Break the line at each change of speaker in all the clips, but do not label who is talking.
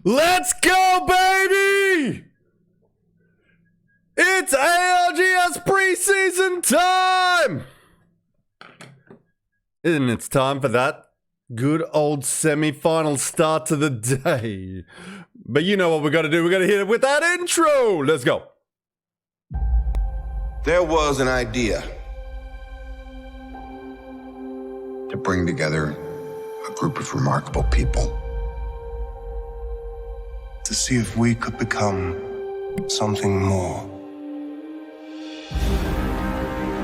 Let's go, baby! It's ALGS preseason time! Isn't it time for that good old semi-final start to the day? But you know what we got to do. We got to hit it with that intro. Let's go.
There was an idea to bring together a group of remarkable people to see if we could become something more.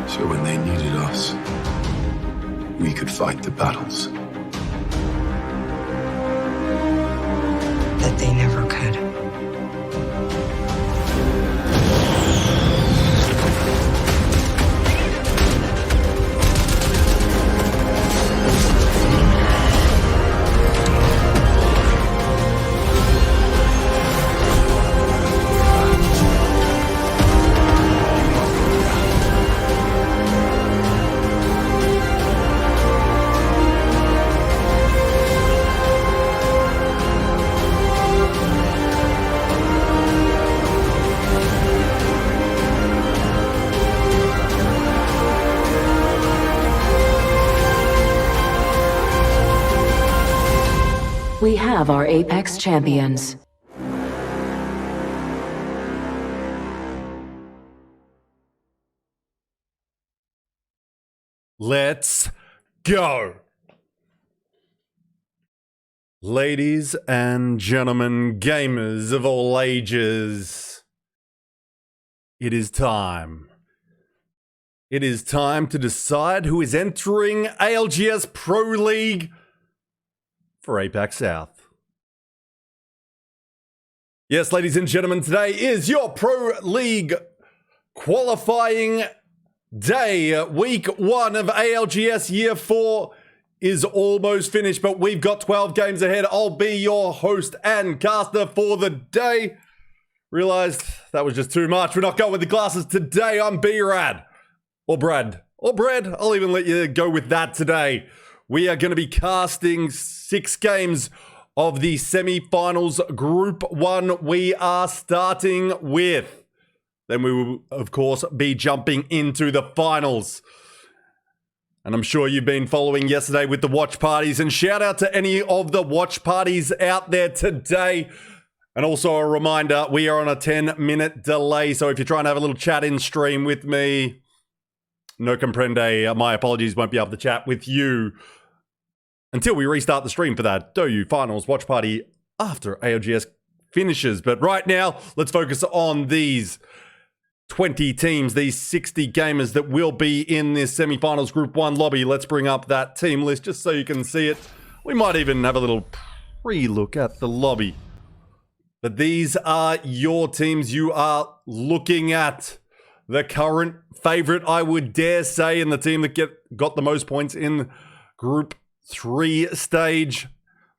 So when they needed us, we could fight the battles
that they never could.
We have our APAC-S champions.
Let's go. Ladies and gentlemen, gamers of all ages, it is time. It is time to decide who is entering ALGS Pro League for APAC South. Yes, ladies and gentlemen, today is your Pro League qualifying day. Week 1 of ALGS Year 4 is almost finished, but we've got 12 games ahead. I'll be your host and caster for the day. Realized that was just too much. We're not going with the glasses today. I'm B-Rad. Or Brad. Or Brad. I'll even let you go with that today. We are going to be casting 6 games of the semi-finals Group 1 we are starting with. Then we will, of course, be jumping into the finals. And I'm sure you've been following yesterday with the watch parties. And shout out to any of the watch parties out there today. And also a reminder, we are on a 10-minute delay. So if you're trying to have a little chat in stream with me, no comprende. My apologies, won't be able to chat with you until we restart the stream for that DOU Finals watch party after ALGS finishes. But right now, let's focus on these 20 teams, these 60 gamers that will be in this semi-finals Group 1 lobby. Let's bring up that team list just so you can see it. We might even have a little pre-look at the lobby. But these are your teams you are looking at. The current favorite, I would dare say, and the team that got the most points in Group 3 stage.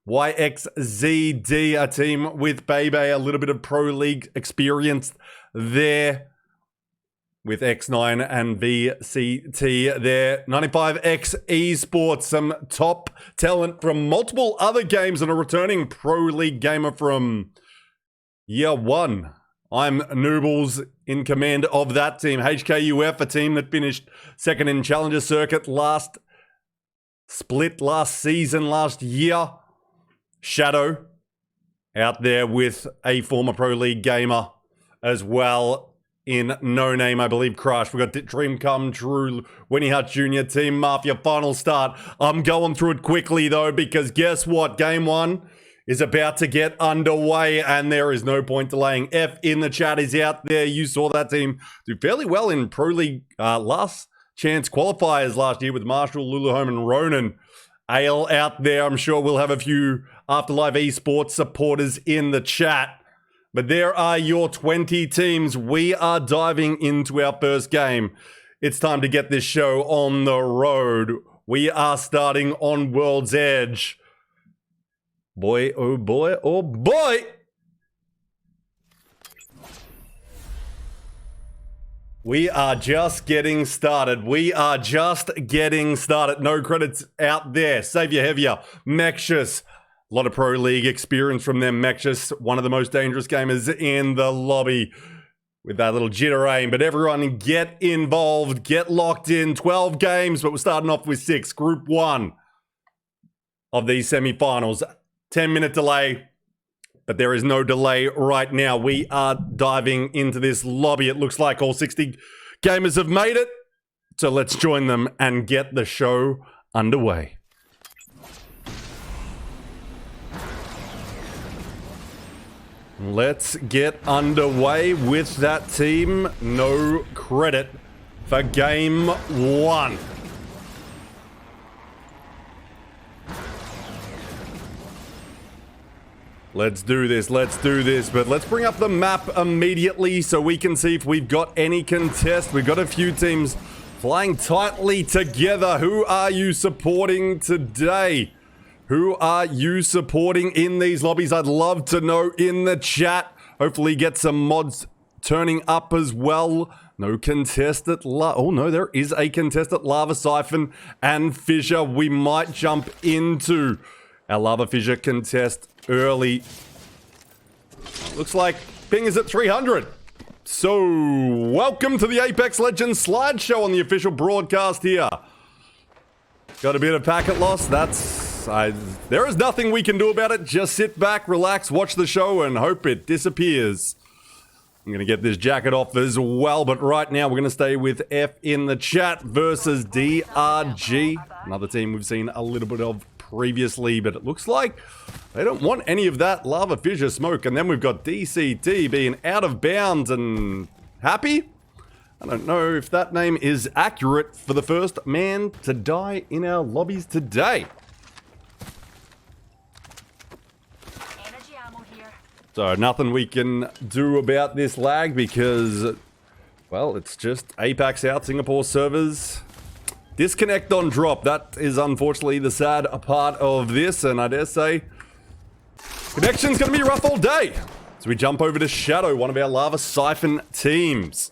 YXZD, a team with Bebe, a little bit of Pro League experience there. With X9 and VCT there. 95X Esports, some top talent from multiple other games and a returning Pro League gamer from Year 1. I'm Noobles in command of that team. HKUF, a team that finished second in Challenger Circuit last season, last year. Shadow, out there with a former Pro League gamer as well in No Name, I believe, Crush. We've got Dream Come True, Winnie Hut Jr., Team Mafia, final start. I'm going through it quickly, though, because guess what? Game 1 is about to get underway, and there is no point delaying. F in the chat is out there. You saw that team do fairly well in Pro League last chance qualifiers last year with Marshall, Luluhome, and Ronan. Ale out there. I'm sure we'll have a few Afterlife Esports supporters in the chat. But there are your 20 teams. We are diving into our first game. It's time to get this show on the road. We are starting on World's Edge. Boy, oh boy, oh boy! We are just getting started. We are just getting started. No credits out there. Savior Heavier, Mexus, A lot of Pro League experience from them. Mech just one of the most dangerous gamers in the lobby with that little jitter aim. But everyone get involved, get locked in. 12 games, but we're starting off with 6. Group 1 of these semifinals. 10-minute delay, but there is no delay right now. We are diving into this lobby. It looks like all 60 gamers have made it. So let's join them and get the show underway. Let's get underway with that team. No credit for game 1. Let's do this, but let's bring up the map immediately so we can see if we've got any contest. We've got a few teams flying tightly together. Who are you supporting today? Who are you supporting in these lobbies? I'd love to know in the chat. Hopefully get some mods turning up as well. No contest at oh no, there is a contest at Lava Siphon and Fissure. We might jump into our Lava Fissure contest early. Looks like ping is at 300. So, welcome to the Apex Legends slideshow on the official broadcast here. Got a bit of packet loss. There is nothing we can do about it. Just sit back, relax, watch the show, and hope it disappears. I'm going to get this jacket off as well, but right now we're going to stay with F in the chat versus DRG. Another team we've seen a little bit of previously, but it looks like they don't want any of that Lava Fissure smoke. And then we've got DCT being out of bounds and happy. I don't know if that name is accurate for the first man to die in our lobbies today. So nothing we can do about this lag because, well, it's just APAC South Singapore servers. Disconnect on drop. That is unfortunately the sad part of this, and I dare say connection's going to be rough all day. So we jump over to Shadow, one of our Lava Siphon teams.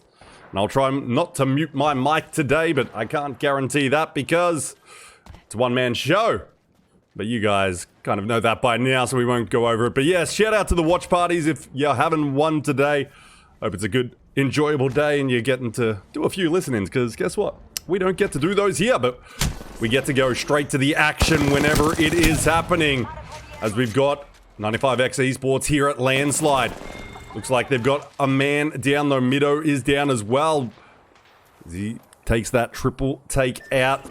And I'll try not to mute my mic today, but I can't guarantee that because it's a one-man show. But you guys kind of know that by now, so we won't go over it. But yes, shout out to the watch parties if you're having one today. Hope it's a good, enjoyable day and you're getting to do a few listen-ins, because guess what? We don't get to do those here, but we get to go straight to the action whenever it is happening. As we've got 95X Esports here at Landslide. Looks like they've got a man down, though Mido is down as well. He takes that triple take out.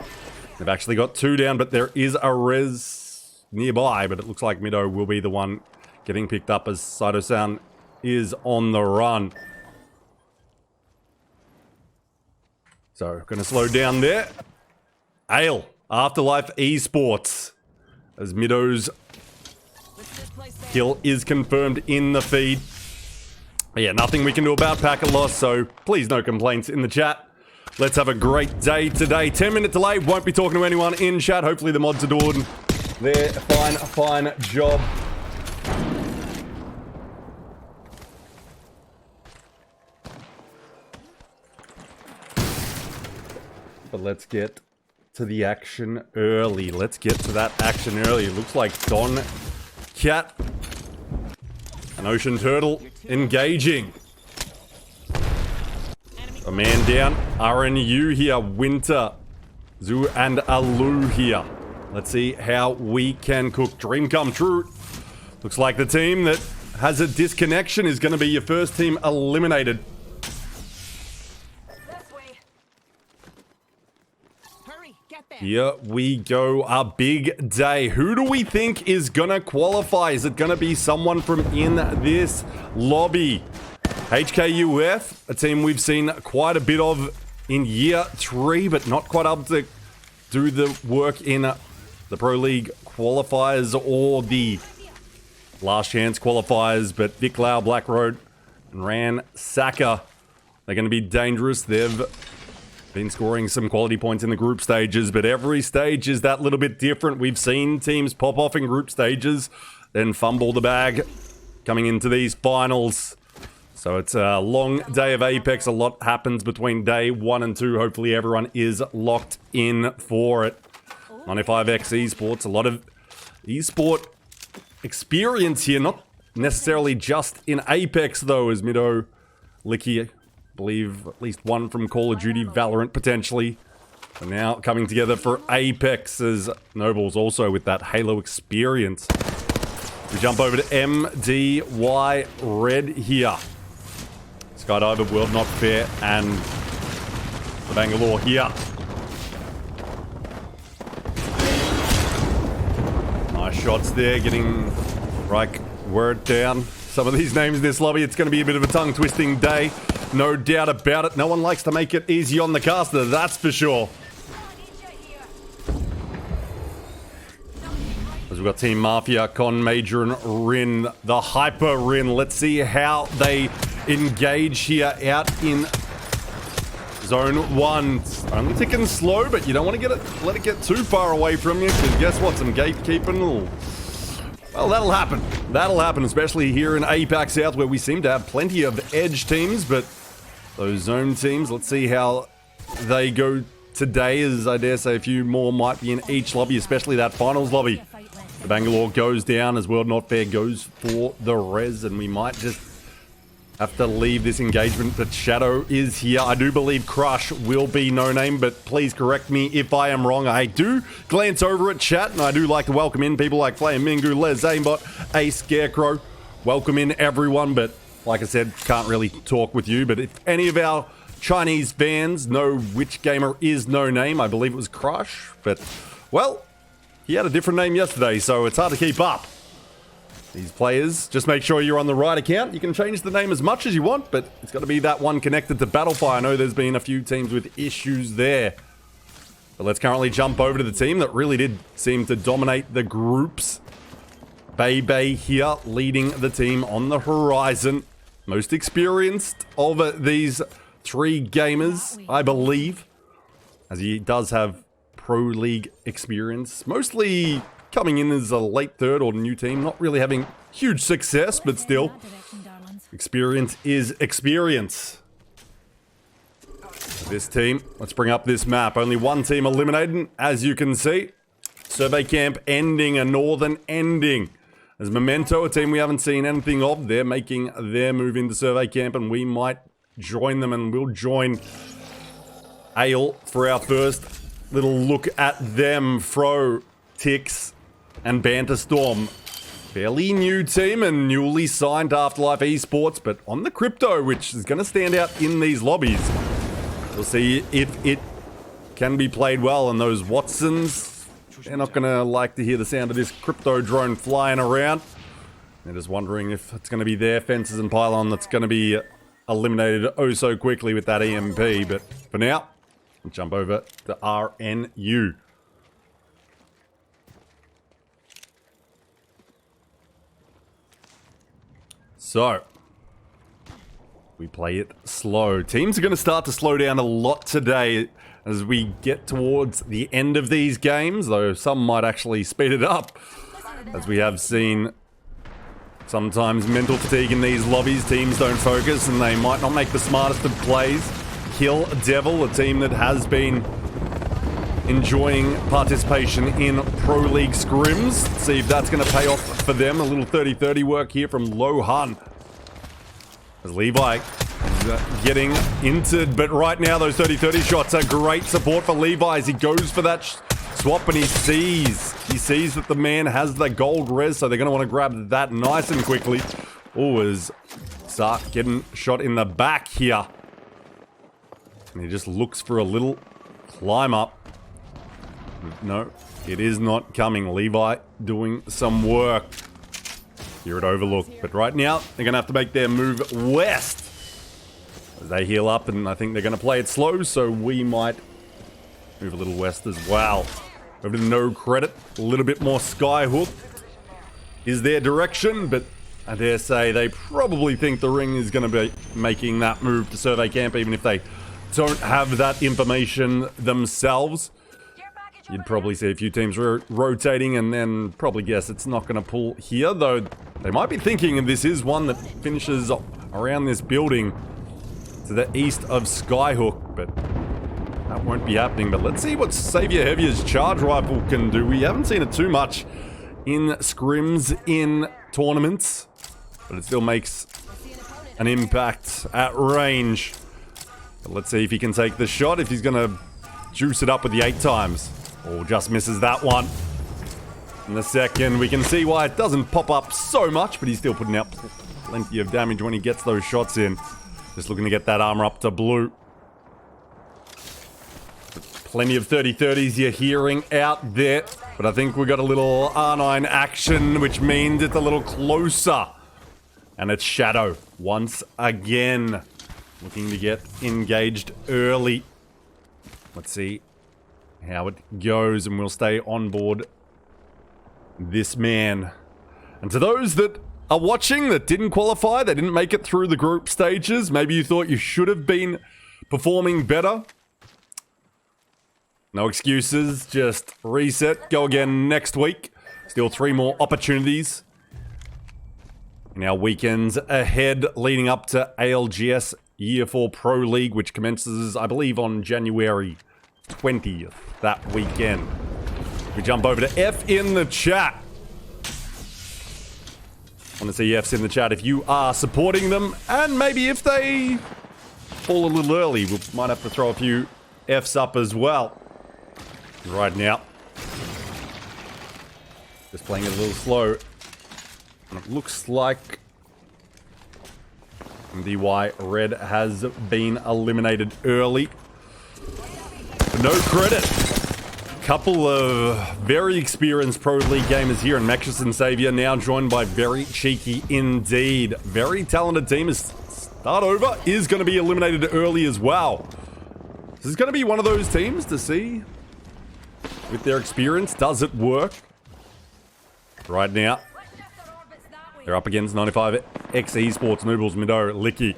They've actually got 2 down, but there is a res nearby, but it looks like Mido will be the one getting picked up as Saito-san is on the run. So, gonna slow down there. Ale, Afterlife Esports. As Mido's kill is confirmed in the feed. Yeah, nothing we can do about packet loss, so please no complaints in the chat. Let's have a great day today. 10-minute delay, won't be talking to anyone in chat. Hopefully the mods are doing their fine job. But let's get to the action early. Let's get to that action early. It looks like Don Cat, an Ocean Turtle, engaging. A man down. RNU here. Winter. Zoo and Alu here. Let's see how we can cook. Dream come true. Looks like the team that has a disconnection is going to be your first team eliminated. Here we go, a big day. Who do we think is gonna qualify? Is it gonna be someone from in this lobby? HKUF, a team we've seen quite a bit of in year 3, but not quite able to do the work in the Pro League qualifiers or the last chance qualifiers. But Vic Lau, Black Road, and Ran Saka, they're gonna be dangerous. They've been scoring some quality points in the group stages, but every stage is that little bit different. We've seen teams pop off in group stages, then fumble the bag coming into these finals. So it's a long day of Apex. A lot happens between day 1 and 2. Hopefully everyone is locked in for it. 95X Esports, a lot of esport experience here, not necessarily just in Apex though, as Mido, Licky, I believe at least one from Call of Duty, Valorant potentially. And now coming together for Apex as Noble's also with that Halo experience. We jump over to MDY Red here. Skydiver, World Not Fair, and the Bangalore here. Nice shots there, getting right word down. Some of these names in this lobby, it's going to be a bit of a tongue-twisting day. No doubt about it. No one likes to make it easy on the caster, that's for sure. As we've got Team Mafia, Con, Major, and Rin, the Hyper Rin. Let's see how they engage here out in Zone 1. It's only ticking slow, but you don't want to let it get too far away from you, because guess what? Some gatekeeping. Well, that'll happen. That'll happen, especially here in APAC South, where we seem to have plenty of edge teams, but those zone teams, let's see how they go today, as I dare say a few more might be in each lobby, especially that finals lobby. The Bangalore goes down as World Not Fair goes for the res, and we might just have to leave this engagement, but Shadow is here. I do believe Crush will be no name, but please correct me if I am wrong. I do glance over at chat, and I do like to welcome in people like Flame Mingu, Les Aimbot, A Scarecrow. Welcome in everyone, but like I said, can't really talk with you. But if any of our Chinese fans know which gamer is no name, I believe it was Crush, but well, he had a different name yesterday, so it's hard to keep up. These players, just make sure you're on the right account. You can change the name as much as you want, but it's got to be that one connected to Battlefire. I know there's been a few teams with issues there. But let's currently jump over to the team that really did seem to dominate the groups. Bay here leading the team on the horizon. Most experienced of these three gamers, I believe, as he does have Pro League experience, mostly coming in as a late third or new team, not really having huge success, but still, experience is experience. This team, let's bring up this map. Only one team eliminated, as you can see. Survey Camp ending, a northern ending. As Memento, a team we haven't seen anything of, they're making their move into Survey Camp, and we might join them, and we'll join Ale for our first little look at them. Fro, Tix, and Banterstorm. Fairly new team and newly signed to Afterlife Esports, but on the crypto, which is going to stand out in these lobbies. We'll see if it can be played well, and those Watsons, they're not going to like to hear the sound of this crypto drone flying around. They're just wondering if it's going to be their fences and pylon that's going to be eliminated oh so quickly with that EMP, but for now, we'll jump over to RNU. So, we play it slow. Teams are going to start to slow down a lot today as we get towards the end of these games, though some might actually speed it up, as we have seen sometimes mental fatigue in these lobbies. Teams don't focus and they might not make the smartest of plays. Kill Devil, a team that has been enjoying participation in Pro League scrims. Let's see if that's going to pay off for them. A little 30-30 work here from Lohan. As Levi is getting inted, but right now those 30-30 shots are great support for Levi as he goes for that swap, and he sees that the man has the gold res, so they're going to want to grab that nice and quickly. Oh, as Sark getting shot in the back here. And he just looks for a little climb up. No, it is not coming. Levi doing some work here at Overlook. But right now, they're going to have to make their move west as they heal up, and I think they're going to play it slow, so we might move a little west as well. Over to No Credit, a little bit more skyhook is their direction, but I dare say they probably think the ring is going to be making that move to Survey Camp, even if they don't have that information themselves. You'd probably see a few teams rotating and then probably guess it's not going to pull here, though they might be thinking this is one that finishes around this building to the east of Skyhook, but that won't be happening. But let's see what Savior Heavier's charge rifle can do. We haven't seen it too much in scrims in tournaments, but it still makes an impact at range. But let's see if he can take the shot, if he's gonna juice it up with the 8 times. Oh, just misses that one. In the second, we can see why it doesn't pop up so much, but he's still putting out plenty of damage when he gets those shots in. Just looking to get that armor up to blue. Plenty of 30-30s you're hearing out there, but I think we got a little R9 action, which means it's a little closer. And it's Shadow once again, looking to get engaged early. Let's see how it goes, and we'll stay on board this man. And to those that are watching that didn't qualify, they didn't make it through the group stages, maybe you thought you should have been performing better. No excuses, just reset, go again next week. Still 3 more opportunities in our weekends ahead leading up to ALGS Year 4 Pro League, which commences, I believe, on January 20th, that weekend. We jump over to F in the chat. Want to see F's in the chat if you are supporting them, and maybe if they fall a little early, we might have to throw a few F's up as well. Right now, just playing it a little slow, and it looks like MDY Red has been eliminated early. But no credit. Couple of very experienced Pro League gamers here in Mexus and Savior, now joined by Very Cheeky indeed. Very talented team as Start Over is going to be eliminated early as well. This is going to be one of those teams to see with their experience, does it work? Right now, they're up against 95X Esports, Noobles, Mido, Licky.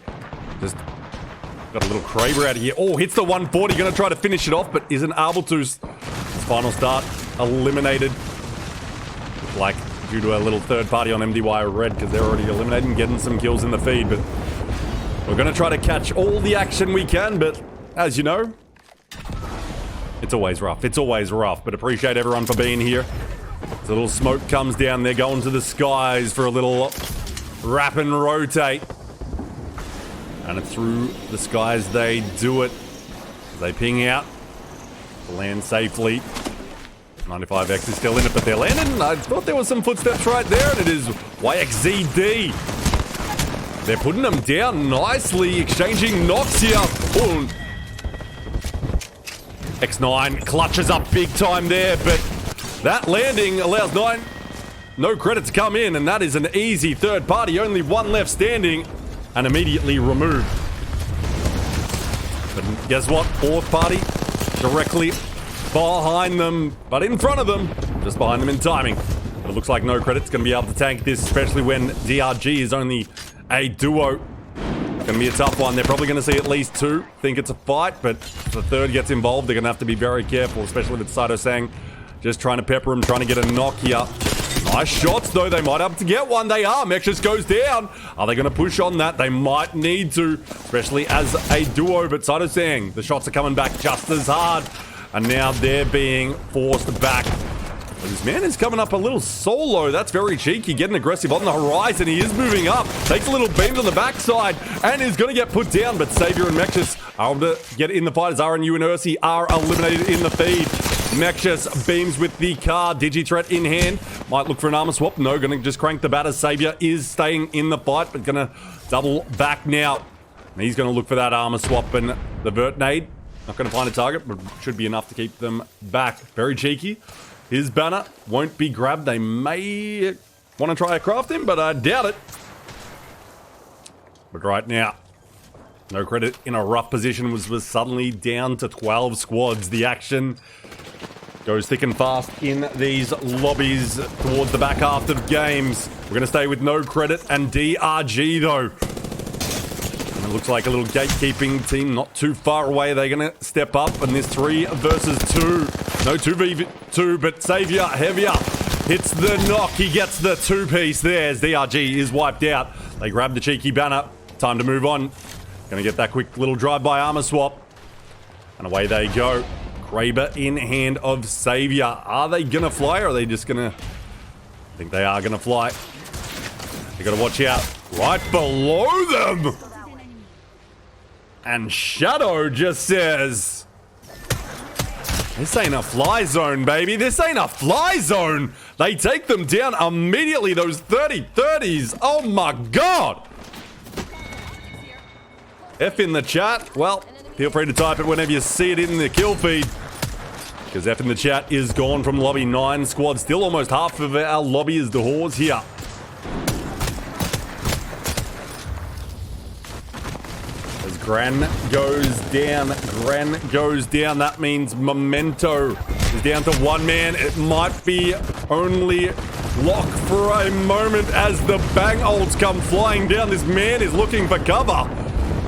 Just got a little Kraber out of here. Oh, hits the 140, going to try to finish it off, but isn't able to. His final start eliminated. Like, due to a little third party on MDY Red, because they're already eliminated and getting some kills in the feed. But we're going to try to catch all the action we can, but as you know, it's always rough. It's always rough, but appreciate everyone for being here. As a little smoke comes down, they're going to the skies for a little wrap and rotate. And through the skies they do it. As they ping out to land safely. 95X is still in it, but they're landing. I thought there was some footsteps right there, and it is YXZD. They're putting them down nicely, exchanging knocks here. Oh. X9 clutches up big time there, but that landing allows no credit to come in, and that is an easy third party. Only one left standing, and immediately removed. But guess what? Fourth party directly behind them, but in front of them, just behind them in timing. But it looks like no credit's going to be able to tank this, especially when DRG is only a duo. Gonna be a tough one. They're probably gonna see at least 2. Think it's a fight, but if the third gets involved, they're gonna have to be very careful, especially with Saito Sang just trying to pepper him, trying to get a knock here. Nice shots though. They might have to get one. They are. Mexus goes down. Are they gonna push on that? They might need to, especially as a duo. But Saito Sang, the shots are coming back just as hard, and now they're being forced back. This man is coming up a little solo. That's very cheeky, getting aggressive on the horizon. He is moving up, takes a little beam to the backside, and is going to get put down. But Savior and Mexus are able to get in the fight as RNU and Ursi are eliminated in the feed. Mexus beams with the car, Digi-threat in hand. Might look for an armor swap. No, going to just crank the batter. Savior is staying in the fight, but going to double back now. And he's going to look for that armor swap, and the vert nade. Not going to find a target, but should be enough to keep them back. Very cheeky. His banner won't be grabbed. They may want to try to craft him, but I doubt it. But right now, no credit in a rough position was suddenly down to 12 squads. The action goes thick and fast in these lobbies towards the back half of games. We're going to stay with no credit and DRG though. And it looks like a little gatekeeping team not too far away. They're going to step up in this 3 versus 2. No 2v2, but Savior heavier hits the knock. He gets the 2-piece there as DRG is wiped out. They grab the cheeky banner. Time to move on. Gonna get that quick little drive-by armor swap. And away they go. Kraber in hand of Savior. Are they gonna fly, or are they just gonna I think they are going to fly. You got to watch out right below them. And Shadow just says, this ain't a fly zone, baby. This ain't a fly zone. They take them down immediately, those 30-30s. Oh my God. F in the chat. Well, feel free to type it whenever you see it in the kill feed. Because F in the chat is gone from lobby 9 squad. Still almost half of our lobby is the Hors here. As Gran goes down, that means Memento is down to one man. It might be only lock for a moment as the bang olds come flying down. This man is looking for cover.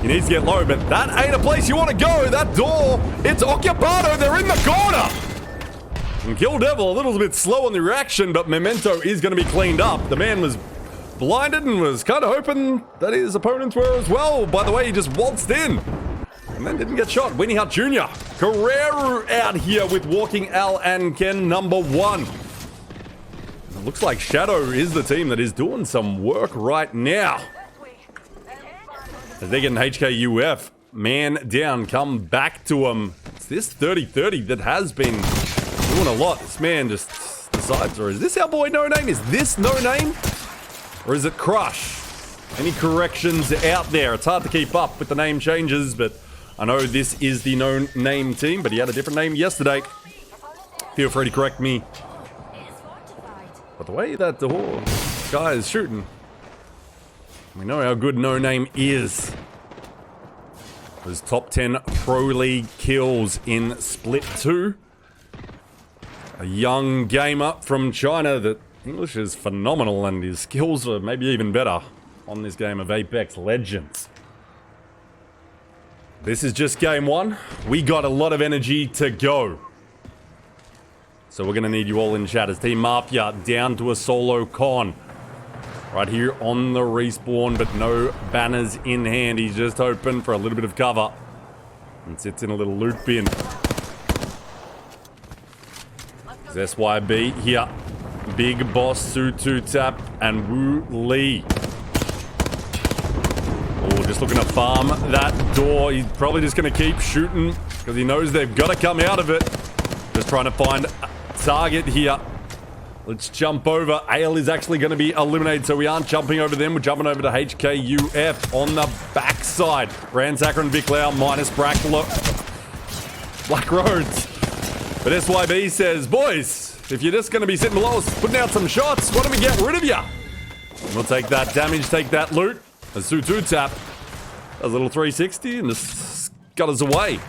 He needs to get low, but that ain't a place you want to go. That door, it's Occupado. They're in the corner. And Kill Devil a little bit slow on the reaction, but Memento is going to be cleaned up. The man was blinded and was kind of hoping that his opponents were as well. By the way, he just waltzed in and then didn't get shot. Winnie Hut Jr. Carreru out here with Walking Al and Ken #1. It looks like Shadow is the team that is doing some work right now. As they're getting HKUF, man down, come back to him. It's this 30-30 that has been doing a lot. This man just decides, or is this our boy No Name? Is this No Name? Or is it Crush? Any corrections out there? It's hard to keep up with the name changes, but I know this is the No Name team, but he had a different name yesterday. Feel free to correct me. But the way that the whole guy is shooting, we know how good No Name is. Those top 10 Pro League kills in Split 2. A young gamer from China that English is phenomenal and his skills are maybe even better on this game of Apex Legends. This is just game one. We got a lot of energy to go. So we're going to need you all in chat as Team Mafia down to a solo con. Right here on the respawn, but no banners in hand. He's just hoping for a little bit of cover. And sits in a little loot bin. There's SYB here. Big Boss, Su2 Tap, and Wu Lee. Oh, just looking to farm that door. He's probably just going to keep shooting because he knows they've got to come out of it. Just trying to find a target here. Let's jump over. Ale is actually going to be eliminated, so we aren't jumping over them. We're jumping over to HKUF on the backside. Ransacker and Vic Lau minus Black Roads. But SYB says, boys, if you're just going to be sitting below us putting out some shots, why don't we get rid of you? And we'll take that damage, take that loot. A Su2 Tap does a little 360 and just scutters away.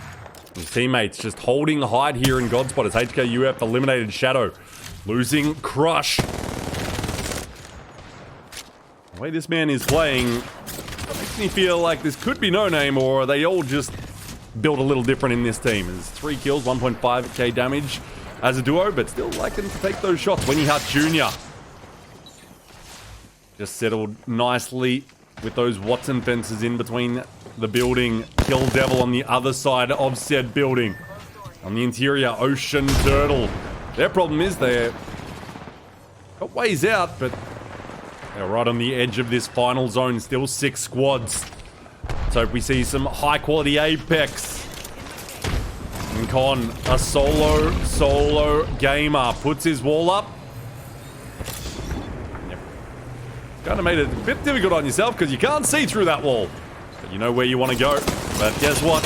His teammates just holding hide here in Godspot as HKUF eliminated Shadow. Losing Crush. The way this man is playing makes me feel like this could be No Name, or they all just built a little different in this team. There's 3 kills, 1.5k damage as a duo, but still liking to take those shots. Winnie Hut Jr. just settled nicely with those Watson fences in between the building. Kill Devil on the other side of said building. On the interior, Ocean Turtle. Their problem is they're got ways out, but they're right on the edge of this final zone. Still 6 squads. Let's hope we see some high-quality Apex. And Con, a solo gamer, puts his wall up. Yep. Kind of made it a bit difficult on yourself because you can't see through that wall. But you know where you want to go. But guess what?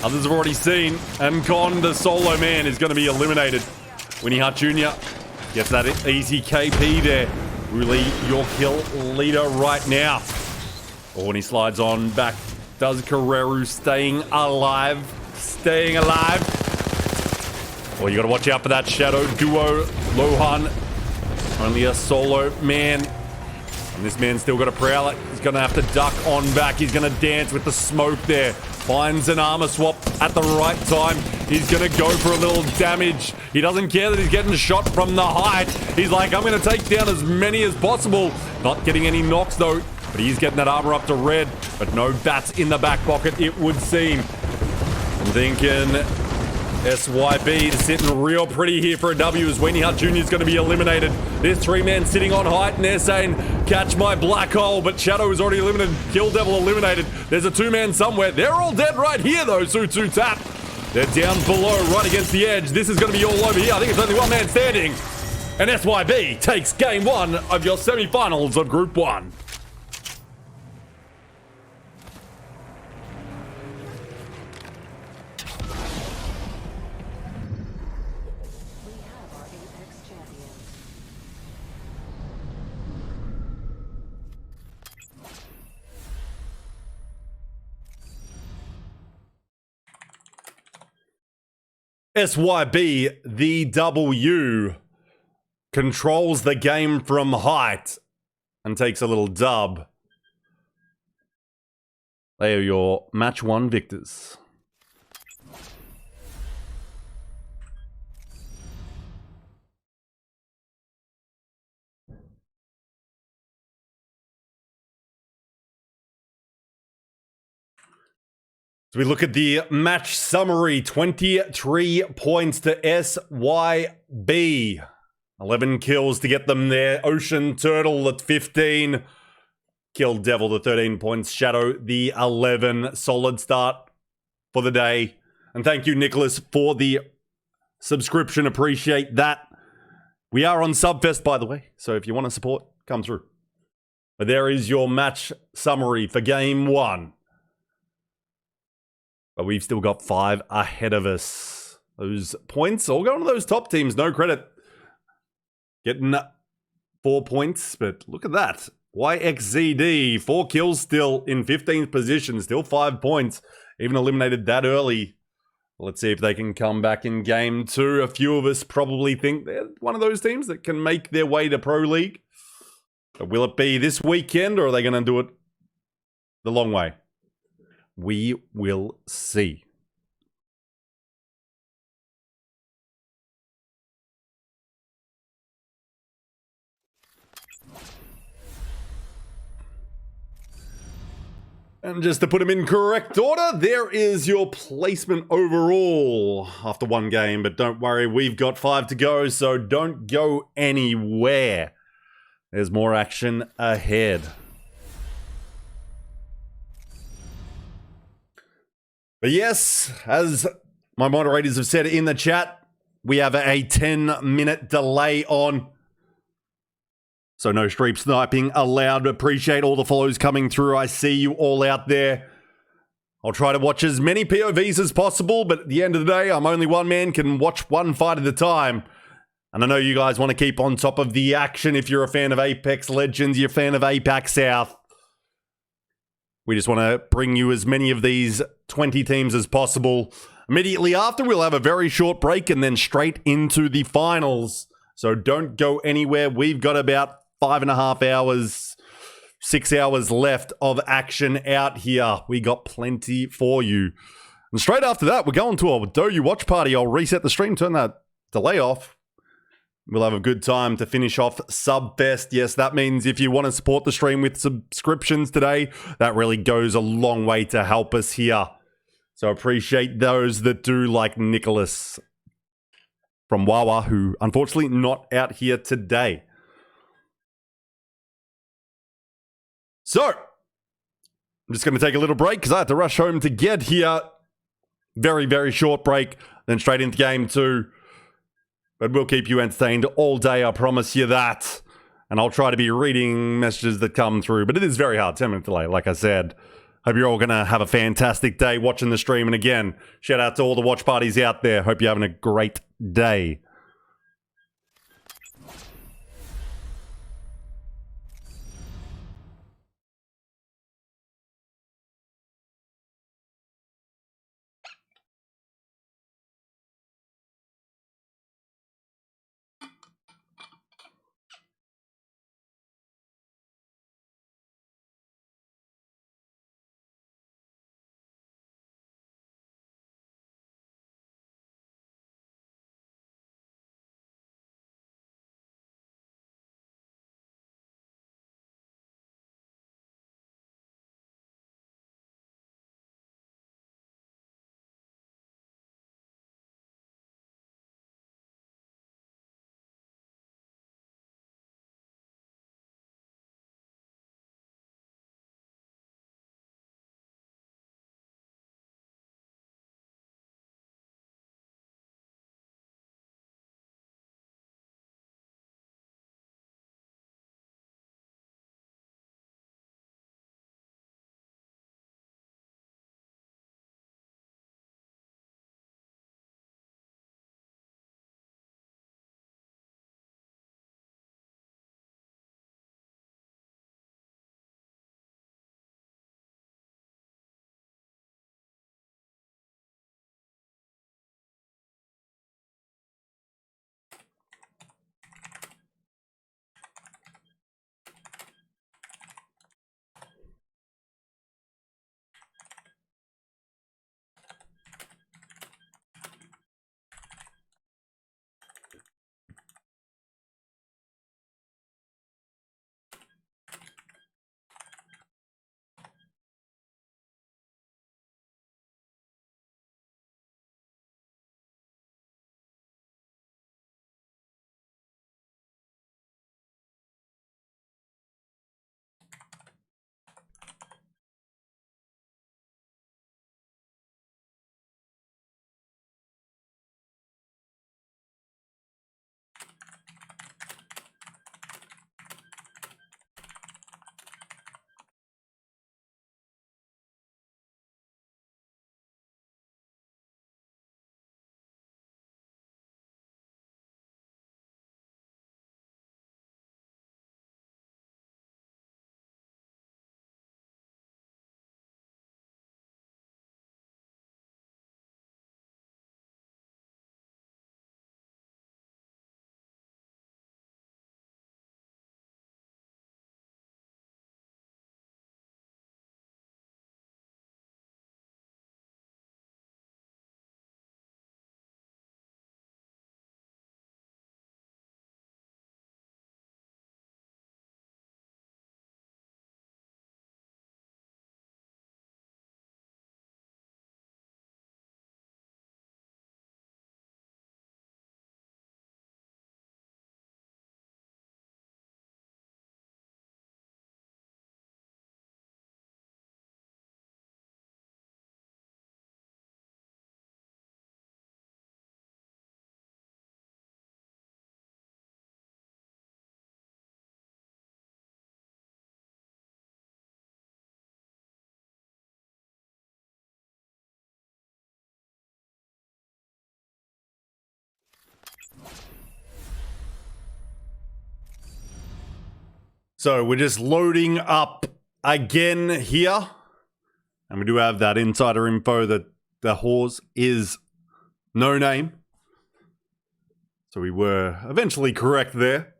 Others have already seen. And Con, the solo man, is going to be eliminated. Winnie Hut Jr. gets that easy KP there. Really your kill leader right now. Oh, and he slides on back. Does Carreru staying alive? Staying alive. Oh, you got to watch out for that Shadow duo. Lohan, only a solo man. And this man's still got a prowler. He's going to have to duck on back. He's going to dance with the smoke there. Finds an armor swap at the right time. He's going to go for a little damage. He doesn't care that he's getting shot from the height. He's like, I'm going to take down as many as possible. Not getting any knocks though. But he's getting that armor up to red. But no bats in the back pocket, it would seem. I'm thinking SYB sitting real pretty here for a W as Weenie Hut Jr. is going to be eliminated. There's 3-man sitting on height and they're saying, catch my black hole, but Shadow is already eliminated. Kill Devil eliminated. There's a 2-man somewhere. They're all dead right here though, Su Tap. They're down below, right against the edge. This is going to be all over here. I think it's only 1 man standing. And SYB takes game 1 of your semi-finals of Group 1. SYB, the W, controls the game from height and takes a little dub. They are your match 1 victors. So we look at the match summary. 23 points to SYB. 11 kills to get them there. Ocean Turtle at 15. Kill Devil the 13 points. Shadow the 11. Solid start for the day. And thank you, Nicholas, for the subscription. Appreciate that. We are on Subfest, by the way. So if you want to support, come through. But there is your match summary for game 1. But we've still got 5 ahead of us. Those points all going to those top teams. No credit. Getting 4 points, but look at that. YXZD, 4 kills still in 15th position. Still 5 points. Even eliminated that early. Let's see if they can come back in game 2. A few of us probably think they're one of those teams that can make their way to Pro League. But will it be this weekend or are they going to do it the long way? We will see. And just to put them in correct order, there is your placement overall after 1 game. But don't worry, we've got 5 to go, so don't go anywhere. There's more action ahead. But yes, as my moderators have said in the chat, we have a 10-minute delay on. So no stream sniping allowed. Appreciate all the follows coming through. I see you all out there. I'll try to watch as many POVs as possible, but at the end of the day, I'm only 1 man, can watch 1 fight at a time. And I know you guys want to keep on top of the action. If you're a fan of Apex Legends, you're a fan of APAC South. We just want to bring you as many of these 20 teams as possible. Immediately after, we'll have a very short break and then straight into the finals. So don't go anywhere. We've got about 5.5 hours, 6 hours left of action out here. We got plenty for you. And straight after that, we're going to a Doyu watch party. I'll reset the stream, turn that delay off. We'll have a good time to finish off Subfest. Yes, that means if you want to support the stream with subscriptions today, that really goes a long way to help us here. So appreciate those that do, like Nicholas from Wawa, who unfortunately not out here today. So, I'm just going to take a little break because I have to rush home to get here. Very, very short break, then straight into game 2. But we'll keep you entertained all day, I promise you that. And I'll try to be reading messages that come through. But it is very hard, 10 minutes delay, like I said. Hope you're all going to have a fantastic day watching the stream. And again, shout out to all the watch parties out there. Hope you're having a great day. So we're just loading up again here. And we do have that insider info that the horse is no name. So we were eventually correct there.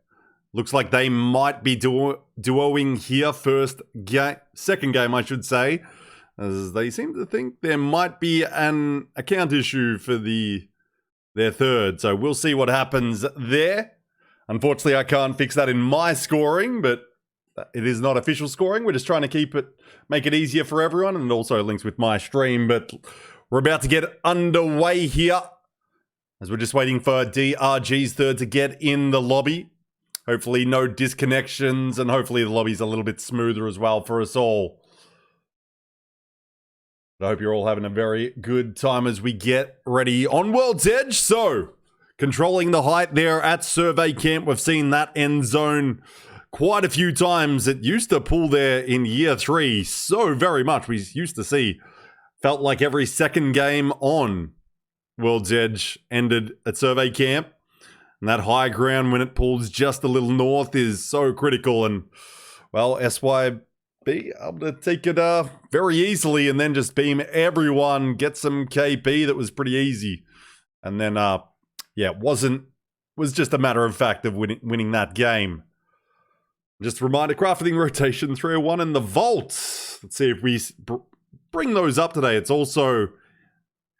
Looks like they might be duoing here second game, I should say. As they seem to think there might be an account issue for their third. So we'll see what happens there. Unfortunately, I can't fix that in my scoring, but it is not official scoring. We're just trying to make it easier for everyone, and it also links with my stream. But we're about to get underway here, as we're just waiting for DRG's third to get in the lobby. Hopefully no disconnections, and hopefully the lobby's a little bit smoother as well for us all. I hope you're all having a very good time as we get ready on World's Edge. So, controlling the height there at Survey Camp. We've seen that end zone quite a few times. It used to pull there in year 3 so very much. We used to see, felt like every second game on World's Edge ended at Survey Camp. And that high ground when it pulls just a little north is so critical. And, well, SYB able to take it very easily and then just beam everyone, get some KP that was pretty easy. And then, yeah, it was just a matter of fact of winning that game. Just a reminder, crafting rotation 301 in the vault. Let's see if we bring those up today. It's also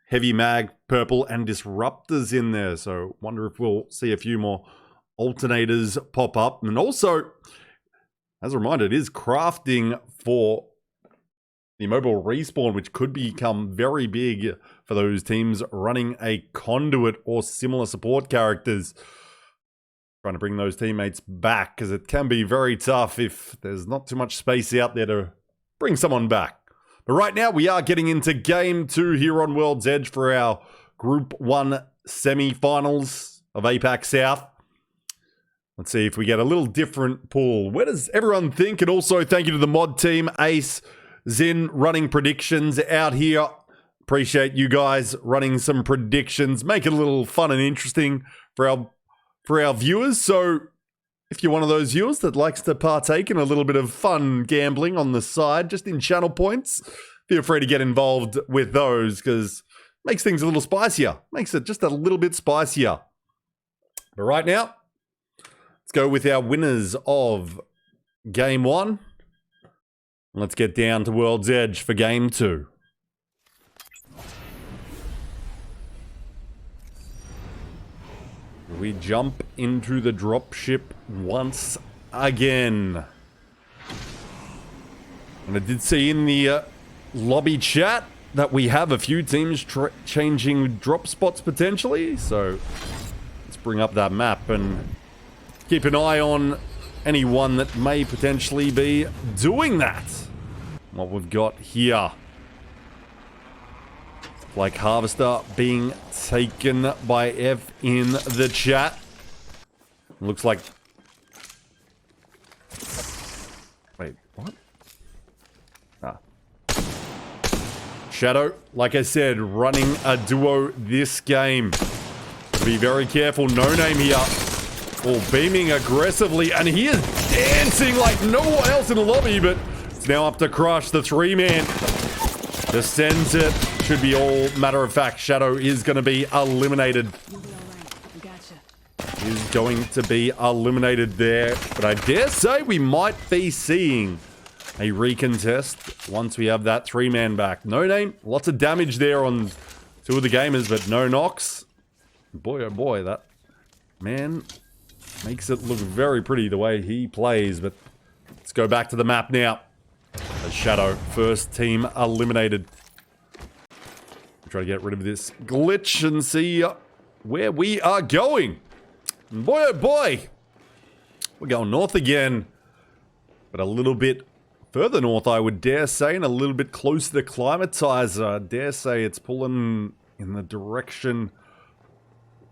heavy mag, purple, and disruptors in there. So wonder if we'll see a few more alternators pop up. And also, as a reminder, it is crafting for the mobile respawn, which could become very big for those teams running a conduit or similar support characters. Trying to bring those teammates back, because it can be very tough if there's not too much space out there to bring someone back. But right now, we are getting into Game 2 here on World's Edge for our Group 1 semi-finals of APAC South. Let's see if we get a little different pool. Where does everyone think? And also, thank you to the mod team, Ace, Zin, running predictions out here. Appreciate you guys running some predictions. Make it a little fun and interesting for our viewers. So if you're one of those viewers that likes to partake in a little bit of fun gambling on the side, just in channel points, feel free to get involved with those, because it makes things a little spicier. Makes it just a little bit spicier. But right now, let's go with our winners of Game 1. Let's get down to World's Edge for Game 2. We jump into the dropship once again. And I did see in the lobby chat that we have a few teams changing drop spots potentially. So let's bring up that map and keep an eye on anyone that may potentially be doing that. What we've got here. Like Harvester being taken by F in the chat. Looks like... Wait, what? Ah. Shadow, like I said, running a duo this game. Be very careful. No name here. Oh, beaming aggressively. And he is dancing like no one else in the lobby, but it's now up to Crush, the 3-man. Just sends it. Should be all matter of fact. Shadow is going to be eliminated. Is going to be eliminated there. But I dare say we might be seeing a recontest once we have that 3-man back. No name. Lots of damage there on 2 of the gamers, but no knocks. Boy, oh boy, that man makes it look very pretty the way he plays. But let's go back to the map now. As Shadow, first team eliminated. Try to get rid of this glitch and see where we are going. And boy, oh boy, we're going north again, but a little bit further north, I would dare say, and a little bit closer to Climatizer. I dare say it's pulling in the direction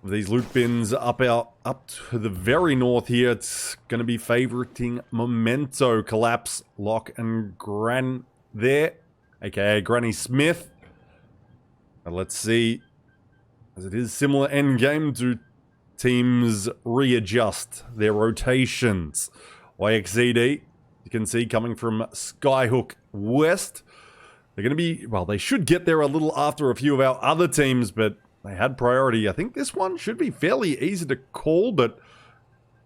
of these loot bins up to the very north here. It's going to be favoriting Memento, Collapse, Lock, and Gran there, aka Granny Smith. And let's see, as it is similar endgame, do teams readjust their rotations YXZD, you can see, coming from Skyhook West. They're going to be, well, they should get there a little after a few of our other teams, but they had priority. I think this one should be fairly easy to call, but,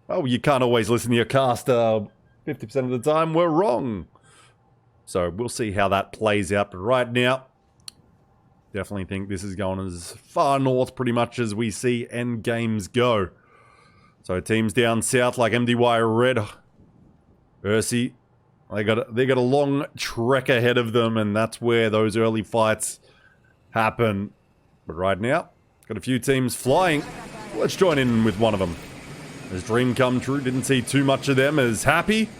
well, you can't always listen to your cast 50% of the time. We're wrong. So we'll see how that plays out. But right now, definitely think this is going as far north pretty much as we see end games go. So teams down south like MDY Red, Ursi, they got a long trek ahead of them, and that's where those early fights happen. But right now, got a few teams flying. Let's join in with one of them. His dream come true. Didn't see too much of them as Happy.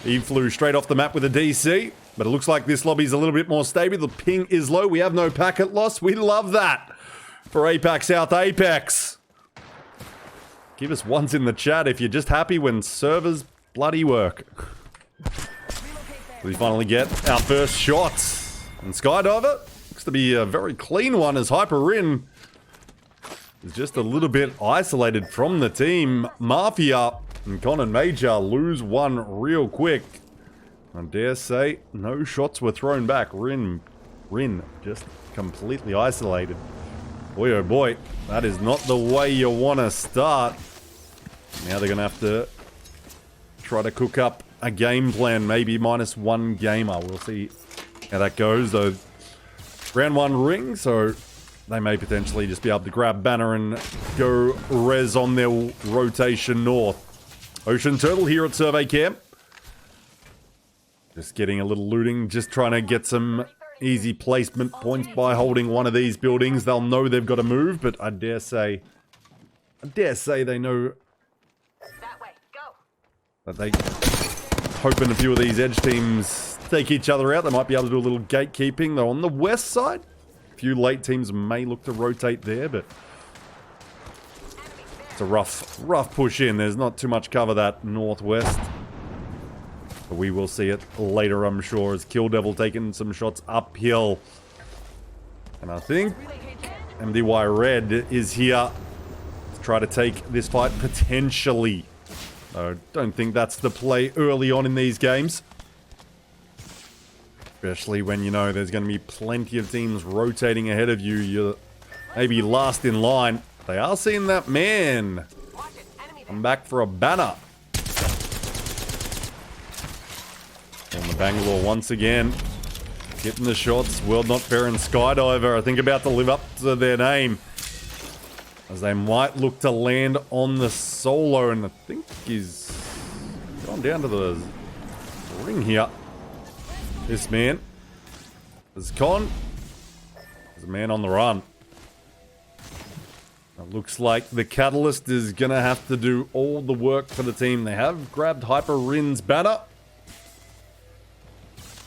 He flew straight off the map with a DC. But it looks like this lobby's a little bit more stable. The ping is low. We have no packet loss. We love that for APAC South Apex. Give us ones in the chat if you're just happy when servers bloody work. We finally get our first shots. And Skydiver looks to be a very clean one as Hyperin is just a little bit isolated from the team. Mafia and Con and Major lose one real quick. I dare say no shots were thrown back. Rin just completely isolated. Boy oh boy, that is not the way you want to start. Now they're going to have to try to cook up a game plan, maybe minus one gamer. We'll see how that goes though. Round one ring, so they may potentially just be able to grab banner and go res on their rotation north. Ocean Turtle here at Survey Camp. Just getting a little looting, just trying to get some easy placement points by holding one of these buildings. They'll know they've got to move, but I dare say they know that they hoping a few of these edge teams take each other out. They might be able to do a little gatekeeping. They're on the west side. A few late teams may look to rotate there, but it's a rough push in. There's not too much cover that northwest. But we will see it later, I'm sure, as Kill Devil taking some shots uphill. And I think MDY Red is here to try to take this fight potentially. I don't think that's the play early on in these games. Especially when you know there's going to be plenty of teams rotating ahead of you. You're maybe last in line. They are seeing that man come back for a banner. On the Bangalore once again. Getting the shots. World Not Fair and Skydiver, I think, about to live up to their name. As they might look to land on the solo. And I think he's gone down to the ring here. This man is Con. There's a man on the run. It looks like the Catalyst is going to have to do all the work for the team. They have grabbed Hyper Rin's banner.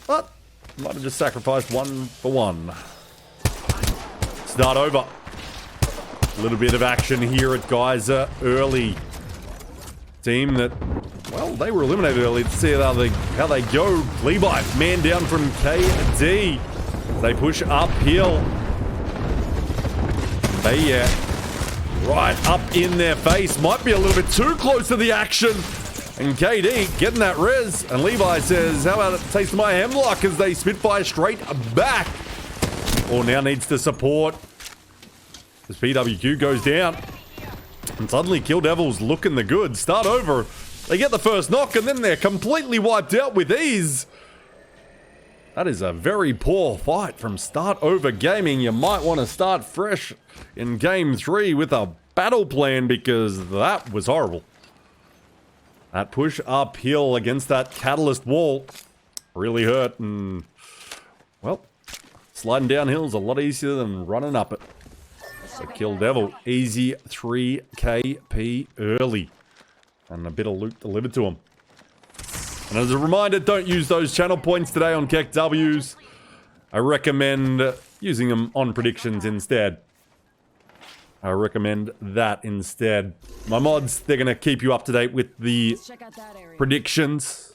But might have just sacrificed one for one. Start over. A little bit of action here at Geyser early. Team that, well, they were eliminated early. Let's see how they go. Levi, man down from KD. They push uphill. They right up in their face. Might be a little bit too close to the action. And KD getting that res. And Levi says, how about it taste my hemlock as they Spitfire straight back. Or now needs to support. As PWQ goes down. And suddenly Kill Devil's looking the good. Start over. They get the first knock and then they're completely wiped out with ease. That is a very poor fight from Start Over Gaming. You might want to start fresh in Game 3 with a battle plan because that was horrible. That push uphill against that Catalyst wall really hurt, and, well, sliding downhill is a lot easier than running up it. So Kill Devil, easy 3 KP early, and a bit of loot delivered to him. And as a reminder, don't use those channel points today on Keck W's. I recommend using them on predictions instead. I recommend that instead. My mods, they're going to keep you up to date with the predictions.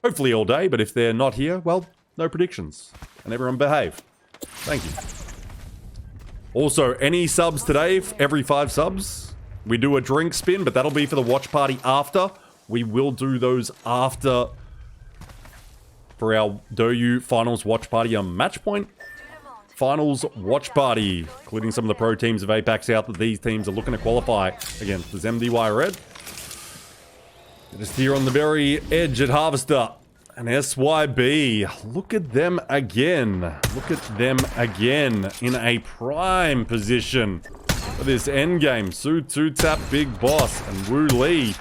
Hopefully all day, but if they're not here, well, no predictions. And everyone behave. Thank you. Also, any subs today, every 5 subs, we do a drink spin, but that'll be for the watch party after. We will do those after for our DOU Finals Watch Party, a Match Point Finals Watch Party, including some of the pro teams of APAC-S out that these teams are looking to qualify against. There's MDY Red. Just here on the very edge at Harvester. And SYB, look at them again. Look at them again in a prime position for this endgame. Su Tap, Big Boss, and Wu Lee.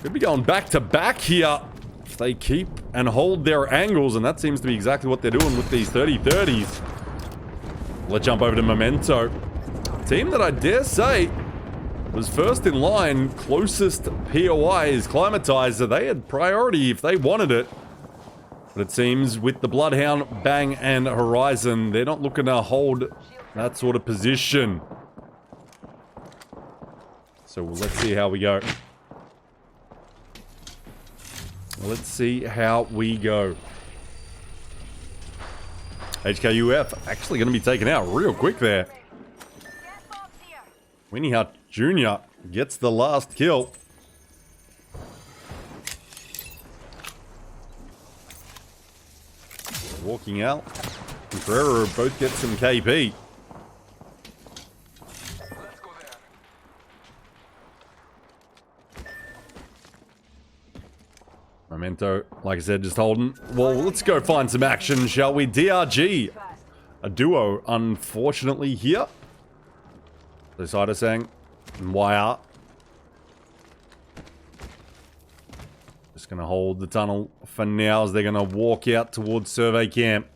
Could be going back to back here if they keep and hold their angles, and that seems to be exactly what they're doing with these 30-30s. Let's jump over to Memento. Team that I dare say was first in line, closest POI is Climatizer. They had priority if they wanted it. But it seems with the Bloodhound, Bang, and Horizon, they're not looking to hold that sort of position. So let's see how we go. Let's see how we go. HKUF actually going to be taken out real quick there. Winnie Hart Jr. gets the last kill. Walking out. And Ferreira both get some KP. Memento, like I said, just holding. Well, let's go find some action, shall we? DRG. A duo, unfortunately, here. So Saito-sang and YR. Just going to hold the tunnel for now as they're going to walk out towards survey camp.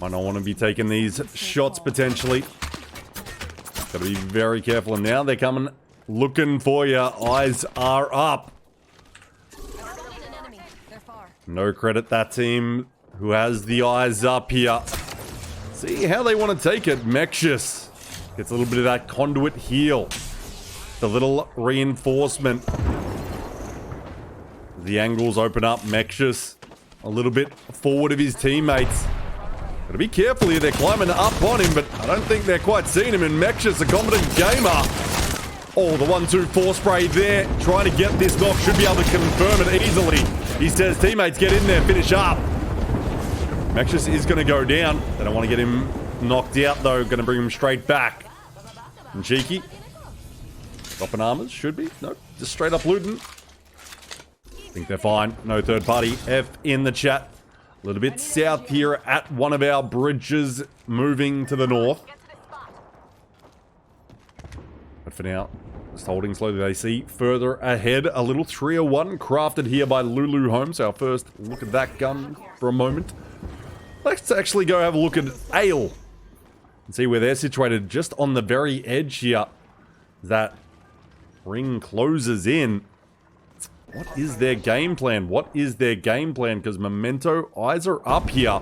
Might not want to be taking these shots potentially. Got to be very careful. And now they're coming looking for you. Eyes are up. No credit that team who has the eyes up here. See how they want to take it. Mexus gets a little bit of that conduit heal. The little reinforcement. The angles open up. Mexus a little bit forward of his teammates. Gotta be careful here. They're climbing up on him, but I don't think they're quite seeing him. And Mexus, a competent gamer. Oh, the 1-2-4 spray there. Trying to get this knock. Should be able to confirm it easily. He says, teammates, get in there, finish up. Mexus is going to go down. They don't want to get him knocked out, though. Going to bring him straight back. And Cheeky. Dropping armors, should be. Nope, just straight up looting. Think they're fine. No third party. F in the chat. A little bit south here at one of our bridges, moving to the north. But for now, just holding slowly. They see further ahead. A little 301 crafted here by Lulu Holmes. Our first look at that gun for a moment. Let's actually go have a look at Ale and see where they're situated. Just on the very edge here. That ring closes in. What is their game plan? What is their game plan? Because Memento, eyes are up here.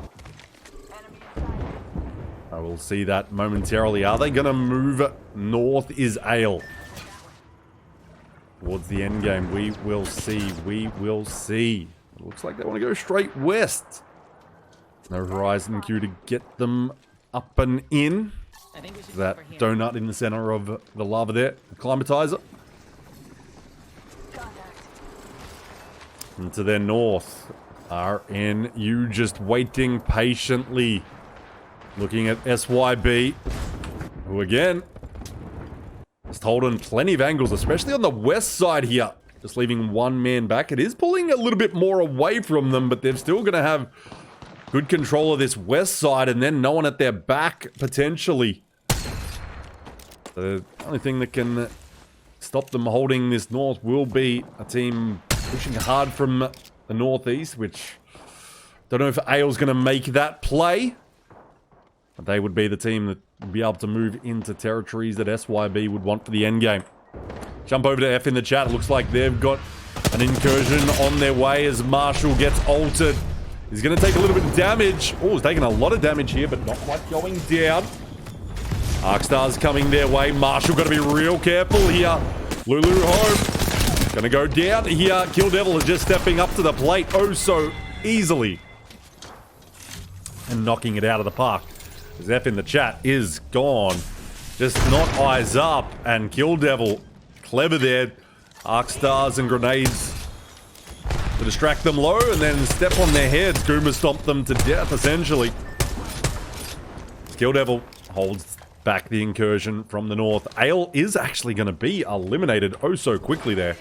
I will see that momentarily. Are they going to move north? Is Ale towards the end game? We will see. We will see. It looks like they want to go straight west. No Horizon Q to get them up and in. That donut in the center of the lava there. Climatizer. And to their north, RNU just waiting patiently. Looking at SYB, who again, just holding plenty of angles, especially on the west side here. Just leaving one man back. It is pulling a little bit more away from them, but they're still going to have good control of this west side and then no one at their back, potentially. The only thing that can stop them holding this north will be a team pushing hard from the northeast, which don't know if Ale's going to make that play. But they would be the team that would be able to move into territories that SYB would want for the endgame. Jump over to F in the chat. It looks like they've got an incursion on their way as Marshall gets altered. He's going to take a little bit of damage. Oh, he's taking a lot of damage here, but not quite going down. Arcstar's coming their way. Marshall got to be real careful here. Lulu home. Going to go down here. Kill Devil is just stepping up to the plate oh so easily. And knocking it out of the park. Zeph in the chat is gone. Just not eyes up. And Kill Devil, clever there. arc stars and grenades to distract them low, and then step on their heads. Goomba stomp them to death, essentially. Skill Devil holds back the incursion from the north. Ale is actually going to be eliminated oh so quickly there.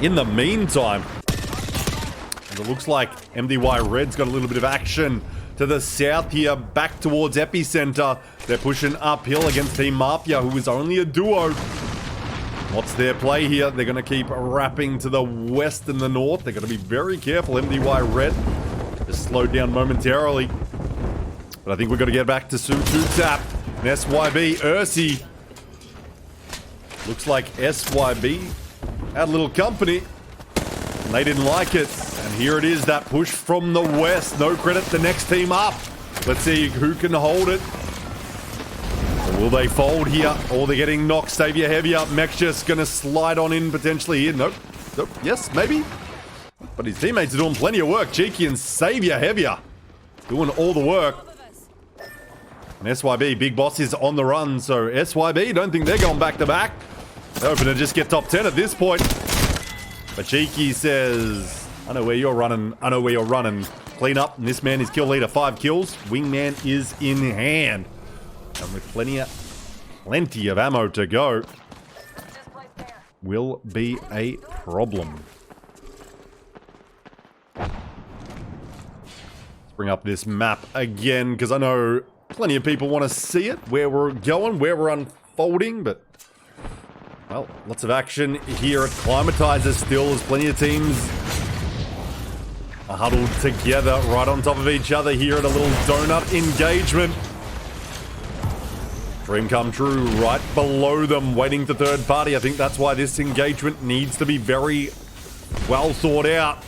In the meantime, it looks like MDY Red's got a little bit of action to the south here, back towards Epicenter. They're pushing uphill against Team Mafia, who is only a duo. What's their play here? They're going to keep wrapping to the west and the north. They're going to be very careful. MDY Red just slowed down momentarily. But I think we've got to get back to Tap. And SYB, Ursi. Looks like SYB had a little company. And they didn't like it. And here it is, that push from the west. No credit, the next team up. Let's see who can hold it. Or will they fold here? Or they're getting knocked. Savior heavier. Mech's just going to slide on in potentially here. Nope. Nope. Yes, maybe. But his teammates are doing plenty of work. Cheeky and Savior heavier doing all the work. And SYB, Big Boss is on the run. So SYB, don't think they're going back to back. They're hoping to just get top 10 at this point. But Cheeky says, I know where you're running. I know where you're running. Clean up. And this man is kill leader. 5 kills. Wingman is in hand. And with plenty of ammo to go, will be a problem. Let's bring up this map again, because I know plenty of people want to see it, where we're going, where we're unfolding, but well, lots of action here at Climatizer still. There's plenty of teams are huddled together right on top of each other here at a little donut engagement. Dream come true right below them, waiting to third party. I think that's why this engagement needs to be very well thought out.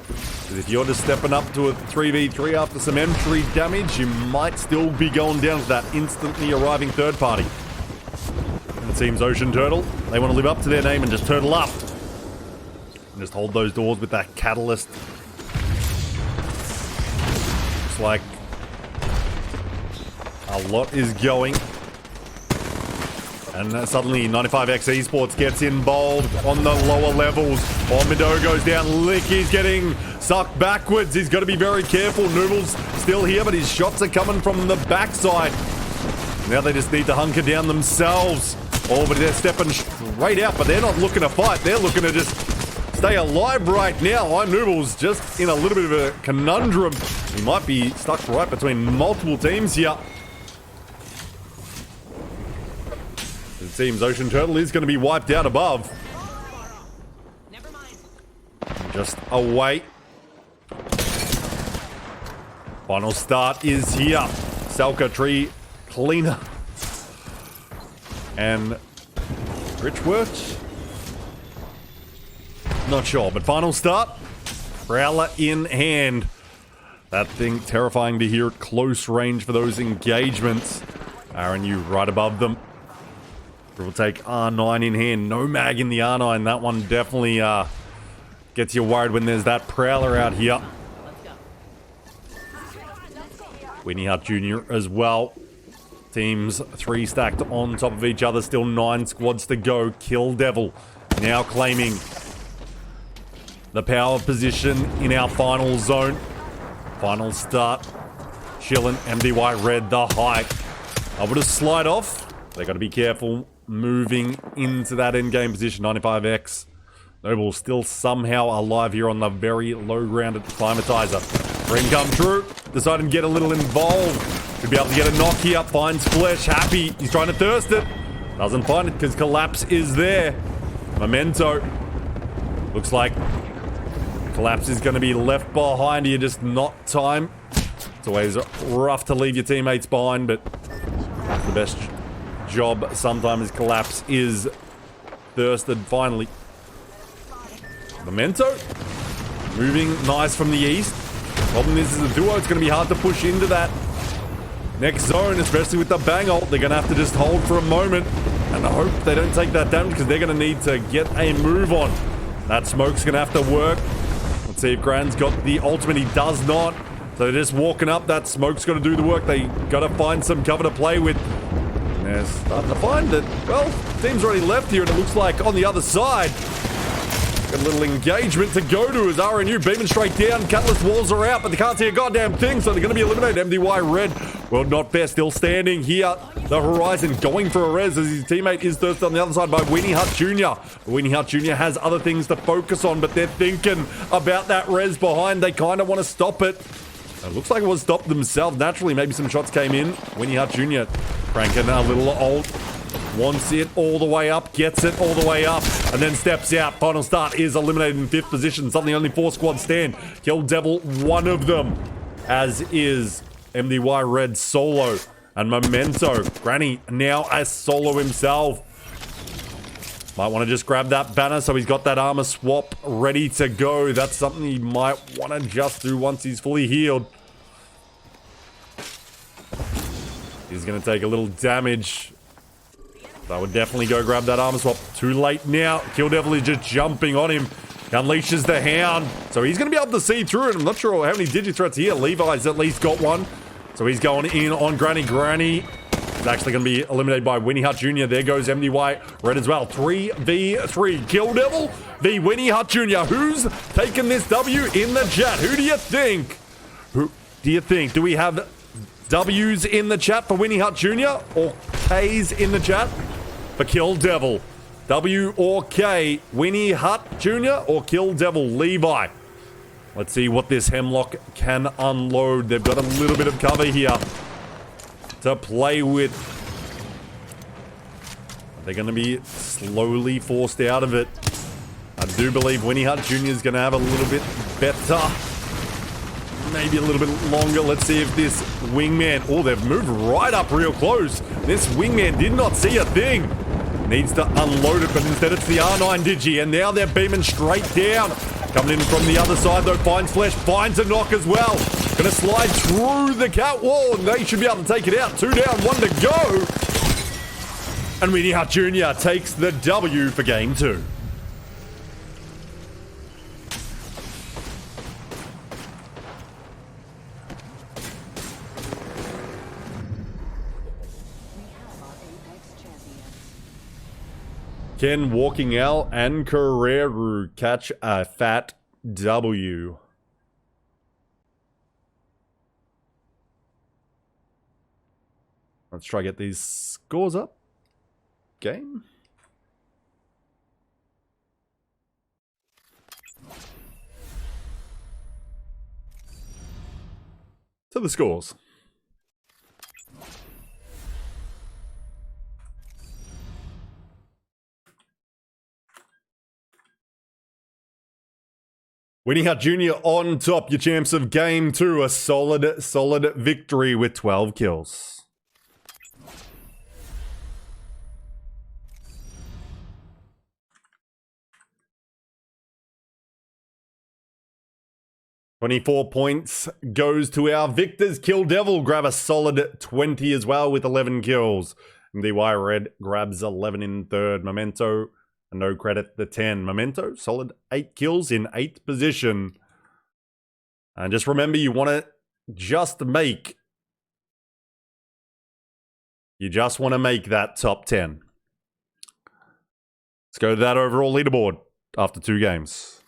Because if you're just stepping up to a 3v3 after some entry damage, you might still be going down to that instantly arriving third party. And it seems Ocean Turtle, they want to live up to their name and just turtle up. And just hold those doors with that catalyst. Looks like a lot is going. And suddenly 95X Esports gets involved on the lower levels. Mido goes down. Licky's getting sucked backwards. He's got to be very careful. Noodle's still here, but his shots are coming from the backside. Now they just need to hunker down themselves. Oh, but they're stepping straight out, but they're not looking to fight. They're looking to just stay alive right now. Noodle's just in a little bit of a conundrum. He might be stuck right between multiple teams here. It seems Ocean Turtle is going to be wiped out above. Just away. Final start is here. Salka Tree Cleaner. And Richworth? Not sure, but final start. Prowler in hand. That thing terrifying to hear at close range for those engagements. RNU right above them. We'll take R9 in hand. No mag in the R9. That one definitely gets you worried when there's that Prowler out here. Winnie Hart Jr. as well. Teams 3 stacked on top of each other. Still 9 squads to go. Kill Devil now claiming the power position in our final zone. Final start. Chillin', MDY Red, the hike. Able to slide off. They got to be careful moving into that endgame position. 95X. Noble still somehow alive here on the very low ground at Climatizer. Dream come true. Deciding to get a little involved. Could be able to get a knock here. Finds Flesh. Happy. He's trying to thirst it. Doesn't find it because Collapse is there. Memento. Looks like Collapse is going to be left behind here. Just not time. It's always rough to leave your teammates behind, but the best job sometimes Collapse is thirsted finally. Memento moving nice from the east. Problem is as a duo, it's going to be hard to push into that next zone, especially with the bang ult. They're going to have to just hold for a moment and hope they don't take that damage because they're going to need to get a move on. That smoke's going to have to work. Let's see if Gran's got the ultimate. He does not. So they're just walking up. That smoke's got to do the work. They got to find some cover to play with. And they're starting to find that, well, team's already left here, and it looks like on the other side, got a little engagement to go to as RNU beaming straight down. Catalyst walls are out, but they can't see a goddamn thing, so they're going to be eliminated. MDY Red, World Not Fair, still standing here. The horizon going for a res as his teammate is thirsted on the other side by Weenie Hut Jr. Weenie Hut Jr. has other things to focus on, but they're thinking about that res behind. They kind of want to stop it. It looks like it was stopped themselves naturally. Maybe some shots came in. Weenie Hut Jr. cranking a little ult. Wants it all the way up, gets it all the way up, and then steps out. Final start is eliminated in 5th position. Suddenly only 4 squads stand. Kill Devil, one of them, as is MDY Red solo. And Memento, Granny now a solo himself. Might want to just grab that banner so he's got that armor swap ready to go. That's something he might want to just do once he's fully healed. He's going to take a little damage. I would definitely go grab that armor swap. Too late now. Kill Devil is just jumping on him. Unleashes the Hound. So he's going to be able to see through it. I'm not sure how many Digi-threats here. Levi's at least got one. So he's going in on Granny. Granny is actually going to be eliminated by Weenie Hut Jr. There goes MDY Red as well. 3v3. Kill Devil v Weenie Hut Jr. Who's taking this W in the chat? Who do you think? Who do you think? Do we have W's in the chat for Weenie Hut Jr. or K's in the chat for Kill Devil? W or K? Weenie Hut Jr. or Kill Devil? Levi. Let's see what this Hemlock can unload. They've got a little bit of cover here to play with. They're going to be slowly forced out of it. I do believe Weenie Hut Jr. is going to have a little bit better. Maybe a little bit longer. Let's see if this wingman... Oh, they've moved right up real close. This wingman did not see a thing. Needs to unload it, but instead it's the R9 Digi. And now they're beaming straight down. Coming in from the other side, though, finds Flesh, finds a knock as well. Gonna slide through the cat wall, and they should be able to take it out. 2 down, 1 to go. And Weenie Hut Jr. takes the W for game 2. Ken, Walking Owl, and Carreru catch a fat W. Let's try to get these scores up. Game. To the scores. Weenie Hut Jr. on top, your champs of game 2. A solid victory with 12 kills. $24 points goes to our victors. Kill Devil grab a solid 20 as well with 11 kills. MDY Red grabs 11 in 3rd. Memento, no credit, the 10. Memento, solid 8 kills in 8th position. And just remember, you want to just make... You just want to make that top 10. Let's go to that overall leaderboard after 2 games.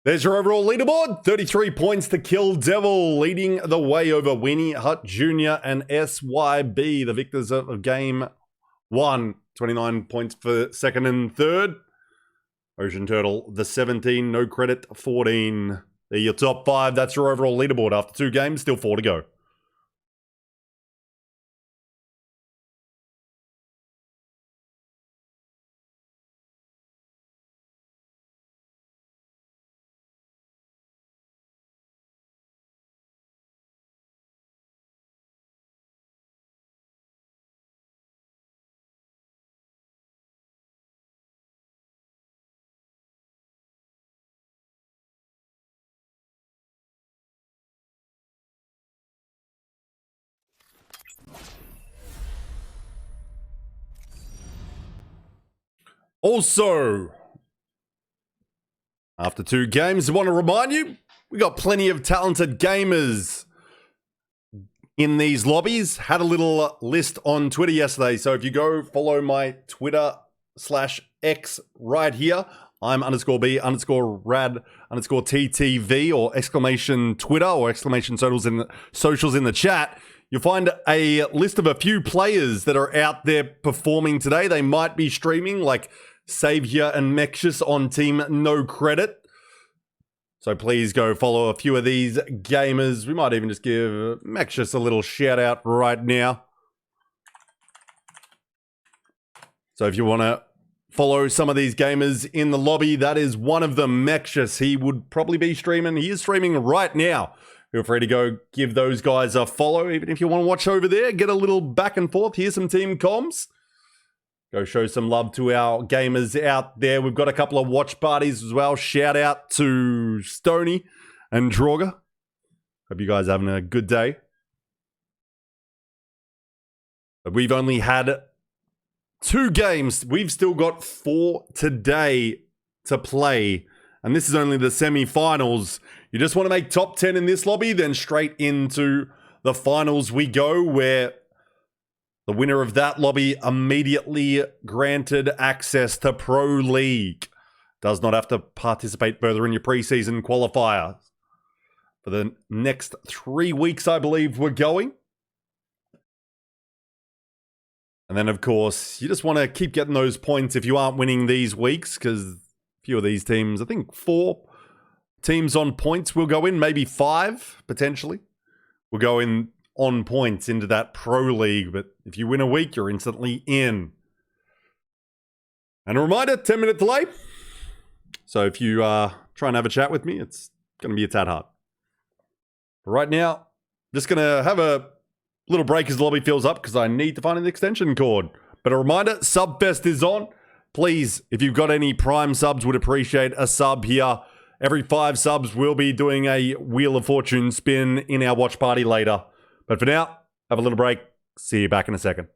There's your overall leaderboard. 33 points to Kill Devil, leading the way over Weenie Hut Jr. and SYB, the victors of game 1. 29 points for 2nd and 3rd. Ocean Turtle, the 17, no credit, 14. They're your top 5. That's your overall leaderboard after 2 games, still 4 to go. Also, after 2 games, I want to remind you, we got plenty of talented gamers in these lobbies. Had a little list on Twitter yesterday, so if you go follow my Twitter/X right here, I'm _B_rad_TTV or exclamation Twitter or exclamation socials in the chat. You'll find a list of a few players that are out there performing today. They might be streaming, like Savior and Mexus on Team No Credit. So please go follow a few of these gamers. We might even just give Mexus a little shout out right now. So if you want to follow some of these gamers in the lobby, that is one of them, Mexus. He would probably be streaming. He is streaming right now. Feel free to go give those guys a follow. Even if you want to watch over there, get a little back and forth. Here's some team comms. Go show some love to our gamers out there. We've got a couple of watch parties as well. Shout out to Stony and Droga. Hope you guys are having a good day. But we've only had 2 games. We've still got 4 today to play. And this is only the semi-finals. You just want to make top 10 in this lobby, then straight into the finals we go, where the winner of that lobby immediately granted access to Pro League. Does not have to participate further in your preseason qualifier. For the next 3 weeks, I believe we're going. And then, of course, you just want to keep getting those points if you aren't winning these weeks, because a few of these teams, I think 4 teams on points will go in, maybe 5, potentially. We'll go in on points into that Pro League, but if you win a week, you're instantly in. And a reminder, 10-minute delay. So if you try and have a chat with me, it's going to be a tad hard. But right now, just going to have a little break as the lobby fills up because I need to find an extension cord. But a reminder, Subfest is on. Please, if you've got any Prime subs, would appreciate a sub here. Every 5 subs, we'll be doing a Wheel of Fortune spin in our watch party later. But for now, have a little break. See you back in a second.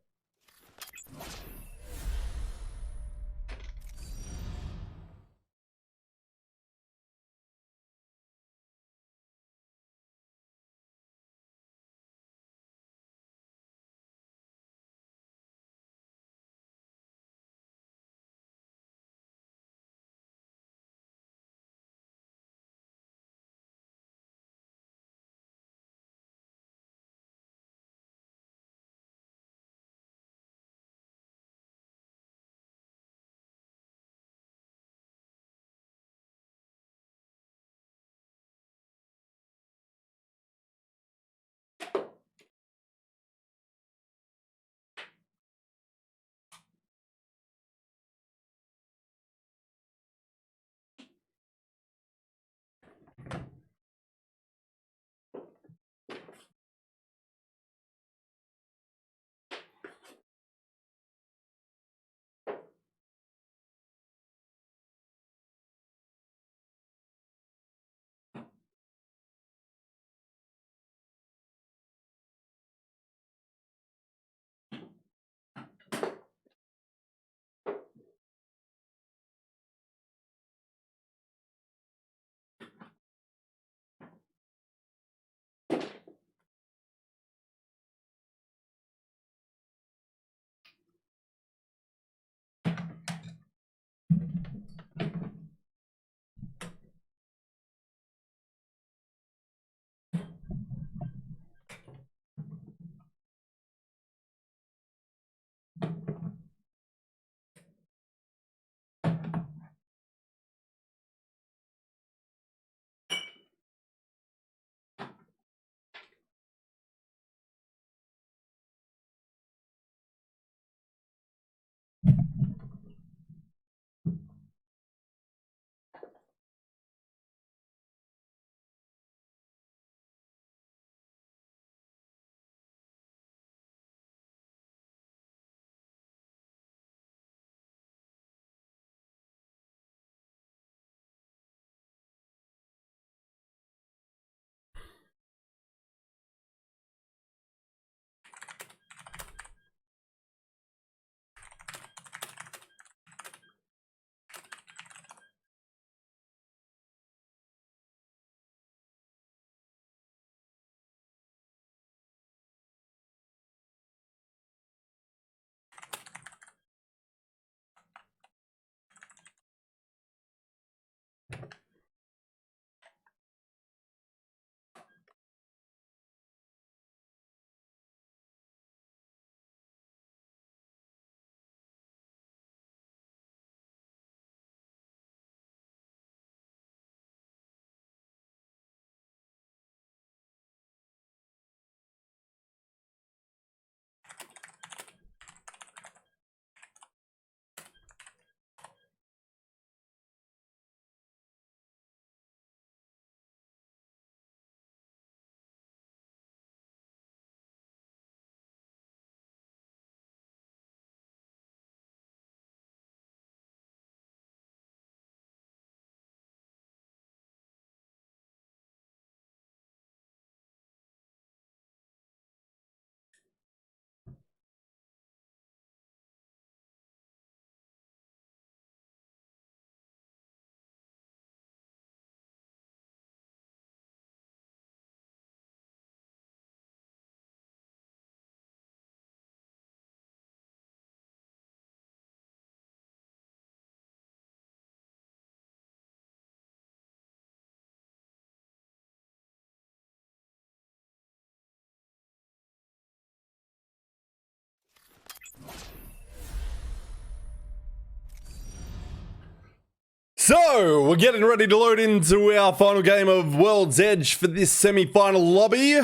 So, we're getting ready to load into our final game of World's Edge for this semi-final lobby.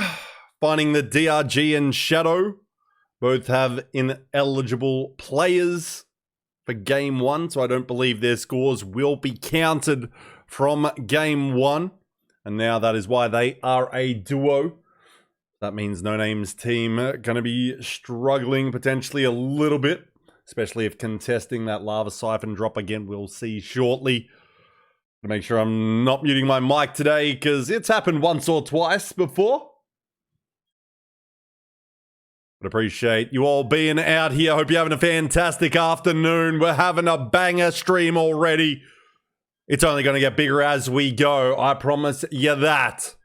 Finding the DRG and Shadow both have ineligible players for game one, so I don't believe their scores will be counted from game one. And now that is why they are a duo. That means No Name's team going to be struggling potentially a little bit. Especially if contesting that lava siphon drop again, we'll see shortly. To make sure I'm not muting my mic today, because it's happened once or twice before. But appreciate you all being out here. Hope you're having a fantastic afternoon. We're having a banger stream already. It's only going to get bigger as we go. I promise you that.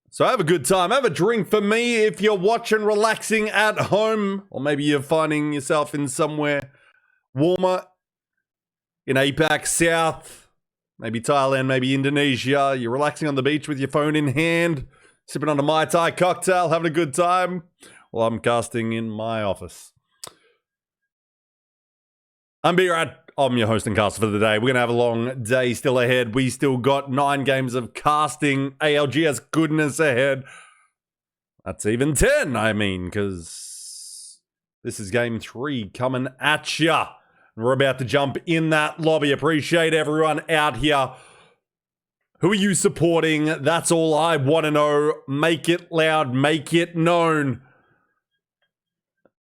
So have a good time. Have a drink for me if you're watching, relaxing at home. Or maybe you're finding yourself in somewhere warmer. In APAC South. Maybe Thailand, maybe Indonesia. You're relaxing on the beach with your phone in hand. Sipping on a Mai Tai cocktail. Having a good time. While I'm casting in my office. I'm B-Rad. I'm your host and caster for the day. We're going to have a long day still ahead. We still got 9 games of casting ALGS goodness ahead. That's even 10, I mean, because this is game 3 coming at ya. We're about to jump in that lobby. Appreciate everyone out here. Who are you supporting? That's all I want to know. Make it loud. Make it known.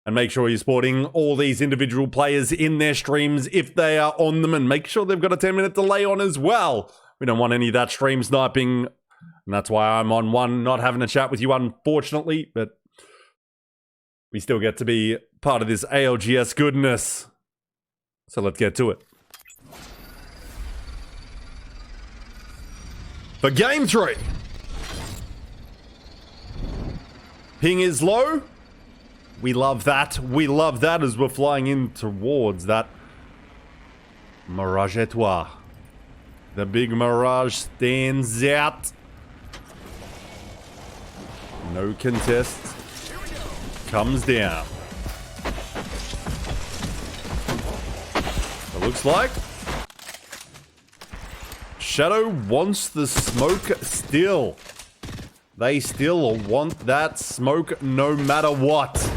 And make sure you're supporting all these individual players in their streams if they are on them. And make sure they've got a 10-minute delay on as well. We don't want any of that stream sniping. And that's why I'm on one, not having a chat with you, unfortunately. But we still get to be part of this ALGS goodness. So let's get to it. For game 3. Ping is low. We love that. We love that as we're flying in towards that Mirage Etoile. The big Mirage stands out. No contest. Comes down. It looks like Shadow wants the smoke still. They still want that smoke no matter what.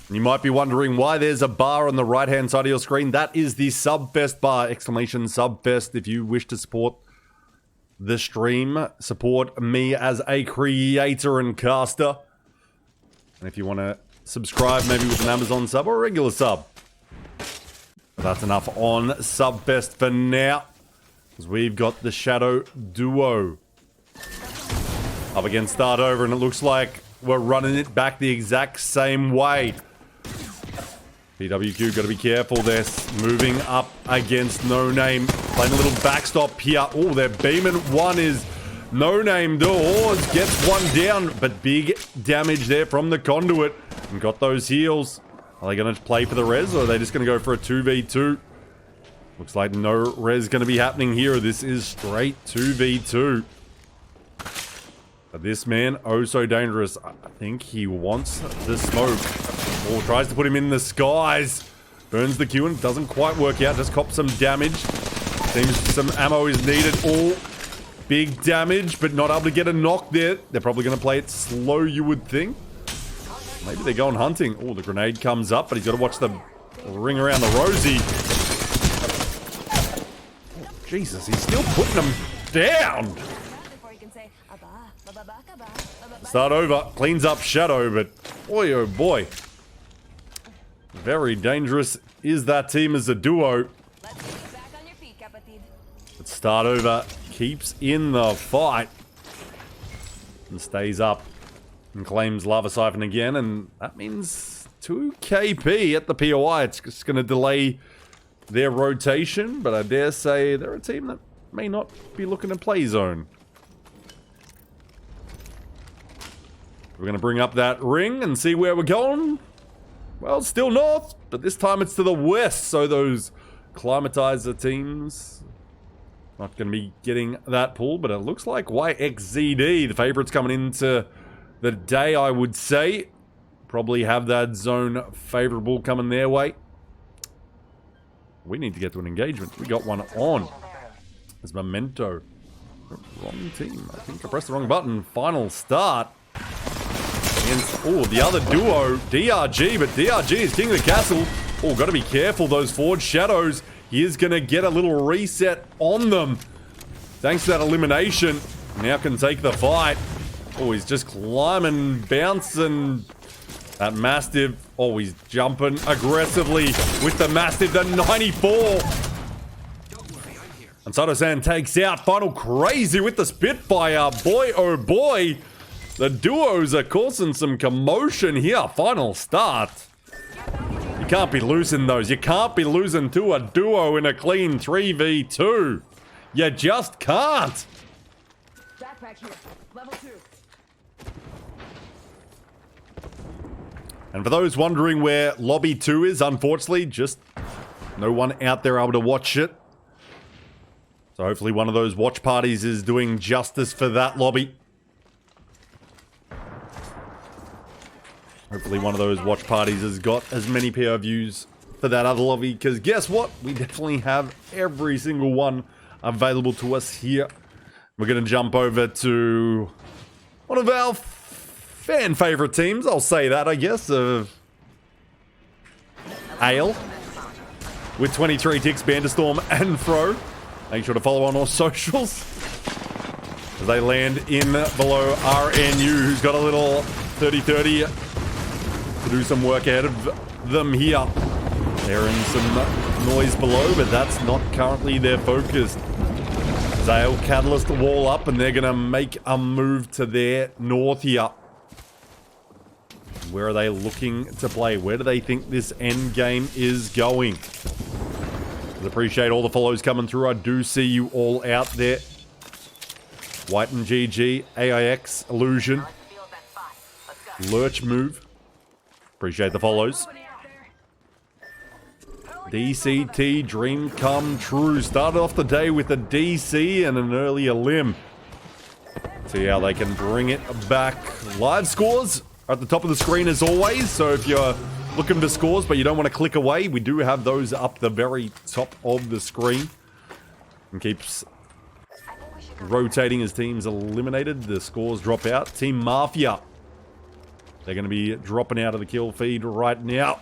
You might be wondering why there's a bar on the right-hand side of your screen. That is the Subfest bar, exclamation Subfest. If you wish to support the stream, support me as a creator and caster. And if you want to subscribe, maybe with an Amazon sub or a regular sub. But that's enough on Subfest for now. Because we've got the Shadow Duo up against Start Over, and it looks like we're running it back the exact same way. PWQ, got to be careful. They're moving up against No Name. Playing a little backstop here. Oh, they're beaming. One is No Name. Doors gets one down, but big damage there from the conduit. And got those heals. Are they going to play for the res, or are they just going to go for a 2v2? Looks like no res going to be happening here. This is straight 2v2. But this man, oh so dangerous. I think he wants the smoke. Or tries to put him in the skies. Burns the Q and doesn't quite work out. Just cops some damage. Seems some ammo is needed. Oh, big damage, but not able to get a knock there. They're probably going to play it slow, you would think. Maybe they're going hunting. Oh, the grenade comes up, but he's got to watch the ring around the rosy. Oh, Jesus, he's still putting them down. Start Over, cleans up Shadow, but boy, oh boy. Very dangerous is that team as a duo. But Start Over keeps in the fight. And stays up. And claims Lava Siphon again, and that means 2 KP at the POI. It's just going to delay their rotation, but I dare say they're a team that may not be looking to play zone. We're going to bring up that ring and see where we're going. Well, still north, but this time it's to the west, so those climatizer teams not going to be getting that pull, but it looks like YXZD, the favorites coming into the day, I would say. probably have that zone favorable coming their way. We need to get to an engagement. We got one on. There's Memento. Wrong team. I think I pressed the wrong button. Final start. Against, oh, the other duo, DRG, but DRG is king of the castle. Oh, got to be careful, those forward shadows. He is going to get a little reset on them. Thanks to that elimination. Now can take the fight. Oh, he's just climbing, bouncing. That Mastiff, oh, he's jumping aggressively with the Mastiff, the 94. And Sato-san takes out Final Crazy with the Spitfire. Boy, oh boy. The duos are causing some commotion here. Final start. You can't be losing those. You can't be losing to a duo in a clean 3v2. You just can't.
Backpack here. Level 2.
And for those wondering where Lobby 2 is, unfortunately, just no one out there able to watch it. So hopefully one of those watch parties is doing justice for that lobby. Hopefully one of those watch parties has got as many PR views for that other lobby, because guess what? We definitely have every single one available to us here. We're going to jump over to one of our fan favorite teams, I'll say that, I guess, of Ale, with 23 ticks, Banderstorm and Fro. Make sure to follow on all socials as they land in below RNU, who's got a little 30-30 to do some work ahead of them here. They're in some noise below, but that's not currently their focus. Zale Catalyst wall up, and they're going to make a move to their north here. Where are they looking to play? Where do they think this end game is going? I appreciate all the follows coming through. I do see you all out there. White and GG, AIX, Illusion, Lurch Move. Appreciate the follows. DCT, Dream Come True. Started off the day with a DC and an earlier limb. See how they can bring it back. Live scores are at the top of the screen as always, so if you're looking for scores but you don't want to click away, we do have those up the very top of the screen. And keeps rotating as teams eliminated. The scores drop out. Team Mafia, they're going to be dropping out of the kill feed right now,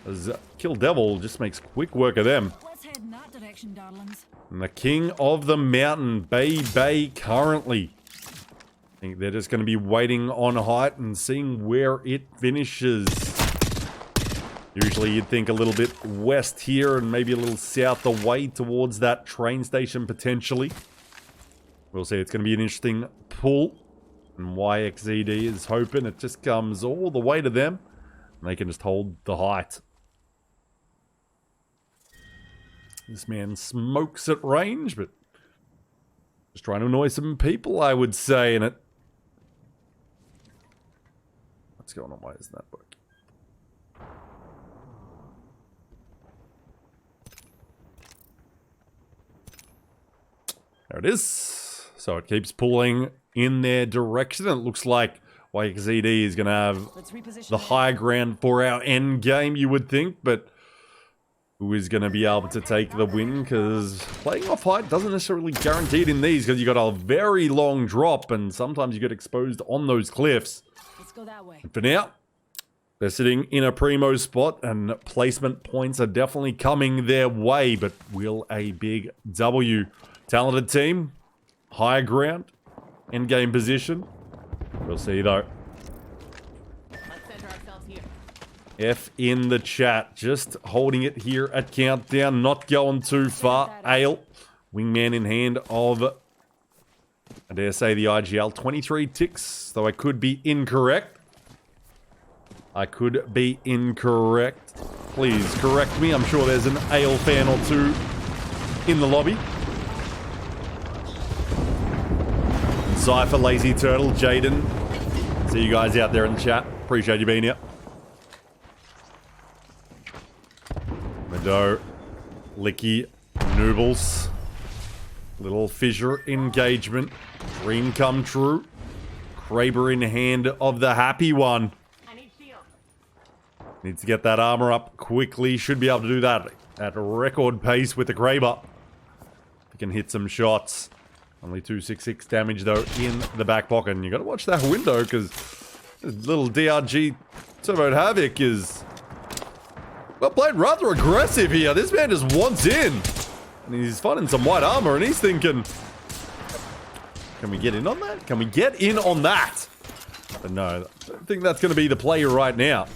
as Kill Devil just makes quick work of them.
Let's head in that direction, darlings.
And the King of the Mountain, Bay currently. I think they're just going to be waiting on height and seeing where it finishes. Usually you'd think a little bit west here and maybe a little south away towards that train station potentially. We'll see. It's going to be an interesting pull. And YXZD is hoping it just comes all the way to them. And they can just hold the height. This man smokes at range, but just trying to annoy some people, I would say. And it... What's going on? Why isn't that working? There it is. So it keeps pulling in their direction. It looks like YXZD is going to have the high ground for our end game, you would think. But who is going to be able to take the win? Because playing off height doesn't necessarily guarantee it in these, because you got a very long drop and sometimes you get exposed on those cliffs.
Let's go that way.
And for now, they're sitting in a primo spot and placement points are definitely coming their way. But will a big W? Talented team, high ground, end game position. We'll see though.
Let's center ourselves here.
F in the chat, just holding it here at Countdown, not going too far. Ale, wingman in hand of, I dare say, the IGL. 23 ticks, though I could be incorrect. I could be incorrect. Please correct me. I'm sure there's an Ale fan or two in the lobby. Cypher, Lazy Turtle, Jaden. See you guys out there in the chat. Appreciate you being here. Mado, Licky, Noobles. Little fissure engagement. Dream come true. Kraber in hand of the happy one. Needs to get that armor up quickly. Should be able to do that at a record pace with the Kraber. He can hit some shots. Only 266 damage though in the back pocket. And you gotta watch that window because little DRG Turbo Havoc is, well played, rather aggressive here. This man just wants in. And he's finding some white armor and he's thinking, can we get in on that? Can we get in on that? But no, I don't think that's going to be the play right now.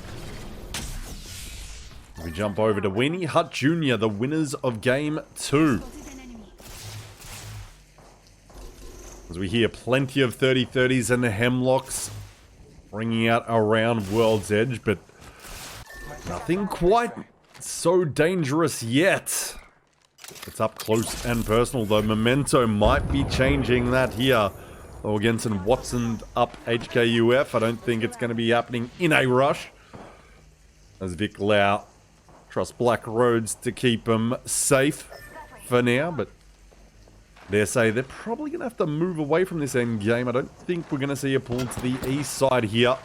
We jump over to Weenie Hut Jr., the winners of Game 2. As we hear plenty of 30-30s and hemlocks ringing out around World's Edge, but nothing quite so dangerous yet. It's up close and personal, though. Memento might be changing that here. Against and Watson up HKUF. I don't think it's going to be happening in a rush. As Vic Lau trusts Black Roads to keep him safe for now, but dare say they're probably going to have to move away from this end game. I don't think we're going to see a pull to the east side here.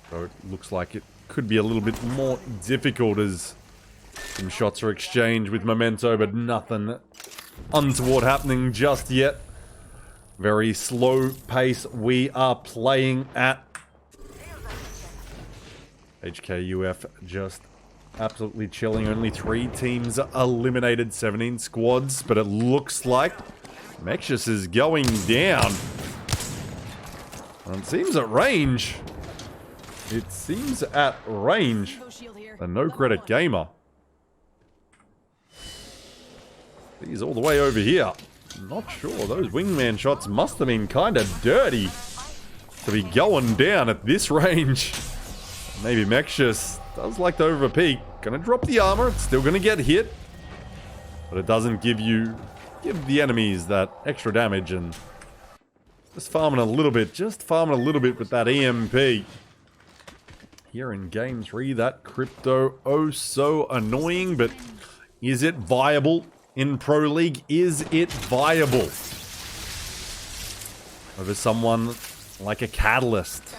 So it looks like it could be a little bit more difficult as some shots are exchanged with Memento, but nothing untoward happening just yet. Very slow pace we are playing at. HKUF just absolutely chilling. Only 3 teams eliminated, 17 squads, but it looks like Mexus is going down. And it seems at range. It seems at range. The no credit gamer. He's all the way over here. Not sure. Those wingman shots must have been kind of dirty to be going down at this range. Maybe Mexus does like to overpeak. Gonna drop the armor. It's still gonna get hit. But it doesn't give the enemies that extra damage, and just farming a little bit. Just farming a little bit with that EMP. Here in Game 3, that crypto, oh so annoying, but is it viable? In Pro League, is it viable over someone like a Catalyst?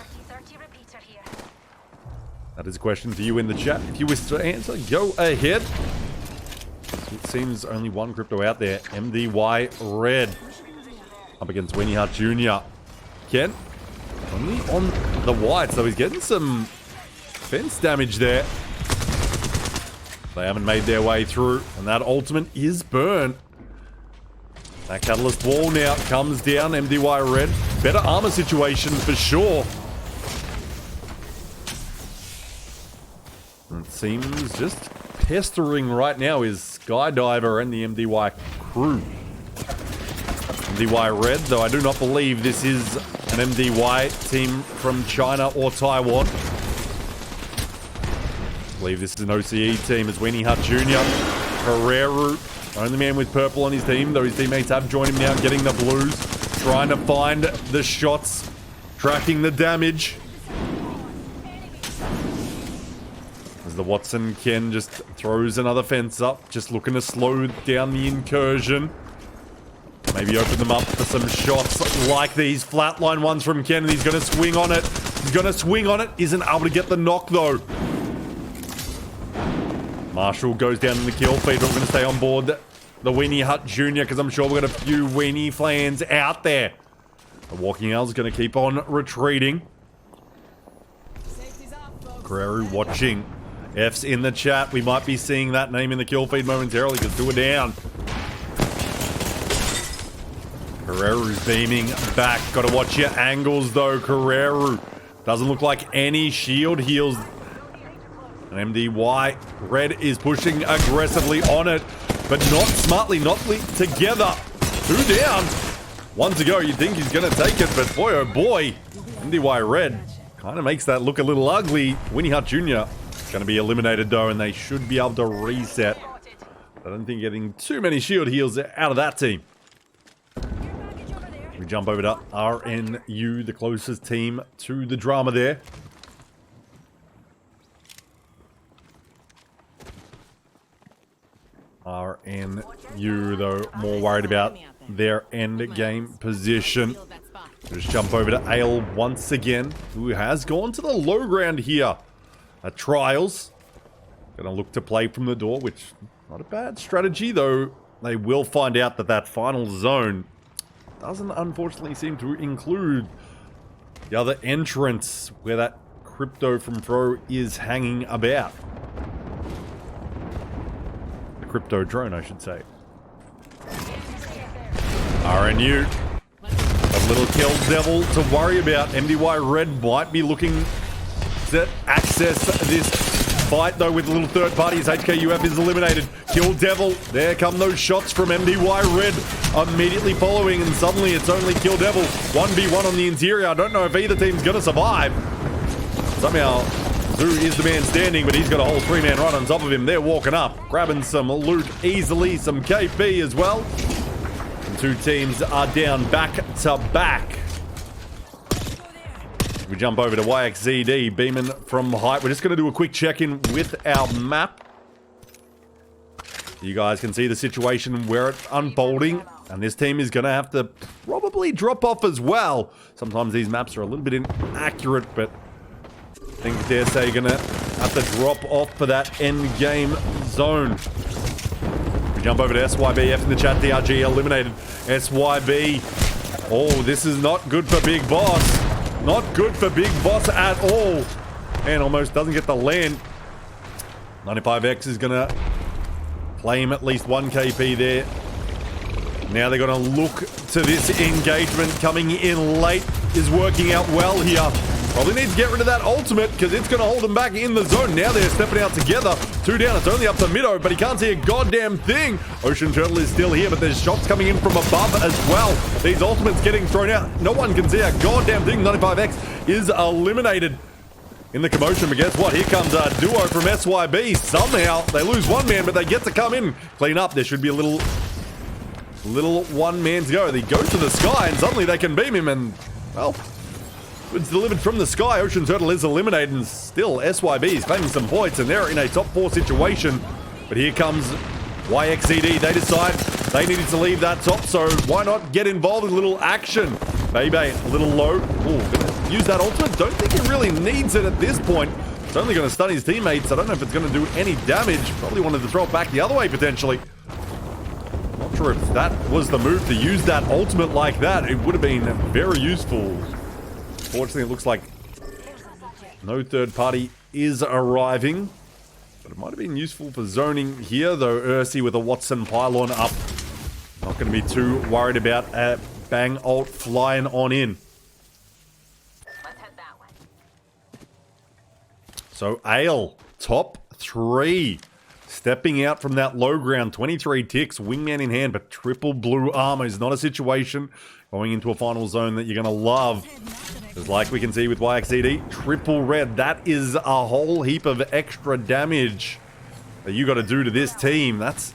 That is a question for you in the chat. If you wish to answer, go ahead. It seems only one crypto out there. MDY Red up against Weenie Hut Jr. Ken, only on the white, so he's getting some fence damage there. They haven't made their way through, and that ultimate is burnt. That Catalyst wall now comes down. MDY Red. Better armor situation for sure. And it seems just pestering right now is Skydiver and the MDY crew. MDY Red, though I do not believe this is an MDY team from China or Taiwan. I believe this is an OCE team. It's Weenie Hut Jr. Pereira, only man with purple on his team, though his teammates have joined him now, getting the blues, trying to find the shots, tracking the damage. As the Watson Ken just throws another fence up, just looking to slow down the incursion. Maybe open them up for some shots like these flatline ones from Ken, and he's going to swing on it. He's going to swing on it. Isn't able to get the knock, though. Marshall goes down in the kill feed. We're going to stay on board the Weenie Hut Jr. because I'm sure we've got a few Weenie fans out there. The Walking Owl's going to keep on retreating. Guerrero watching. F's in the chat. We might be seeing that name in the kill feed momentarily because 2 are down. Guerrero's beaming back. Got to watch your angles though, Guerrero. Doesn't look like any shield heals. And MDY Red is pushing aggressively on it, but not smartly, not together. 2 down. 1 to go. You'd think he's going to take it, but boy, oh boy. MDY Red kind of makes that look a little ugly. Weenie Hut Jr. going to be eliminated though, and they should be able to reset. I don't think getting too many shield heals out of that team. We jump over to RNU, the closest team to the drama there. RNU, though, more worried about their end game position. Just jump over to Ale once again, who has gone to the low ground here. Trials. Gonna look to play from the door, which not a bad strategy, though they will find out that that final zone doesn't unfortunately seem to include the other entrance where that crypto from Throw is hanging about. The crypto drone, I should say. RNU. A little kill devil to worry about. MDY Red might be looking to access this fight, though, with the little third parties. HKUF is eliminated. Kill devil. There come those shots from MDY Red immediately following, and suddenly it's only Kill devil. 1v1 on the interior. I don't know if either team's going to survive. Somehow, Zoo is the man standing, but he's got a whole three-man right on top of him. They're walking up, grabbing some loot easily, some KP as well. And two teams are down back to back. We jump over to YXZD, beaming from height. We're just going to do a quick check-in with our map. You guys can see the situation where it's unfolding, and this team is going to have to probably drop off as well. Sometimes these maps are a little bit inaccurate, but I think dare say you're gonna have to drop off for that end game zone. We jump over to SYBF in the chat. DRG eliminated. SYB. Oh, this is not good for Big Boss. Not good for Big Boss at all. And almost doesn't get the land. 95X is gonna claim at least one KP there. Now they're gonna look to this engagement. Coming in late is working out well here. Probably need to get rid of that ultimate because it's going to hold them back in the zone. Now they're stepping out together. Two down. It's only up to Middo, but he can't see a goddamn thing. Ocean Turtle is still here, but there's shots coming in from above as well. These ultimates getting thrown out. No one can see a goddamn thing. 95X is eliminated in the commotion, but guess what? Here comes a duo from SYB. Somehow they lose one man, but they get to come in, clean up. There should be a little one man to go. They go to the sky, and suddenly they can beam him, and well, it's delivered from the sky. Ocean Turtle is eliminated, and still SYB is claiming some points, and they're in a top 4 situation. But here comes YXCD. They decide they needed to leave that top, so why not get involved in a little action? Bebe, a little low. Ooh, gonna use that ultimate. Don't think he really needs it at this point. It's only going to stun his teammates. I don't know if it's going to do any damage. Probably wanted to throw it back the other way, potentially. Not sure if that was the move to use that ultimate like that. It would have been very useful. Fortunately, it looks like no third party is arriving. But it might have been useful for zoning here, though. Ursi with a Watson pylon up. Not going to be too worried about a bang ult flying on in.
Let's head that way.
So, Ale, top 3. Stepping out from that low ground, 23 ticks, wingman in hand, but triple blue armor is not a situation going into a final zone that you're going to love. Just like we can see with YXCD, triple red. That is a whole heap of extra damage that you got to do to this team. That's,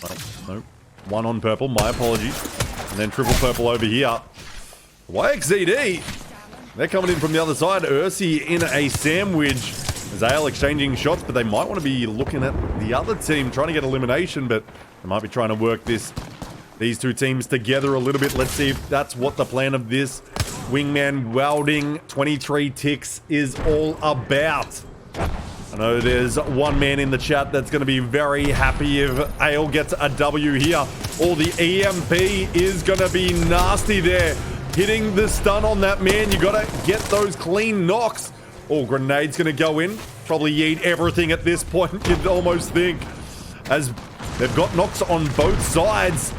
well, no, one on purple, my apologies. And then triple purple over here. YXCD, they're coming in from the other side. Ursi in a sandwich. Zale exchanging shots, but they might want to be looking at the other team, trying to get elimination, but they might be trying to work these two teams together a little bit. Let's see if that's what the plan of this wingman welding 23 ticks is all about. I know there's one man in the chat that's going to be very happy if Ale gets a W here. Or the EMP is going to be nasty there. Hitting the stun on that man. You got to get those clean knocks. Oh, grenade's going to go in. Probably yeet everything at this point, you'd almost think. As they've got knocks on both sides.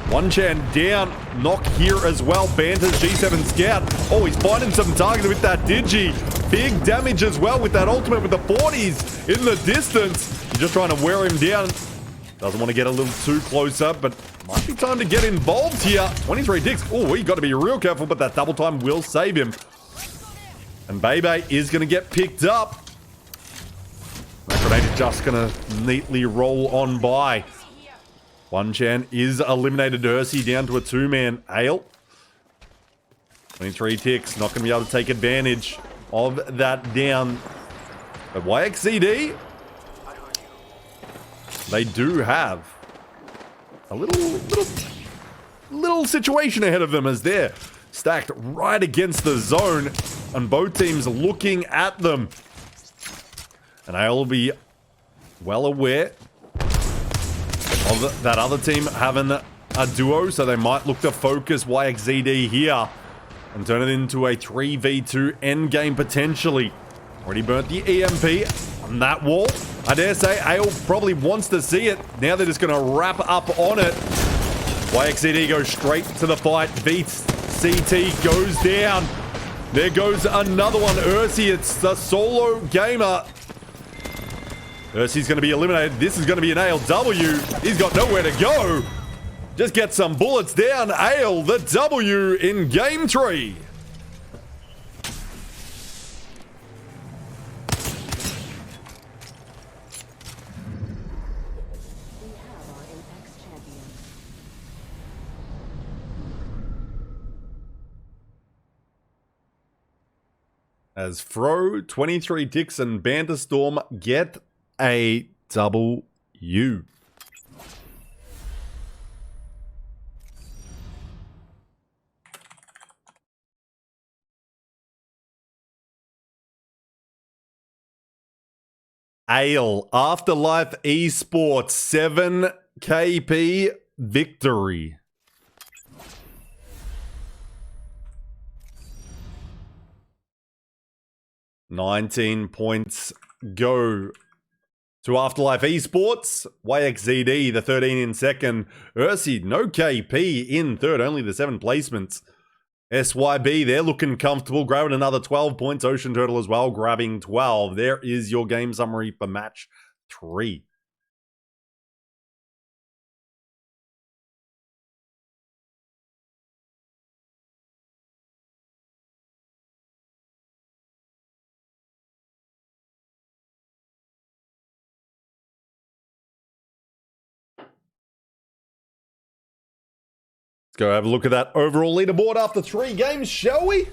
One Chan down. Knock here as well. Banter's G7 Scout. Oh, he's finding some targets with that Digi. Big damage as well with that ultimate with the 40s in the distance. You're just trying to wear him down. Doesn't want to get a little too close up, but might be time to get involved here. 23 ticks. Oh, you got to be real careful, but that double time will save him. And Bebe is going to get picked up. That grenade is just going to neatly roll on by. One Chan is eliminated. Ursi down to a 2-man. Ale. 23 ticks. Not going to be able to take advantage of that down. But YXCD, they do have a little situation ahead of them as they're stacked right against the zone, and both teams looking at them. And AL will be well aware of that other team having a duo, so they might look to focus YXZD here and turn it into a 3v2 endgame potentially. Already burnt the EMP on that wall. I dare say AL probably wants to see it. Now they're just going to wrap up on it. YXZD goes straight to the fight. VCT goes down. There goes another one. Ursi, it's the solo gamer. Ursi's going to be eliminated. This is going to be an ALW. He's got nowhere to go. Just get some bullets down. AL the W in game 3. As Fro, 23 Ticks, and Banderstorm get a W. 'Afterlife Esports 7 KP victory. $19 points go to Afterlife Esports. YXZD, the 13 in second. Ursi, no KP in third, only the 7 placements. SYB, they're looking comfortable, grabbing another 12 points. Ocean Turtle as well, grabbing 12. There is your game summary for match 3. Go have a look at that overall leaderboard after 3 games, shall we?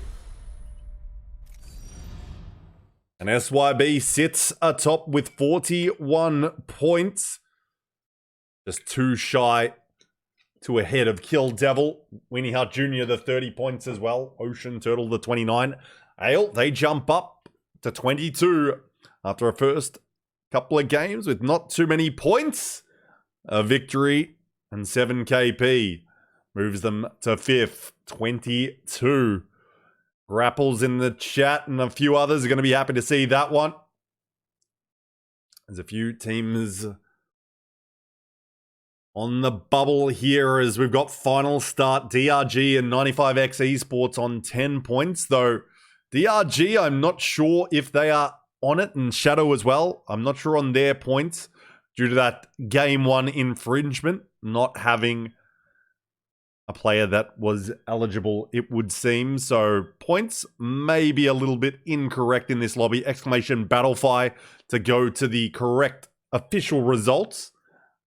And SYB sits atop with 41 points. Just 2 shy to ahead of Kill Devil. Weenie Hart Jr., the 30 points as well. Ocean Turtle, the 29. AL, they jump up to 22 after a first couple of games with not too many points. A victory and 7 KP. Moves them to 5th, 22. Grapples in the chat, and a few others are going to be happy to see that one. There's a few teams on the bubble here as we've got final start. DRG and 95X Esports on 10 points, though DRG, I'm not sure if they are on it, and Shadow as well. I'm not sure on their points due to that game 1 infringement, not having a player that was eligible, it would seem. So points may be a little bit incorrect in this lobby. Exclamation Battlefy to go to the correct official results.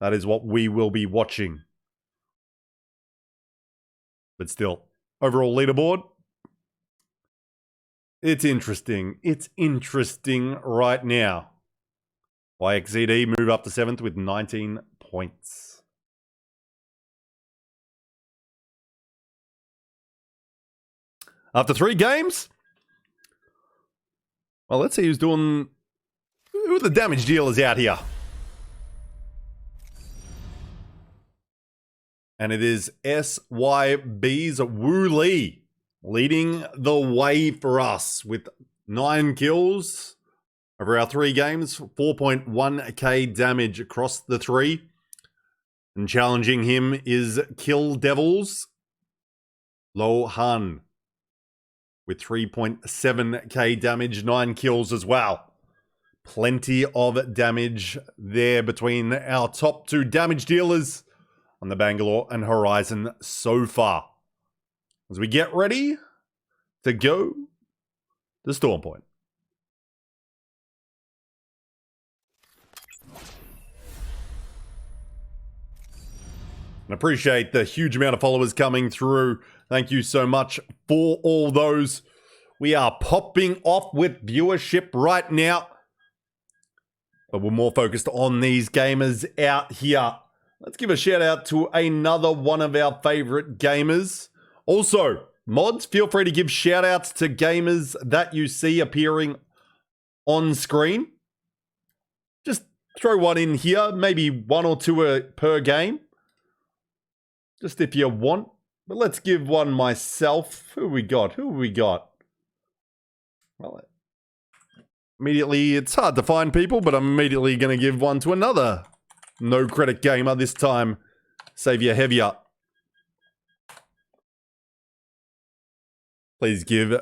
That is what we will be watching. But still, overall leaderboard. It's interesting. It's interesting right now. YXZD move up to 7th with 19 points. After 3 games, well, let's see who's doing. Who are the damage dealers out here? And it is SYB's Wu Lee leading the way for us with 9 kills over our 3 games, 4.1k damage across the 3. And challenging him is Kill Devils Lo Han with 3.7k damage, 9 kills as well. Plenty of damage there between our top 2 damage dealers on the Bangalore and Horizon so far. As we get ready to go to Storm Point. And appreciate the huge amount of followers coming through. Thank you so much for all those. We are popping off with viewership right now. But we're more focused on these gamers out here. Let's give a shout out to another one of our favorite gamers. Also, mods, feel free to give shout outs to gamers that you see appearing on screen. throw one in here, maybe one or two per game. Just if you want. But let's give one myself. Who we got? Who we got? Well, immediately, it's hard to find people, but I'm immediately going to give one to another no credit gamer this time. Save you heavier. Please give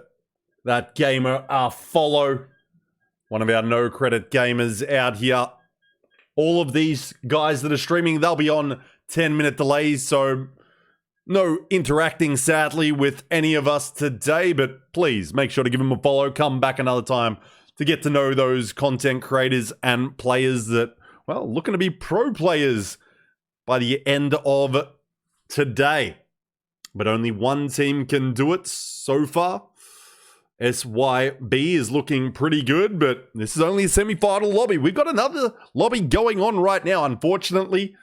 that gamer a follow. One of our no credit gamers out here. All of these guys that are streaming, they'll be on 10-minute delays, so no interacting, sadly, with any of us today, but please make sure to give them a follow. Come back another time to get to know those content creators and players that, well, looking to be pro players by the end of today. But only one team can do it so far. SYB is looking pretty good, but this is only a semi-final lobby. We've got another lobby going on right now. Unfortunately,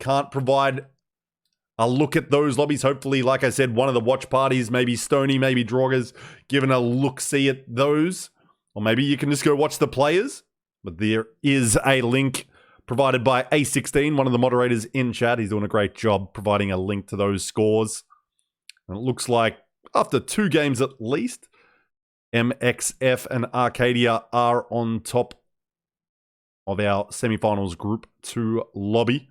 can't provide a look at those lobbies. Hopefully, like I said, one of the watch parties, maybe Stony, maybe Droga's, giving a look-see at those. Or maybe you can just go watch the players. But there is a link provided by A16, one of the moderators in chat. He's doing a great job providing a link to those scores. And it looks like after 2 games at least, MXF and Arcadia are on top of our semifinals Group 2 lobby.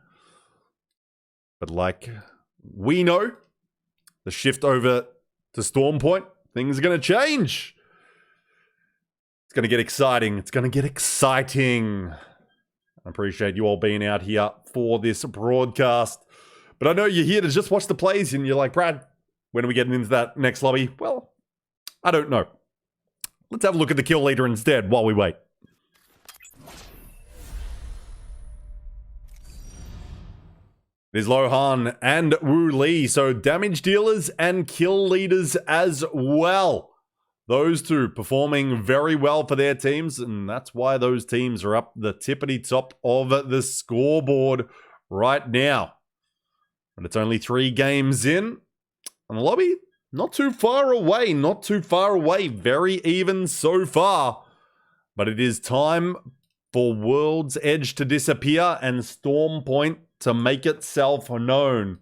But like we know, the shift over to Storm Point, things are going to change. It's going to get exciting. It's going to get exciting. I appreciate you all being out here for this broadcast. But I know you're here to just watch the plays and you're like, Brad, when are we getting into that next lobby? Well, I don't know. Let's have a look at the kill leader instead while we wait. There's Lohan and Wu Li, so damage dealers and kill leaders as well. Those two performing very well for their teams, and that's why those teams are up the tippity top of the scoreboard right now. But it's only 3 games in, and the lobby not too far away, very even so far. But it is time for World's Edge to disappear and Storm Point to make itself known.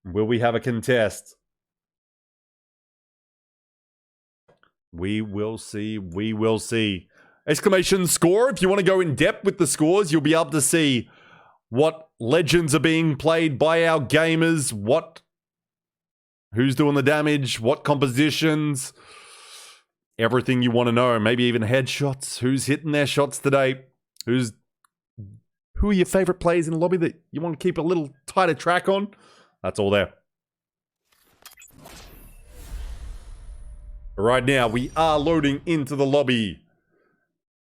Will we have a contest? We will see. We will see. Exclamation score. If you want to go in depth with the scores, you'll be able to see what legends are being played by our gamers, who's doing the damage, what compositions, everything you want to know. Maybe even headshots. Who's hitting their shots today? Who are your favorite players in the lobby that you want to keep a little tighter track on? That's all there. Right now, we are loading into the lobby.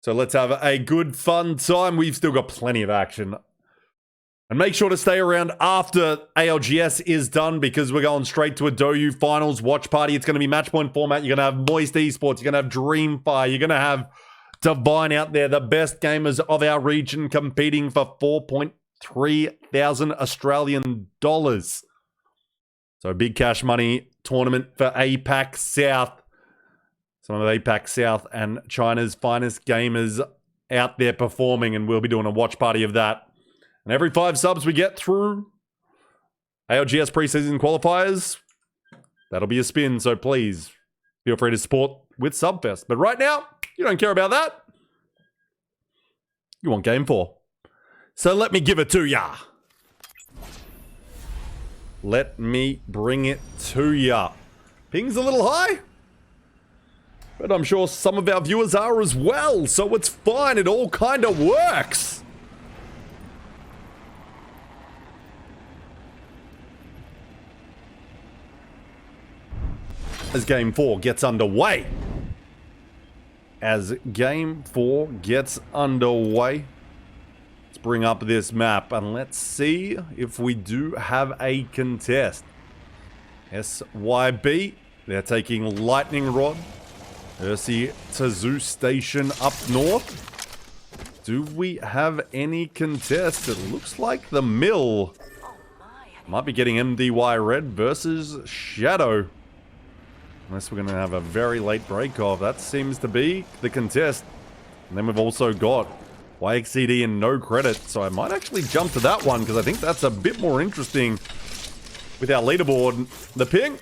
So let's have a good, fun time. We've still got plenty of action. And make sure to stay around after ALGS is done because we're going straight to a Doyu Finals watch party. It's going to be match point format. You're going to have Moist Esports. You're going to have Dreamfire. You're going to have Divine out there, the best gamers of our region competing for 4.3 thousand Australian dollars. So big cash money tournament for APAC South. Some of APAC South and China's finest gamers out there performing, and we'll be doing a watch party of that. And every 5 subs we get through ALGS preseason qualifiers, that'll be a spin, so please feel free to support with Subfest. But right now, you don't care about that. You want Game 4. So let me give it to ya. Let me bring it to ya. Ping's a little high, but I'm sure some of our viewers are as well, so it's fine. It all kind of works. As Game 4 gets underway. Let's bring up this map and let's see if we do have a contest. SYB, they're taking Lightning Rod. Ursi to Zoo Station up north. Do we have any contest? It looks like the Mill might be getting MDY Red versus Shadow. Unless we're going to have a very late break off. That seems to be the contest. And then we've also got YXCD and no credit. So I might actually jump to that one because I think that's a bit more interesting with our leaderboard. The ping?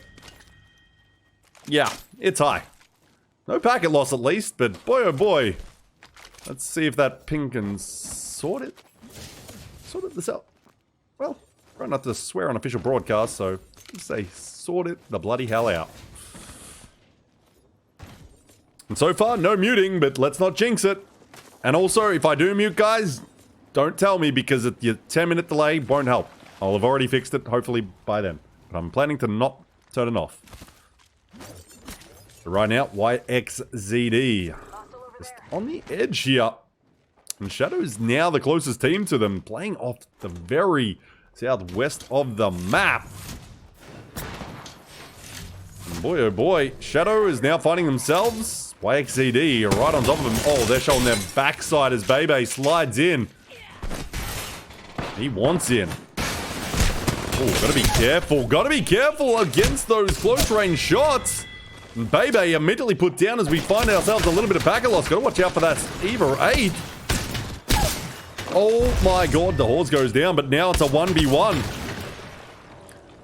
Yeah, it's high. No packet loss at least, but boy oh boy. Let's see if that ping can sort it this out. Well, try not to swear on official broadcast, so let's say sort it the bloody hell out. And so far, no muting, but let's not jinx it. And also, if I do mute, guys, don't tell me because your 10-minute delay won't help. I'll have already fixed it, hopefully, by then. But I'm planning to not turn it off. So right now, YXZD. Just on the edge here. And Shadow's now the closest team to them, playing off the very southwest of the map. And boy, oh boy, Shadow is now finding themselves. YXZD right on top of them. Oh, they're showing their backside as Bebe slides in. He wants in. Oh, gotta be careful. Gotta be careful against those close range shots. And Bebe immediately put down as we find ourselves a little bit of packet loss. Gotta watch out for that Eva 8. Oh my god, the horse goes down, but now it's a 1v1.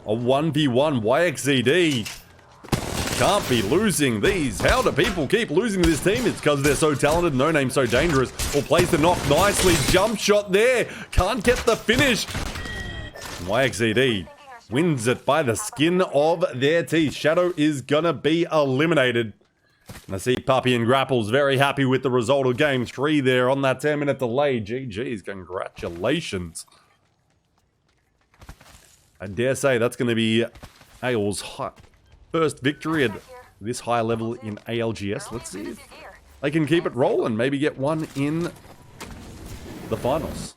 A 1v1 YXZD. Can't be losing these. How do people keep losing this team? It's because they're so talented, no name so dangerous. Or plays the knock nicely. Jump shot there. Can't get the finish. YXZD wins it by the skin of their teeth. Shadow is gonna be eliminated. And I see Puppy and Grapples very happy with the result of game 3 there on that 10-minute delay. GG's, congratulations. I dare say that's going to be AL's first victory at this high level in ALGS. Let's see if they can keep it rolling. Maybe get one in the finals.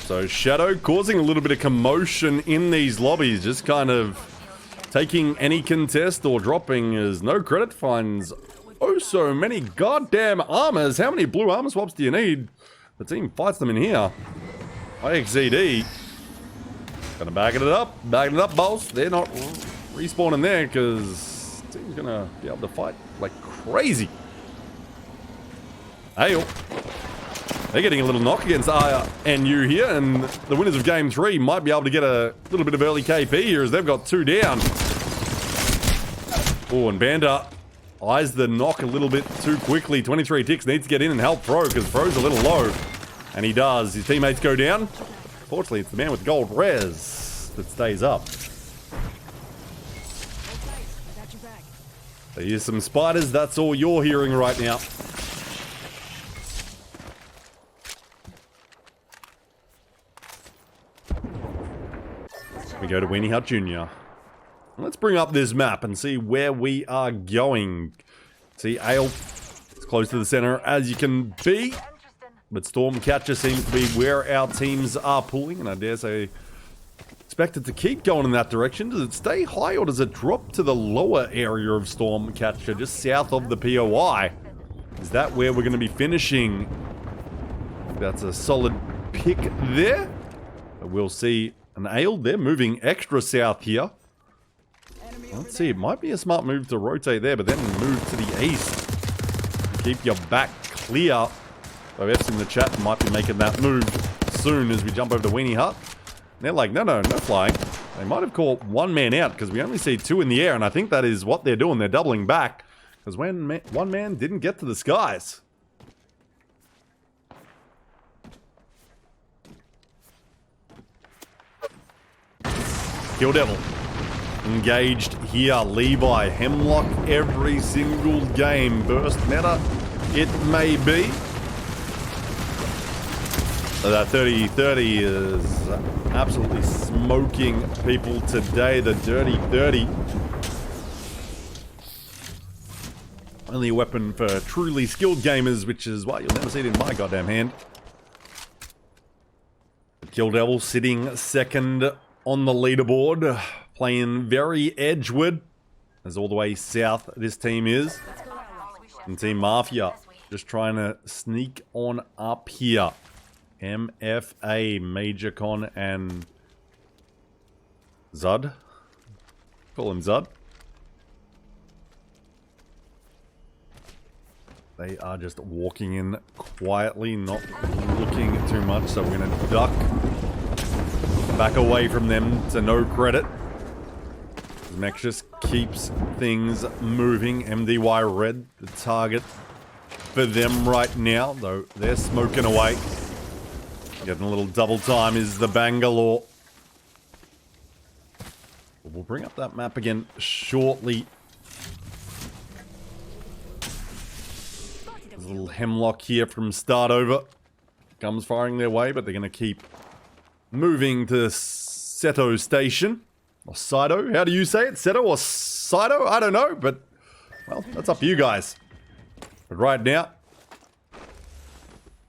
So Shadow causing a little bit of commotion in these lobbies, just kind of taking any contest or dropping as no credit finds oh so many goddamn armors. How many blue armor swaps do you need? The team fights them in here. YXZD. Gonna back it up, boss. They're not respawning there because the team's gonna be able to fight like crazy. AL. They're getting a little knock against NU here, and the winners of Game 3 might be able to get a little bit of early KP here as they've got 2 down. Oh, and Banda eyes the knock a little bit too quickly. 23 ticks, needs to get in and help Pro, because Pro's a little low. And he does. His teammates go down. Fortunately, it's the man with gold res that stays up. So here's some spiders. That's all you're hearing right now. We go to Weenie Hut Jr. Let's bring up this map and see where we are going. See, Ale is close to the center as you can be. But Stormcatcher seems to be where our teams are pulling. And I dare say, expect it to keep going in that direction. Does it stay high or does it drop to the lower area of Stormcatcher, just south of the POI? Is that where we're going to be finishing? That's a solid pick there. But we'll see. And Ale, they're moving extra south here. Let's see, it might be a smart move to rotate there, but then move to the east. Keep your back clear. So F's in the chat might be making that move soon as we jump over to Weenie Hut. And they're like, no flying. They might have caught one man out because we only see 2 in the air, and I think that is what they're doing. They're doubling back because when one man didn't get to the skies. Kill Devil. Engaged here. Levi. Hemlock every single game. Burst meta. It may be. So that 30-30 is absolutely smoking people today. The Dirty 30. Only a weapon for truly skilled gamers, which is why you'll never see it in my goddamn hand. Kill Devil sitting second on the leaderboard, playing very edgeward, as all the way south this team is. And Team Mafia just trying to sneak on up here. MFA, Major Con, and Zud. Call him Zud. They are just walking in quietly, not looking too much, so we're going to duck back away from them to no credit. Mech just keeps things moving. MDY Red, the target for them right now, though they're smoking away. Getting a little double time is the Bangalore. We'll bring up that map again shortly. There's a little hemlock here from start over. Comes firing their way, but they're going to keep moving to Seto Station. Or Saito, how do you say it? Seto or Saito? I don't know, but, well, that's up to you guys. But right now,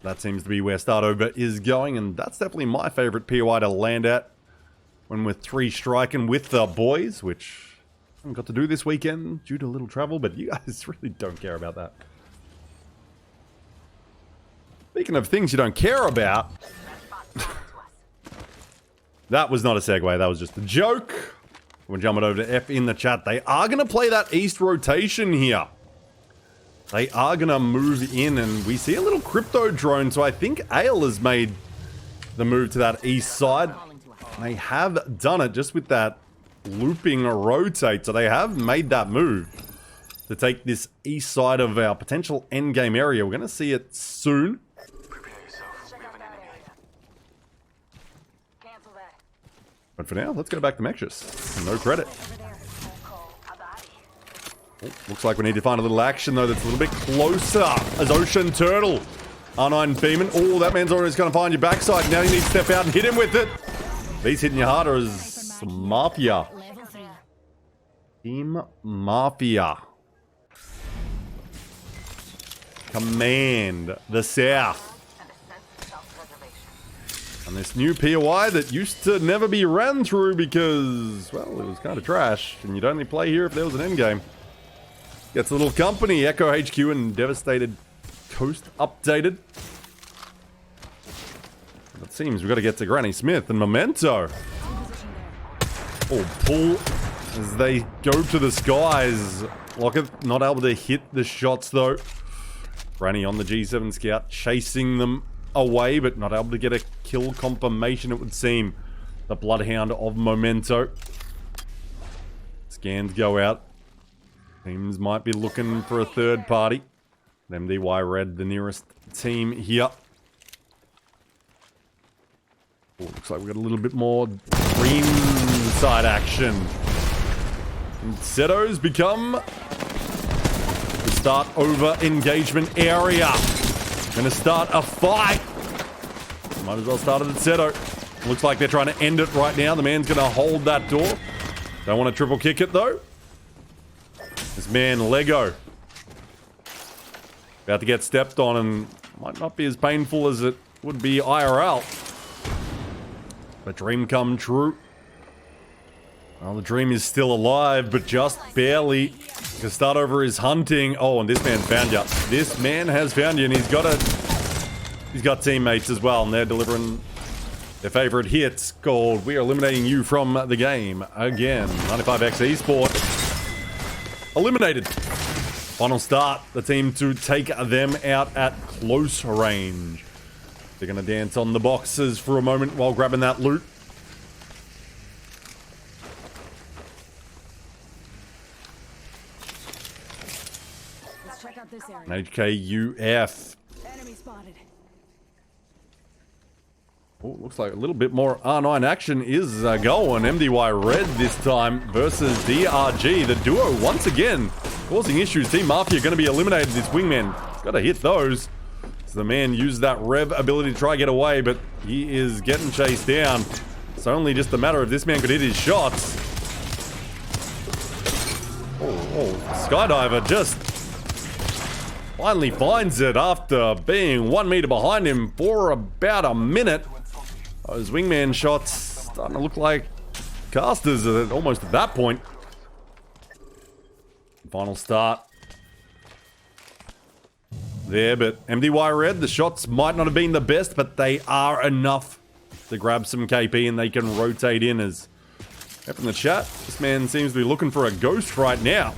that seems to be where Startover is going, and that's definitely my favorite POI to land at when we're 3 striking with the boys, which I haven't got to do this weekend due to a little travel, but you guys really don't care about that. Speaking of things you don't care about, that was not a segue, that was just a joke. We're jumping over to F in the chat. They are going to play that east rotation here. They are going to move in, and we see a little crypto drone, so I think Ale has made the move to that east side. They have done it just with that looping rotate, so they have made that move to take this east side of our potential endgame area. We're going to see it soon. But for now, let's go back to Mexus. No credit. Oh, looks like we need to find a little action, though, that's a little bit closer. As Ocean Turtle. R9 beaming. Oh, that man's always going to find your backside. Now you need to step out and hit him with it. He's hitting you harder as Mafia. Team Mafia. Command the South. And this new POI that used to never be ran through because, well, it was kind of trash. And you'd only play here if there was an endgame. Gets a little company. Echo HQ and Devastated Coast updated. It seems we've got to get to Granny Smith and Memento. Oh, pull as they go to the skies. Lockett not able to hit the shots, though. Granny on the G7 Scout, chasing them away, but not able to get a kill confirmation, it would seem. The Bloodhound of Memento. Scans go out. Teams might be looking for a third party. MDY Red, the nearest team here. Oh, looks like we got a little bit more green side action. And Seto's become the start over engagement area. Gonna start a fight. Might as well start it at Seto. Looks like they're trying to end it right now. The man's gonna hold that door. Don't want to triple kick it though. This man, Lego, about to get stepped on and might not be as painful as it would be IRL. But dream come true. Well, the dream is still alive, but just barely. Because Startover is hunting. Oh, and this man found you. This man has found you, and he's got teammates as well, and they're delivering their favorite hits called "We Are Eliminating You from the Game." Again, 95X Esport eliminated. Final start. The team to take them out at close range. They're going to dance on the boxes for a moment while grabbing that loot.
Let's check out this area.
HKUF.
Enemy spotted.
Oh, looks like a little bit more R9 action is going. MDY Red this time versus DRG. The duo once again causing issues. Team Mafia going to be eliminated. This wingman got to hit those. So the man used that rev ability to try get away, but he is getting chased down. It's only just a matter of this man could hit his shots. Oh, Skydiver just finally finds it after being 1 meter behind him for about a minute. Those wingman shots starting to look like casters almost at that point. Final start. there, but MDY Red, the shots might not have been the best, but they are enough to grab some KP and they can rotate in. As up in the chat, this man seems to be looking for a ghost right now.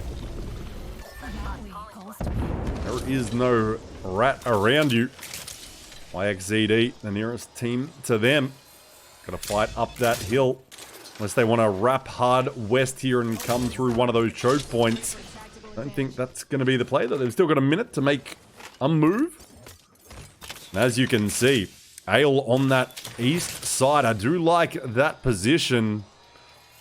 There is no rat around you. YXZD, the nearest team to them. Gotta fight up that hill. Unless they want to wrap hard west here and come through one of those choke points. Don't think that's going to be the play, though. They've still got a minute to make a move. And as you can see, Ale on that east side. I do like that position.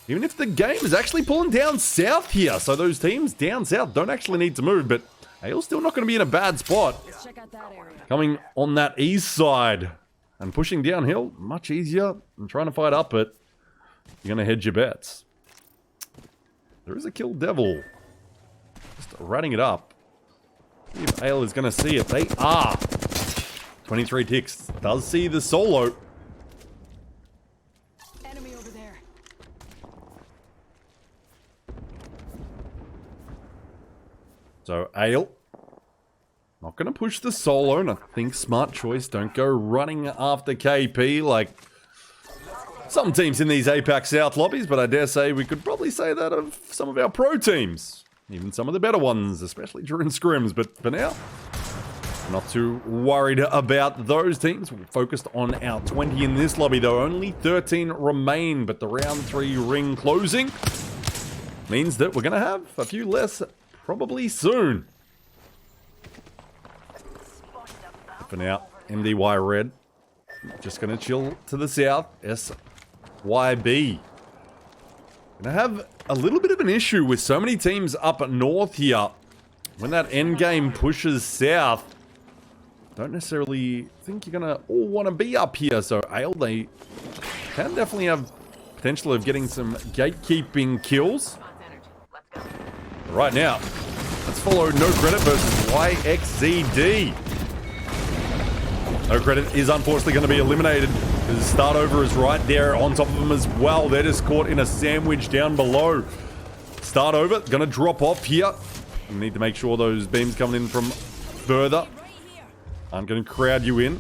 Even if the game is actually pulling down south here. So those teams down south don't actually need to move. But Ale's still not going to be in a bad spot.
Let's check out that area.
Coming on that east side. And pushing downhill, much easier than trying to fight up it. You're going to hedge your bets. There is a kill devil. Just ratting it up. See if Ale is going to see it. They are. 23 ticks. Does see the solo.
Enemy over there.
So Ale. Not going to push the solo. And I think smart choice. Don't go running after KP like some teams in these APAC South lobbies. But I dare say we could probably say that of some of our pro teams. Even some of the better ones, especially during scrims. But for now, not too worried about those teams. We're focused on our 20 in this lobby, though. Only 13 remain, but the round 3 ring closing means that we're going to have a few less probably soon. For now, MDY Red. Just going to chill to the south. SYB. Going to have a little bit of an issue with so many teams up north here. When that end game pushes south, don't necessarily think you're going to all want to be up here. So Ale, they can definitely have potential of getting some gatekeeping kills. Right now, let's follow No Credit versus YXZD. No Credit is unfortunately going to be eliminated. The start over is right there on top of them as well. They're just caught in a sandwich down below. Start over, gonna drop off here. We need to make sure those beams coming in from further aren't gonna crowd you in.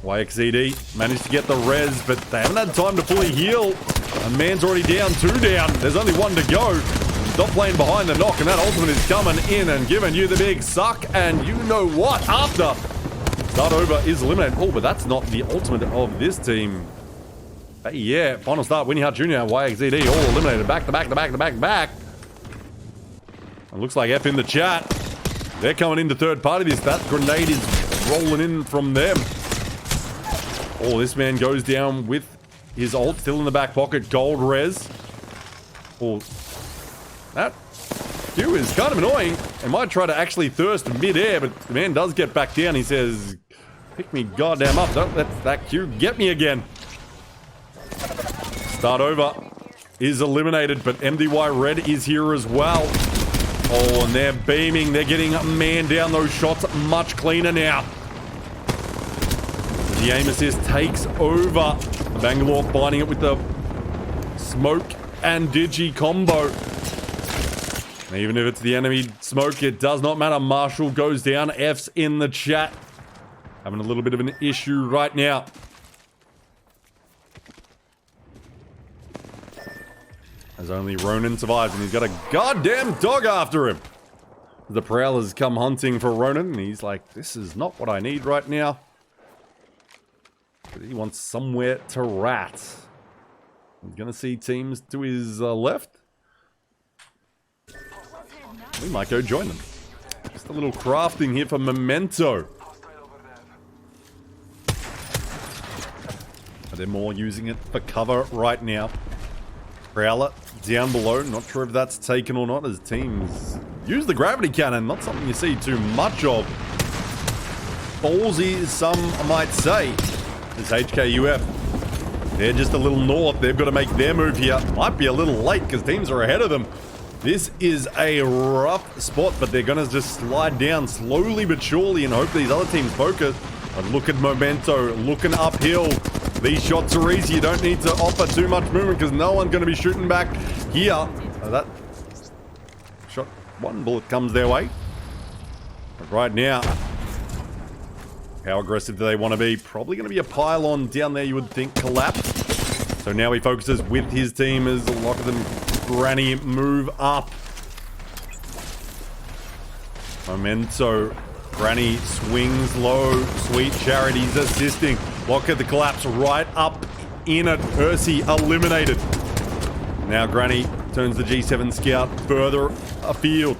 YXZD managed to get the res, but they haven't had time to fully heal. A man's already down, 2 down. There's only 1 to go. Stop playing behind the knock, and that ultimate is coming in and giving you the big suck. And you know what? After Start over is eliminated. Oh, but that's not the ultimate of this team. Hey, yeah. Final start, Winnie Hart Jr., YXZD, all eliminated. Back to back to back to back to back. It looks like F in the chat. They're coming into third party. That grenade is rolling in from them. Oh, this man goes down with his ult still in the back pocket. Gold res. Oh, that Q is kind of annoying. They might try to actually thirst mid-air, but the man does get back down. He says, pick me goddamn up. Don't let that Q get me again. Start over is eliminated, but MDY Red is here as well. Oh, and they're beaming. They're getting a man down. Those shots much cleaner now. The aim assist takes over. Bangalore finding it with the smoke and digi combo. Even if it's the enemy smoke, it does not matter. Marshall goes down. F's in the chat. Having a little bit of an issue right now. As only Ronan survives, and he's got a goddamn dog after him. The Prowlers come hunting for Ronan, and he's like, this is not what I need right now. But he wants somewhere to rat. He's going to see teams to his left. We might go join them. Just a little crafting here for Memento. But they're more using it for cover right now. Prowler down below. Not sure if that's taken or not as teams use the gravity cannon. Not something you see too much of. Ballsy, some might say. Is HKUF. They're just a little north. They've got to make their move here. Might be a little late because teams are ahead of them. This is a rough spot, but they're going to just slide down slowly but surely and hope these other teams focus. But look at Memento, looking uphill. These shots are easy. You don't need to offer too much movement because no one's going to be shooting back here. That shot, one bullet comes their way. But right now, How aggressive do they want to be? Probably going to be a pylon down there, you would think, collapse. So now he focuses with his team as a lot of them Granny move up. Memento. Granny swings low. Sweet Charity's assisting. Look at the collapse right up in it. Percy eliminated. Now Granny turns the G7 Scout further afield.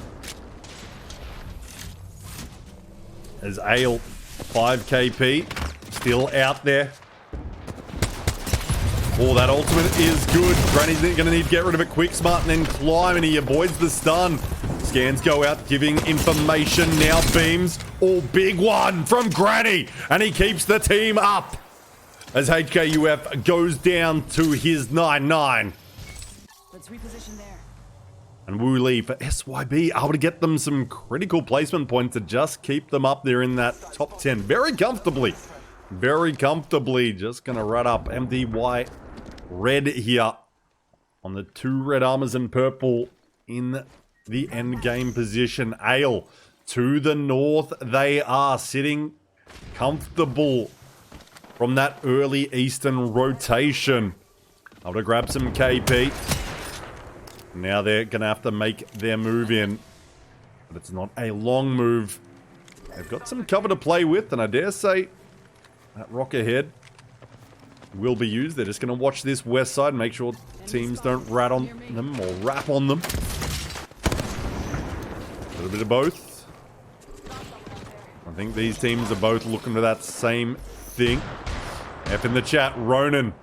As Ale, 5 KP, still out there. Oh, that ultimate is good. Granny's going to need to get rid of it quick, smart, and then climb, and he avoids the stun. Scans go out, giving information. Now beams. Oh, big one from Granny, and he keeps the team up as HKUF goes down to his 9-9.
Let's reposition there.
And Wu Li for SYB, able to get them some critical placement points to just keep them up there in that top 10 very comfortably. Very comfortably. Just going to run up MDY Red here on the 2 red armors and purple in the end game position. Ale to the north. They are sitting comfortable from that early eastern rotation. Able to grab some KP. Now they're going to have to make their move in. But it's not a long move. They've got some cover to play with, and I dare say that rock ahead will be used. They're just going to watch this west side and make sure teams don't rat on them or rap on them. A little bit of both. I think these teams are both looking for that same thing. F in the chat, Ronan.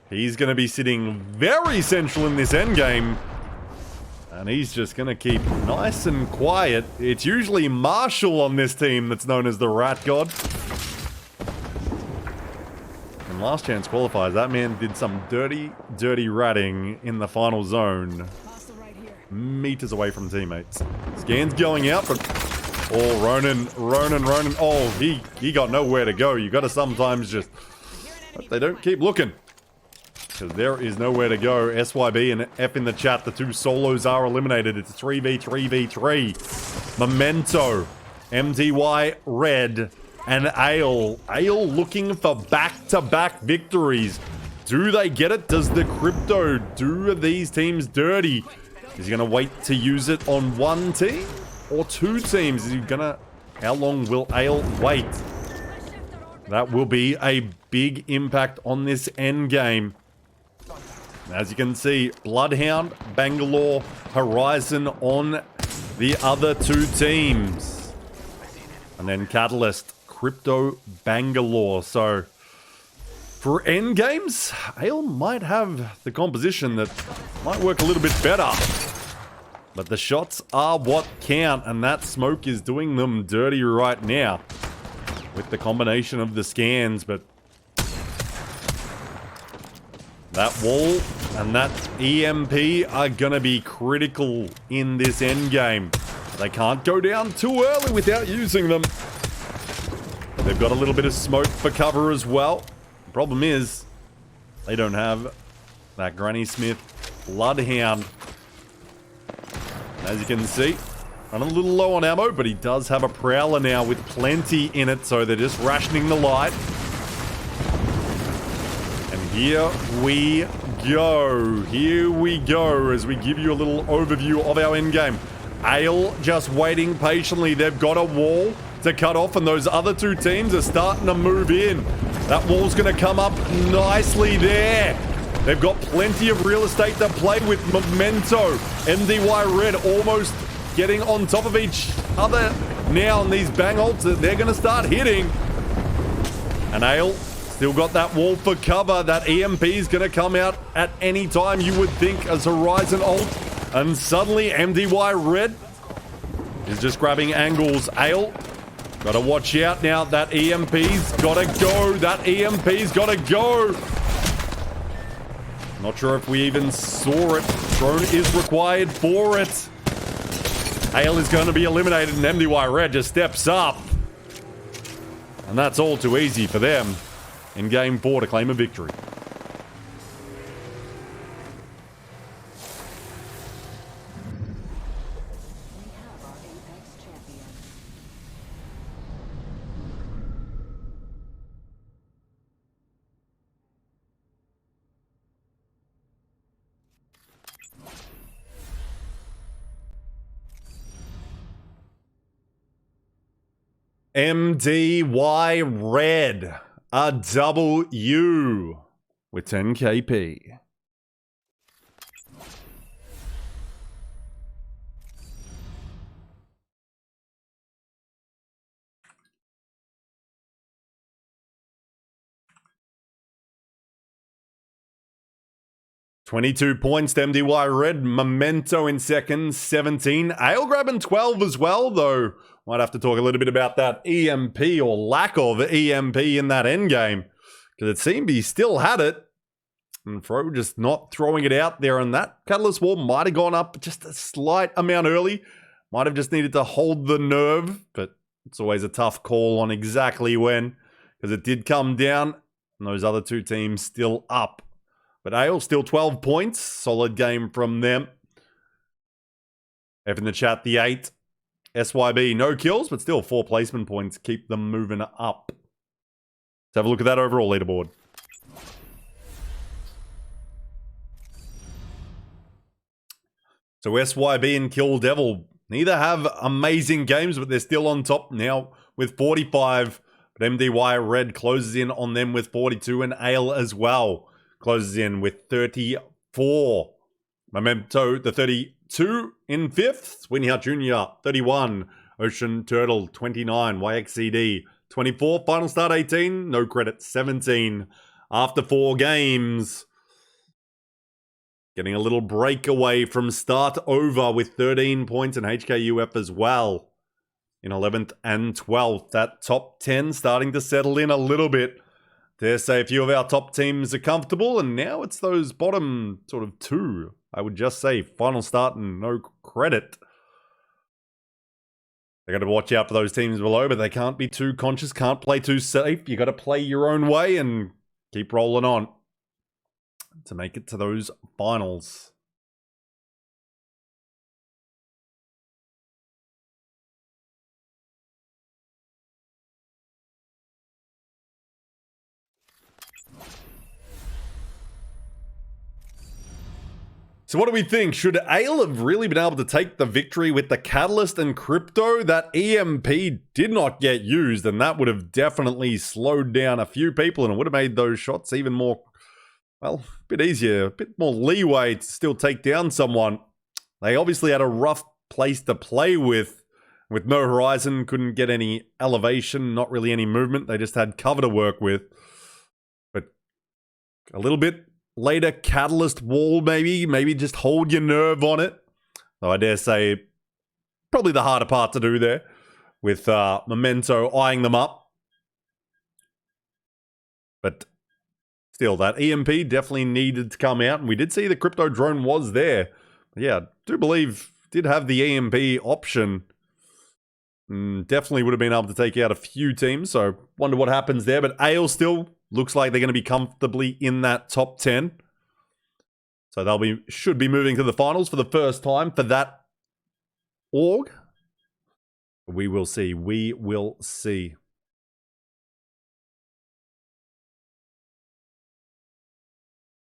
He's going to be sitting very central in this endgame. And he's just going to keep nice and quiet. It's usually Marshall on this team that's known as the Rat God. In last chance qualifiers, that man did some dirty, dirty ratting in the final zone.
Right here.
Meters away from teammates. Scans going out, but... Oh, Ronan. Oh, he got nowhere to go. You got to sometimes just... But they don't keep looking. Because there is nowhere to go. SYB and F in the chat. The 2 solos are eliminated. It's 3v3v3. Memento, MDY Red, and Ale. Ale looking for back-to-back victories. Do they get it? Does the Crypto do these teams dirty? Is he going to wait to use it on one team? Or 2 teams? Is he going to... How long will Ale wait? That will be a big impact on this endgame. As you can see, Bloodhound, Bangalore, Horizon on the other 2 teams. And then Catalyst, Crypto, Bangalore. So, for endgames, Ale might have the composition that might work a little bit better. But the shots are what count, and that smoke is doing them dirty right now. With the combination of the scans, but... That wall and that EMP are gonna be critical in this endgame. They can't go down too early without using them. They've got a little bit of smoke for cover as well. The problem is, they don't have that Granny Smith Bloodhound. As you can see, running a little low on ammo, but he does have a Prowler now with plenty in it, so they're just rationing the light. Here we go. Here we go as we give you a little overview of our endgame. Ale just waiting patiently. They've got a wall to cut off, and those other 2 teams are starting to move in. That wall's going to come up nicely there. They've got plenty of real estate to play with. Memento, MDY Red almost getting on top of each other now on these bang ults that they're going to start hitting. And Ale still got that wall for cover. That EMP is going to come out at any time, you would think, as Horizon ult. And suddenly, MDY Red is just grabbing angles. Ale, got to watch out now. That EMP's got to go. That EMP's got to go. Not sure if we even saw it. Drone is required for it. Ale is going to be eliminated, and MDY Red just steps up. And that's all too easy for them in Game 4 to claim a victory.
We have our Apex champion.
MDY Red, a W with 10 KP. $22 points to MDY Red. Memento in second, 17. Ale grabbing 12 as well, though. Might have to talk a little bit about that EMP or lack of EMP in that endgame. Because it seemed he still had it. And Fro just not throwing it out there. And that Catalyst Wall might have gone up just a slight amount early. Might have just needed to hold the nerve. But it's always a tough call on exactly when. Because it did come down. And those other two teams still up. But Ale still 12 points. Solid game from them. F in the chat, the 8. SYB, no kills, but still 4 placement points. Keep them moving up. Let's have a look at that overall leaderboard. So SYB and Kill Devil neither have amazing games, but they're still on top now with 45. But MDY Red closes in on them with 42, and Ale as well closes in with 34. Memento, the 32 in 5th. Winnie Hart Jr., 31. Ocean Turtle, 29. YXCD, 24. Final Start, 18. No credit, 17. After 4 games. Getting a little breakaway from Start Over with 13 points and HKUF as well. In 11th and 12th. That top 10 starting to settle in a little bit. Dare say a few of our top teams are comfortable, and now it's those bottom sort of 2. I would just say Final Start and no credit. They got to watch out for those teams below, but they can't be too conscious, can't play too safe. You got to play your own way and keep rolling on to make it to those finals. So what do we think? Should Ale have really been able to take the victory with the Catalyst and Crypto? That EMP did not get used, and that would have definitely slowed down a few people, and it would have made those shots even more, well, a bit easier, a bit more leeway to still take down someone. They obviously had a rough place to play with no horizon, couldn't get any elevation, not really any movement. They just had cover to work with. But a little bit later, Catalyst Wall maybe just hold your nerve on it. Though I dare say, probably the harder part to do there, with Memento eyeing them up. But still, that EMP definitely needed to come out, and we did see the Crypto Drone was there. But yeah, I do believe did have the EMP option. Definitely would have been able to take out a few teams, so wonder what happens there. But Ale still looks like they're going to be comfortably in that top 10. So should be moving to the finals for the first time for that org. We will see. We will see.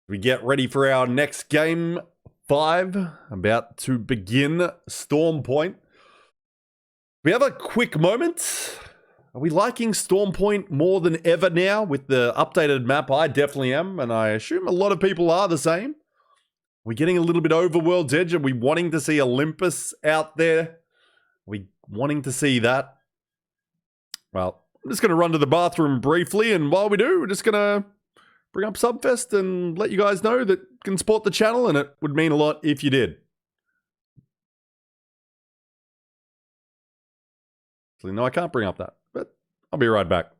We get ready for our next game 5. About to begin. Storm Point. We have a quick moment. Are we liking Storm Point more than ever now with the updated map? I definitely am, and I assume a lot of people are the same. We're getting a little bit over World's Edge. Are we wanting to see Olympus out there? Are we wanting to see that? Well, I'm just going to run to the bathroom briefly, and while we do, we're just going to bring up Subfest and let you guys know that you can support the channel, and it would mean a lot if you did. No, I can't bring up that, but I'll be right back.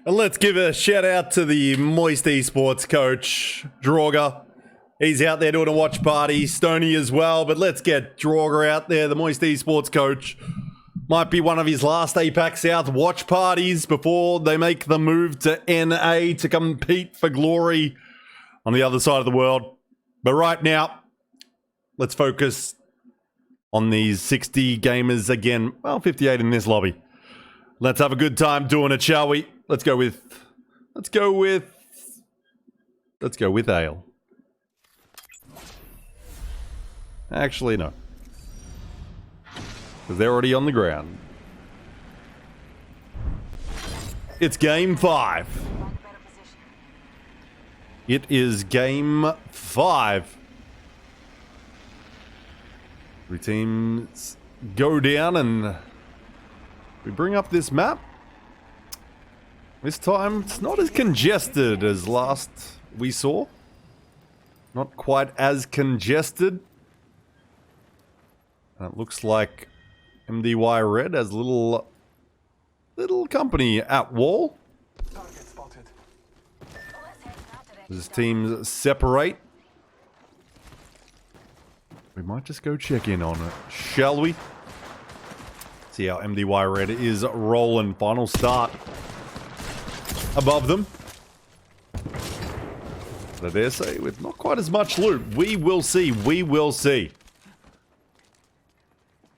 And let's give a shout out to the Moist Esports coach, Draugr. He's out there doing a watch party. Stoney as well, but let's get Draugr out there, the Moist Esports coach. Might be one of his last APAC South watch parties before they make the move to NA to compete for glory on the other side of the world. But right now, let's focus on these 60 gamers again. Well, 58 in this lobby. Let's have a good time doing it, shall we? Let's go with Ale. Actually, no. Because they're already on the ground. It's game 5. It is game 5. 3 teams go down and we bring up this map. This time it's not as congested as last we saw. Not quite as congested. And it looks like MDY Red has a little company at wall. As teams separate. We might just go check in on it, shall we? See how MDY Red is rolling. Final start above them. But I dare say with not quite as much loot. We will see. We will see.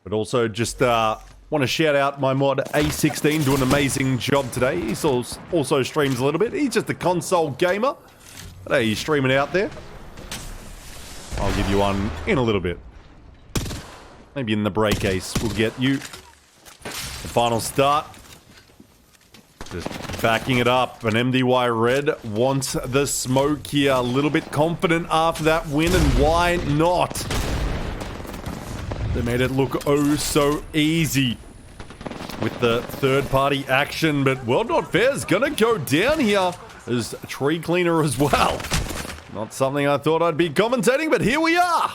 But also just want to shout out my mod A16 doing an amazing job today. He also streams a little bit. He's just a console gamer. But hey, he's streaming out there. I'll give you one in a little bit. Maybe in the break ace we'll get you. The final start. Just backing it up. And MDY Red wants the smoke here. A little bit confident after that win, and why not? They made it look oh so easy with the third-party action, but World Not Fair is gonna go down here as a tree cleaner as well. Not something I thought I'd be commentating, but here we are.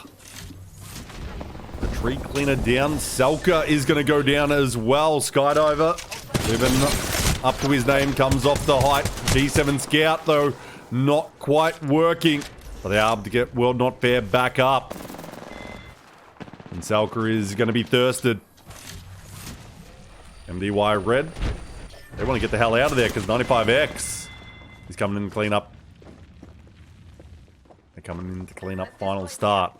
The tree cleaner down. Selka is gonna go down as well. Skydiver, living up to his name, comes off the height. G7 Scout, though, not quite working. But they are able to get World Not Fair back up. And Salker is going to be thirsted. MDY Red. They want to get the hell out of there because 95X is coming in to clean up. They're coming in to clean up final start.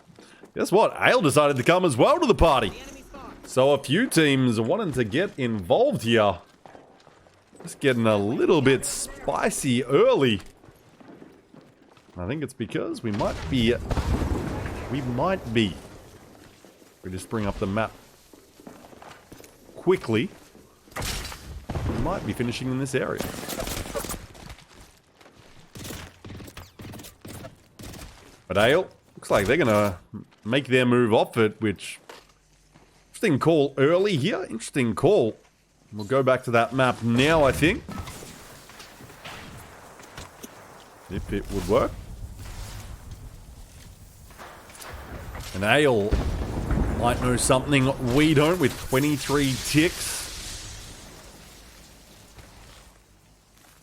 Guess what? Ale decided to come as well to the party. So a few teams are wanting to get involved here. Just getting a little bit spicy early. I think it's because we might be... We just bring up the map quickly. We might be finishing in this area. But Ale, looks like they're gonna make their move off it, which... Interesting call early here. Interesting call. We'll go back to that map now, I think. If it would work. And Ale might know something we don't with 23 ticks.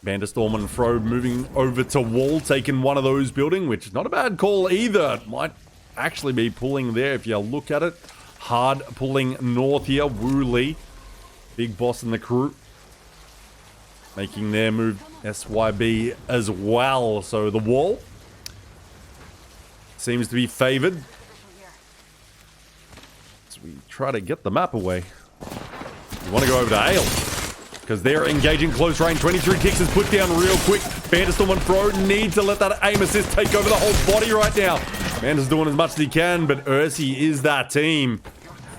Vanderstorm and Fro moving over to wall, taking one of those building, which is not a bad call either. It might actually be pulling there if you look at it. Hard pulling north here. Wu Lee, big boss in the crew, making their move. SYB as well. So the wall seems to be favored. We try to get the map away. We want to go over to Ale because they're engaging close range. 23 kicks is put down real quick. Vanderstorm and Fro need to let that aim assist take over the whole body right now. Vander's doing as much as he can, but Ursi is that team.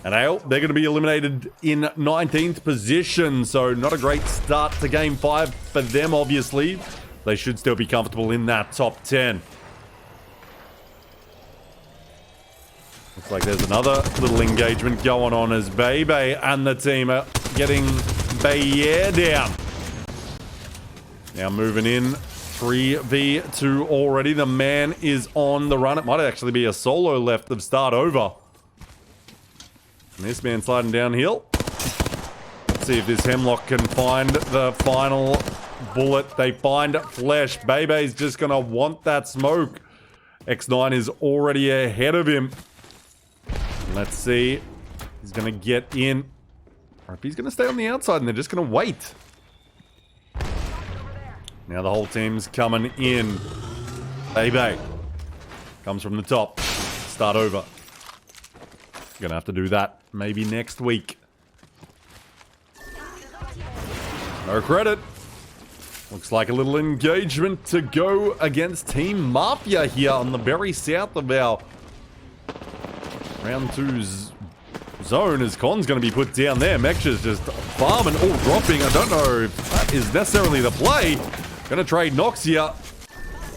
And Ale, they're going to be eliminated in 19th position, so not a great start to game 5 for them, obviously. They should still be comfortable in that top 10. Looks like there's another little engagement going on as Bebe and the team are getting Bayer down. Now moving in, 3v2 already. The man is on the run. It might actually be a solo left of start over. And this man sliding downhill. Let's see if this Hemlock can find the final bullet. They find flesh. Bebe's just gonna want that smoke. X9 is already ahead of him. Let's see. He's gonna get in. Or if he's gonna stay on the outside and they're just gonna wait. Now the whole team's coming in. Bebe comes from the top. Start over. Gonna have to do that maybe next week. No credit. Looks like a little engagement to go against Team Mafia here on the very south of our round 2's zone, as Con's going to be put down there. Mexha's just farming, all dropping. I don't know if that is necessarily the play. Going to trade Nox here.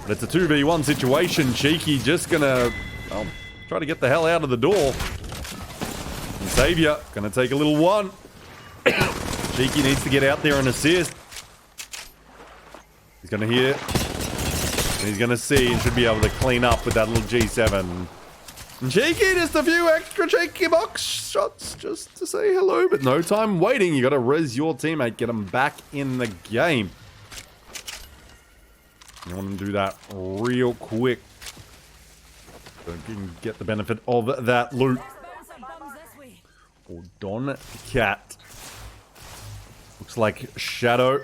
But it's a 2v1 situation. Cheeky just going to, well, try to get the hell out of the door. And Savior going to take a little one. Cheeky needs to get out there and assist. He's going to hit. And he's going to see and should be able to clean up with that little G7. And Cheeky, just a few extra Cheeky box shots just to say hello, but no time waiting. You got to res your teammate, get him back in the game. You want to do that real quick so you can get the benefit of that loot. Or Don Cat. Looks like Shadow.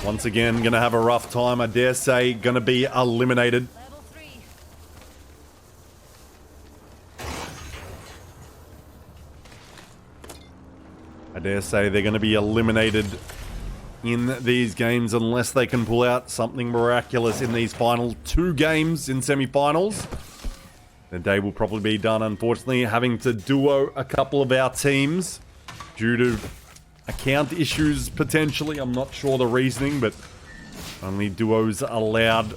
Once again, gonna have a rough time. I dare say, gonna be eliminated. I dare say they're gonna be eliminated in these games unless they can pull out something miraculous in these final 2 games in semi-finals. The day will probably be done, unfortunately, having to duo a couple of our teams due to account issues, potentially. I'm not sure the reasoning, but only duos allowed.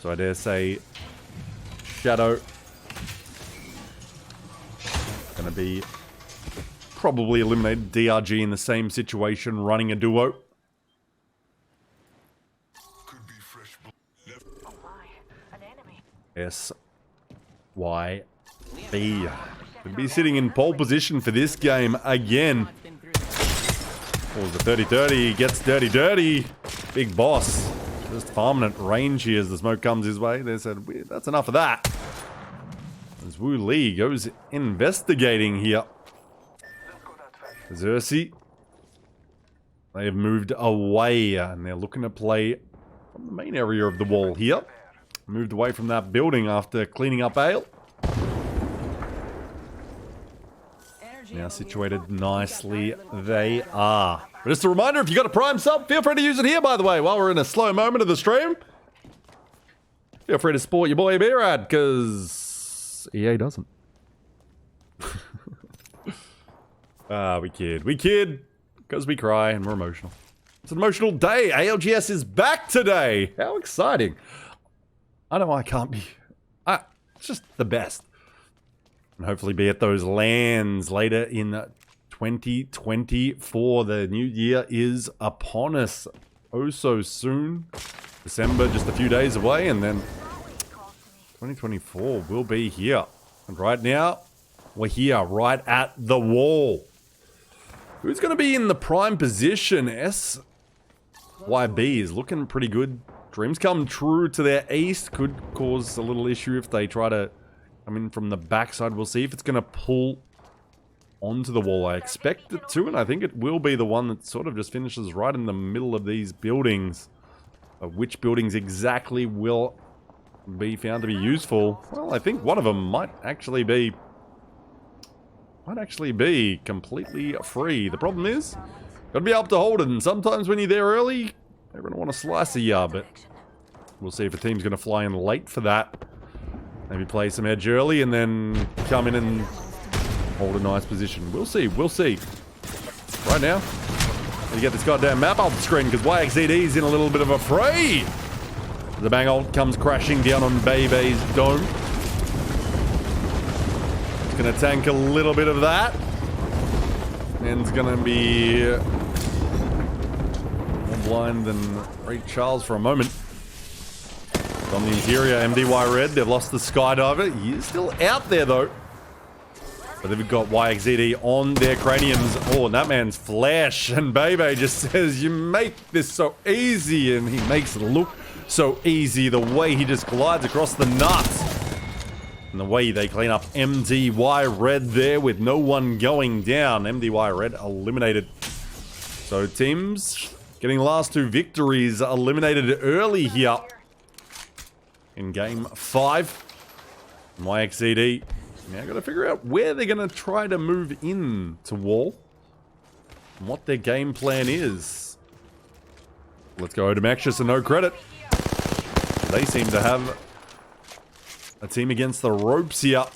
So I dare say Shadow gonna be probably eliminated. DRG in the same situation, running a duo. SYB. Could be sitting in pole position for this game again. What was the 30-30? Gets dirty. Big boss. Just farming at range here as the smoke comes his way. They said, that's enough of that. As Wu Li goes investigating here. Xerxes. They have moved away and they're looking to play from the main area of the wall here. Moved away from that building after cleaning up Ale. Now situated nicely, they are. But just a reminder, if you got a Prime sub, feel free to use it here, by the way, while we're in a slow moment of the stream. Feel free to support your boy B-Rad, because EA doesn't. We kid, because we cry and we're emotional. It's an emotional day. ALGS is back today. How exciting. I know I can't be. It's just the best. And hopefully be at those lands later in 2024. The new year is upon us. Oh so soon. December just a few days away, and then 2024 will be here. And right now, we're here right at the wall. Who's going to be in the prime position? SYB is looking pretty good. Dreams come true to their east. Could cause a little issue if they try to come in from the backside. We'll see if it's going to pull onto the wall. I expect it to, and I think it will be the one that sort of just finishes right in the middle of these buildings. Which buildings exactly will be found to be useful? Well, I think one of them might actually be completely free. The problem is, got to be able to hold it, and sometimes when you're there early, they're going to want to slice a yard, but we'll see if a team's going to fly in late for that. Maybe play some edge early and then come in and hold a nice position. We'll see. Right now, you get this goddamn map off the screen because YXZD's in a little bit of a fray. The bang ult comes crashing down on Bebe's dome. It's going to tank a little bit of that. And it's going to be more blind than Ray Charles for a moment. On the interior, MDY Red, they've lost the skydiver. He is still out there though. But they've got YXZD on their craniums. Oh, and that man's flesh. And Bebe just says, you make this so easy. And he makes it look so easy. The way he just glides across the nuts. And the way they clean up MDY Red there with no one going down. MDY Red eliminated. So teams getting the last 2 victories eliminated early here. In game 5. And YXZD. Now I've got to figure out where they're going to try to move in to wall. And what their game plan is. Let's go to Maxis and no credit. They seem to have a team against the ropes here.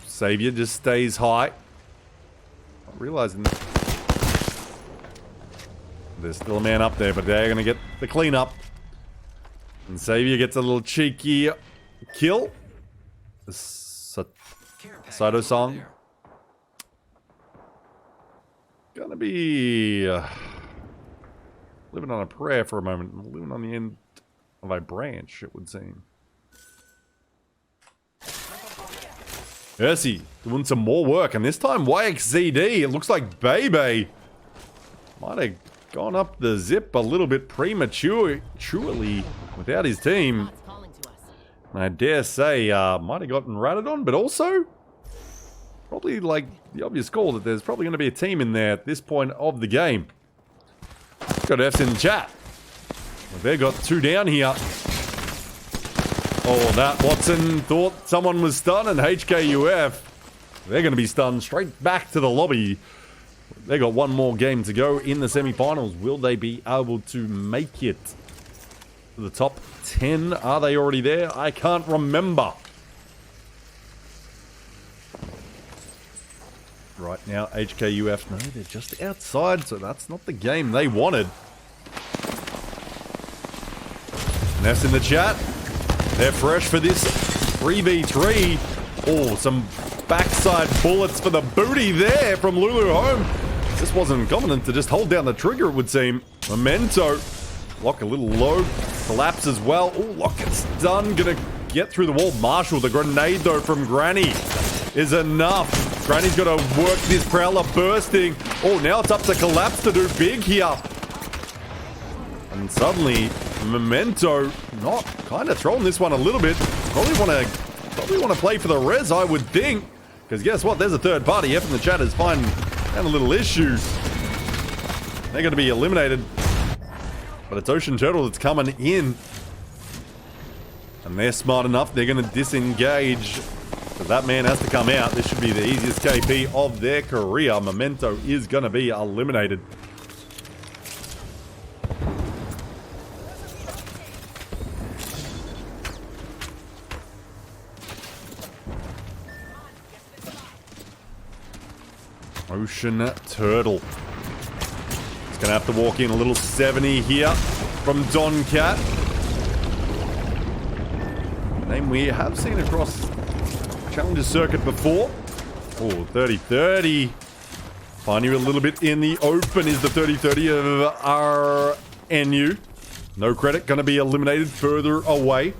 Savior just stays high. Not realizing there's still a man up there, but they're going to get the cleanup. And Savior gets a little cheeky kill. Saito-san. Gonna be living on a prayer for a moment. Living on the end of a branch, it would seem. Ursi doing some more work, and this time YXZD. It looks like Bebe might have gone up the zip a little bit prematurely without his team. I dare say, might have gotten ratted on, but also probably like the obvious call that there's probably going to be a team in there at this point of the game. Got F's in the chat. Well, they've got 2 down here. Oh, that Watson thought someone was stunned, and HKUF, they're going to be stunned straight back to the lobby. They got 1 more game to go in the semi-finals. Will they be able to make it to the top 10? Are they already there? I can't remember. Right now, HKUF, no, they're just outside, so that's not the game they wanted. Ness in the chat. They're fresh for this 3v3. Oh, some backside bullets for the booty there from Lulu Home. This wasn't confident to just hold down the trigger, it would seem. Memento. Lock a little low. Collapse as well. Oh, Lock it's done. Gonna get through the wall. Marshall, the grenade though from Granny is enough. Granny's got to work this Prowler bursting. Oh, now it's up to Collapse to do big here. And suddenly, Memento not kind of throwing this one a little bit. Probably want to play for the res, I would think. Because guess what? There's a third party. F in the chat is finding a little issue. They're going to be eliminated. But it's Ocean Turtle that's coming in. And they're smart enough. They're going to disengage. But that man has to come out. This should be the easiest KP of their career. Memento is going to be eliminated. Ocean Turtle. He's going to have to walk in a little 70 here from Don Cat. Name we have seen across Challenger Circuit before. Oh, 30-30. Find you a little bit in the open is the 30-30 of RNU. No credit, going to be eliminated further away.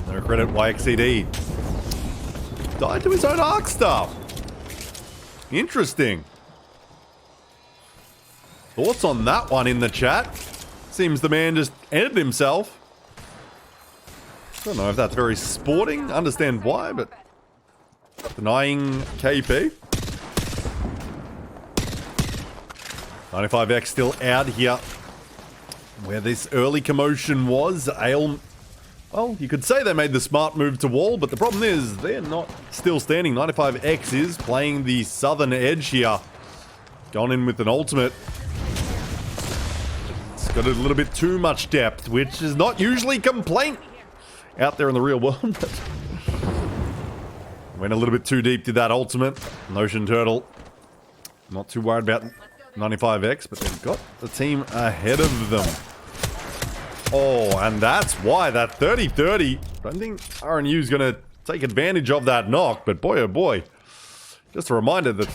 No credit, YXCD. Died to his own arc stuff. Interesting. Thoughts on that one in the chat? Seems the man just ended himself. Don't know if that's very sporting. Understand why, but denying KP. 95X still out here. Where this early commotion was. Well, you could say they made the smart move to wall, but the problem is they're not still standing. 95X is playing the southern edge here. Gone in with an ultimate. It's got a little bit too much depth, which is not usually complaint out there in the real world. Went a little bit too deep, did that ultimate. Ocean Turtle. Not too worried about 95X, but they've got the team ahead of them. Oh, and that's why that 30-30. I don't think RNU is going to take advantage of that knock, but boy, oh boy. Just a reminder that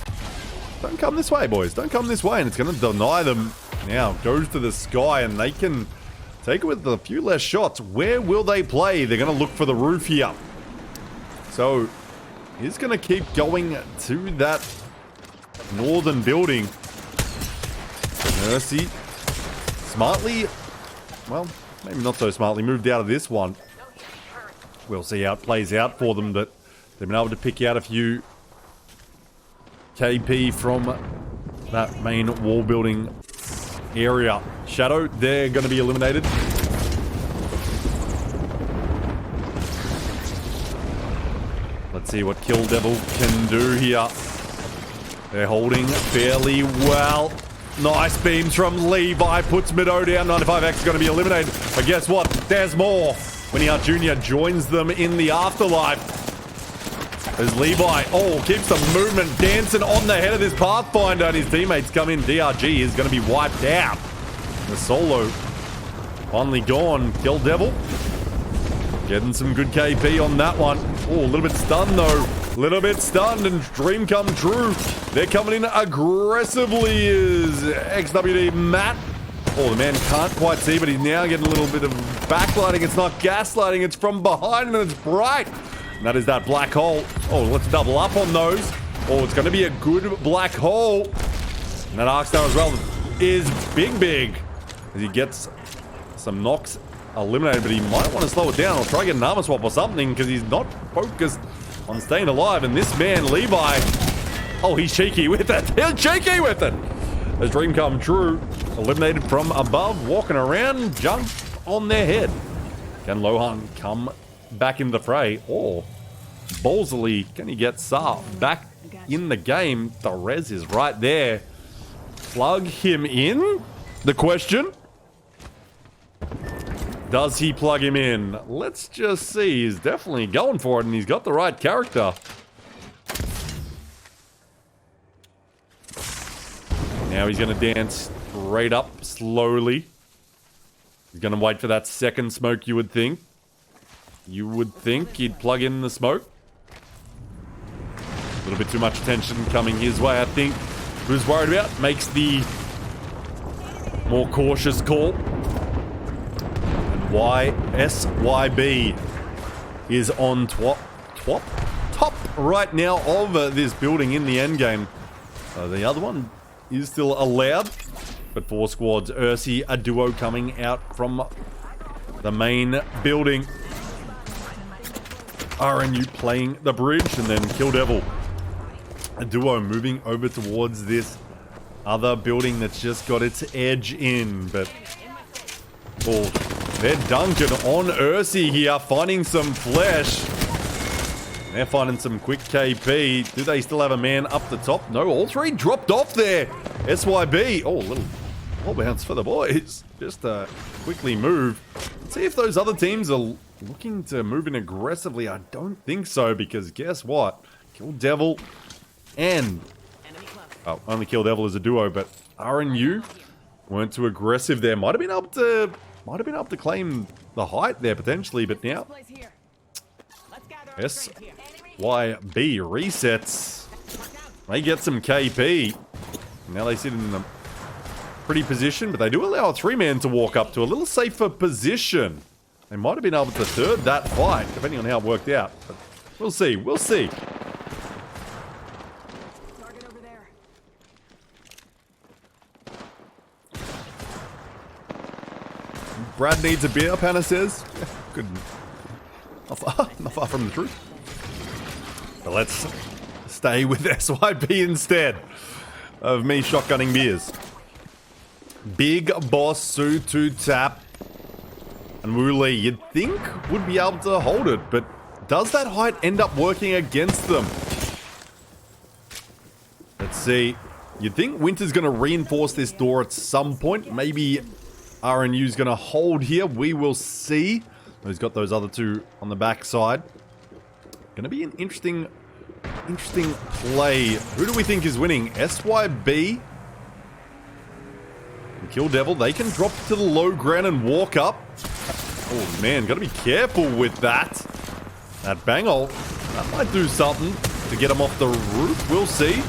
don't come this way, boys. Don't come this way, and it's going to deny them. Now, goes to the sky, and they can take it with a few less shots. Where will they play? They're going to look for the roof here. So he's going to keep going to that northern building. Mercy smartly, well, maybe not so smartly, moved out of this one. We'll see how it plays out for them, but they've been able to pick out a few KP from that main wall building area. Shadow, they're going to be eliminated. Let's see what Kill Devil can do here. They're holding fairly well. Nice beams from Levi. Puts Mido down. 95X is going to be eliminated. But guess what? There's more. Winnie Hart Jr. joins them in the afterlife. As Levi, keeps the movement dancing on the head of this Pathfinder, and his teammates come in. DRG is going to be wiped out. The solo finally gone. Kill Devil getting some good KP on that one. A little bit stunned though. A little bit stunned, and dream come true. They're coming in aggressively as XWD Matt. The man can't quite see, but he's now getting a little bit of backlighting. It's not gaslighting, it's from behind, and it's bright. And that is that black hole. Let's double up on those. It's going to be a good black hole. And that Arc Star as well is big. As he gets some knocks eliminated, but he might want to slow it down or try to get an armor swap or something, because he's not focused on staying alive. And this man, Levi, he's cheeky with it. He's cheeky with it. As dream come true, eliminated from above, walking around, jump on their head. Can Lohan come back in the fray? Ballsily, can he get Saar back in the game? The res is right there. Plug him in? The question? Does he plug him in? Let's just see. He's definitely going for it, and he's got the right character. Now he's going to dance straight up slowly. He's going to wait for that second smoke, you would think. You would think he'd plug in the smoke. A little bit too much attention coming his way, I think. Who's worried about? Makes the more cautious call. SYB is on top right now of this building in the endgame. The other one is still allowed, but 4 squads. Ursi, a duo coming out from the main building. RNU playing the bridge, and then Kill Devil, a duo moving over towards this other building that's just got its edge in, but they're dunking on Ursi here, finding some flesh. They're finding some quick KP. Do they still have a man up the top? No, all three dropped off there. SYB. Little ball bounce for the boys. Just quickly move. Let's see if those other teams are looking to move in aggressively. I don't think so, because guess what? Kill Devil and... only Kill Devil is a duo, but RNU weren't too aggressive there. Might have been able to claim the height there potentially, but now SYB resets. They get some KP. Now they sit in a pretty position, but they do allow a 3-man to walk up to a little safer position. They might have been able to third that fight, depending on how it worked out. But we'll see. We'll see.
Target over there.
Brad needs a beer, Panna says. Good. Not far from the truth. But let's stay with SYB instead of me shotgunning beers. Big Boss Su to tap. And Wu Li, you'd think, would be able to hold it, but does that height end up working against them? Let's see. You'd think Winter's going to reinforce this door at some point. Maybe RNU's going to hold here. We will see. He's got those other two on the backside. Going to be an interesting play. Who do we think is winning? SYB and Kill Devil. They can drop to the low ground and walk up. Oh man, got to be careful with that. That bang-ult, that might do something to get them off the roof. We'll see.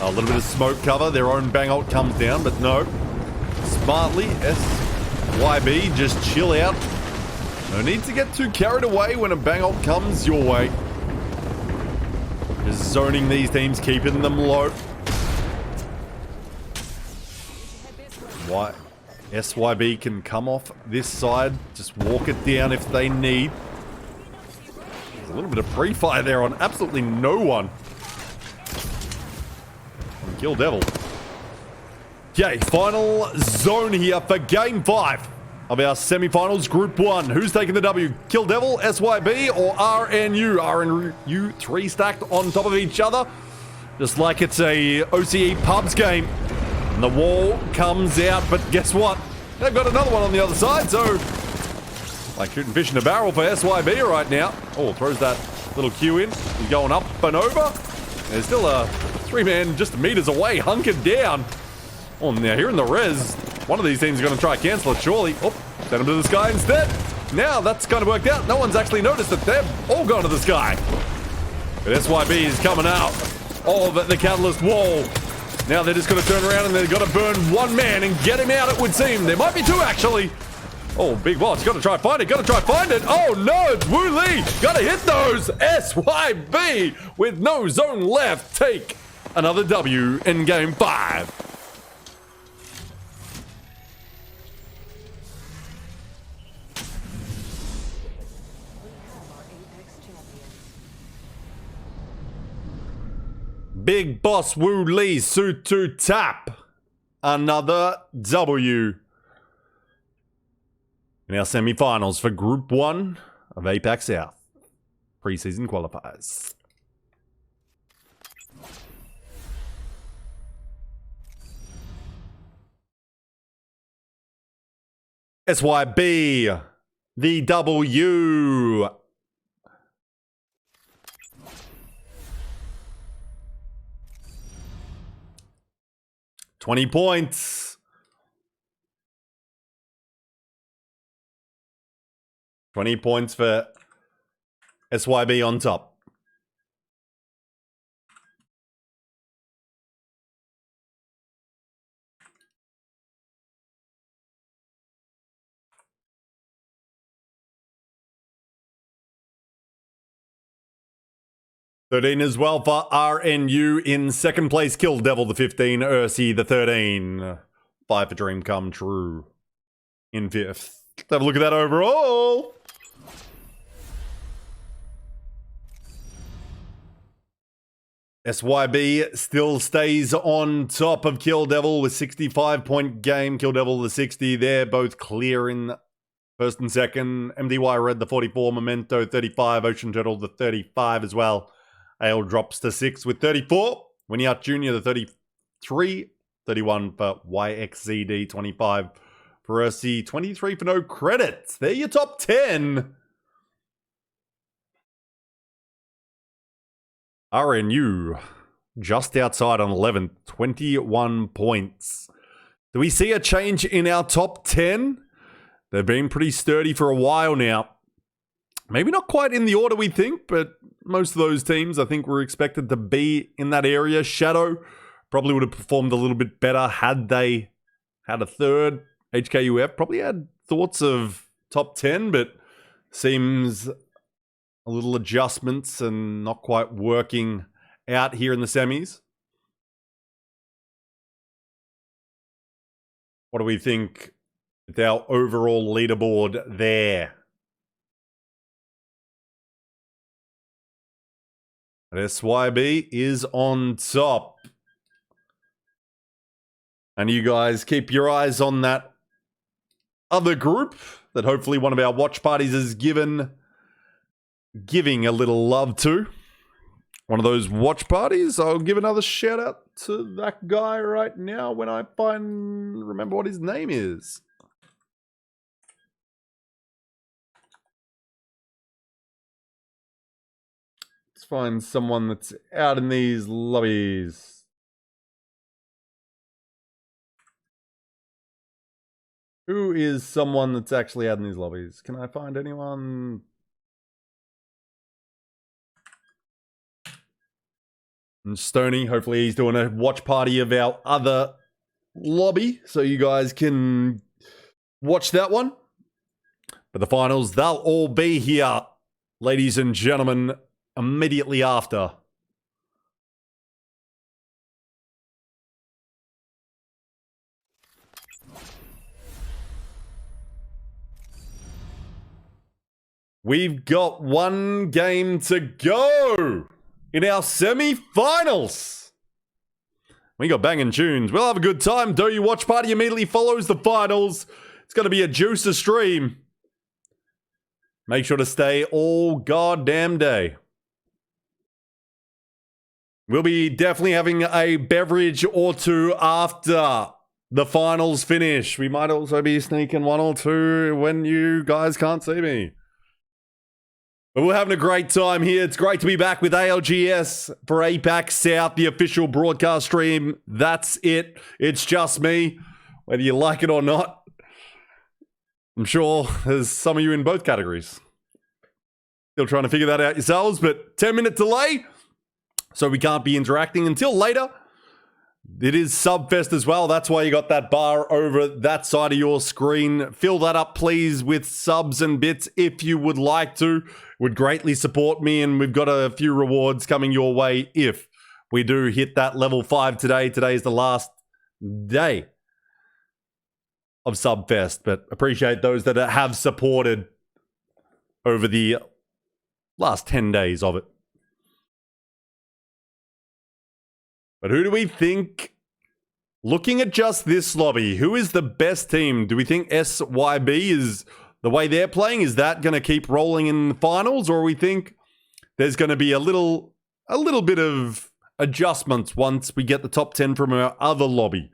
A little bit of smoke cover. Their own bang-ult comes down, but no. Smartly, SYB, just chill out. No need to get too carried away when a bang ult comes your way. Just zoning these teams, keeping them low. Why? SYB can come off this side, just walk it down if they need. There's a little bit of pre-fire there on absolutely no one. And Kill Devil. Okay, final zone here for Game 5 of our semi-finals, Group 1. Who's taking the W? Kill Devil, SYB, or RNU? RNU 3 stacked on top of each other, just like it's a OCE pubs game. And the wall comes out, but guess what? They've got another one on the other side, so like shooting fish in a barrel for SYB right now. Oh, throws that little Q in. He's going up and over. There's still a 3-man just meters away, hunkered down. Oh, now here in the res, one of these teams is going to try to cancel it, surely. Oh, send him to the sky instead. Now that's kind of worked out. No one's actually noticed that they've all gone to the sky. But SYB is coming out of the Catalyst wall. Now they're just going to turn around and they've got to burn one man and get him out, it would seem. There might be two, actually. Oh, big boss. Got to try and find it. Got to try and find it. Oh, no. It's Wu Lee. Got to hit those. SYB with no zone left. Take another W in Game 5. Big boss Wu Lee suit to tap another W in our semi-finals for Group 1 of APAC South preseason qualifiers. SYB, the W. 20 points. 20 points for SYB on top. $13 as well for RNU in second place. Kill Devil the 15, Ursi the 13. 5 for Dream Come True in 5th. Let's have a look at that overall. SYB still stays on top of Kill Devil with 65-point game. Kill Devil the 60. They're both clear in first and second. MDY Red the 44, Memento 35, Ocean Turtle the 35 as well. Ale drops to 6 with 34. Winiart Jr. the 33. 31 for YXZD. 25 for Ursi. 23 for no credits. They're your top 10. RNU just outside on 11th. 21 points. Do we see a change in our top 10? They've been pretty sturdy for a while now. Maybe not quite in the order we think, but most of those teams I think were expected to be in that area. Shadow probably would have performed a little bit better had they had a third. HKUF probably had thoughts of top 10, but seems a little adjustments and not quite working out here in the semis. What do we think with our overall leaderboard there? SYB is on top. And you guys keep your eyes on that other group that hopefully one of our watch parties is giving a little love to. One of those watch parties. I'll give another shout out to that guy right now when I remember what his name is. Let's find someone that's out in these lobbies. Who is someone that's actually out in these lobbies? Can I find anyone? And Stony, hopefully he's doing a watch party of our other lobby, so you guys can watch that one. But the finals, they'll all be here, ladies and gentlemen, immediately after. We've got one game to go in our semi-finals. We got banging tunes. We'll have a good time. Do You Watch Party immediately follows the finals. It's going to be a juicer stream. Make sure to stay all goddamn day. We'll be definitely having a beverage or two after the finals finish. We might also be sneaking one or two when you guys can't see me. But we're having a great time here. It's great to be back with ALGS for APAC South, the official broadcast stream. That's it. It's just me, whether you like it or not. I'm sure there's some of you in both categories. Still trying to figure that out yourselves, but 10-minute delay, so we can't be interacting until later. It is Subfest as well. That's why you got that bar over that side of your screen. Fill that up, please, with subs and bits if you would like to. Would greatly support me, and we've got a few rewards coming your way if we do hit that level 5 today. Today is the last day of Subfest, but appreciate those that have supported over the last 10 days of it. But who do we think, looking at just this lobby, who is the best team? Do we think SYB is, the way they're playing, is that going to keep rolling in the finals? Or we think there's going to be a little bit of adjustments once we get the top 10 from our other lobby?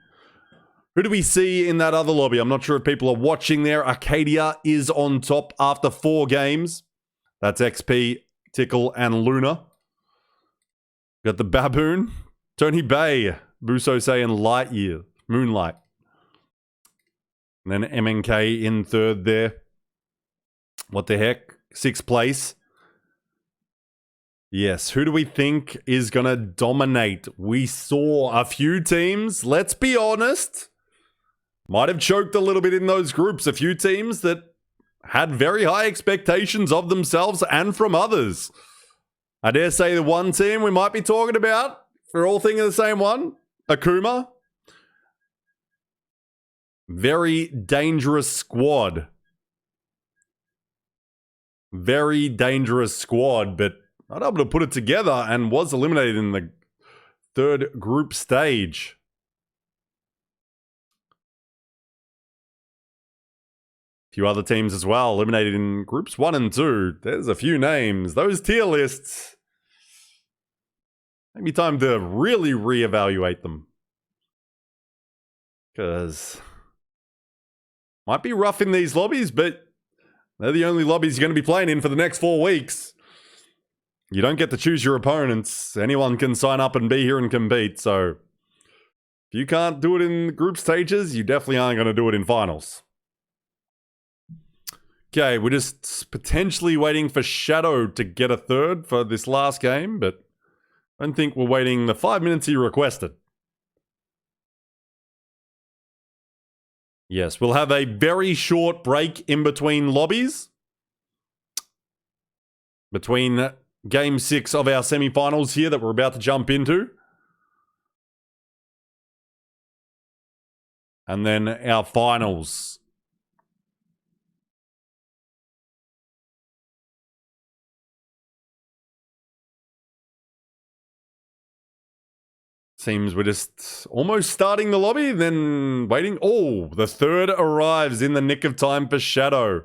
Who do we see in that other lobby? I'm not sure if people are watching there. Arcadia is on top after 4 games. That's XP, Tickle, and Luna. Got the Baboon. Tony Bay, Buso saying Lightyear, Moonlight. And then MNK in 3rd there. What the heck? 6th place. Yes, who do we think is going to dominate? We saw a few teams, let's be honest, might have choked a little bit in those groups. A few teams that had very high expectations of themselves and from others. I dare say the one team we might be talking about, we're all thinking the same one. Akuma. Very dangerous squad. Very dangerous squad, but not able to put it together and was eliminated in the 3rd group stage. A few other teams as well, eliminated in groups 1 and 2. There's a few names. Those tier lists, maybe time to really reevaluate them. Because might be rough in these lobbies, but they're the only lobbies you're going to be playing in for the next 4 weeks. You don't get to choose your opponents. Anyone can sign up and be here and compete. So if you can't do it in group stages, you definitely aren't going to do it in finals. Okay, we're just potentially waiting for Shadow to get a 3rd for this last game, but I don't think we're waiting the 5 minutes he requested. Yes, we'll have a very short break in between lobbies. Between Game 6 of our semi-finals here that we're about to jump into. And then our finals. Seems we're just almost starting the lobby, then waiting. Oh, the 3rd arrives in the nick of time for Shadow.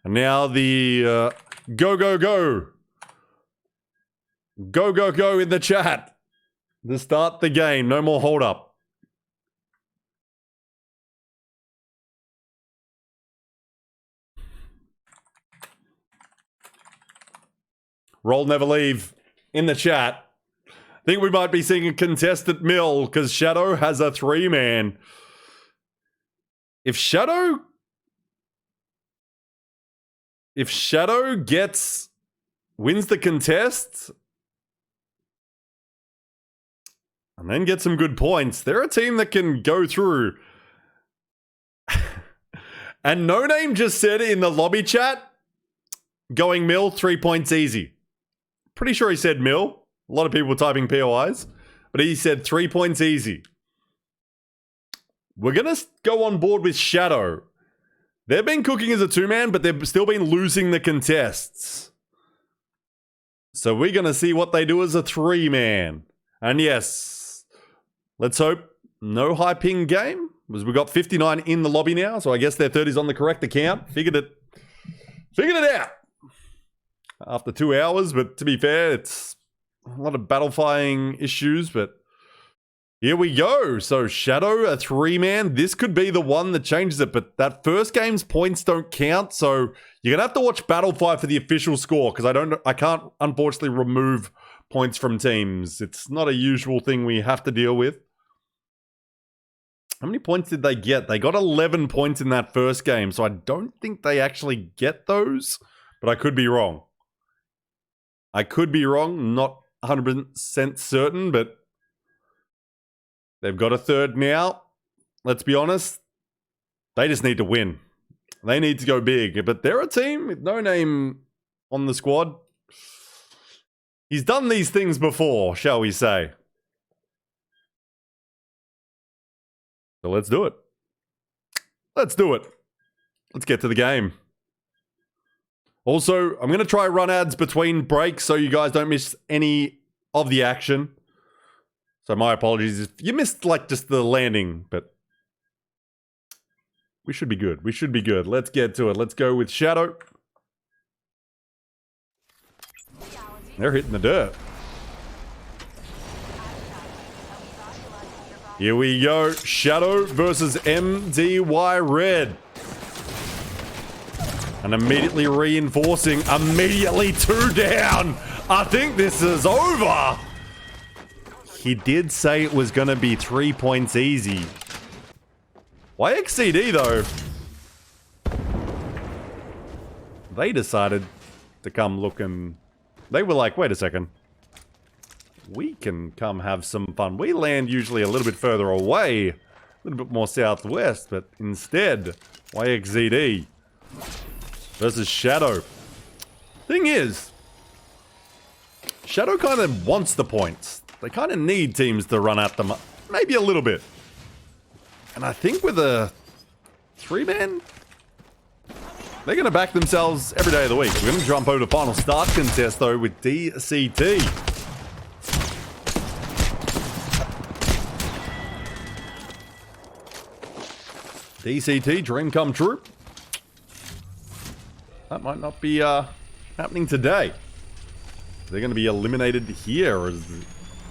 And now the go, go, go. Go, go, go in the chat to start the game. No more hold up. Roll never leave in the chat. I think we might be seeing a contested mill because Shadow has a 3-man. If Shadow wins the contest, and then get some good points. They're a team that can go through. And No Name just said in the lobby chat, going mill, 3 points easy. Pretty sure he said mill. A lot of people were typing POIs, but he said 3 points easy. We're going to go on board with Shadow. They've been cooking as a 2-man, but they've still been losing the contests. So we're going to see what they do as a 3-man. And yes, let's hope no high ping game. Because we've got 59 in the lobby now, so I guess their 30's on the correct account. Figured it out. After 2 hours, but to be fair, it's a lot of battlefying issues, but here we go. So Shadow, a 3-man. This could be the one that changes it, but that first game's points don't count, so you're going to have to watch Battlefy for the official score, because I can't, unfortunately, remove points from teams. It's not a usual thing we have to deal with. How many points did they get? They got 11 points in that first game, so I don't think they actually get those, but I could be wrong. Not 100% certain, but they've got a third now. Let's be honest, they just need to win. They need to go big, but they're a team with No Name on the squad. He's done these things before, shall we say. So let's do it. Let's get to the game. Also, I'm going to try run ads between breaks so you guys don't miss any of the action. So my apologies if you missed like just the landing, but we should be good. Let's get to it. Let's go with Shadow. They're hitting the dirt. Here we go. Shadow versus MDY Red. And immediately reinforcing. Immediately 2 down. I think this is over. He did say it was going to be 3 points easy. YXCD though. They decided to come looking. They were like, wait a second. We can come have some fun. We land usually a little bit further away, a little bit more southwest, but instead, YXZD versus Shadow. Thing is, Shadow kind of wants the points. They kind of need teams to run at them, maybe a little bit. And I think with a 3-man, they're going to back themselves every day of the week. We're going to jump over to final start contest, though, with DCT. DCT, dream come true. That might not be happening today. They're going to be eliminated here as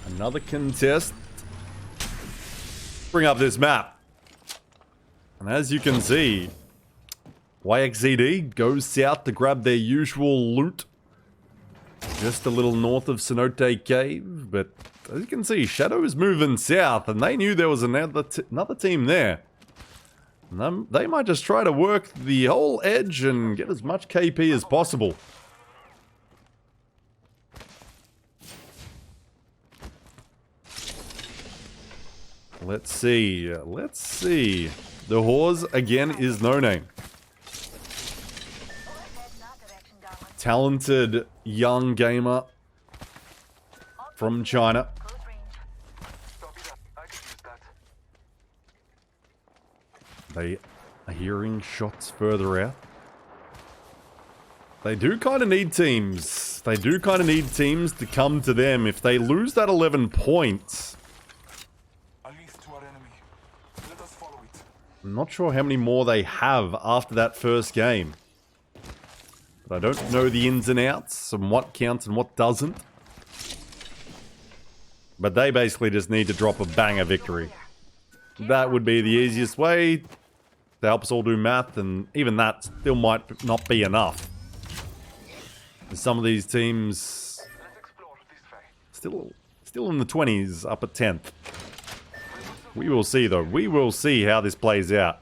another contest. Bring up this map. And as you can see, YXZD goes south to grab their usual loot. Just a little north of Cenote Cave. But as you can see, Shadow is moving south, and they knew there was another team there. And they might just try to work the whole edge and get as much KP as possible. Let's see. The Horse again is No Name. Talented young gamer from China. They are hearing shots further out. They do kind of need teams. To come to them. If they lose that 11 points, I'm not sure how many more they have after that first game. But I don't know the ins and outs and what counts and what doesn't. But they basically just need to drop a banger victory. That would be the easiest way to help us all do math, and even that still might not be enough. Some of these teams still in the 20s, up at 10th. We will see though. We will see how this plays out.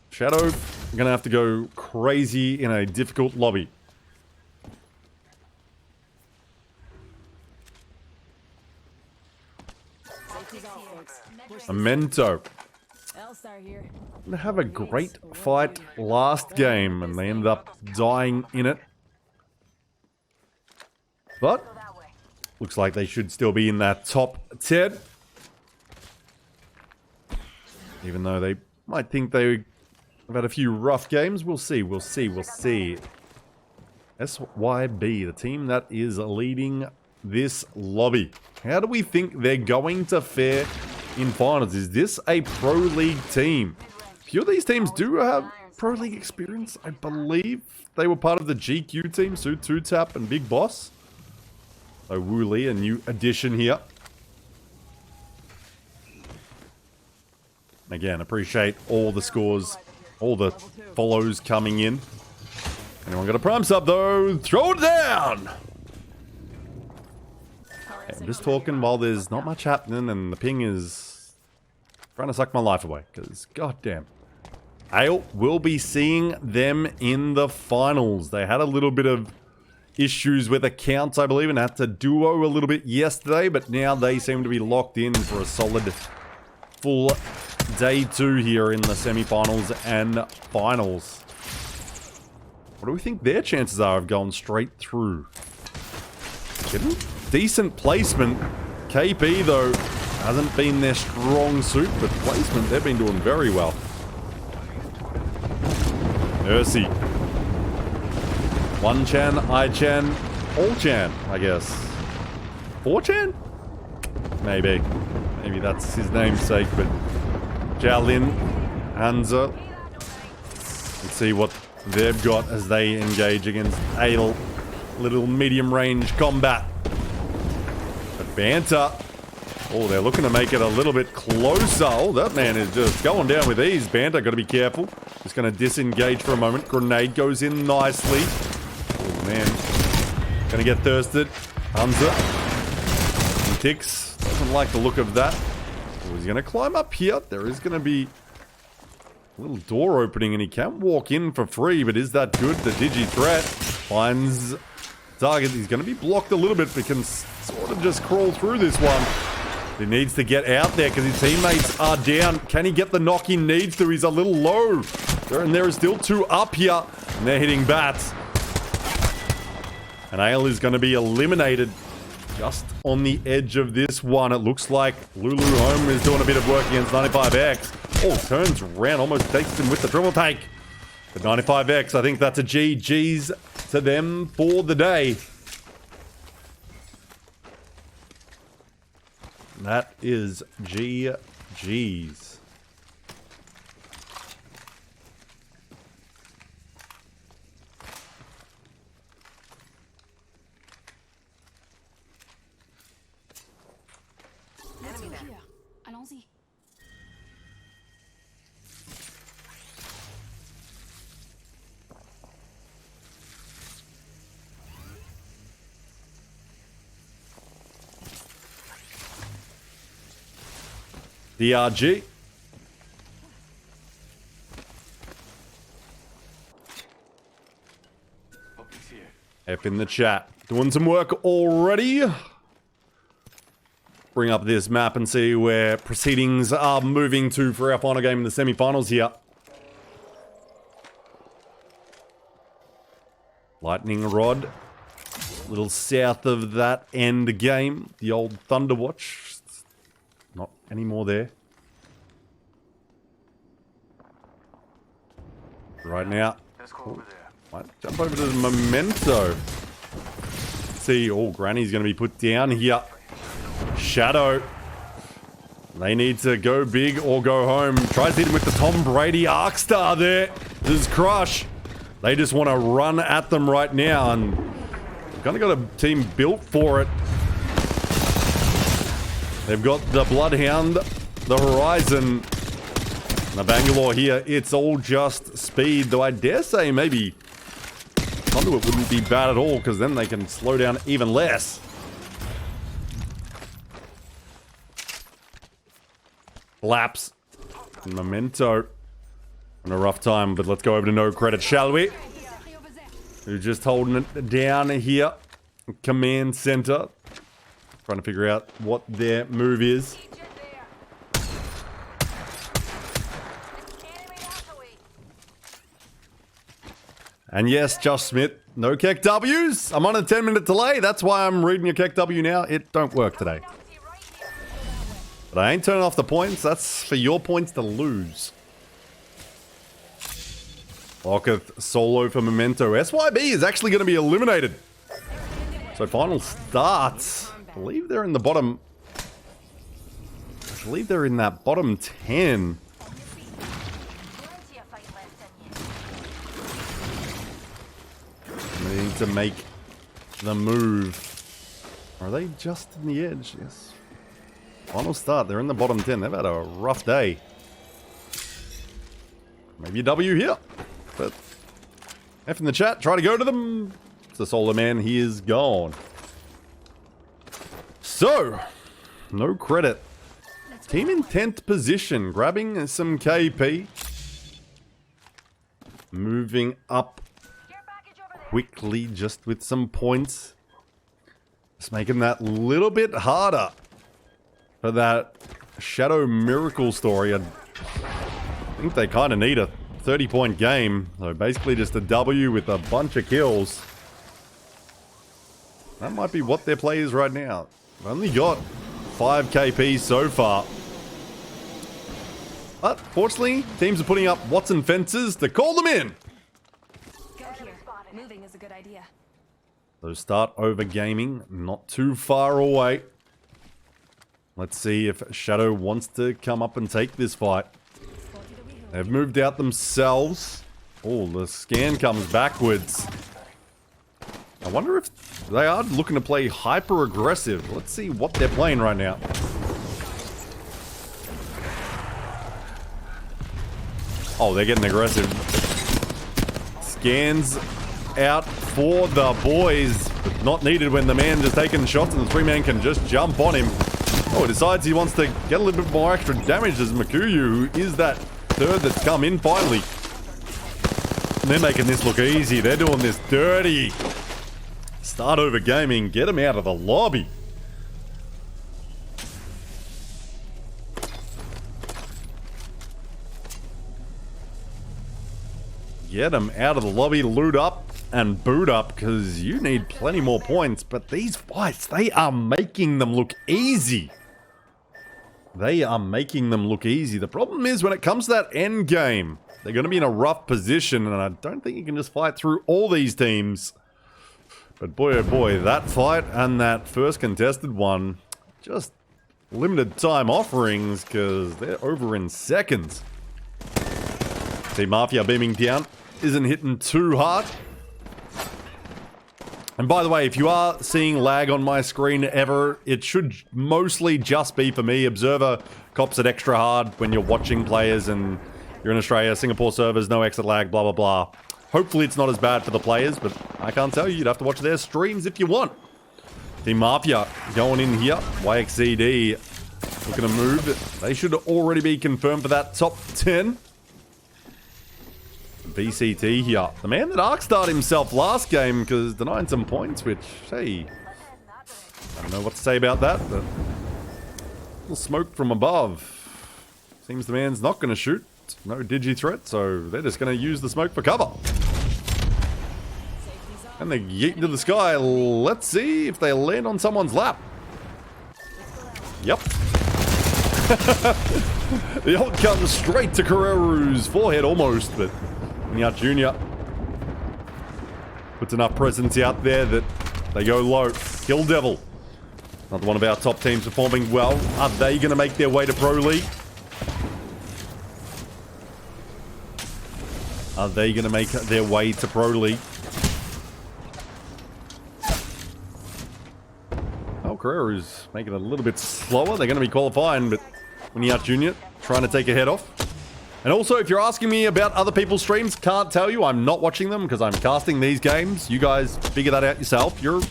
Shadow, gonna have to go crazy in a difficult lobby. Memento.
L-Star here.
They have a great fight last game, and they ended up dying in it. But looks like they should still be in that top 10. Even though they might think they've had a few rough games. We'll see, we'll see, we'll see. SYB, the team that is leading this lobby. How do we think they're going to fare in finals? Is this a Pro League team? A few of these teams do have Pro League experience. I believe they were part of the GQ team, Su, 2Tap, and Big Boss. So Wu Li, a new addition here. Again, appreciate all the scores, all the follows coming in. Anyone got a prime sub though? Throw it down! I'm just talking while there's not much happening and the ping is trying to suck my life away. Because, goddamn. Ale will be seeing them in the finals. They had a little bit of issues with accounts, I believe, and had to duo a little bit yesterday. But now they seem to be locked in for a solid full day 2 here in the semi-finals and finals. What do we think their chances are of going straight through? Getting decent placement. KP, though, hasn't been their strong suit, but placement, they've been doing very well. Ursi. 1chan, I-chan, all-chan, I guess. 4chan? Maybe. Maybe that's his namesake, but Jialin, Hansa. Let's see what they've got as they engage against Ale. Little medium range combat. But Banter. Oh, they're looking to make it a little bit closer. Oh, that man is just going down with ease. Banter, got to be careful. Just going to disengage for a moment. Grenade goes in nicely. Oh, man. Going to get thirsted. Hansa. Tix. Doesn't like the look of that. Oh, he's going to climb up here. There is going to be a little door opening and he can walk in for free, but is that good? The Digi threat finds target. He's going to be blocked a little bit, but can sort of just crawl through this one. He needs to get out there because his teammates are down. Can he get the knock he needs to? He's a little low. And there is still 2 up here. And they're hitting bats. And Ale is going to be eliminated just on the edge of this one. It looks like Lulu Home is doing a bit of work against 95X. Oh, turns around, almost takes him with the triple take. But 95X, I think that's a GG's to them for the day. That is GG's.
Here. Allons-y.
DRG. F in the chat. Doing some work already. Bring up this map and see where proceedings are moving to for our final game in the semi-finals here. Lightning Rod. A little south of that end game. The old Thunderwatch. Not anymore there. Right now. Ooh, might jump over to the Memento. See, oh, Granny's going to be put down here. Shadow. They need to go big or go home. Tries to hit him with the Tom Brady Arcstar there. This is Crush. They just want to run at them right now, and kind of got a team built for it. They've got the Bloodhound, the Horizon, and the Bangalore here. It's all just speed, though I dare say maybe Conduit wouldn't be bad at all, because then they can slow down even less. Laps. And Memento on a rough time, but let's go over to No Credit, shall we? Who's just holding it down here. Command center. Trying to figure out what their move is. And yes, Josh Smith, no Keck W's. I'm on a 10-minute delay. That's why I'm reading your Keck W now. It don't work today. But I ain't turning off the points. That's for your points to lose. Locketh solo for Memento. SYB is actually going to be eliminated. So final starts. I believe they're in the bottom. I believe they're in that bottom 10. They need to make the move. Are they just in the edge? Yes. Final start. They're in the bottom 10. They've had a rough day. Maybe a W here. But F in the chat. Try to go to them. It's the Solar Man. He is gone. So, no credit. Team in 10th position. Grabbing some KP. Moving up quickly, just with some points. Just making that little bit harder for that Shadow Miracle story. I think they kind of need a 30-point game. So basically just a W with a bunch of kills. That might be what their play is right now. They've only got 5 KP so far. But fortunately, teams are putting up Watson fences to call them in.
Moving is a good idea.
So start over gaming, not too far away. Let's see if Shadow wants to come up and take this fight. They've moved out themselves. Oh, the scan comes backwards. I wonder if they are looking to play hyper aggressive. Let's see what they're playing right now. Oh, they're getting aggressive. Scans out for the boys, but not needed when the man just taking shots and the 3-man can just jump on him. Oh, he decides he wants to get a little bit more extra damage as Makuyu, who is that third that's come in finally. And they're making this look easy. They're doing this dirty. Start over gaming. Get him out of the lobby. Get him out of the lobby. Loot up and boot up, because you need plenty more points. But these fights, they are making them look easy. They are making them look easy. The problem is when it comes to that end game, they're going to be in a rough position, and I don't think you can just fight through all these teams. But boy, oh boy, that fight and that first contested one, just limited time offerings, because they're over in seconds. Team Mafia beaming down isn't hitting too hard. And by the way, if you are seeing lag on my screen ever, it should mostly just be for me. Observer cops it extra hard when you're watching players and you're in Australia, Singapore servers, no exit lag, blah, blah, blah. Hopefully it's not as bad for the players, but I can't tell you. You'd have to watch their streams if you want. Team Mafia going in here. YXCD looking to move. They should already be confirmed for that top 10. VCT here. The man that arc-starred himself last game because denying some points, which, hey, I don't know what to say about that, but a little smoke from above. Seems the man's not going to shoot. No digi threat, so they're just going to use the smoke for cover. And they yeet into the sky. Let's see if they land on someone's lap. Yep. The ult comes straight to Carrero's forehead almost, but Nyat Jr. puts enough presence out there that they go low. Kill Devil. Another one of our top teams performing well. Are they going to make their way to Pro League? Are they going to make their way to Pro League? Oh, Carrero's making it a little bit slower. They're going to be qualifying, but Nyat Jr. trying to take a head off. And also, if you're asking me about other people's streams, can't tell you. I'm not watching them because I'm casting these games. You guys figure that out yourself. You're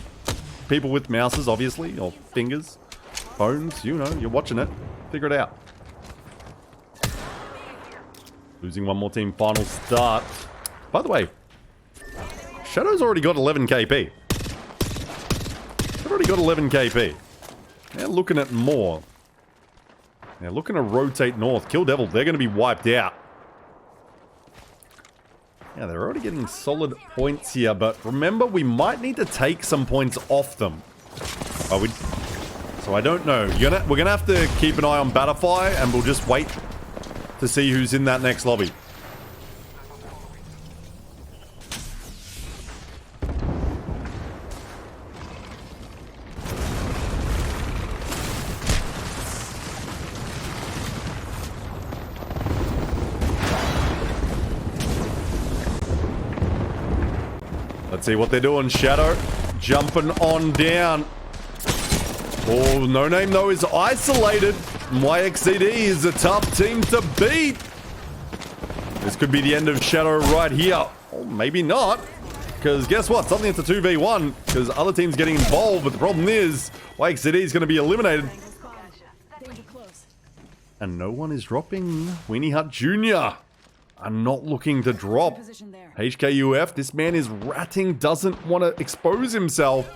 people with mouses, obviously, or fingers, phones, you know, you're watching it. Figure it out. Losing one more team, final start. By the way, Shadow's already got 11 KP. They've already got 11 KP. They're looking at more. They're looking to rotate north. Kill Devil, they're going to be wiped out. Yeah, they're already getting solid points here, but remember, we might need to take some points off them. So I don't know. We're gonna have to keep an eye on Battlefy, and we'll just wait to see who's in that next lobby. Let's see what they're doing. Shadow jumping on down. Oh, No Name though is isolated. YXCD is a tough team to beat. This could be the end of Shadow right here. Or maybe not. Because guess what? Suddenly it's a 2v1. Because other teams getting involved. But the problem is, YXCD is going to be eliminated.
Danger close.
And no one is dropping. Weenie Hut Jr. are not looking to drop.
Position there.
HKUF, this man is ratting, doesn't want to expose himself.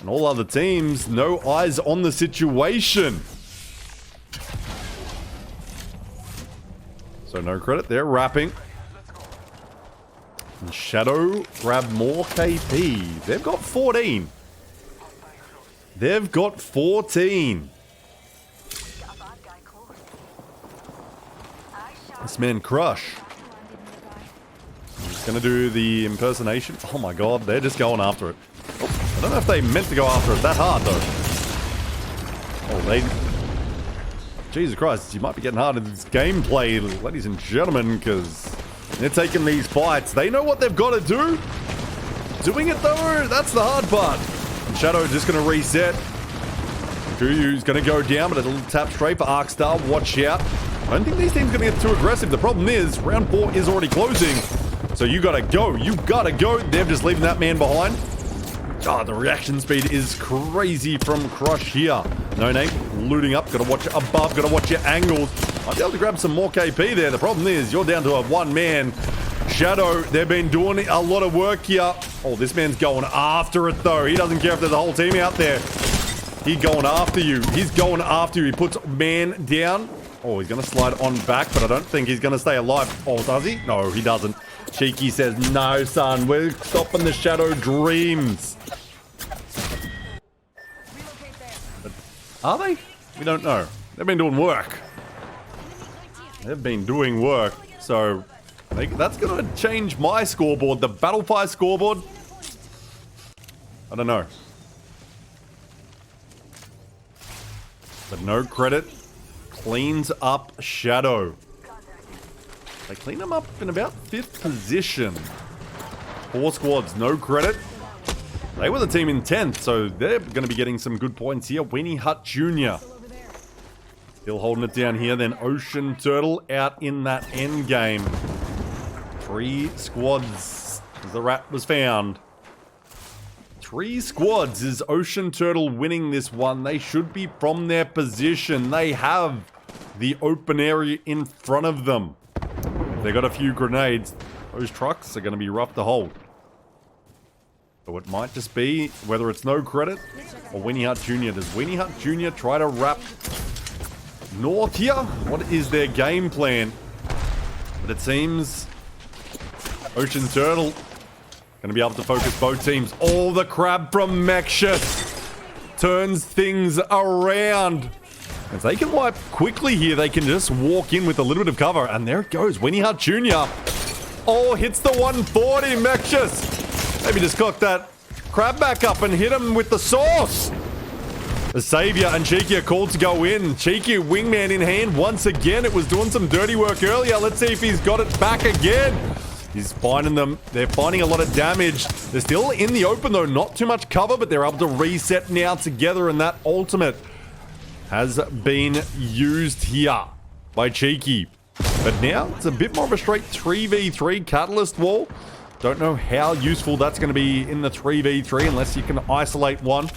And all other teams, no eyes on the situation. So no credit, they're wrapping. And Shadow grab more KP. They've got 14. They've got 14. This man Crush. He's gonna do the impersonation. Oh my god, they're just going after it. Oh, I don't know if they meant to go after it that hard though. Oh, they... Jesus Christ, you might be getting hard in this gameplay, ladies and gentlemen, because they're taking these fights. They know what they've got to do. Doing it though, that's the hard part. And Shadow just gonna reset. Kuyu's gonna go down, but a little tap straight for Arkstar. Watch out. I don't think these teams are going to get too aggressive. The problem is, round 4 is already closing. So you got to go. You got to go. They're just leaving that man behind. Ah, the reaction speed is crazy from Crush here. No Name looting up. Got to watch it above. Got to watch your angles. Might be able to grab some more KP there. The problem is, you're down to a one-man. Shadow, they've been doing a lot of work here. Oh, this man's going after it, though. He doesn't care if there's a whole team out there. He's going after you. He's going after you. He puts man down. Oh, he's going to slide on back, but I don't think he's going to stay alive. Oh, does he? No, he doesn't. Cheeky says, no, son. We're stopping the Shadow dreams. But are they? We don't know. They've been doing work. They've been doing work. So, that's going to change my scoreboard. The Battlefy scoreboard. I don't know. But no credit. Cleans up Shadow. They clean him up in about 5th position. 4 squads, no credit. They were the team in 10th, so they're going to be getting some good points here. Weenie Hut Jr. Still holding it down here. Then Ocean Turtle out in that end game. 3 squads as the rat was found. 3 squads is Ocean Turtle winning this one. They should be from their position. They have the open area in front of them. They got a few grenades. Those trucks are going to be rough to hold. So it might just be whether it's no credit or Weenie Hut Jr. Does Weenie Hut Jr. try to wrap north here? What is their game plan? But it seems Ocean Turtle going to be able to focus both teams. Oh, the crab from Mexus turns things around. If they can wipe quickly here, they can just walk in with a little bit of cover. And there it goes. Weenie Hut Jr. Oh, hits the 140. Mexus. Maybe just cock that crab back up and hit him with the sauce. The Savior and Cheeky are called to go in. Cheeky wingman in hand once again. It was doing some dirty work earlier. Let's see if he's got it back again. He's finding them. They're finding a lot of damage. They're still in the open, though. Not too much cover, but they're able to reset now together. And that ultimate has been used here by Cheeky. But now it's a bit more of a straight 3v3 catalyst wall. Don't know how useful that's going to be in the 3v3 unless you can isolate one.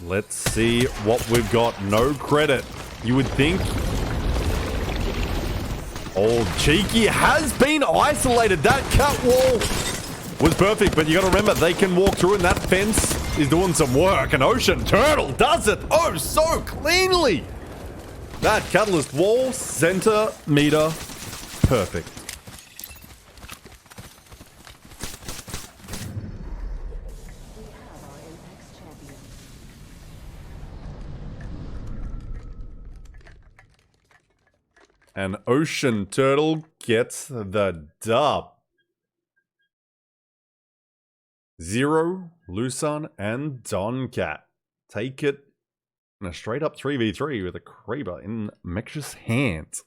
Let's see what we've got. No credit. You would think. Oh, Cheeky has been isolated. That cut wall was perfect, but you got to remember, they can walk through and that fence is doing some work. And Ocean Turtle does it oh so cleanly. That catalyst wall, centimeter, perfect. And Ocean Turtle gets the dub. Zero, Lusan, and Doncat take it in a straight up 3v3 with a Kraber in Mex's hands.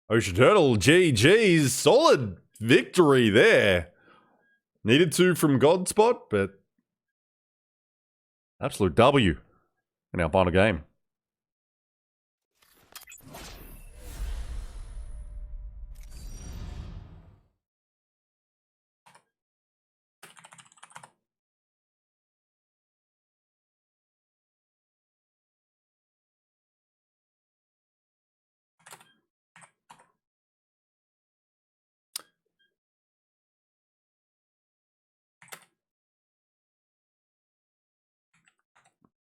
Ocean Turtle, GG's, solid victory there. Needed to from Godspot, but absolute W in our final game.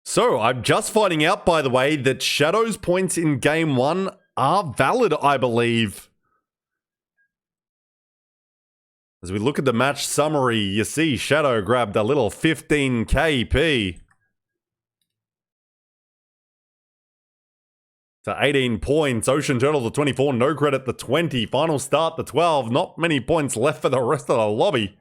So, I'm just finding out, by the way, that Shadow's points in Game 1 are valid, I believe. As we look at the match summary, you see Shadow grabbed a little 15 KP to 18 points. Ocean Turtle the 24, no credit the 20. Final start the 12. Not many points left for the rest of the lobby.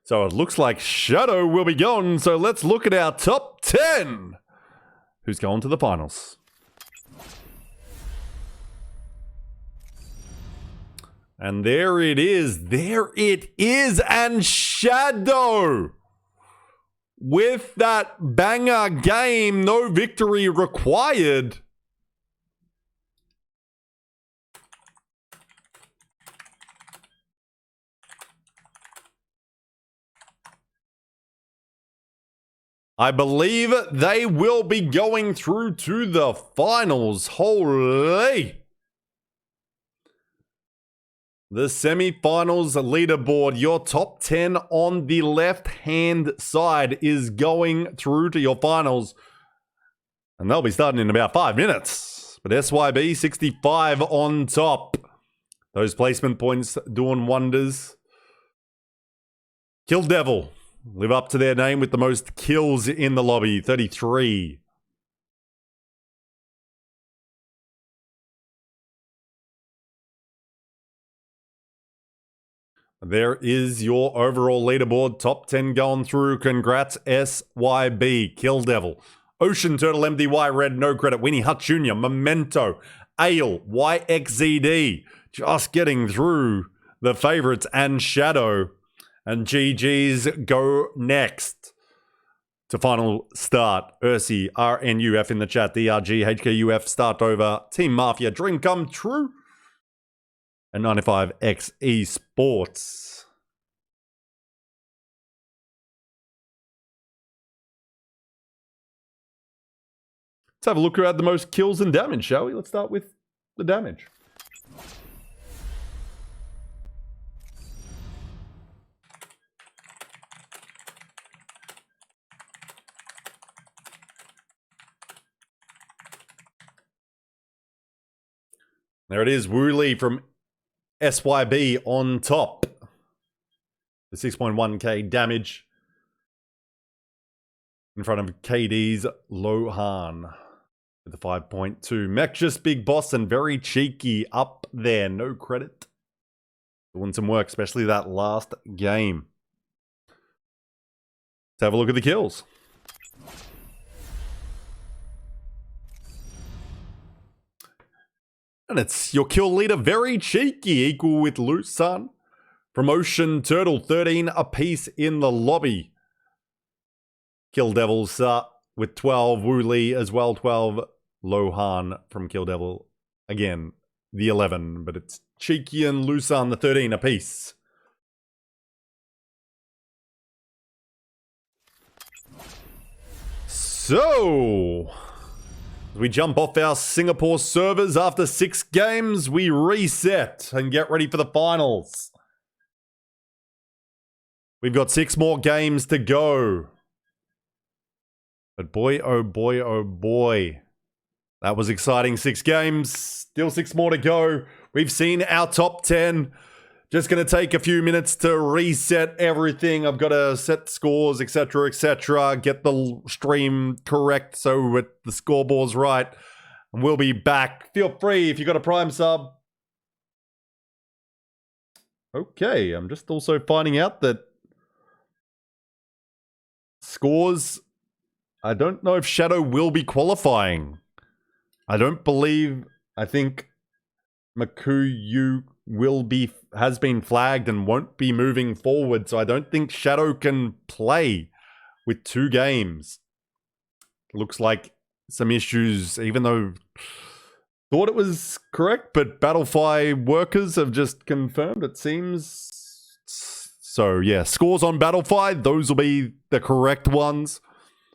So it looks like Shadow will be gone. So let's look at our top 10. Who's going to the finals? And there it is. There it is. And Shadow, with that banger game, no victory required. I believe they will be going through to the finals. Holy. The semi-finals leaderboard, your top 10 on the left-hand side is going through to your finals. And they'll be starting in about 5 minutes. But SYB 65 on top. Those placement points doing wonders. Kill Devil live up to their name with the most kills in the lobby, 33. There is your overall leaderboard. Top 10 going through. Congrats, SYB. Kill Devil. Ocean Turtle, MDY Red, no credit. Winnie Hut Jr., Memento, Ale, YXZD. Just getting through the favorites and Shadow. And GG's go next to final start. Ursi, RNUF in the chat. DRG, HKUF, start over. Team Mafia, dream come true. And 95X Esports. Let's have a look who had the most kills and damage, shall we? Let's start with the damage. There it is, Wu Li from SYB on top. The 6.1k damage in front of KD's Lohan with the 5.2. Mechus, Big Boss, and Very Cheeky up there. No credit. Doing some work, especially that last game. Let's have a look at the kills. And it's your kill leader, Very Cheeky, equal with Lusan. From Ocean Turtle, 13 apiece in the lobby. Kill Devils with 12. Wu Li as well, 12. Lohan from Kill Devil. Again, the 11. But it's Cheeky and Lusan, the 13 apiece. So, as we jump off our Singapore servers after 6 games, we reset and get ready for the finals. We've got 6 more games to go. But boy, oh boy, oh boy. That was exciting. 6 games. Still 6 more to go. We've seen our top 10. Just going to take a few minutes to reset everything. I've got to set scores, etc., etc. Get the stream correct so the scoreboard's right. And we'll be back. Feel free if you got a Prime sub. Okay, I'm just also finding out that scores, I don't know if Shadow will be qualifying. I think Makuyu has been flagged and won't be moving forward, so I don't think Shadow can play with 2 games. Looks like some issues, even though thought it was correct, but Battlefy workers have just confirmed it seems. So yeah, scores on Battlefy, those will be the correct ones.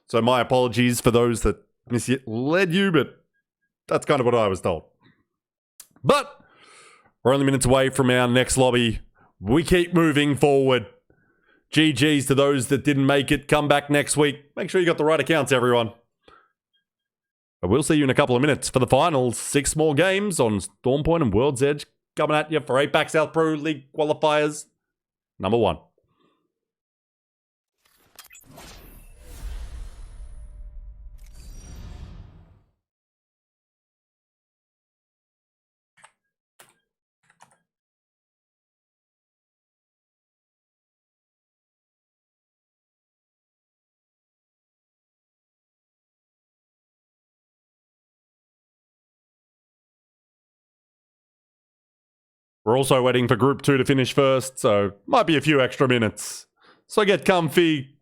So my apologies for those that misled you, but that's kind of what I was told. But we're only minutes away from our next lobby. We keep moving forward. GG's to those that didn't make it. Come back next week. Make sure you got the right accounts, everyone. But we'll see you in a couple of minutes for the finals. 6 more games on Stormpoint and World's Edge coming at you for APAC South Pro League qualifiers. Number 1. We're also waiting for Group 2 to finish first, so might be a few extra minutes. So get comfy,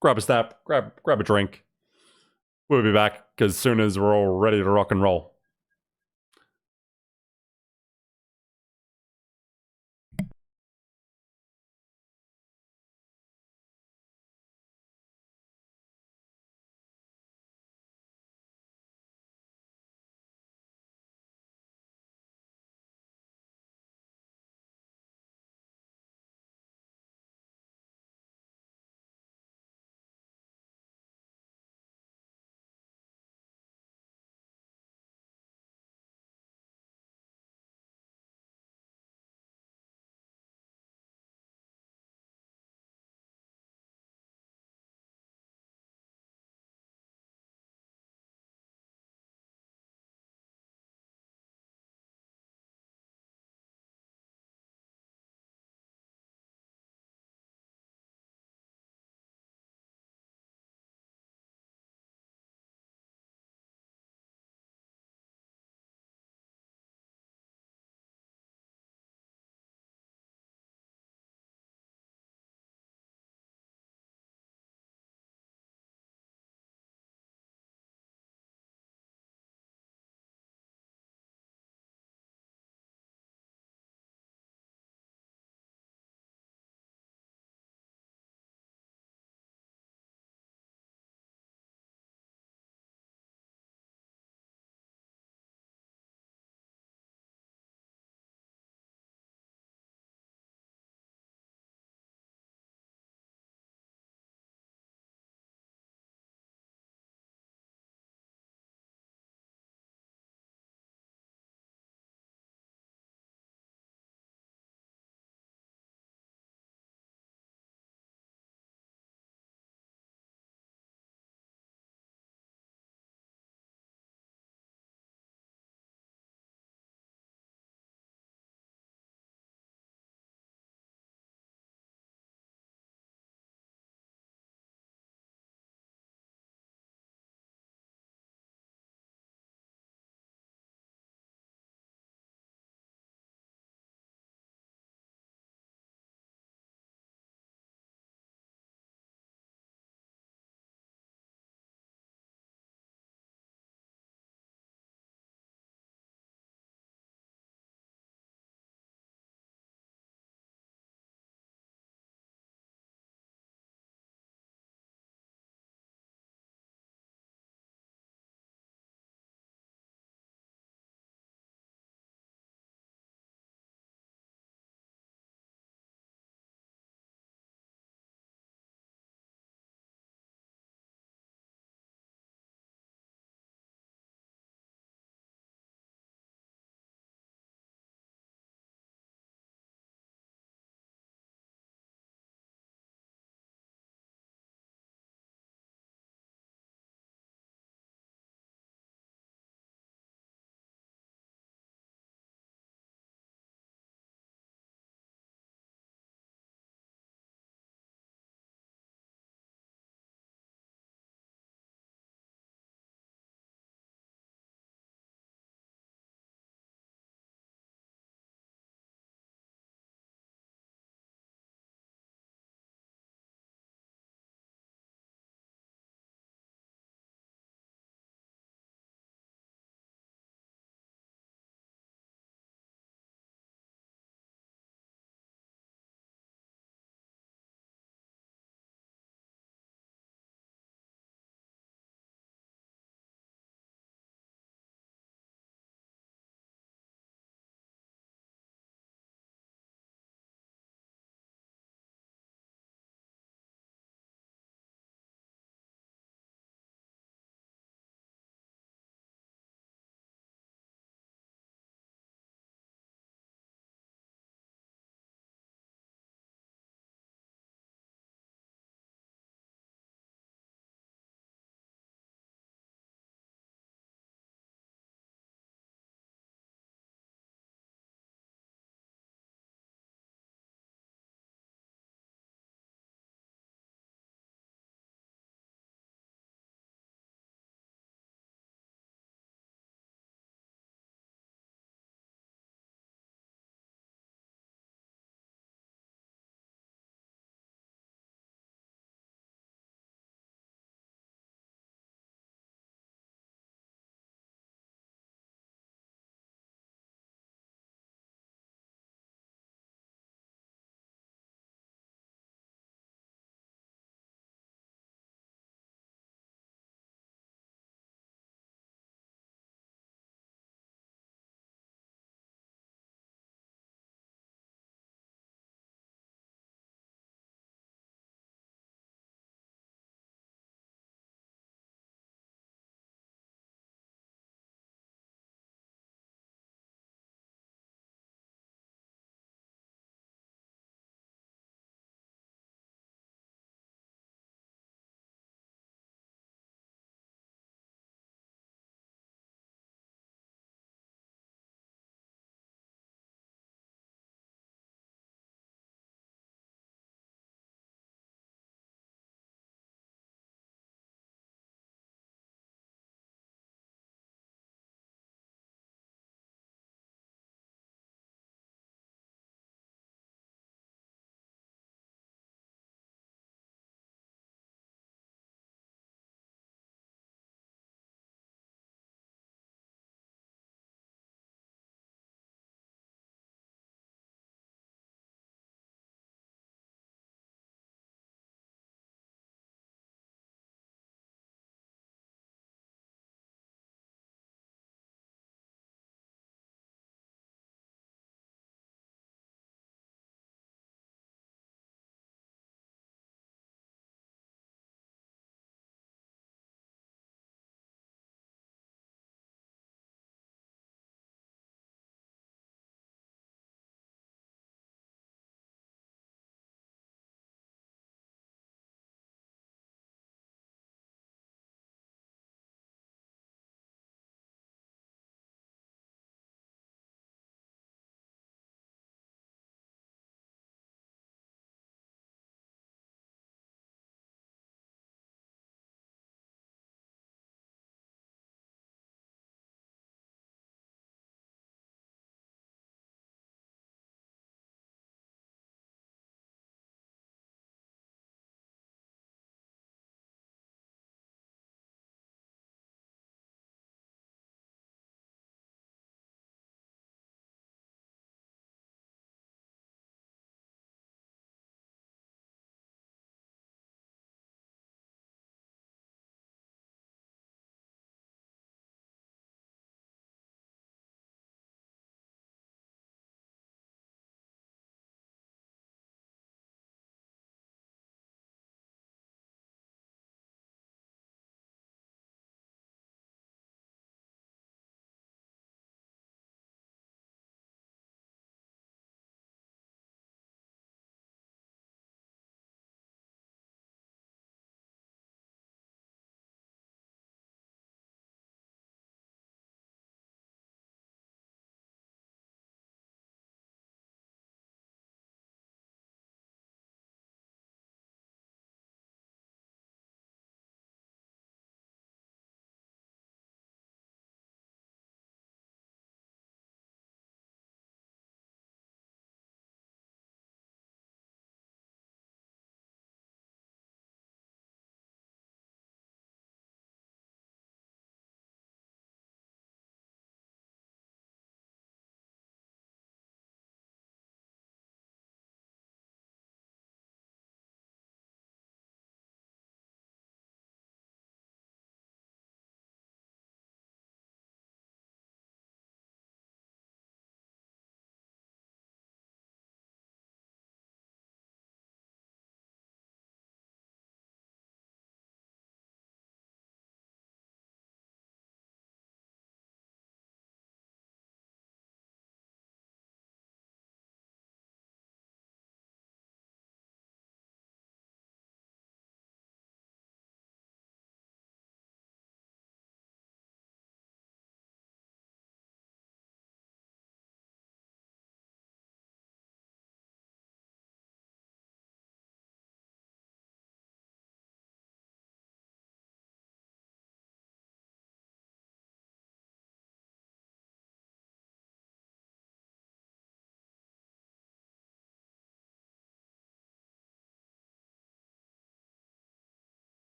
grab a snap, grab a drink. We'll be back as soon as we're all ready to rock and roll.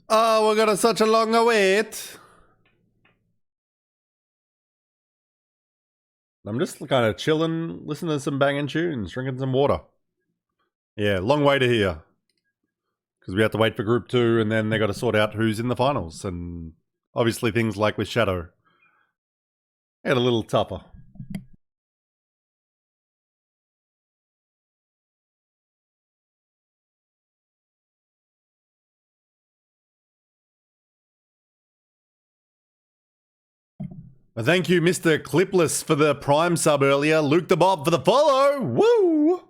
Oh, we got such a long wait. I'm just kind of chilling, listening to some banging tunes, drinking some water. Yeah, long way to here. Because we have to wait for Group 2, and then they got to sort out who's in the finals. And obviously things like with Shadow get a little tougher. Well, thank you, Mr. Clipless, for the Prime sub earlier. Luke the Bob for the follow. Woo!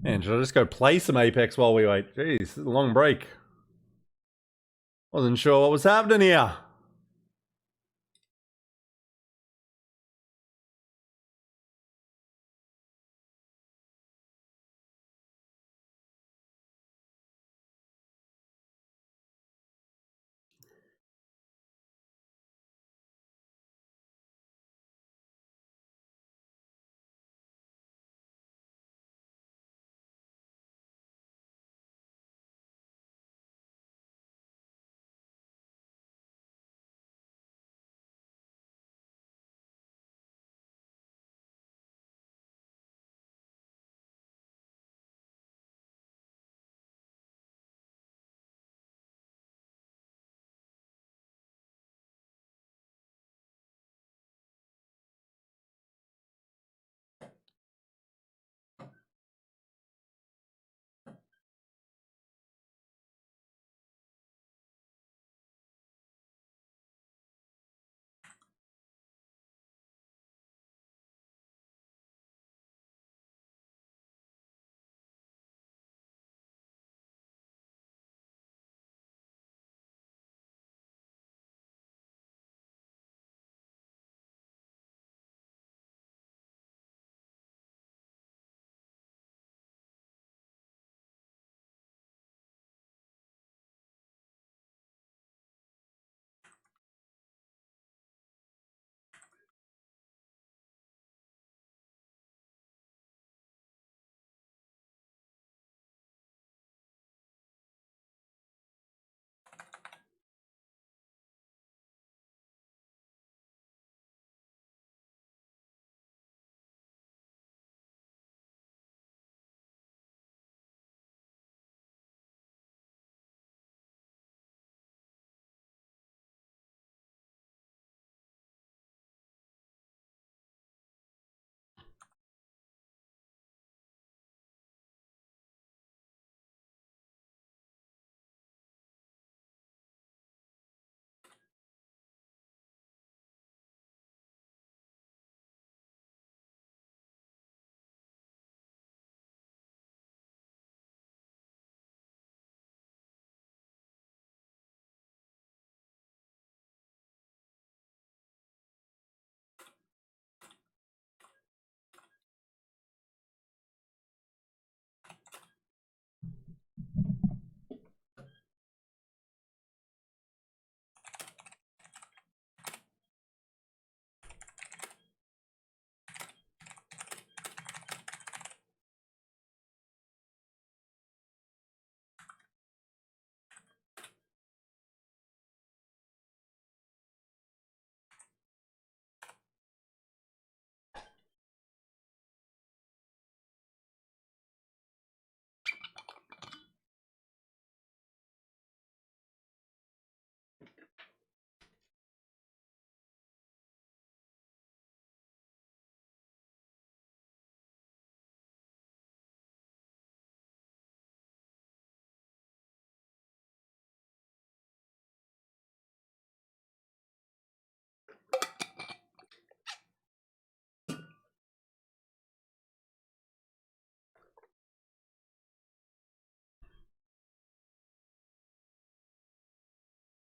Man, should I just go play some Apex while we wait? Jeez, this is a long break. Wasn't sure what was happening here.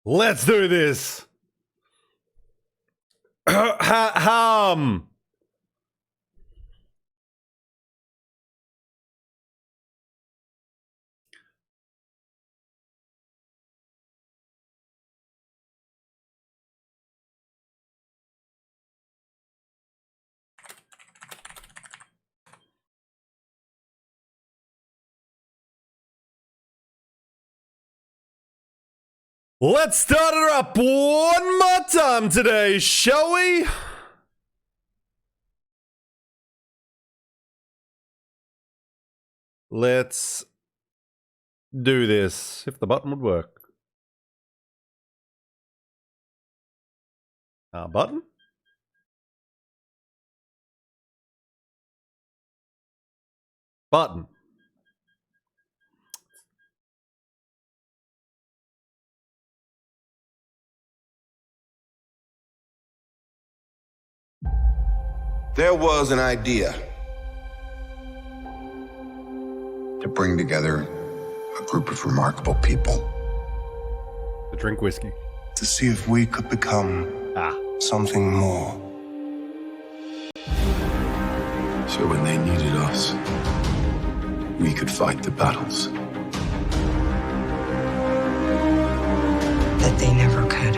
Let's do this. Let's start her up one more time today, shall we? Let's do this. If the button would work. Button? Button.
There was an idea to bring together a group of remarkable people
To drink whiskey.
to see if we could become something more.
So when they needed us, we could fight the battles.
That they never could.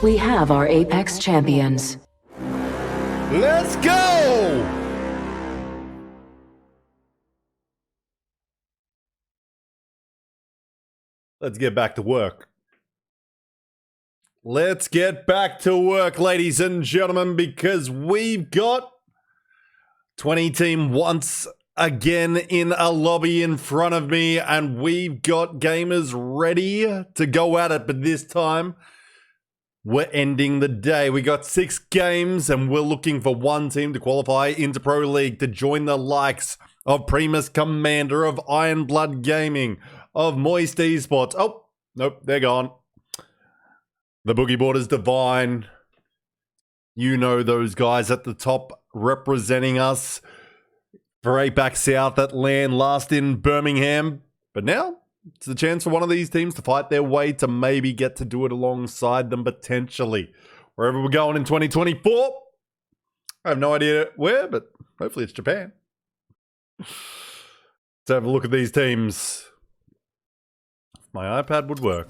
We have our Apex champions.
Let's go! Let's get back to work. Let's get back to work, ladies and gentlemen, because we've got 20 team once again in a lobby in front of me, and we've got gamers ready to go at it, but this time we're ending the day. We got 6 games, and we're looking for one team to qualify into Pro League to join the likes of Primus Commander, of Ironblood Gaming, of Moist Esports. Oh, nope, they're gone. The Boogie Borders Divine. You know those guys at the top representing us for APAC South that land last in Birmingham. But now it's the chance for one of these teams to fight their way to maybe get to do it alongside them potentially. Wherever we're going in 2024. I have no idea where, but hopefully it's Japan. Let's have a look at these teams. If my iPad would work.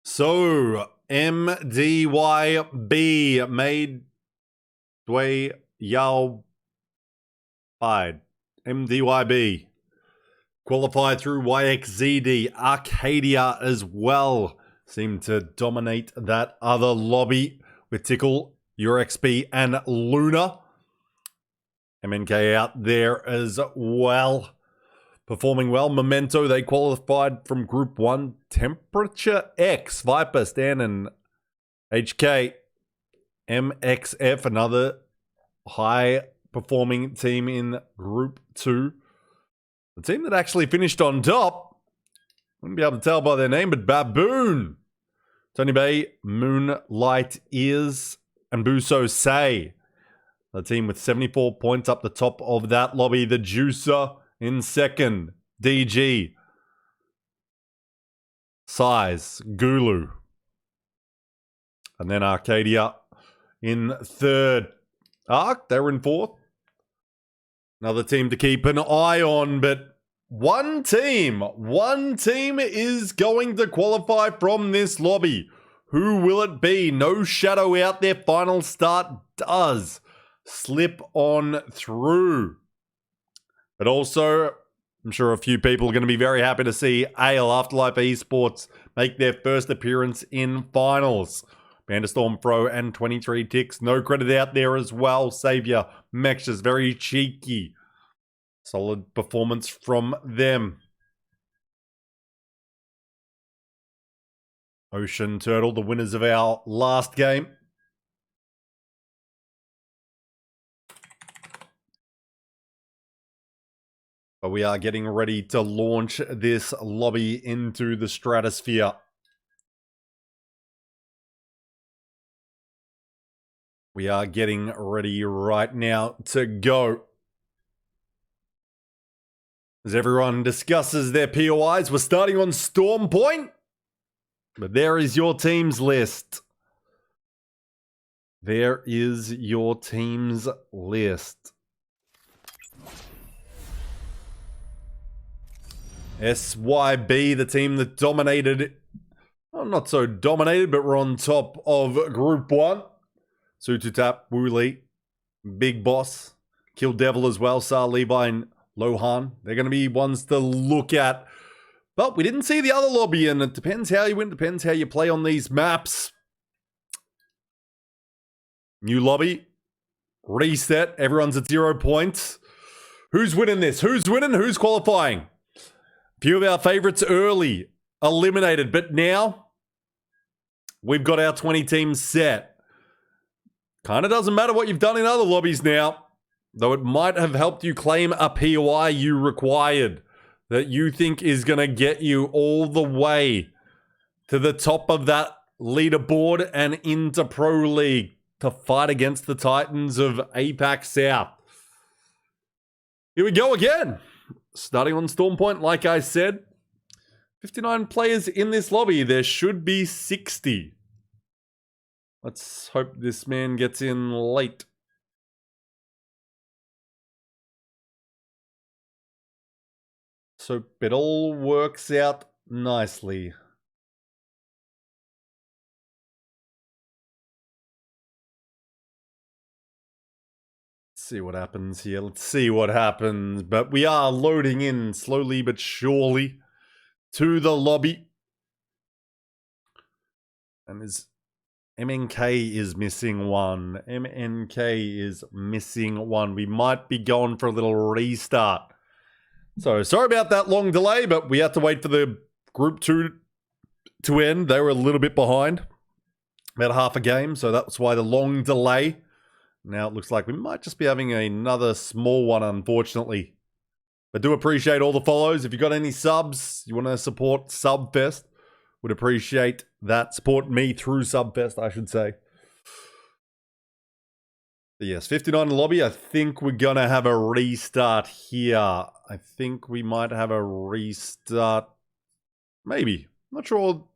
So, MDYB made way Yao Bide. MDYB qualified through YXZD. Arcadia as well seemed to dominate that other lobby with Tickle, URXP, and Luna. MNK out there as well. Performing well. Memento, they qualified from Group 1. Temperature X, Viper, Stan, and HK. MXF, another high-performing team in Group 2. The team that actually finished on top, wouldn't be able to tell by their name, but Baboon. Tony Bay, Moonlight Ears, and Buso Say. The team with 74 points up the top of that lobby. The Juicer in second. DG. Size. Gulu. And then Arcadia in third. Arc, they were in fourth. Another team to keep an eye on, but one team is going to qualify from this lobby. Who will it be? No shadow out there. Final start does slip on through. But also, I'm sure a few people are going to be very happy to see AL Afterlife Esports make their first appearance in finals. Banderstorm Pro and 23 ticks. No credit out there as well. Savior, Mextures, very cheeky. Solid performance from them. Ocean Turtle, the winners of our last game. But we are getting ready to launch this lobby into the stratosphere. We are getting ready right now to go. As everyone discusses their POIs, we're starting on Storm Point. But there is your team's list. There is your team's list. SYB, the team that dominated, well, not so dominated, but we're on top of Group 1. Sututap, Wooly, Big Boss, Kill Devil as well, Sar Levi and Lohan. They're going to be ones to look at. But we didn't see the other lobby, and it depends how you win, depends how you play on these maps. New lobby. Reset. Everyone's at 0 points. Who's winning this? Who's winning? Who's qualifying? Few of our favorites early eliminated, but now we've got our 20 teams set. Kind of doesn't matter what you've done in other lobbies now, though it might have helped you claim a POI you required that you think is going to get you all the way to the top of that leaderboard and into Pro League to fight against the Titans of APAC South. Here we go again. Starting on Storm Point, like I said, 59 players in this lobby. There should be 60. Let's hope this man gets in late. So it all works out nicely. See what happens here. Let's see what happens. But we are loading in slowly but surely to the lobby. And there's MNK is missing one. MNK is missing one. We might be going for a little restart. So sorry about that long delay, but we had to wait for the Group 2 to end. They were a little bit behind. About half a game, so that's why the long delay. Now it looks like we might just be having another small one, unfortunately. But do appreciate all the follows. If you've got any subs, you want to support Subfest, would appreciate that. Support me through Subfest, I should say. But yes, 59 in the lobby. I think we're going to have a restart here. I think we might have a restart. Maybe. Not sure.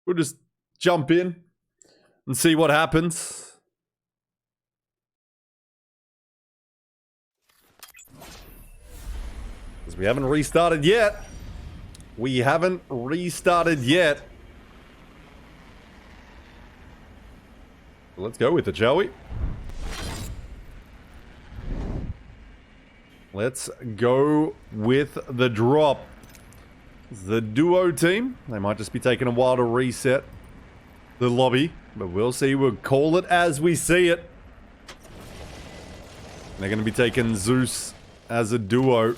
We'll just jump in and see what happens. Because we haven't restarted yet. We haven't restarted yet. Let's go with it, shall we? Let's go with the drop. The duo team. They might just be taking a while to reset the lobby. But we'll see. We'll call it as we see it. They're going to be taking Zeus as a duo.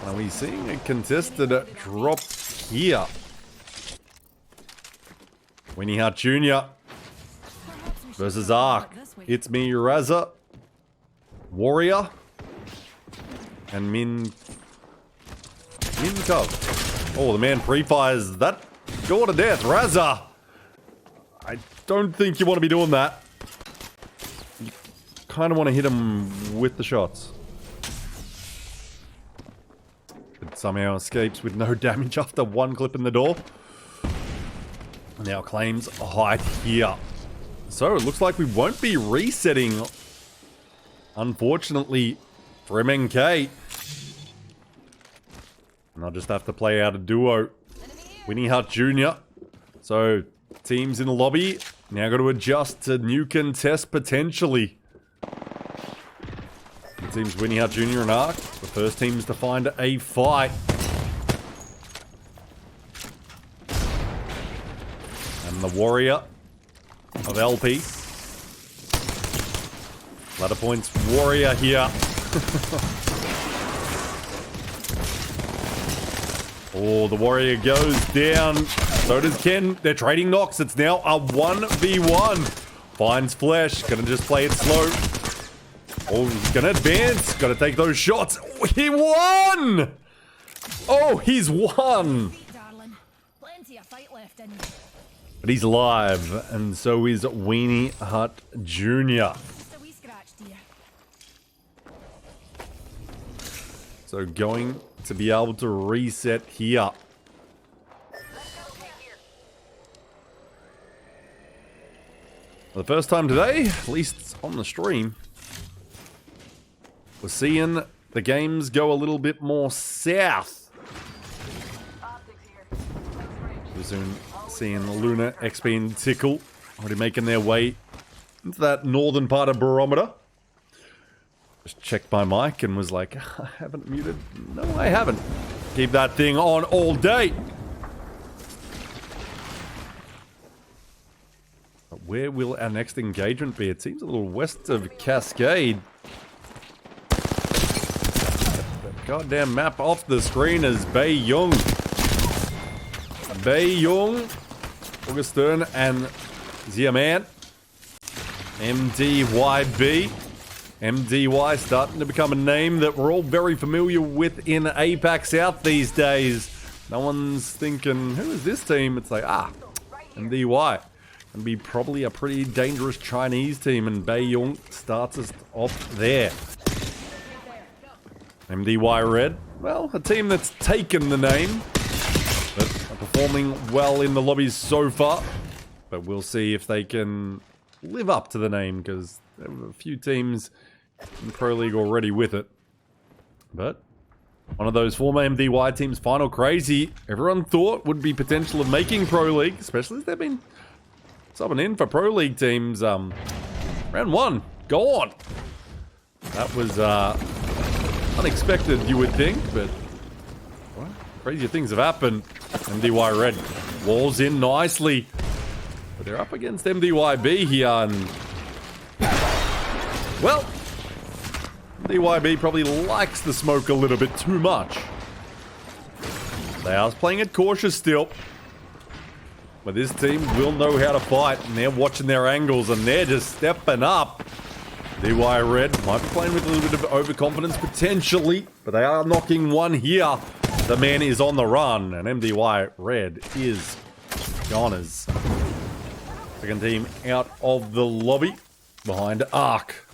Are we seeing a contested drop here? Winnie Hart Jr. versus Ark. It's me, Raza, Warrior, and Min Cub. Oh, the man pre-fires that door to death. Raza! I don't think you want to be doing that. You kind of want to hit him with the shots. It somehow escapes with no damage after one clip in the door. Now claims height here. So it looks like we won't be resetting, unfortunately, for MNK. And I'll just have to play out a duo. Winnie Hart Jr. So teams in the lobby now got to adjust to new contest potentially. teams winning out Junior and Arc. The first teams to find a fight. And the Warrior of LP. Ladder points Warrior here. Oh, the Warrior goes down. So does Ken. They're trading knocks. It's now a 1v1. Finds Flesh. Gonna just play it slow. Oh, he's gonna advance. Gotta take those shots. Oh, he won! Oh, he's won.
Darling. Plenty of fight left in you.
But he's live, and so is Weenie Hut Jr.
Just a wee scratch, dear.
So going to be able to reset here. For the first time today, at least on the stream, we're seeing the games go a little bit more south. We're soon seeing Luna, XP, and Tickle already making their way into that northern part of Barometer. Just checked my mic and was like, I haven't muted. No, I haven't. Keep that thing on all day. But where will our next engagement be? It seems a little west of Cascade. That goddamn map off the screen is Bei Young. Bei Young, Augustern, and Ziaman. MDYB. MDY starting to become a name that we're all very familiar with in APAC South these days. No one's thinking, who is this team? It's like, MDY. And be probably a pretty dangerous Chinese team, and Bei Young starts us off there. MDY Red, well, a team that's taken the name, but are performing well in the lobbies so far. But we'll see if they can live up to the name, because there were a few teams in Pro League already with it. But one of those former MDY teams, Final Crazy, everyone thought would be potential of making Pro League, especially as they've been subbing in for Pro League teams. Round one, gone. That was unexpected, you would think, but well, crazier things have happened. MDY Red walls in nicely, but they're up against MDYB here, and well, MDYB probably likes the smoke a little bit too much. They are playing it cautious still, but this team will know how to fight, and they're watching their angles, and they're just stepping up. MDY Red might be playing with a little bit of overconfidence potentially, but they are knocking one here. The man is on the run, and MDY Red is goners. Second team out of the lobby behind Arc.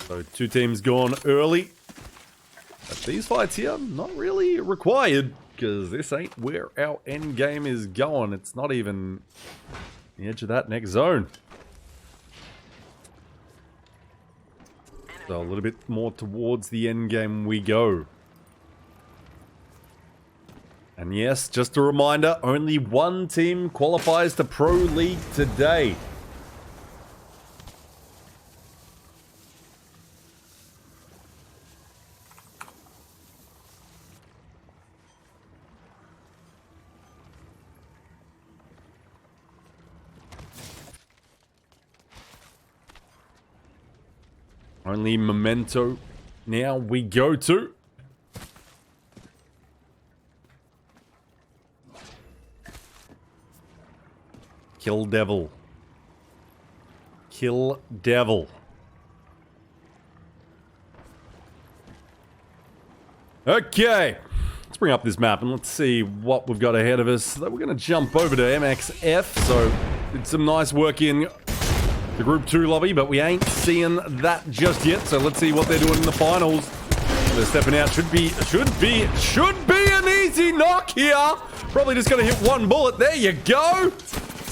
So two teams gone early. But these fights here, not really required, because this ain't where our end game is going. It's not even the edge of that next zone. So a little bit more towards the end game we go. And yes, just a reminder, only one team qualifies to Pro League today. Only Memento now we go to. Kill Devil. Kill Devil. Okay. Let's bring up this map and let's see what we've got ahead of us. So we're going to jump over to MXF. So did some nice work in the Group 2 lobby, but we ain't seeing that just yet. So let's see what they're doing in the finals. They're stepping out. Should be an easy knock here. Probably just going to hit one bullet. There you go.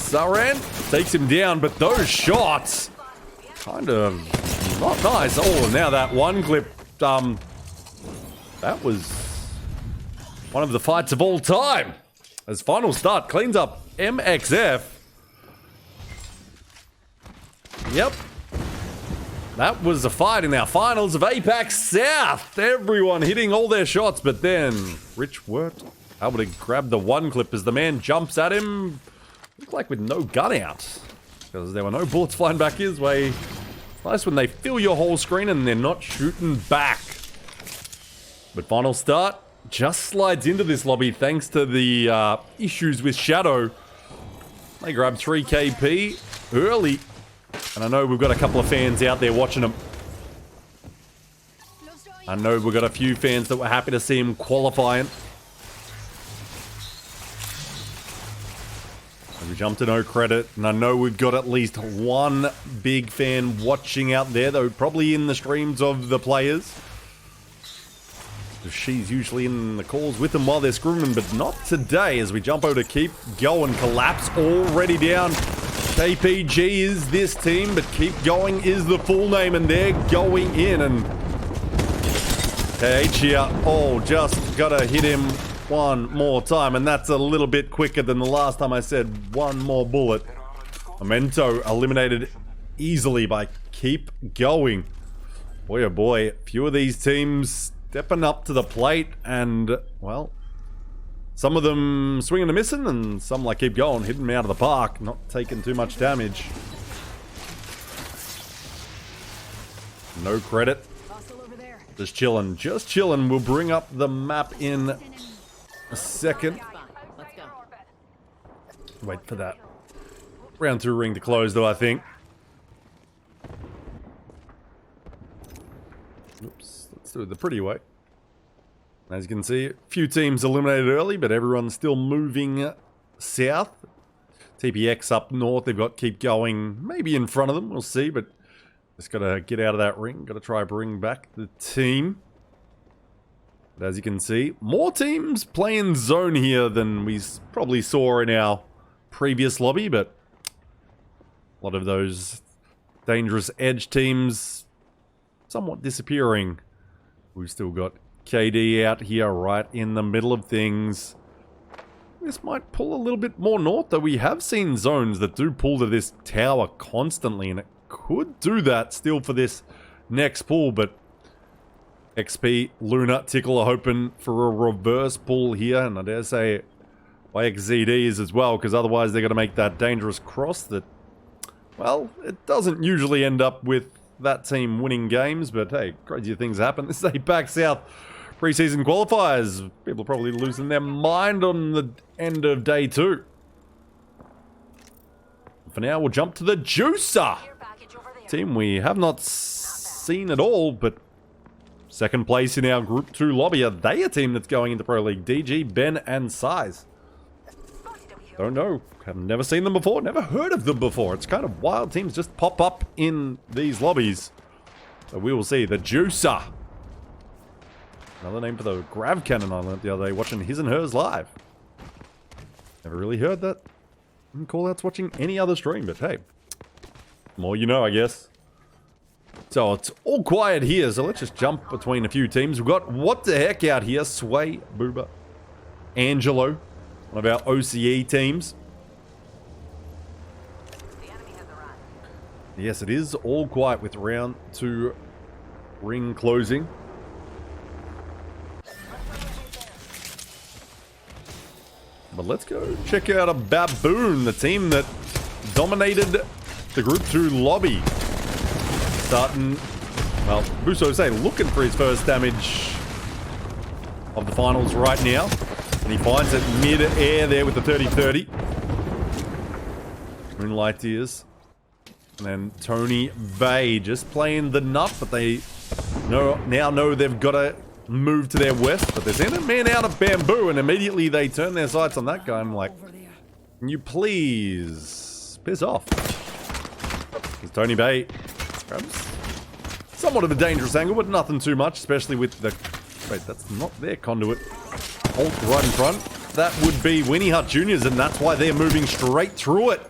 Saran takes him down, but those shots kind of not nice. Oh, now that one clip, that was one of the fights of all time. As final start cleans up MXF. Yep. that was a fight in our finals of APAC South. Everyone hitting all their shots, but then Rich weren't able to grab the one clip as the man jumps at him, looked like with no gun out, because there were no bullets flying back his way. It's nice when they fill your whole screen and they're not shooting back. But final start just slides into this lobby thanks to the issues with Shadow. They grab 3 KP early. And I know we've got a couple of fans out there watching them. I know we've got a few fans that were happy to see him qualifying. We jump to no credit, and I know we've got at least one big fan watching out there, though probably in the streams of the players. She's usually in the calls with them while they're screaming, but not today as we jump over to Keep Going. Collapse already down. KPG is this team, but Keep Going is the full name, and they're going in. And KH here, oh, just gotta hit him one more time, and that's a little bit quicker than the last time I said one more bullet. Memento eliminated easily by Keep Going. Boy, oh boy, a few of these teams stepping up to the plate, and, well, some of them swinging and missing, and some, like Keep Going, hitting me out of the park, not taking too much damage. No credit. Just chilling. We'll bring up the map in a second. Wait for that round 2 ring to close, though, I think. Oops, let's do it the pretty way. As you can see, a few teams eliminated early, but everyone's still moving south. TPX up north, they've got Keep Going maybe in front of them, we'll see, but just gotta get out of that ring, gotta try bring back the team. But as you can see, more teams playing zone here than we probably saw in our previous lobby, but a lot of those dangerous edge teams somewhat disappearing. We've still got KD out here right in the middle of things. This might pull a little bit more north, though we have seen zones that do pull to this tower constantly, and it could do that still for this next pull, but XP, Luna, Tickle are hoping for a reverse pull here, and I dare say YXZDs as well, because otherwise they're going to make that dangerous cross that, well, it doesn't usually end up with that team winning games, but hey, crazier things happen. This is APAC South preseason qualifiers. People are probably losing their mind on the end of day 2. For now, we'll jump to the Juicer team we have not seen at all, but second place in our Group 2 lobby. Are they a team that's going into Pro League? DG, Ben, and Size. Don't know. Have never seen them before. Never heard of them before. It's kind of wild. Teams just pop up in these lobbies. So we will see. The Juicer. Another name for the Grav Cannon I learned the other day watching His and Hers live. Never really heard that in call-outs watching any other stream, but hey. More you know, I guess. So it's all quiet here, so let's just jump between a few teams. We've got What the Heck out here. Sway, Booba, Angelo, one of our OCE teams. Yes, it is all quiet with round 2 ring closing. But let's go check out a Baboon, the team that dominated the Group 2 lobby. Starting, well, Buso say looking for his first damage of the finals right now. And he finds it mid-air there with the 30-30. Moonlight Tears. And then Tony Bay just playing the nut, but they now know they've got to move to their west. But there's a man out of Bamboo, and immediately they turn their sights on that guy. I'm like, can you please piss off? Because Tony Bay grabs somewhat of a dangerous angle, but nothing too much, especially with the... Wait, that's not their conduit. Ult right in front. That would be Winnie Hut Jr.'s, and that's why they're moving straight through it.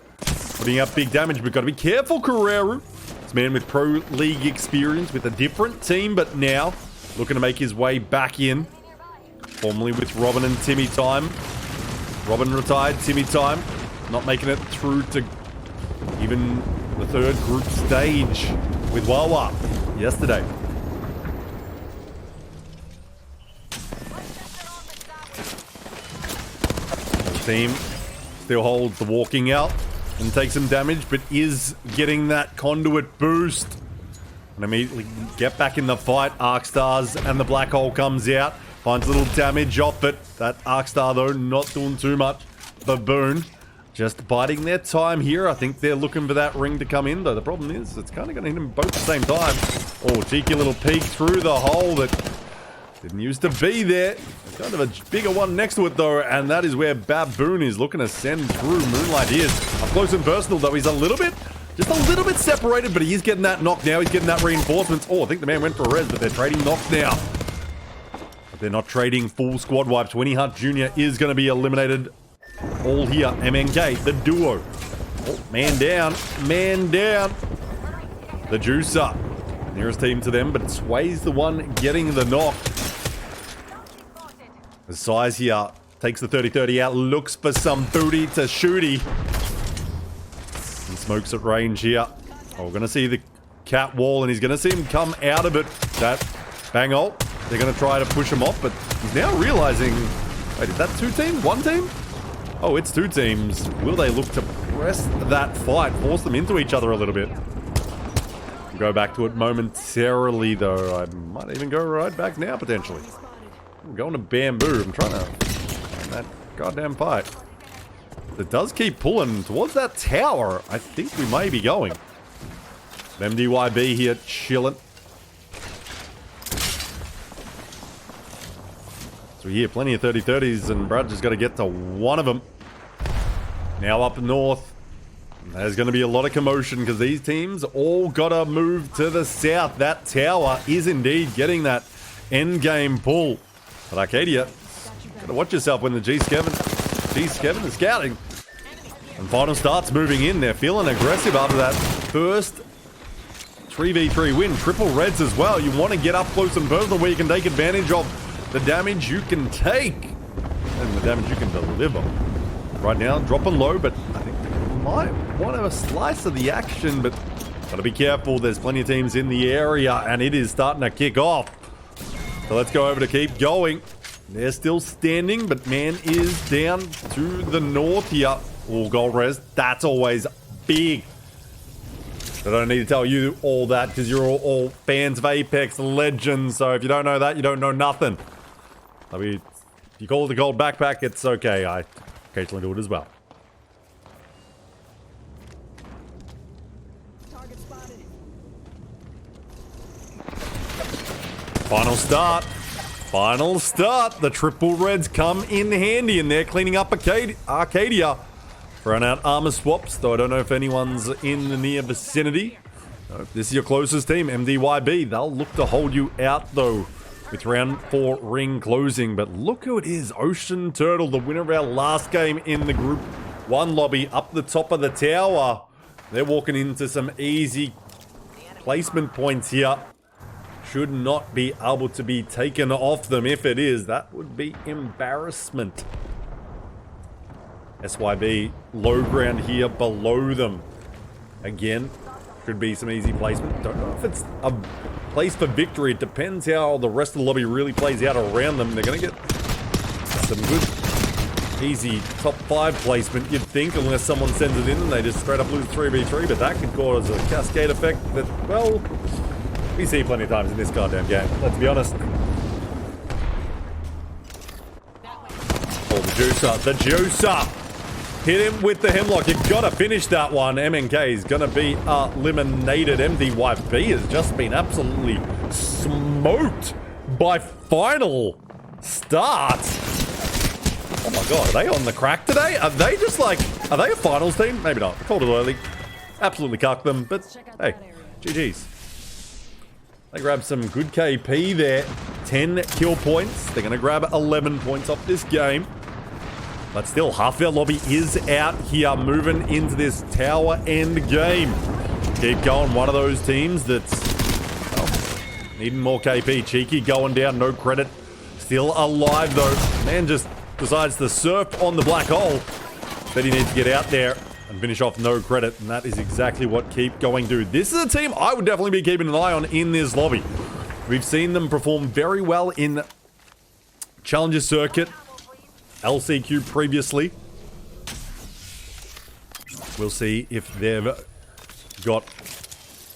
Putting up big damage, but got to be careful, Carrera. This man with Pro League experience with a different team, but now looking to make his way back in. Formerly with Robin and Timmy time. Robin retired, Timmy time. Not making it through to even the 3rd group stage with Wawa yesterday. The team still holds the walking out and takes some damage, but is getting that conduit boost. And immediately get back in the fight. Arcstars and the black hole comes out. Finds a little damage off it. That Arcstar, though, not doing too much. Baboon just biding their time here. I think they're looking for that ring to come in, though. The problem is it's kind of going to hit them both at the same time. Oh, cheeky little peek through the hole that didn't used to be there. There's kind of a bigger one next to it, though, and that is where Baboon is looking to send through. Moonlight is up close and personal, though. He's just a little bit separated, but he is getting that knock now. He's getting that reinforcements. Oh, I think the man went for a res, but they're trading knocks now. But they're not trading full squad wipes. Winnie Hunt Jr. is going to be eliminated. All here. MNK, the duo. Oh, man down. Man down. The Juicer. Nearest team to them, but Sway's the one getting the knock. The size here takes the 30-30 out. Looks for some booty to shooty. Smokes at range here. Oh, we're going to see the cat wall, and he's going to see him come out of it. That bang ult. They're going to try to push him off, but he's now realizing... Wait, is that two teams? One team? Oh, it's two teams. Will they look to press that fight? Force them into each other a little bit? We'll go back to it momentarily, though. I might even go right back now, potentially. I'm going to Bamboo. I'm trying to find that goddamn fight. It does keep pulling towards that tower. I think we may be going. MDYB here chilling. So we hear plenty of 30-30s, and Brad just got to get to one of them. Now up north. There's going to be a lot of commotion because these teams all got to move to the south. That tower is indeed getting that end game pull. But Arcadia, got to watch yourself when the G7 is scouting. And Final starts moving in. They're feeling aggressive after that first 3v3 win. Triple reds as well. You want to get up close and personal where you can take advantage of the damage you can take and the damage you can deliver. Right now, dropping low, but I think they might want a slice of the action, but gotta be careful. There's plenty of teams in the area, and it is starting to kick off. So let's go over to keep going. They're still standing, but man is down to the north here. Oh, gold res. That's always big. I don't need to tell you all that because you're all fans of Apex Legends. So if you don't know that, you don't know nothing. I mean, if you call it a gold backpack, it's okay. I occasionally do it as well.
Target spotted.
Final start. Final start. The triple reds come in handy, and they're cleaning up Arcadia. Throwing out armor swaps, though I don't know if anyone's in the near vicinity. If this is your closest team, MDYB, they'll look to hold you out, though, with round 4 ring closing. But look who it is, Ocean Turtle, the winner of our last game in the Group 1 lobby, up the top of the tower. They're walking into some easy placement points here. Should not be able to be taken off them. If it is, that would be embarrassment. SYB, low ground here below them. Again, could be some easy placement. Don't know if it's a place for victory. It depends how the rest of the lobby really plays out around them. They're going to get some good, easy top 5 placement, you'd think, unless someone sends it in and they just straight up lose 3v3. But that could cause a cascade effect that, well, we see plenty of times in this goddamn game. Let's be honest. Oh, the juicer. Hit him with the hemlock. You've got to finish that one. MNK is going to be eliminated. MDYB has just been absolutely smoked by Final Start. Oh my god, are they on the crack today? Are they just like, are they a finals team? Maybe not. Called it early. Absolutely cucked them, but hey, GG's. They grabbed some good KP there. 10 kill points. They're going to grab 11 points off this game. But still, half their lobby is out here, moving into this tower end game. Keep going. One of those teams that's needing more KP. Cheeky going down, no credit. Still alive though. Man just decides to surf on the black hole. But he needs to get out there. and finish off no credit, and that is exactly what Keep Going do. This is a team I would definitely be keeping an eye on in this lobby. We've seen them perform very well in Challenger Circuit, LCQ previously. We'll see if they've got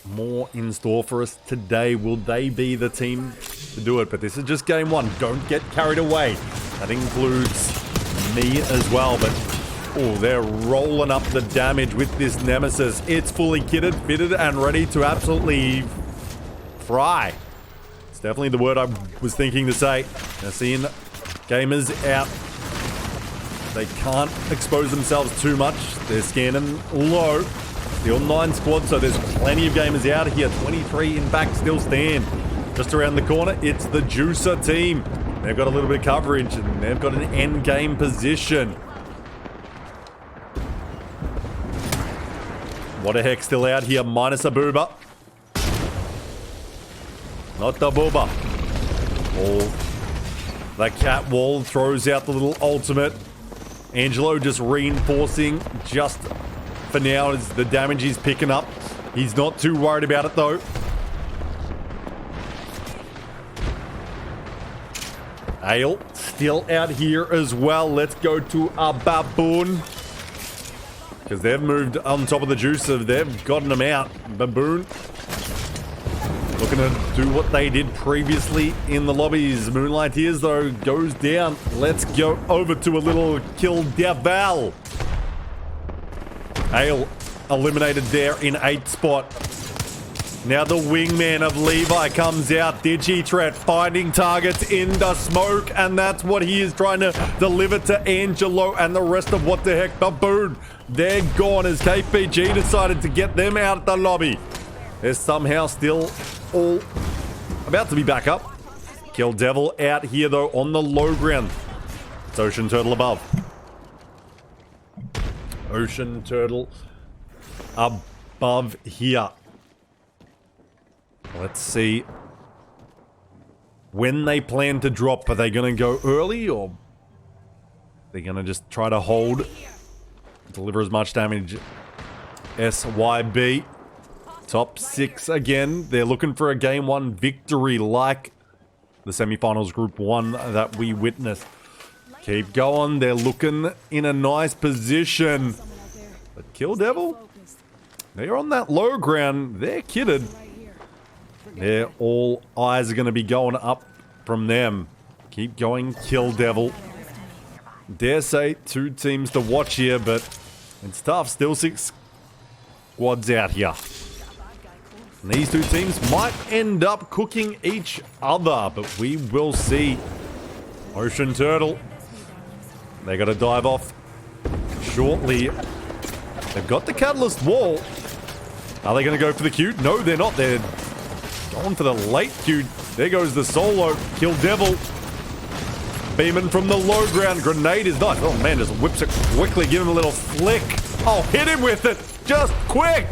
more in store for us today. Will they be the team to do it? But this is just game one. Don't get carried away. That includes me as well. But, oh, they're rolling up the damage with this Nemesis. It's fully kitted, fitted, and ready to absolutely fry. It's definitely the word I was thinking to say. Now, seeing gamers out. They can't expose themselves too much. They're scanning low. Still 9 squads, so there's plenty of gamers out here. 23, in fact, still stand. Just around the corner, it's the Juicer team. They've got a little bit of coverage, and they've got an end game position. What the heck, still out here, minus a booba. Not the booba. Oh, the cat wall throws out the little ultimate. Angelo just reinforcing just for now as the damage he's picking up. He's not too worried about it though. Ale still out here as well. Let's go to a Baboon. Because they've moved on top of the Juicer. They've gotten him out. Baboon looking to do what they did previously in the lobbies. Moonlight Tears, though, goes down. Let's go over to a little Kill Devil. Ale eliminated there in 8th spot. Now the wingman of Levi comes out. Digitret finding targets in the smoke, and that's what he is trying to deliver to Angelo and the rest of what the heck. Baboon, they're gone as KPG decided to get them out of the lobby. They're somehow still all about to be back up. Kill Devil out here though on the low ground. It's Ocean Turtle above. Ocean Turtle above here. Let's see when they plan to drop. Are they going to go early, or are they going to just try to hold, deliver as much damage? SYB top 6 again. They're looking for a game 1 victory like the semifinals group 1 that we witnessed. Keep going. They're looking in a nice position. But Kill Devil, they're on that low ground. They're kitted. They're all eyes are going to be going up from them. Keep going, Kill Devil. Dare say 2 teams to watch here, but it's tough. Still 6 squads out here. And these 2 teams might end up cooking each other, but we will see. Ocean Turtle, they got to dive off shortly. They've got the Catalyst Wall. Are they going to go for the Q? No, they're not. They're going for the late Q. There goes the solo. Kill Devil. Beaming from the low ground. Grenade is nice. Oh man, just whips it quickly. Give him a little flick. Oh, hit him with it. Just quick.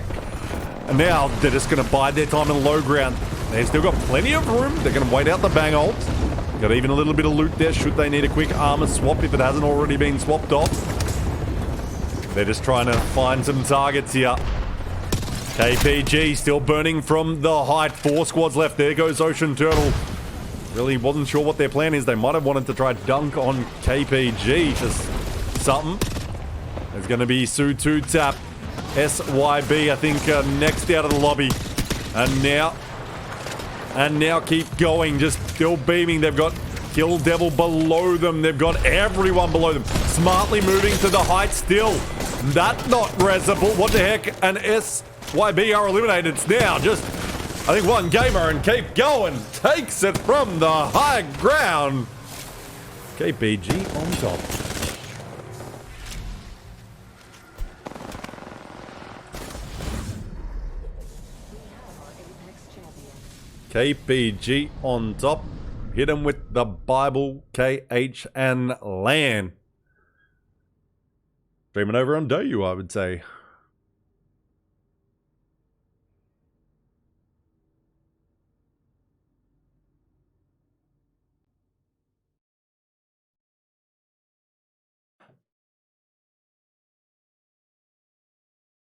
And now they're just going to bide their time in the low ground. They've still got plenty of room. They're going to wait out the bang ult. Got even a little bit of loot there should they need a quick armor swap if it hasn't already been swapped off. They're just trying to find some targets here. KPG still burning from the height. 4 squads left. There goes Ocean Turtle. Really wasn't sure what their plan is. They might have wanted to try dunk on KPG. Just something. There's going to be Su2 tap. SYB, I think, next out of the lobby. And now keep going. Just still beaming. They've got Kill Devil below them. They've got everyone below them. Smartly moving to the height still. That's not resable. What the heck? And SYB are eliminated. It's now just, I think, one gamer, and keep going. Takes it from the high ground. KPG on top. KPG on top. Hit him with the Bible, KH, and LAN. Streaming over on Doyu, I would say.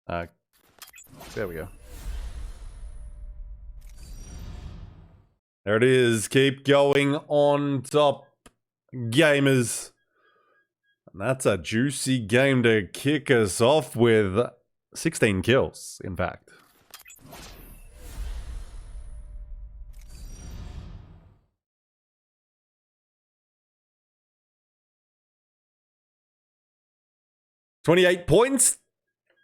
There we go. There it is. Keep going on top, gamers. And that's a juicy game to kick us off with. 16 kills, in fact. $28 points.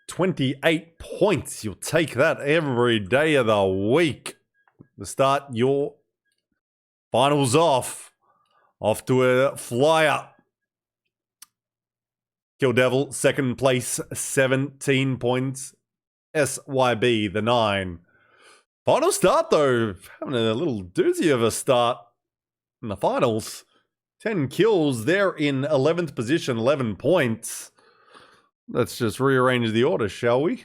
28 points. You'll take that every day of the week to start your finals off. Off to a flyer. Kill Devil, second place, 17 points. SYB, the 9. Final start, though. Having a little doozy of a start in the finals. 10 kills. They're in 11th position, 11 points. Let's just rearrange the order, shall we?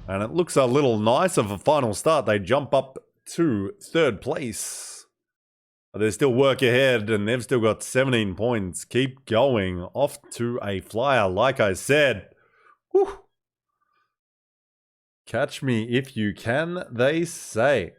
And it looks a little nice of a final start. They jump up to 3rd place. But there's still work ahead, and they've still got 17 points. Keep going. Off to a flyer, like I said. Whew. Catch me if you can, they say.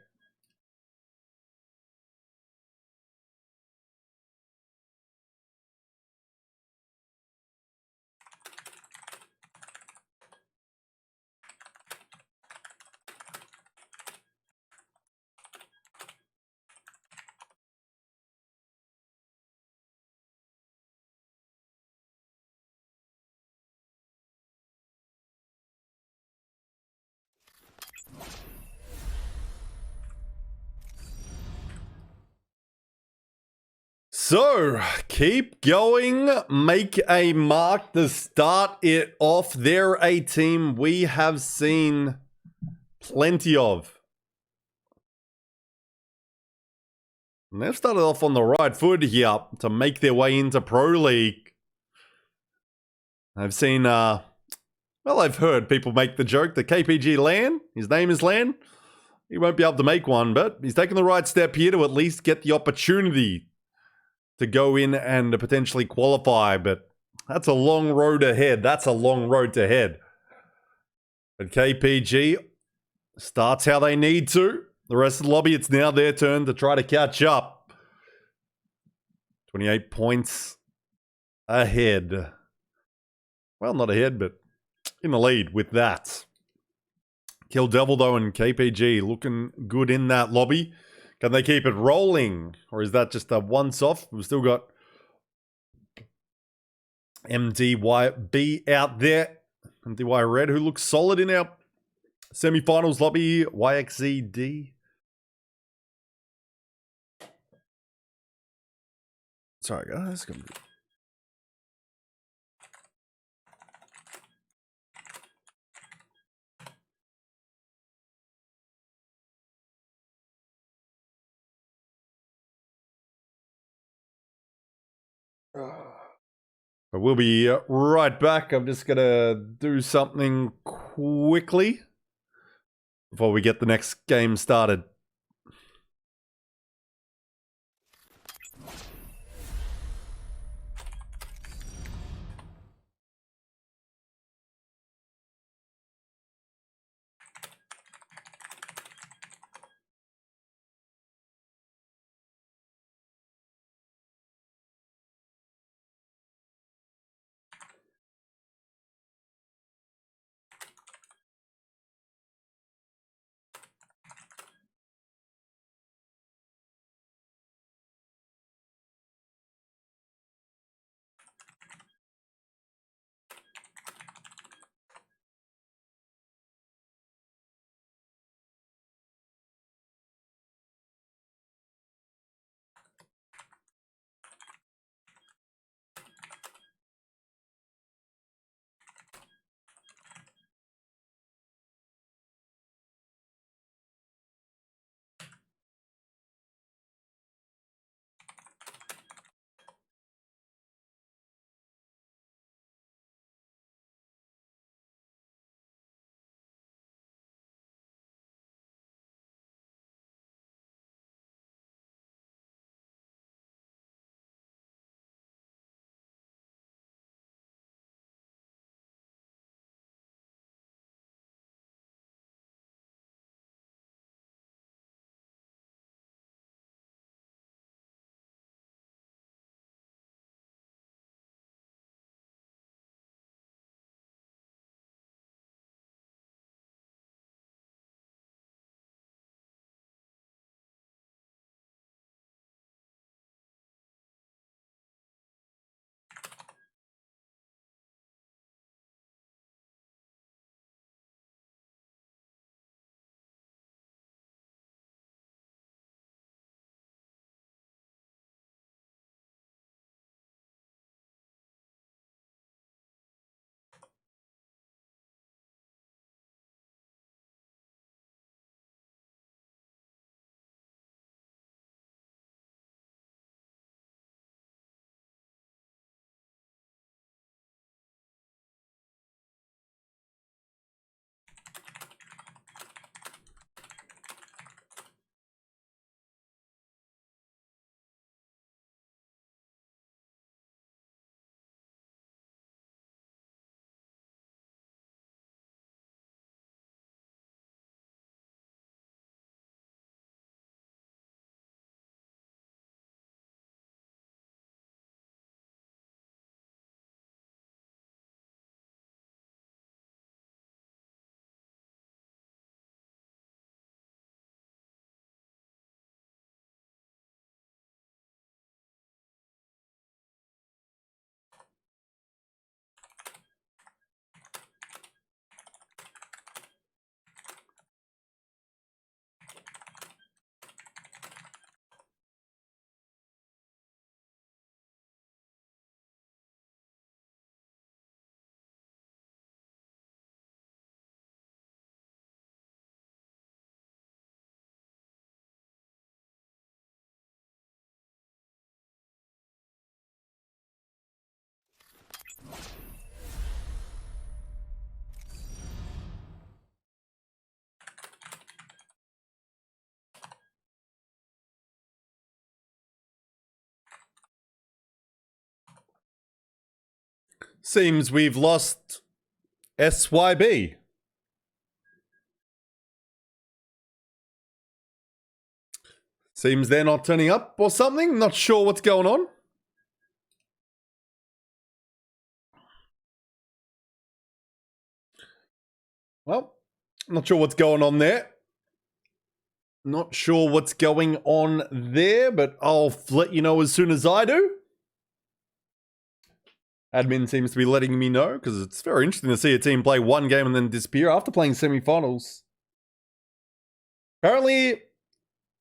So, keep going, make a mark to start it off. They're a team we have seen plenty of. And they've started off on the right foot here to make their way into Pro League. I've seen, well, I've heard people make the joke that KPG Lan, his name is Lan, he won't be able to make one, but he's taken the right step here to at least get the opportunity to go in and potentially qualify, but that's a long road ahead. That's a long road to head. But KPG starts how they need to. The rest of the lobby, it's now their turn to try to catch up. 28 points ahead. Well, not ahead, but in the lead with that. Kill Devil, though, and KPG looking good in that lobby. Can they keep it rolling? Or is that just a once-off? We've still got MDYB out there. MDY Red, who looks solid in our semi-finals lobby. YXZD. Sorry, guys. But we'll be right back. I'm just going to do something quickly before we get the next game started. Seems we've lost SYB. Seems they're not turning up or something. Not sure what's going on. Well, not sure what's going on there. Not sure what's going on there, but I'll let you know as soon as I do. Admin seems to be letting me know because it's very interesting to see a team play one game and then disappear after playing semi-finals. Apparently,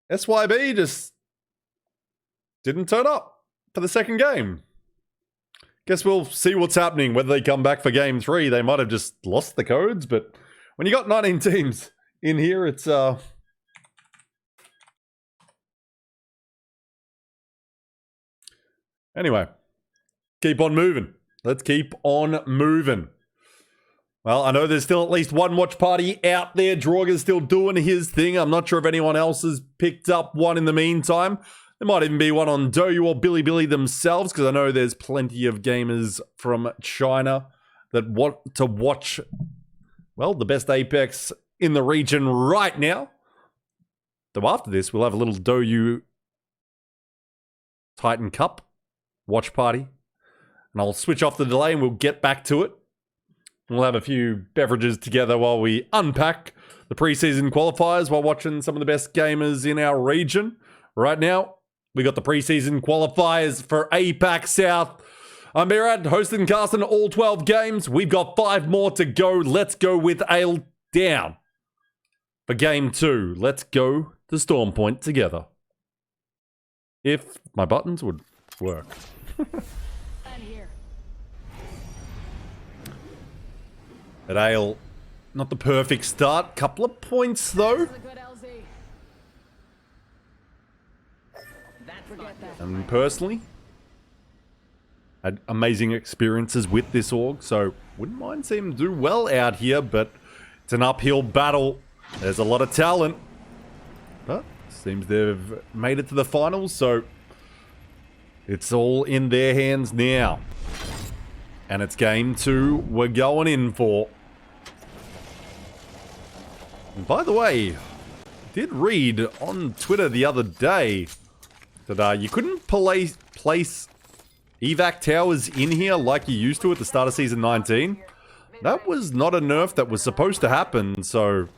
SYB just didn't turn up for the second game. Guess we'll see what's happening, whether they come back for game 3. They might have just lost the codes, but when you got 19 teams in here, it's Anyway, keep on moving. Let's keep on moving. Well, I know there's still at least one watch party out there. Draug's still doing his thing. I'm not sure if anyone else has picked up one in the meantime. There might even be one on Doyu or Billy themselves, because I know there's plenty of gamers from China that want to watch, well, the best Apex in the region right now. So after this, we'll have a little Doyu Titan Cup watch party. And I'll switch off the delay and we'll get back to it. We'll have a few beverages together while we unpack the preseason qualifiers while watching some of the best gamers in our region. Right now, we got the preseason qualifiers for APAC South. I'm Berad, hosting and casting all 12 games. We've got 5 more to go. Let's go with Ale down for game 2. Let's go to Storm Point together. If my buttons would work. At Ale, not the perfect start. Couple of points though. And personally, had amazing experiences with this org, so wouldn't mind seeing him do well out here, but it's an uphill battle. There's a lot of talent. But seems they've made it to the finals, so it's all in their hands now. And it's game 2 we're going in for. And by the way, I did read on Twitter the other day that you couldn't place evac towers in here like you used to at the start of Season 19. That was not a nerf that was supposed to happen, so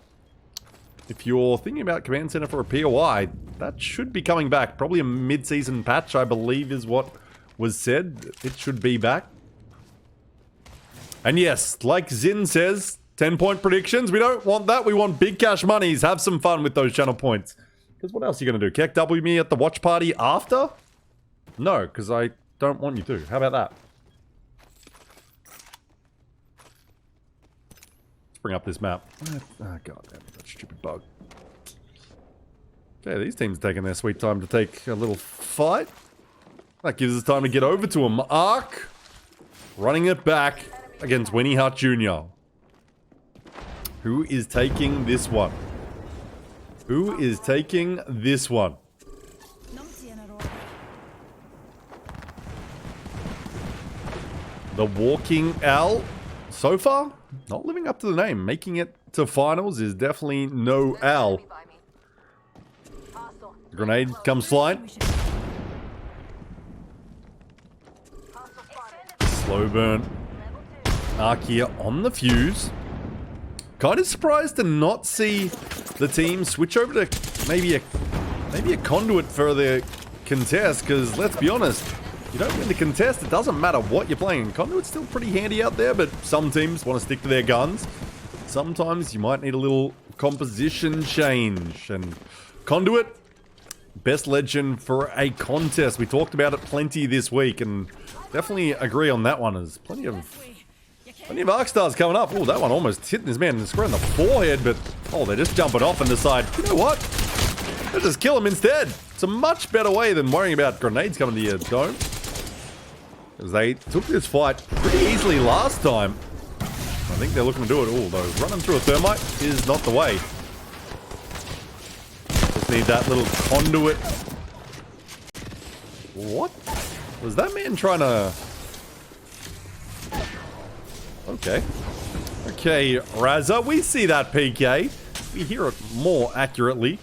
if you're thinking about Command Center for a POI, that should be coming back. Probably a mid-season patch, I believe, is what was said. It should be back. And yes, like Zin says, 10-point predictions. We don't want that. We want big cash monies. Have some fun with those channel points. Because what else are you going to do? Keck W me at the watch party after? No, because I don't want you to. How about that? Let's bring up this map. Oh, god damn it, that stupid bug. Okay, these teams taking their sweet time to take a little fight. That gives us time to get over to him. Ark running it back against Winnie Hart Jr. Who is taking this one? Who is taking this one? The Walking Al, so far, not living up to the name. Making it to finals is definitely no Al. Grenade comes flying. Slow burn. Ark here on the fuse. Kind of surprised to not see the team switch over to maybe a conduit for the contest, because let's be honest, you don't win the contest, it doesn't matter what you're playing. Conduit's still pretty handy out there, but some teams want to stick to their guns. Sometimes you might need a little composition change, and conduit, best legend for a contest. We talked about it plenty this week, and definitely agree on that one. There's plenty of arc stars coming up. Oh, that one almost hitting his man in the square in the forehead, but oh, they just jump it off and decide, you know what? Let's just kill him instead. It's a much better way than worrying about grenades coming to your dome. Because they took this fight pretty easily last time. I think they're looking to do it all, though. Running through a thermite is not the way. Just need that little conduit. What? Was that man trying to Okay. Okay, Razza, we see that PK. We hear it more accurately.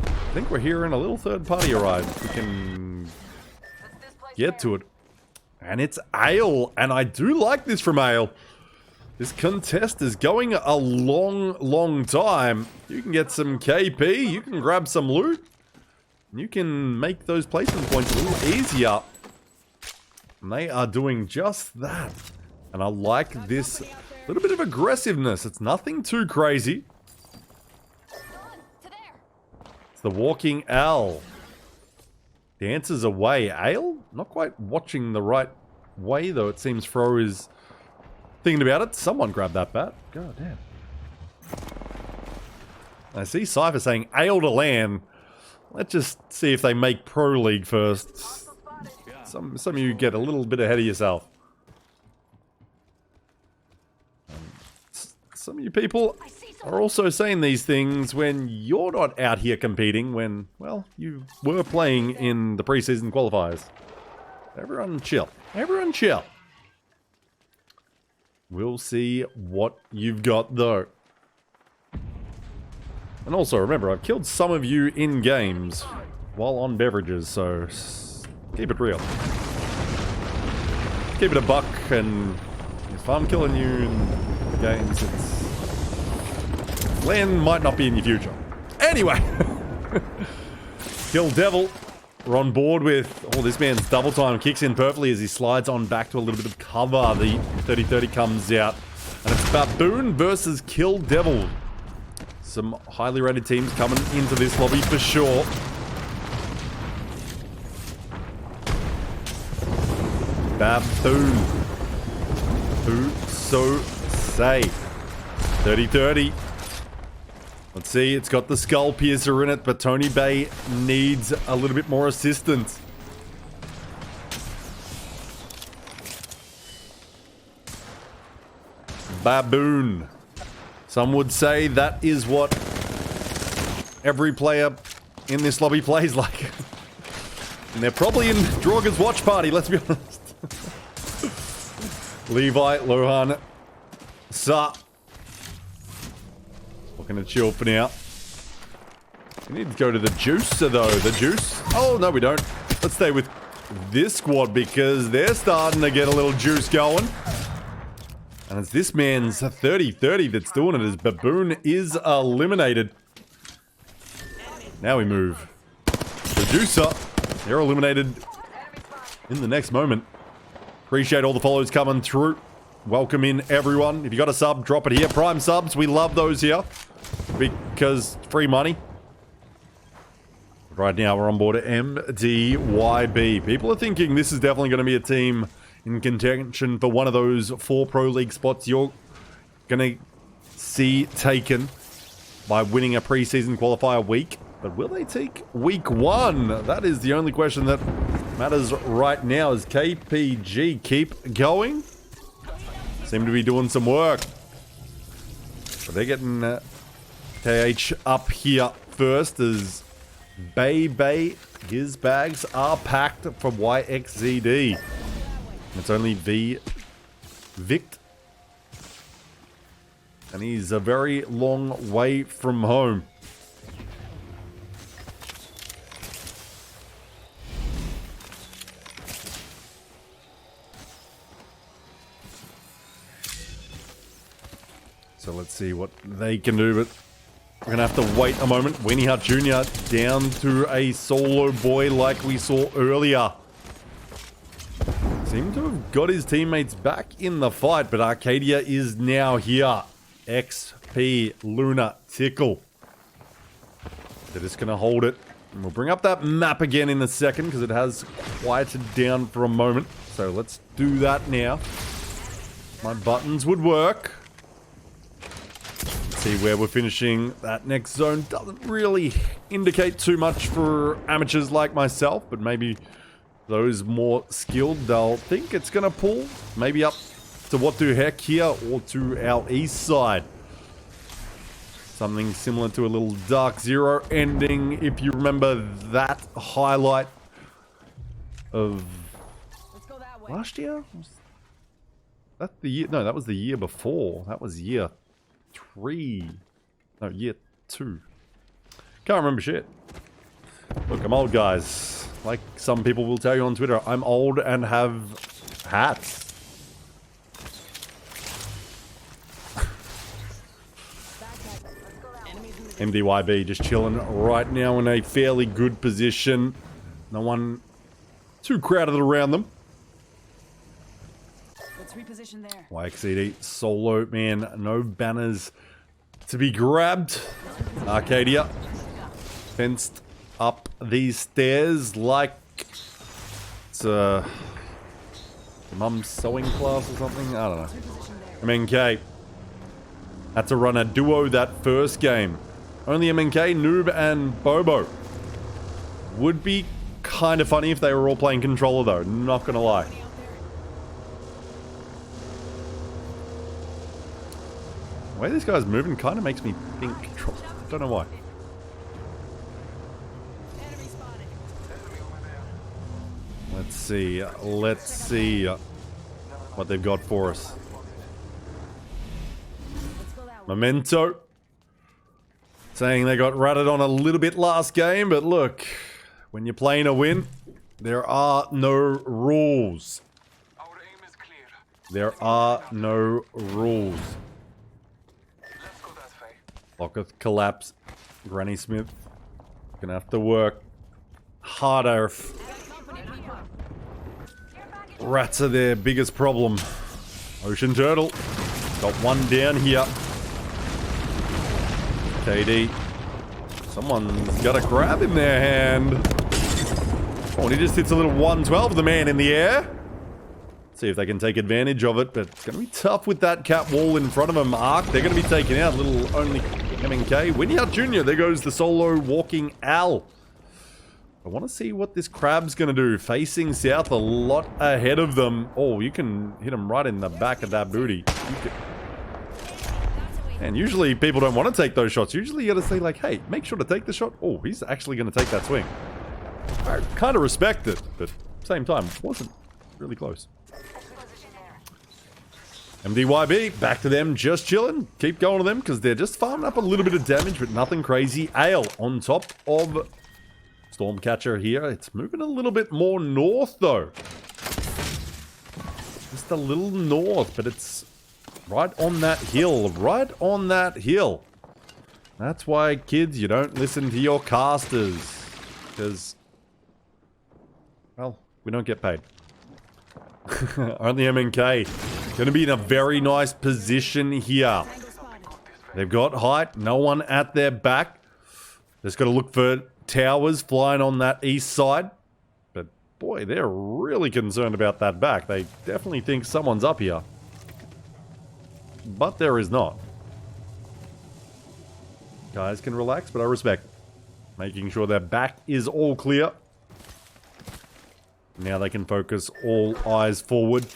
I think we're hearing a little third-party arrive. We can get to it. And it's Ale, and I do like this from Ale. This contest is going a long time. You can get some KP, you can grab some loot, and you can make those placement points a little easier. And they are doing just that. And I like this little bit of aggressiveness. It's nothing too crazy. It's the walking owl. Dances away. Ale? Not quite watching the right way, though. It seems Fro is thinking about it. Someone grab that bat. God damn. I see Cypher saying Ale to land. Let's just see if they make Pro League first. Some of you get a little bit ahead of yourself. Some of you people are also saying these things when you're not out here competing, when, well, you were playing in the preseason qualifiers. Everyone chill. Everyone chill. We'll see what you've got, though. And also, remember, I've killed some of you in games while on beverages, so keep it real. Keep it a buck, and if I'm killing you in games, it's... land might not be in your future. Anyway! Kill Devil. We're on board with... oh, this man's double time kicks in perfectly as he slides on back to a little bit of cover. The 30-30 comes out. And it's Baboon versus Kill Devil. Some highly rated teams coming into this lobby for sure. Baboon. Who so say? 30-30. Let's see, it's got the Skull Piercer in it, but Tony Bay needs a little bit more assistance. Baboon. Some would say that is what every player in this lobby plays like. And they're probably in Draugr's watch party, let's be honest. Levi, Lohan, Sa. Looking to chill for now. We need to go to the juicer though. The juice? Oh, no we don't. Let's stay with this squad because they're starting to get a little juice going. And it's this man's 30-30 that's doing it as Baboon is eliminated. Now we move. The juicer. They're eliminated in the next moment. Appreciate all the follows coming through. Welcome in everyone. If you got a sub, drop it here. Prime subs, we love those here. Because free money. Right now we're on board at MDYB. People are thinking this is definitely going to be a team in contention for one of those 4 Pro League spots you're going to see taken by winning a preseason qualifier week. But will they take week 1? That is the only question that matters right now. As KPG keep going. Seem to be doing some work. But they're getting KH up here first as Bay, his bags are packed for YXZD. It's only Vict. And he's a very long way from home. So let's see what they can do, but we're going to have to wait a moment. Weenie Hut Jr. down to a solo boy like we saw earlier. Seemed to have got his teammates back in the fight, but Arcadia is now here. XP, Luna, Tickle. They're just going to hold it. And we'll bring up that map again in a second because it has quieted down for a moment. So let's do that now. My buttons would work. See where we're finishing. That next zone doesn't really indicate too much for amateurs like myself, but maybe those more skilled, they'll think it's gonna pull maybe up to what the heck here or to our east side. Something similar to a little Dark Zero ending, if you remember that highlight of Last year? Was that the year? No, that was the year before. That was year 3. No, year 2. Can't remember shit. Look, I'm old, guys. Like some people will tell you on Twitter, I'm old and have hats. MDYB just chilling right now in a fairly good position. No one too crowded around them.
Let's reposition there.
YXCD solo, man. No banners to be grabbed. Arcadia fenced up these stairs like it's a mum's sewing class or something. I don't know. MNK had to run a duo that first game. Only MNK, Noob, and Bobo. Would be kind of funny if they were all playing controller though, not gonna lie. The way this guy's moving kind of makes me think controller. Don't know why. Let's see what they've got for us. Memento saying they got ratted on a little bit last game, but look, when you're playing a win, there are no rules. There are no rules. Locketh collapse. Granny Smith gonna have to work harder. Rats are their biggest problem. Ocean Turtle got one down here. KD. Someone's got a grab in their hand. Oh, and he just hits a little 112, the man in the air. See if they can take advantage of it, but it's going to be tough with that cat wall in front of them. Arc, they're going to be taken out. Little only MNK. Winnie out Jr., there goes the solo walking Al. I want to see what this crab's going to do. Facing south, a lot ahead of them. Oh, you can hit him right in the back of that booty. And usually people don't want to take those shots. Usually you got to say like, hey, make sure to take the shot. Oh, he's actually going to take that swing. I kind of respect it, but same time, wasn't really close. MDYB, back to them, just chilling. Keep going to them because they're just farming up a little bit of damage, but nothing crazy. Ale on top of Stormcatcher here. It's moving a little bit more north though. Just a little north, but it's right on that hill. Right on that hill. That's why, kids, you don't listen to your casters. Because, well, we don't get paid. Only MNK. Going to be in a very nice position here. They've got height. No one at their back. Just got to look for towers flying on that east side. But, boy, they're really concerned about that back. They definitely think someone's up here. But there is not. Guys can relax, but I respect making sure their back is all clear. Now they can focus all eyes forward.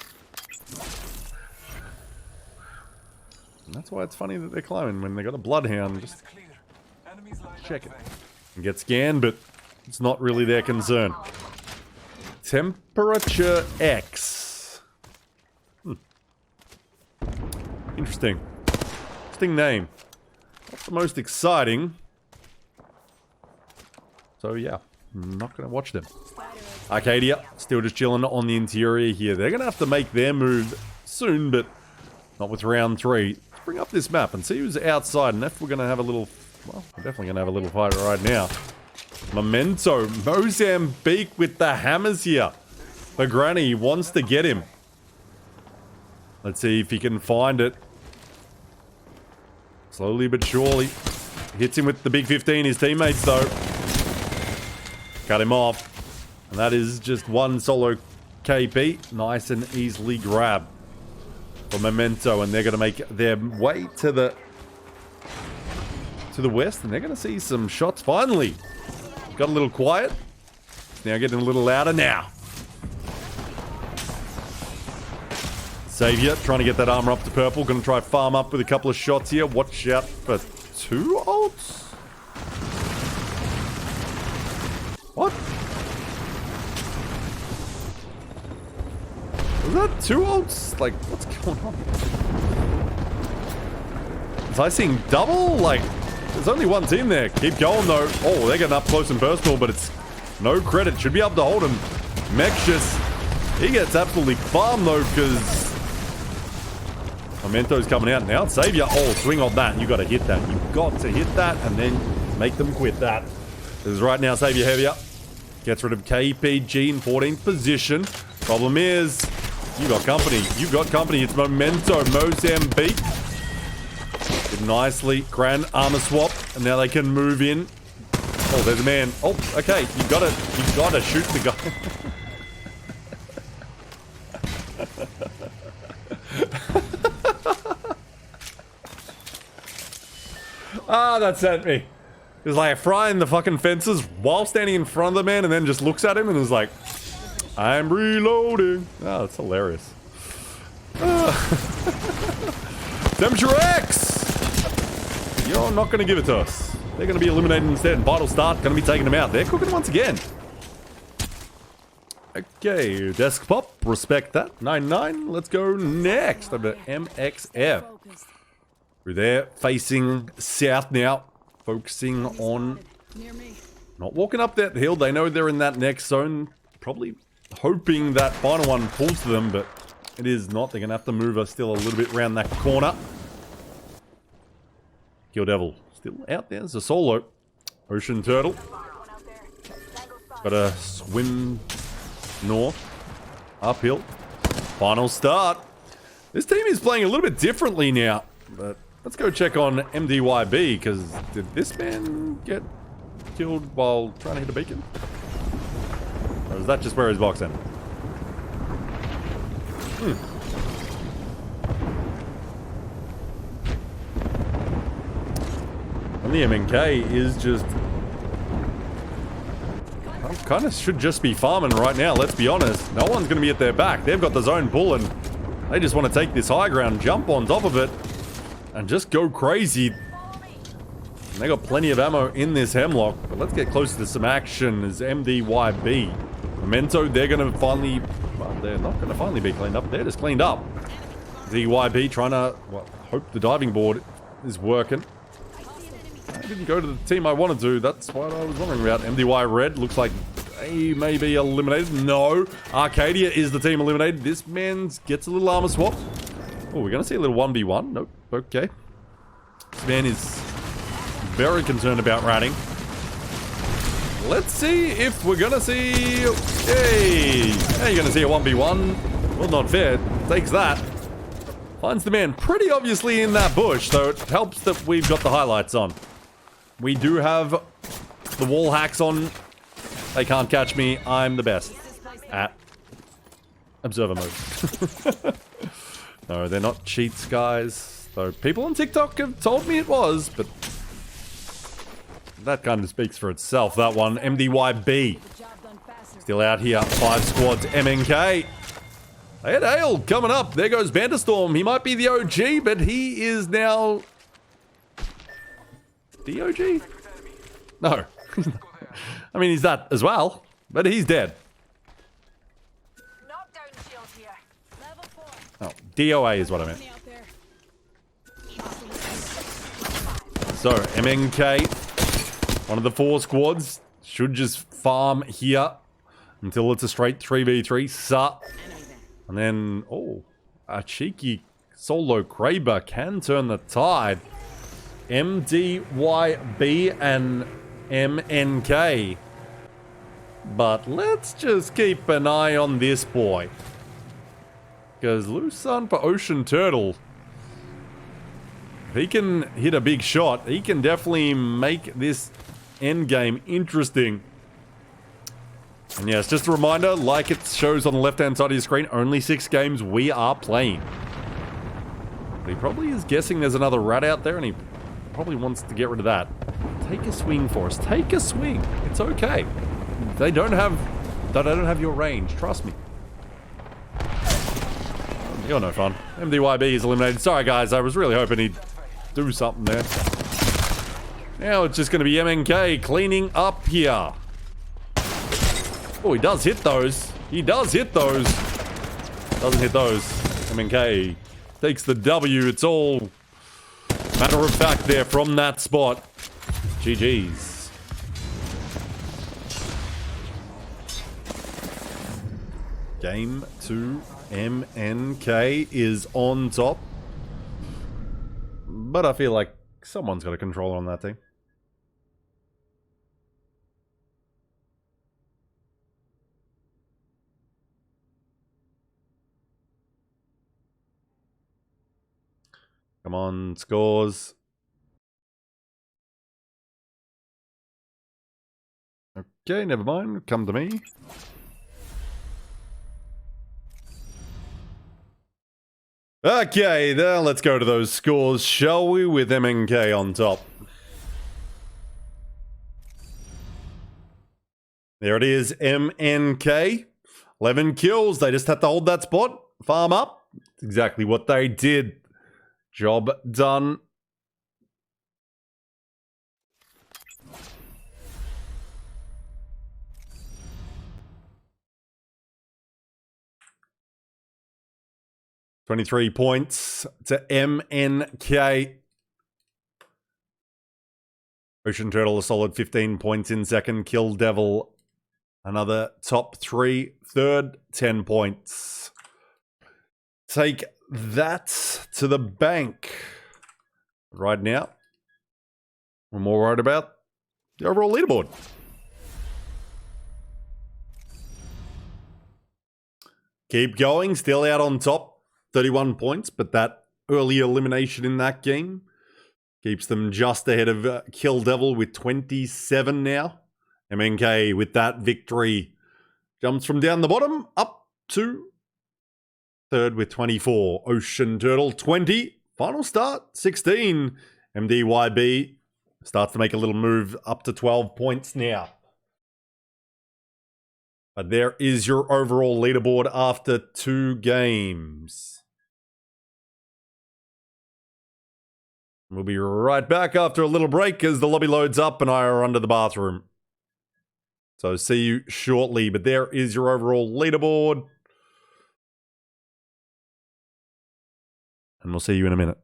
And that's why it's funny that they're climbing when they got a bloodhound. Just check it. And get scanned, but it's not really their concern. Temperature X. Interesting. Interesting name. Not the most exciting. So yeah, I'm not going to watch them. Arcadia, still just chilling on the interior here. They're going to have to make their move soon, but not with round 3. Let's bring up this map and see who's outside. And if we're going to have a little... Well, we're definitely going to have a little fight right now. Memento, Mozambique with the hammers here. But Granny wants to get him. Let's see if he can find it. Slowly but surely. Hits him with the big 15, his teammates though. Cut him off. And that is just one solo KP. Nice and easily grabbed for Memento. And they're going to make their way to the west. And they're going to see some shots finally. Got a little quiet. It's now getting a little louder now. Savior trying to get that armor up to purple. Going to try farm up with a couple of shots here. Watch out for 2 ults. What? Was that 2 ults? Like, what's going on? Was I seeing double? Like, there's only one team there. Keep going, though. Oh, they're getting up close and personal, but it's no credit. Should be able to hold him. Mexus, he gets absolutely farmed, though, because Memento's coming out now. Savior, oh, swing on that. You got to hit that. You've got to hit that and then make them quit that. Because right now, Savior heavier. Gets rid of KPG in 14th position. Problem is, you got company. You got company. It's Memento, Mozambique. Did nicely. Grand armor swap. And now they can move in. Oh, there's a man. Oh, okay. You gotta shoot the guy. Ah, that sent me. He was like frying the fucking fences while standing in front of the man and then just looks at him and is like, I'm reloading. Oh, that's hilarious. Temperature X! You're not going to give it to us. They're going to be eliminated instead. Vital Start going to be taking them out. They're cooking once again. Okay, desk pop. Respect that. 9-9. Let's go next. Over to MXF. We're there facing south now. Focusing on not walking up that hill. They know they're in that next zone. Probably hoping that final one pulls to them, but it is not. They're going to have to move us still a little bit around that corner. Kill Devil still out there. There's a solo. Ocean Turtle. Gotta swim north. Uphill. Final Start. This team is playing a little bit differently now, but let's go check on MDYB, because did this man get killed while trying to hit a beacon? Or is that just where his box ended? And the MNK is just... kind of should just be farming right now, let's be honest. No one's going to be at their back. They've got the zone pulling. They just want to take this high ground, jump on top of it, and just go crazy. And they got plenty of ammo in this Hemlock. But let's get closer to some action as MDYB. Memento, they're going to finally... well, they're not going to finally be cleaned up. They're just cleaned up. DYB trying to... well, hope the diving board is working. I didn't go to the team I wanted to. That's what I was wondering about. MDY Red looks like they may be eliminated. No. Arcadia is the team eliminated. This man gets a little armor swap. Oh, we're going to see a little 1v1. Nope. Okay. This man is very concerned about ratting. Let's see if we're going to see... hey! How are you going to see a 1v1? Well, not fair. Takes that. Finds the man pretty obviously in that bush, so it helps that we've got the highlights on. We do have the wall hacks on. They can't catch me. I'm the best at observer mode. No, they're not cheats, guys. Though people on TikTok have told me it was, but that kind of speaks for itself, that one. MDYB. Still out here. 5 squads. MNK. They had Ale coming up. There goes Banderstorm. He might be the OG, but he is now... the OG? No. I mean, he's that as well, but he's dead.
Knockdown shield here. Level 4.
Oh, DOA is what I meant. So, MNK, one of the 4 squads, should just farm here until it's a straight 3v3. Sup. And then, oh, a cheeky solo Kraber can turn the tide. MDYB and MNK. But let's just keep an eye on this boy. Because loose sun for Ocean Turtle. If he can hit a big shot, he can definitely make this endgame interesting. And yes, just a reminder, like it shows on the left-hand side of your screen, only 6 games we are playing. But he probably is guessing there's another rat out there, and he probably wants to get rid of that. Take a swing for us. Take a swing. It's okay. They don't have your range. Trust me. You're no fun. MDYB is eliminated. Sorry, guys. I was really hoping he'd do something there. Now it's just going to be MNK cleaning up here. Oh, he does hit those. He does hit those. Doesn't hit those. MNK takes the W. It's all matter of fact there from that spot. GG's. Game 2, MNK is on top. But I feel like someone's got a controller on that team. Come on, scores. Okay, never mind. Come to me. Okay, then let's go to those scores, shall we? With MNK on top. There it is, MNK. 11 kills. They just had to hold that spot. Farm up. That's exactly what they did. Job done. $23 points to MNK. Ocean Turtle a solid 15 points in second. Kill Devil another top 3. Third, 10 points. Take that to the bank. Right now, we're more worried about the overall leaderboard. Keep going, still out on top, 31 points, but that early elimination in that game keeps them just ahead of Kill Devil with 27 now. MNK with that victory jumps from down the bottom up to third with 24. Ocean Turtle 20. Final start 16. MDYB starts to make a little move up to 12 points now. But there is your overall leaderboard after 2 games. We'll be right back after a little break as the lobby loads up and I are under the bathroom. So see you shortly. But there is your overall leaderboard. And we'll see you in a minute.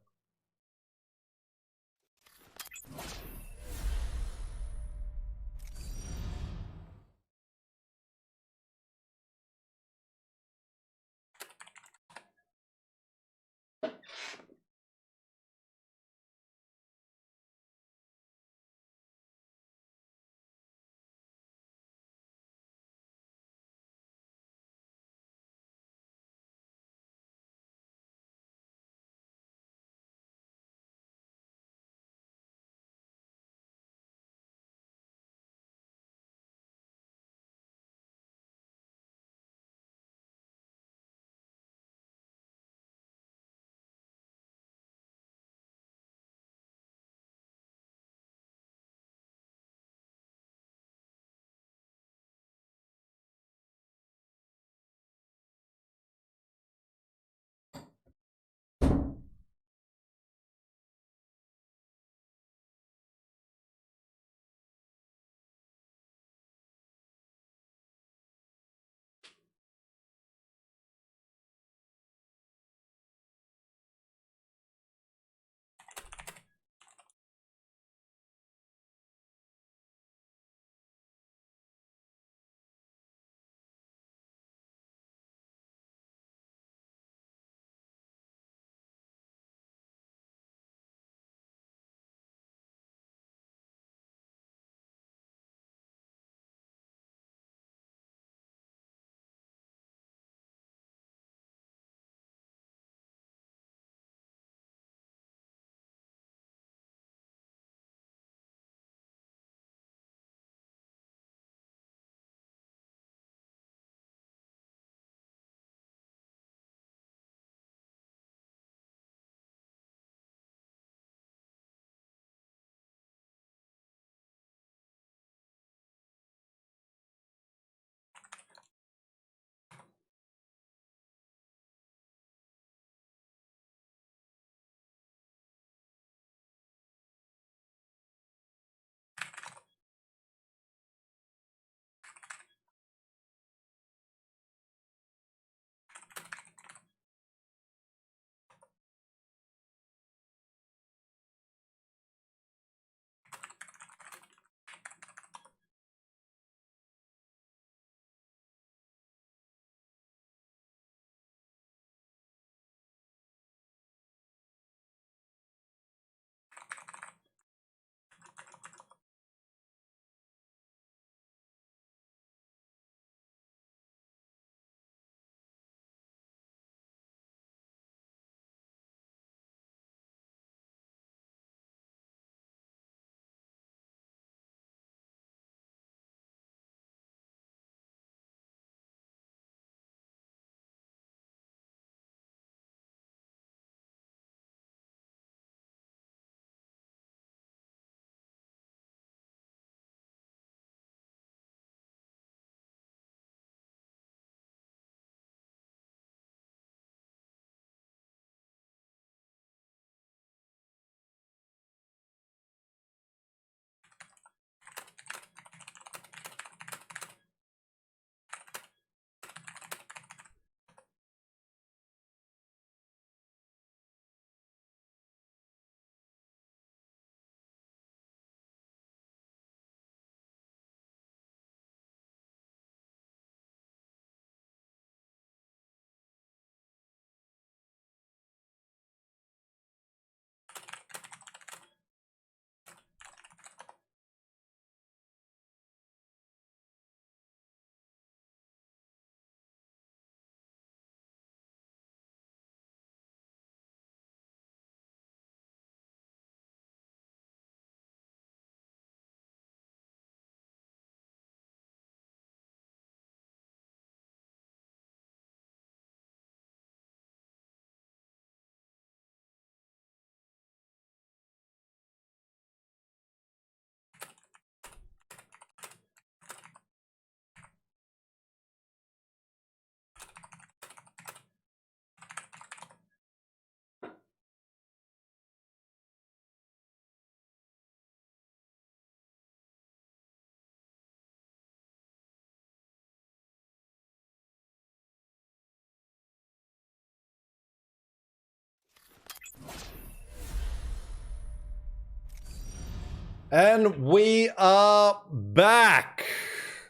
And we are back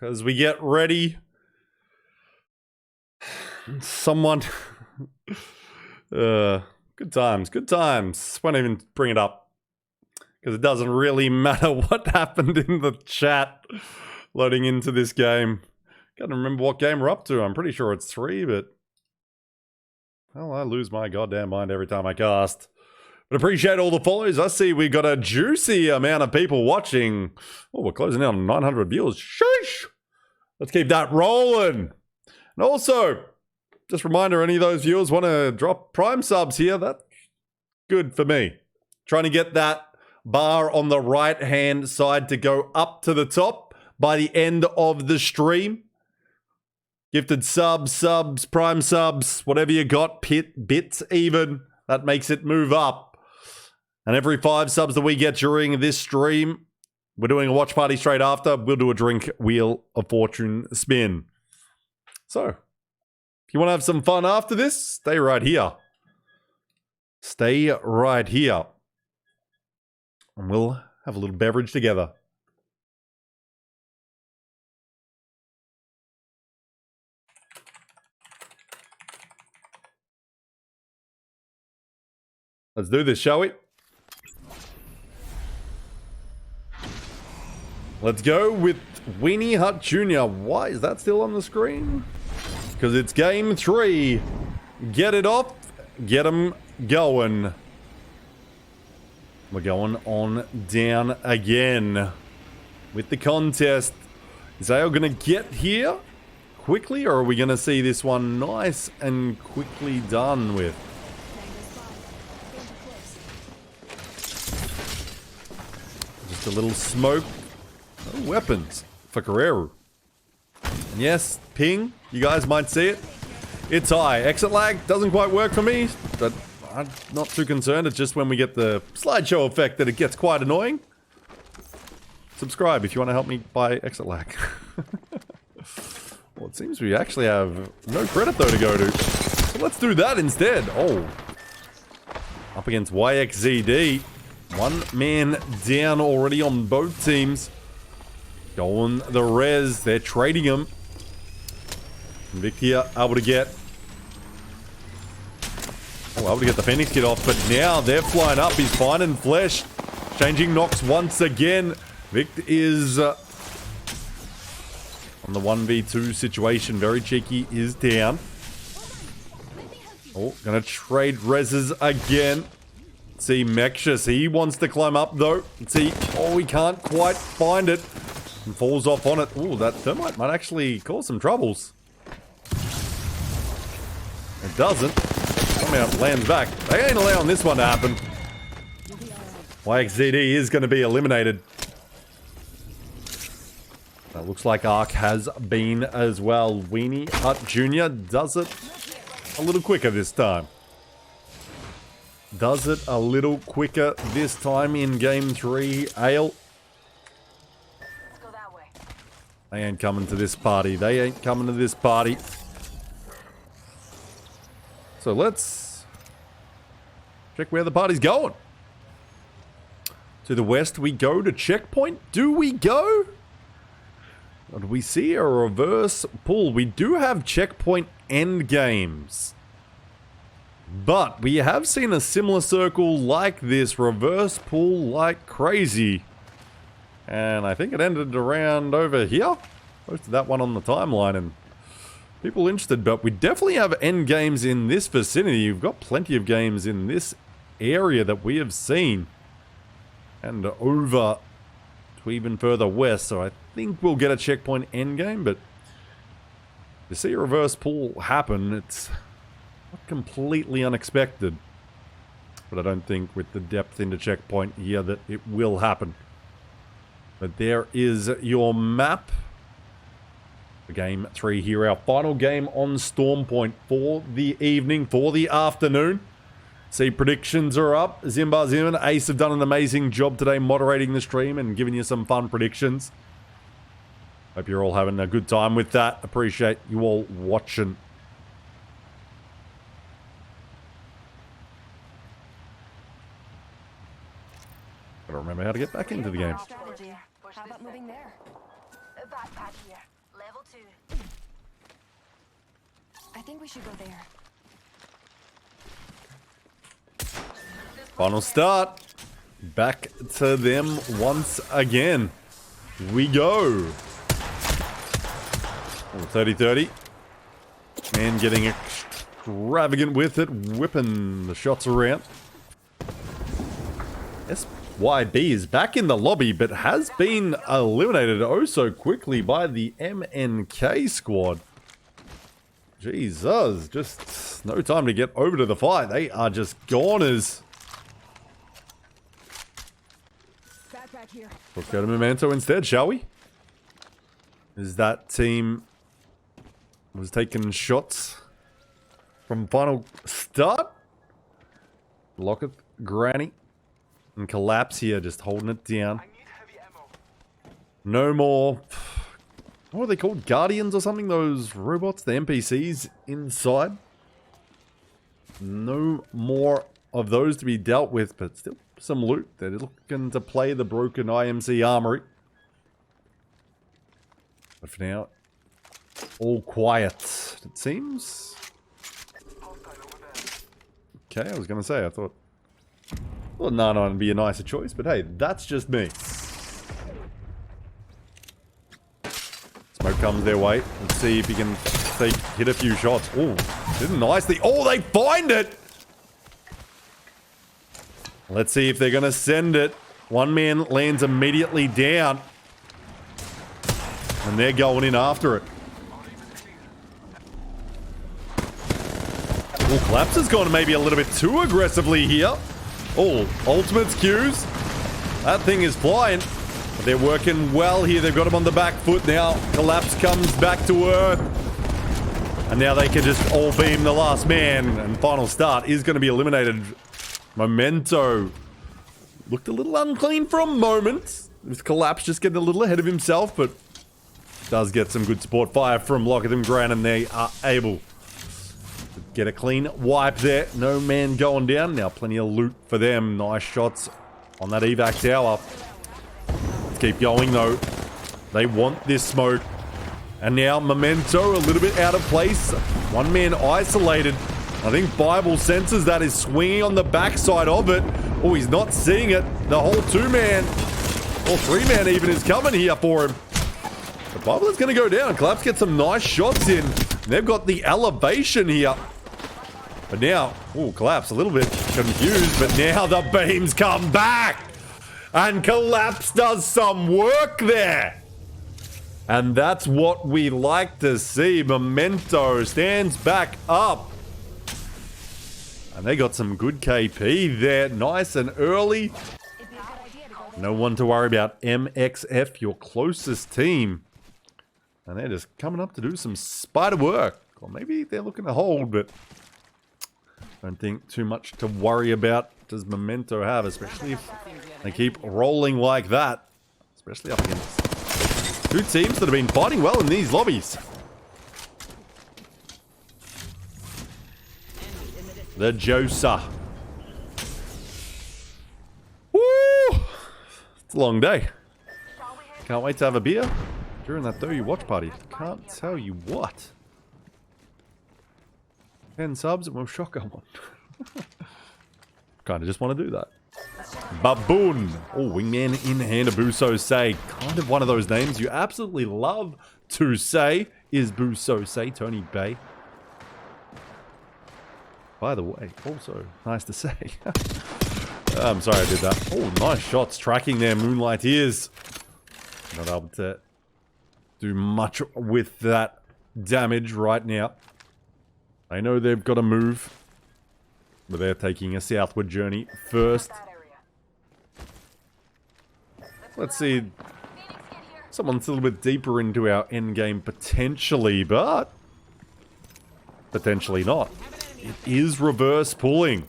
as we get ready. Someone... good times, good times. Won't even bring it up because it doesn't really matter what happened in the chat loading into this game. Can't remember what game we're up to. I'm pretty sure it's 3, but... well, I lose my goddamn mind every time I cast. But appreciate all the follows. I see we got a juicy amount of people watching. Oh, we're closing in on 900 viewers. Sheesh! Let's keep that rolling. And also, just a reminder, any of those viewers want to drop Prime subs here, that's good for me. Trying to get that bar on the right-hand side to go up to the top by the end of the stream. Gifted subs, Prime subs, whatever you got, bits even. That makes it move up. And every 5 subs that we get during this stream, we're doing a watch party straight after. We'll do a drink Wheel of Fortune spin. So, if you want to have some fun after this, stay right here. Stay right here. And we'll have a little beverage together. Let's do this, shall we? Let's go with Weenie Hut Jr. Why is that still on the screen? Because it's game 3. Get it off. Get them going. We're going on down again with the contest. Is AL going to get here quickly, or are we going to see this one nice and quickly done with? Just a little smoke. No weapons for Carrero. And yes, ping. You guys might see it. It's high. Exit lag doesn't quite work for me, but I'm not too concerned. It's just when we get the slideshow effect that it gets quite annoying. Subscribe if you want to help me buy exit lag. Well, it seems we actually have no credit though to go to. So let's do that instead. Oh. Up against YXZD. 1 man down already on both teams. Going the res. They're trading him. Vic here able to get... oh, able to get the Phoenix kit off. But now they're flying up. He's finding flesh. Changing knocks once again. Vic is... on the 1v2 situation. Very cheeky. Is down. Oh, gonna trade reses again. Let's see Mexus. He wants to climb up though. Let's see. Oh, he can't quite find it. And falls off on it. Ooh, that thermite might actually cause some troubles. It doesn't. Somehow it lands back. They ain't allowing this one to happen. YXZD is going to be eliminated. That looks like Ark has been as well. Weenie Hut Jr. does it a little quicker this time. Does it a little quicker this time in game 3. Ale. They ain't coming to this party. They ain't coming to this party. So let's check where the party's going. To the west we go to checkpoint. Do we go? Or do we see a reverse pull? We do have checkpoint end games. But we have seen a similar circle like this. Reverse pull like crazy. And I think it ended around over here. Posted that one on the timeline and people interested. But we definitely have end games in this vicinity. You've got plenty of games in this area that we have seen. And over to even further west. So I think we'll get a checkpoint end game. But to see a reverse pull happen, it's not completely unexpected. But I don't think with the depth into checkpoint here that it will happen. But there is your map. For game 3 here. Our final game on Storm Point for the evening, for the afternoon. See, predictions are up. Zimba Zim and Ace have done an amazing job today moderating the stream and giving you some fun predictions. Hope you're all having a good time with that. Appreciate you all watching. Gotta remember how to get back into the game.
Strategy. How about moving there?
A backpack here. Level 2.
I think we should go there.
Final start. Back to them once again. We go. 30-30. Man getting extravagant with it, whipping the shots around. SYB is back in the lobby, but has been eliminated oh so quickly by the MNK squad. Jesus, just no time to get over to the fight. They are just goners.
Backpack here.
Let's go to Memento instead, shall we? Is that team was taking shots from final start? Lockett, Granny, and Collapse here, just holding it down. No more. What are they called? Guardians or something? Those robots, the NPCs inside. No more of those to be dealt with, but still some loot. They're looking to play the broken IMC armory. But for now, all quiet, it seems. Okay, I was going to say, I thought, well, no, would be a nicer choice, but hey, that's just me. Smoke comes their way. Let's see if he can hit a few shots. Oh, did nicely. Oh, they find it! Let's see if they're going to send it. One man lands immediately down. And they're going in after it. Oh, Collapse has gone maybe a little bit too aggressively here. Oh, ultimates cues. That thing is flying. But they're working well here. They've got him on the back foot now. Collapse comes back to earth. And now they can just all beam the last man. And final start is going to be eliminated. Memento looked a little unclean for a moment. With Collapse just getting a little ahead of himself, but does get some good support fire from Lockett and Grant, and they are able to get a clean wipe there. No man going down. Now plenty of loot for them. Nice shots on that evac tower. Let's keep going though. They want this smoke. And now Memento a little bit out of place. One man isolated. I think Bible senses that is swinging on the backside of it. Oh, he's not seeing it. The whole two-man, or three-man even, is coming here for him. The Bible is going to go down. Collapse gets some nice shots in. They've got the elevation here. But now, oh, Collapse a little bit confused, but now the beams come back. And Collapse does some work there. And that's what we like to see. Memento stands back up. And they got some good KP there. Nice and early. No one to worry about. MXF, your closest team. And they're just coming up to do some spider work. Or maybe they're looking to hold, but don't think too much to worry about does Memento have, especially if they keep rolling like that. Especially up against two teams that have been fighting well in these lobbies. The Josa. Woo! It's a long day. Can't wait to have a beer during that Doughy watch party. Can't tell you what. 10 subs and we'll shotgun one. Kind of just want to do that. Baboon. Oh, wingman in hand of Buso say. Kind of one of those names you absolutely love to say is Buso say. Tony Bay. By the way, also nice to say. I'm sorry I did that. Oh, nice shots tracking their Moonlight Ears. Not able to do much with that damage right now. I know they've got to move, but they're taking a southward journey first. Let's see. Someone's a little bit deeper into our endgame potentially, but potentially not. It is reverse pulling.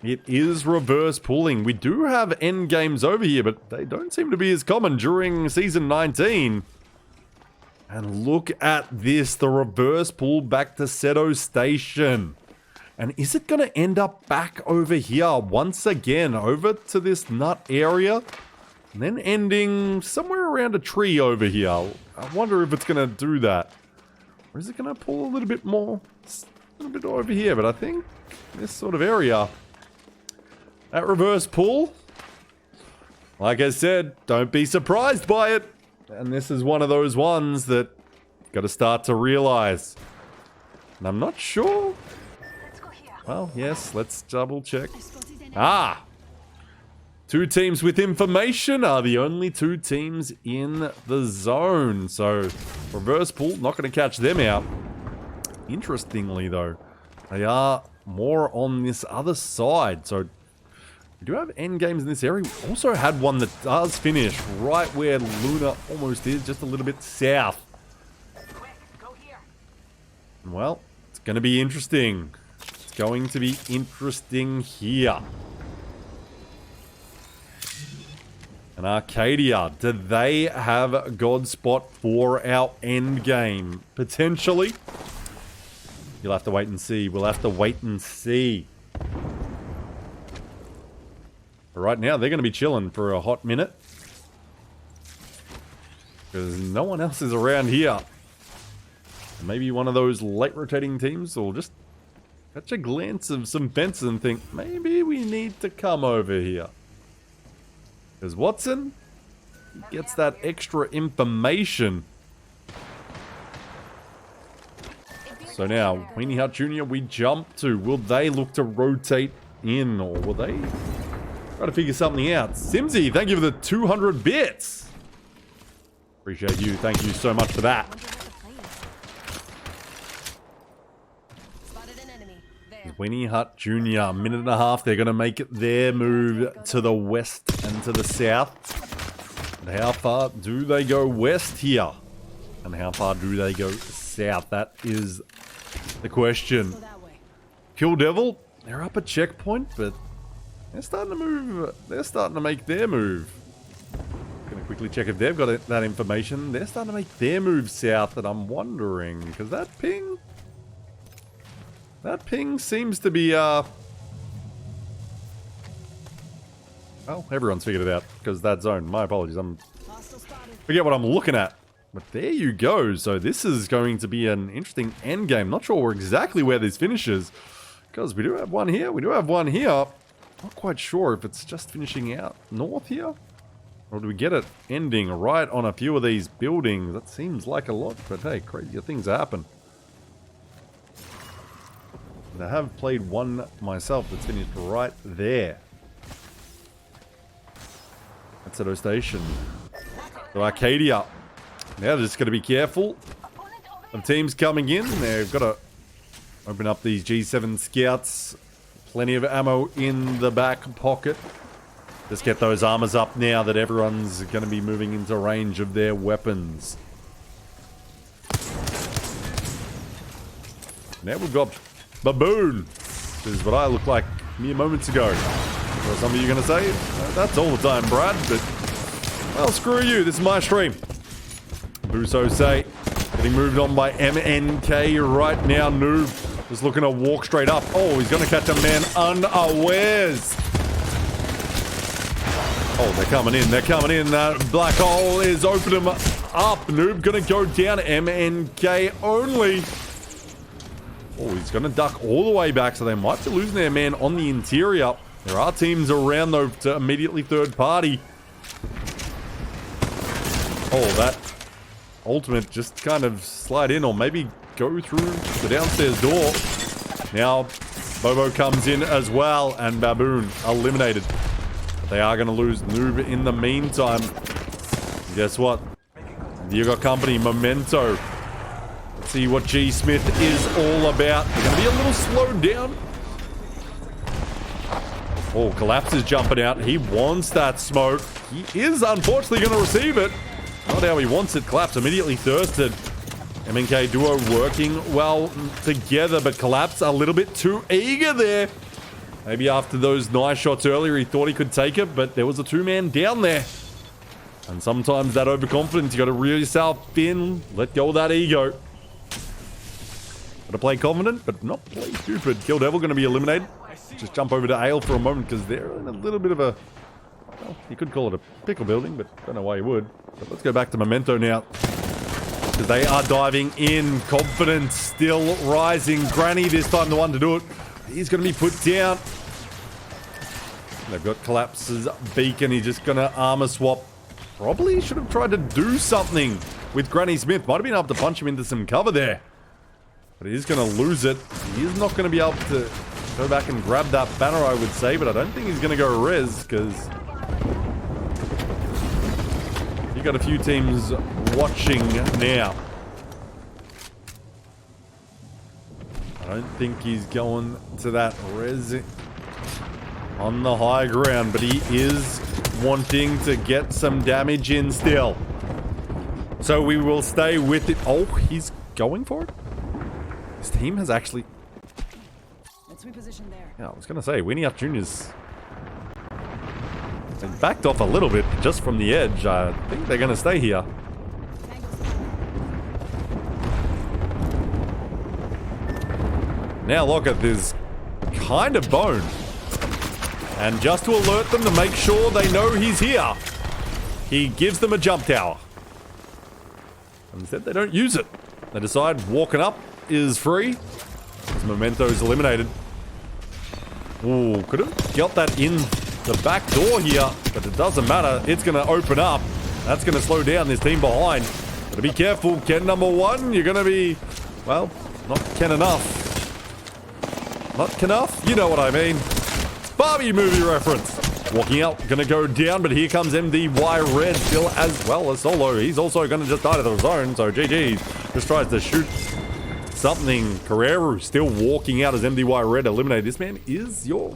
It is reverse pulling. We do have end games over here, but they don't seem to be as common during Season 19. And look at this. The reverse pull back to Seto Station. And is it going to end up back over here once again, over to this nut area? And then ending somewhere around a tree over here. I wonder if it's going to do that. Or is it going to pull a little bit more? A little bit over here, but I think this sort of area. That reverse pull. Like I said, don't be surprised by it. And this is one of those ones that you've got to start to realize. And I'm not sure. Well, yes, let's double check. Ah! 2 teams with information are the only 2 teams in the zone. So, reverse pull, not going to catch them out. Interestingly, though, they are more on this other side. So, we do have end games in this area. We also had one that does finish right where Luna almost is, just a little bit south. Well, it's going to be interesting. It's going to be interesting here. And Arcadia, do they have a god spot for our end game? Potentially. You'll have to wait and see. We'll have to wait and see. But right now, they're going to be chilling for a hot minute. Because no one else is around here. And maybe one of those late rotating teams will just catch a glance of some fences and think, maybe we need to come over here. Because Watson, he gets that extra information. So now, Weenie Hut Jr. we jump to. Will they look to rotate in, or will they try to figure something out? Simsy, thank you for the 200 bits. Appreciate you. Thank you so much for that. Weenie Hut Jr. Minute and a half. They're going to make their move to the west and to the south. And how far do they go west here? And how far do they go south? That is the question. Kill Devil, they're up a checkpoint, but they're starting to move. They're starting to make their move. Gonna quickly check if they've got that information. They're starting to make their move south, and I'm wondering, because that ping seems to be, well, everyone's figured it out, because that zone. My apologies, forget what I'm looking at. But there you go. So this is going to be an interesting end game. Not sure exactly where this finishes, because we do have one here. We do have one here. Not quite sure if it's just finishing out north here, or do we get it ending right on a few of these buildings? That seems like a lot, but hey, crazier things happen. I have played one myself that's finished right there. That's at O Station. So Arcadia. Now they're just going to be careful of teams coming in. They've got to open up these G7 scouts. Plenty of ammo in the back pocket. Just get those armors up now that everyone's going to be moving into range of their weapons. Now we've got Baboon. This is what I looked like mere moments ago. Well, some of you are going to say, that's all the time, Brad, but, well, screw you. This is my stream. Buso say, getting moved on by MNK right now. Noob is looking to walk straight up. Oh, he's going to catch a man unawares. Oh, they're coming in. They're coming in. That black hole is opening up. Noob going to go down. MNK only. Oh, he's going to duck all the way back, so they might be losing their man on the interior. There are teams around, though, to immediately third party. Oh, that ultimate just kind of slide in, or maybe go through the downstairs door. Now, Bobo comes in as well, and Baboon eliminated. They are going to lose Noob in the meantime. And guess what? You got company, Memento. Let's see what G. Smith is all about. They're going to be a little slowed down. Oh, Collapse is jumping out. He wants that smoke. He is unfortunately going to receive it. Not how he wants it. Collapse immediately thirsted. MNK duo working well together, but Collapse a little bit too eager there. Maybe after those nice shots earlier, he thought he could take it, but there was a two-man down there. And sometimes that overconfidence, you got to reel yourself in, let go of that ego. Gotta play confident, but not play stupid. Kill Devil gonna be eliminated. Just jump over to Ale for a moment because they're in a little bit of a... Well, you could call it a pickle building, but don't know why you would. But let's go back to Memento now. Because they are diving in. Confidence still rising. Granny this time the one to do it. He's going to be put down. They've got Collapse's beacon. He's just going to armor swap. Probably should have tried to do something with Granny Smith. Might have been able to punch him into some cover there. But he's going to lose it. He is not going to be able to go back and grab that banner, I would say. But I don't think he's going to go res because... you got a few teams watching now. I don't think he's going to that res on the high ground, but he is wanting to get some damage in still. So we will stay with it. Oh, he's going for it? His team has actually...
Let's reposition there.
Yeah, I was going to say, Winnie Up Jr.'s... they backed off a little bit just from the edge. I think they're going to stay here. Now look at this kind of bone. And just to alert them to make sure they know he's here, he gives them a jump tower. Instead, they don't use it. They decide walking up is free. His Memento's eliminated. Ooh, could have got that in the back door here, but it doesn't matter. It's going to open up. That's going to slow down this team behind. Gotta be careful. Ken number one, you're going to be, well, not Ken enough. Not Kenuff? You know what I mean. Barbie movie reference. Walking out, going to go down, but here comes MDY Red still as well as Solo. He's also going to just die to the zone, so GG. Just tries to shoot something. Carrera still walking out as MDY Red eliminated. This man is your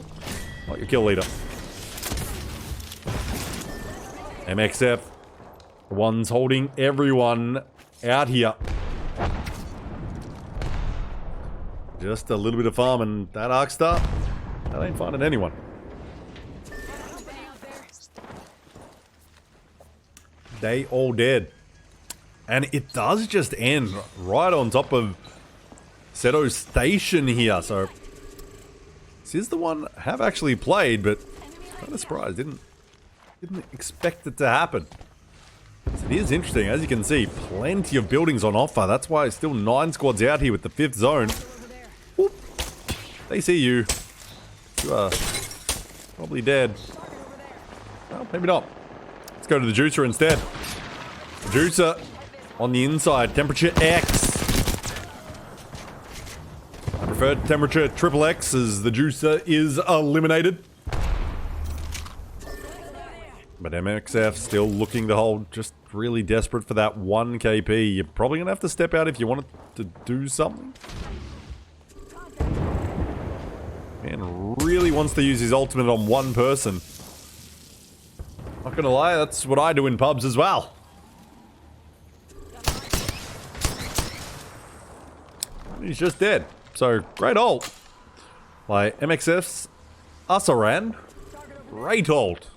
kill leader. MXF, the ones holding everyone out here. Just a little bit of farm and that Arcstar, that ain't finding anyone. They all dead. And it does just end right on top of Seto's station here, so this is the one I have actually played, but kind of surprised, didn't expect it to happen. So it is interesting, as you can see, plenty of buildings on offer. That's why it's still 9 squads out here with the 5th zone. Whoop. They see you. You are probably dead. Well, maybe not. Let's go to the juicer instead. The juicer on the inside, temperature X. I prefer temperature triple X as the juicer is eliminated. But MXF still looking to hold, just really desperate for that 1 KP. You're probably going to have to step out if you wanted to do something. Man really wants to use his ultimate on one person. Not going to lie, that's what I do in pubs as well. He's just dead. So, great ult. By MXF's Asaran. Great ult.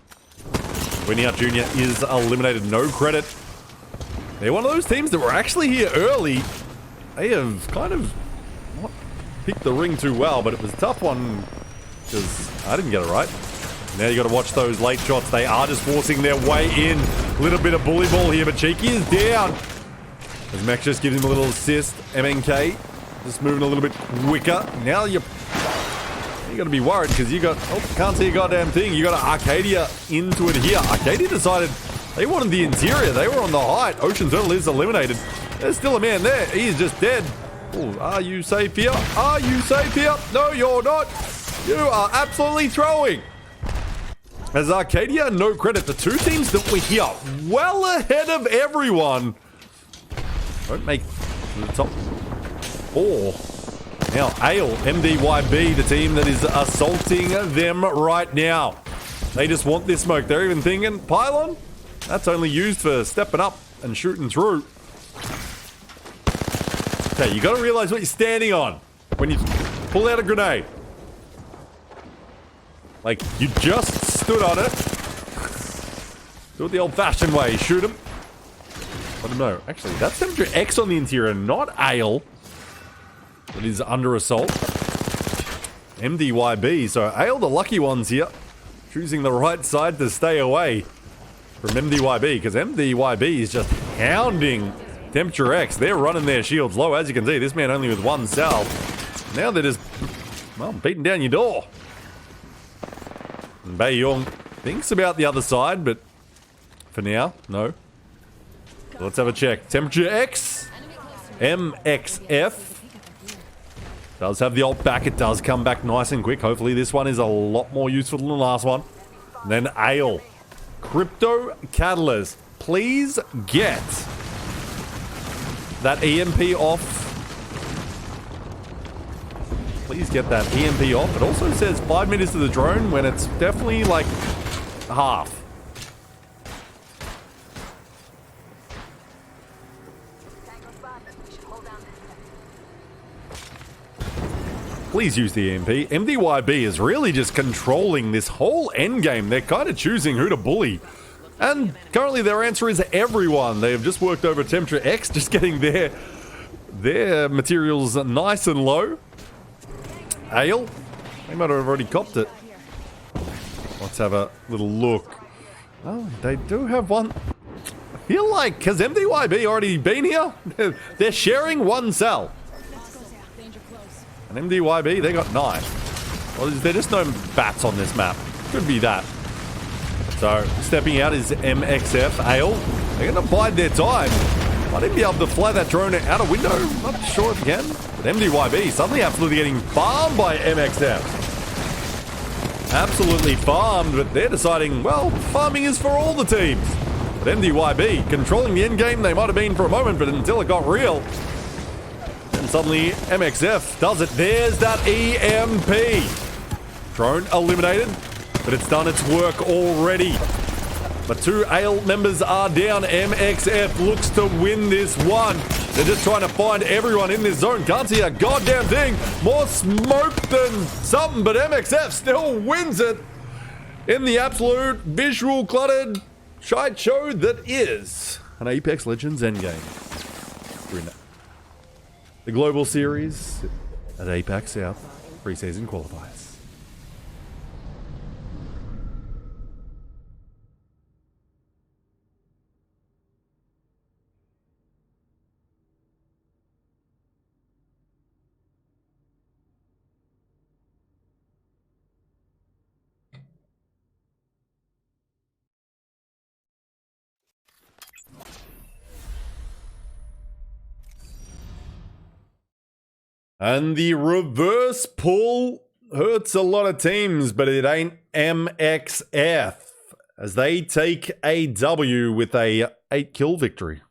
Winnie Out Jr. is eliminated, no credit. They're one of those teams that were actually here early. They have kind of not picked the ring too well, but it was a tough one because I didn't get it right. Now you got to watch those late shots. They are just forcing their way in. A little bit of bully ball here, but Cheeky is down. As Max just gives him a little assist. MNK just moving a little bit quicker. Now you got to be worried because you got, oh, can't see a goddamn thing. You got an Arcadia into it here. Arcadia decided they wanted the interior. They were on the height. Ocean Turtle is eliminated. There's still a man there. He is just dead. Ooh, are you safe here? Are you safe here? No, you're not. You are absolutely throwing. As Arcadia, no credit. The two teams that were here well ahead of everyone don't make the top 4. Now, Ale, MDYB, the team that is assaulting them right now. They just want this smoke. They're even thinking, pylon? That's only used for stepping up and shooting through. Okay, you gotta realize what you're standing on when you pull out a grenade. Like, you just stood on it. Do it the old-fashioned way. Shoot him. Let him know. Actually, that's temperature X on the interior, not Ale. that is under assault. MDYB, so Ale the lucky ones here, choosing the right side to stay away from MDYB, because MDYB is just hounding Temperature X. They're running their shields low, as you can see. This man only with one cell. Now they're just, well, beating down your door. And Baeyong thinks about the other side, but for now, no. So let's have a check. Temperature X, MXF. Does have the ult back. It does come back nice and quick. Hopefully this one is a lot more useful than the last one. And then Ale. Crypto Catalyst. Please get that EMP off. Please get that EMP off. It also says 5 minutes to the drone when it's definitely like half. Please use the EMP. MDYB is really just controlling this whole endgame. They're kind of choosing who to bully. And currently their answer is everyone. They have just worked over Temperature X, just getting their materials nice and low. Ale, they might have already copped it. Let's have a little look. Oh, they do have one. I feel like, has MDYB already been here? They're sharing one cell. And MDYB, they got 9. Well, there just no bats on this map. Could be that. So, stepping out is MXF. Ale, they're going to bide their time. Might even be able to fly that drone out a window. Not sure if again. But MDYB suddenly absolutely getting farmed by MXF. Absolutely farmed, but they're deciding, well, farming is for all the teams. But MDYB controlling the end game, they might have been for a moment, but until it got real. And suddenly MXF does it. There's that EMP. Drone eliminated, but it's done its work already. But 2 Ale members are down. MXF looks to win this one. They're just trying to find everyone in this zone. Can't see a goddamn thing. More smoke than something, but MXF still wins it in the absolute visual cluttered shite show that is an Apex Legends endgame. We're in the Global Series at APAC South preseason qualifiers. And the reverse pull hurts a lot of teams, but it ain't MXF as they take a W with a 8-kill victory.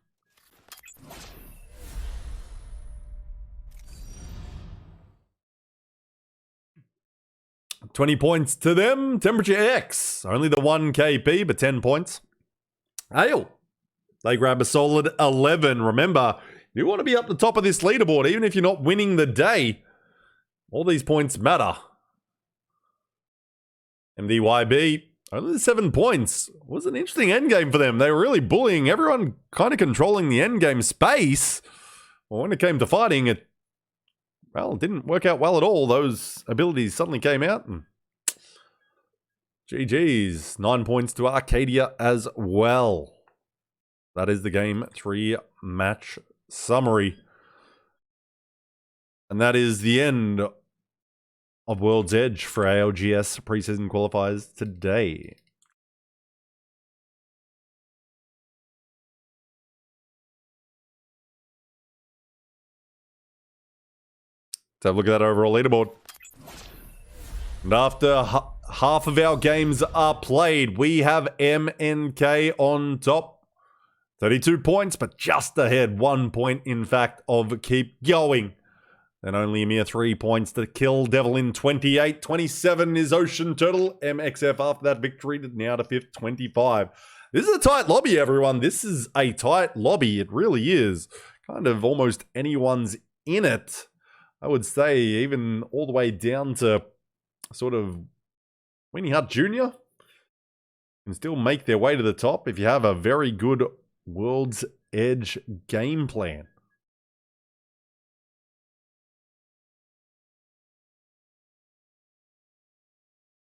$20 points to them. Temperature X, only the 1 KP, but 10 points. Ale, they grab a solid 11. Remember, you want to be up the top of this leaderboard, even if you're not winning the day. All these points matter. MDYB, only 7 points. It was an interesting endgame for them. They were really bullying everyone, kind of controlling the endgame space. Well, when it came to fighting, it didn't work out well at all. Those abilities suddenly came out. And GG's. 9 points to Arcadia as well. That is the Game 3 match summary. And that is the end of World's Edge for ALGS preseason qualifiers today. Let's have a look at that overall leaderboard. And after half of our games are played, we have MNK on top. 32 points, but just ahead. 1 point, in fact, of Keep Going. And only a mere 3 points to Kill Devil in 28. 27 is Ocean Turtle. MXF after that victory, now to 5th, 25. This is a tight lobby, everyone. This is a tight lobby. It really is. Kind of almost anyone's in it. I would say even all the way down to sort of Weenie Hut Jr. can still make their way to the top if you have a very good World's Edge game plan.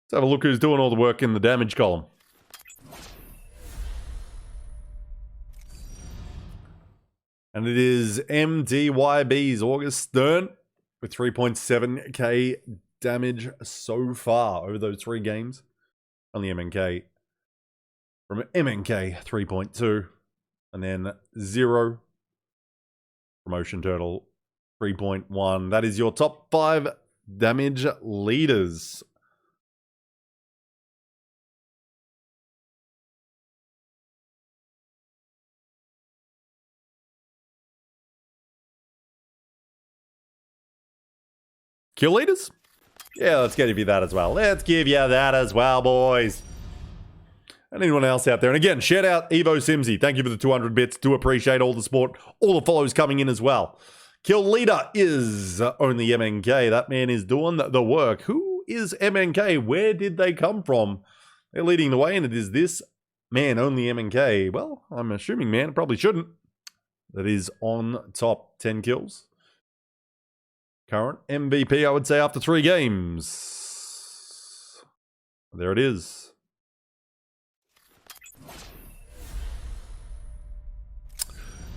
Let's have a look who's doing all the work in the damage column. And it is MDYB's August Stern with 3.7k damage so far over those 3 games. Only MNK from MNK 3.2. And then 0 from Ocean Turtle 3.1. That is your top 5 damage leaders. Kill leaders? Yeah, let's give you that as well. Let's give you that as well, boys. And anyone else out there. And again, shout out Evo Simsy. Thank you for the 200 bits. Do appreciate all the support. All the follows coming in as well. Kill leader is only MNK. That man is doing the work. Who is MNK? Where did they come from? They're leading the way, and it is this man, only MNK. Well, I'm assuming, man, it probably shouldn't. That is on top. 10 kills. Current MVP, I would say, after 3 games. There it is.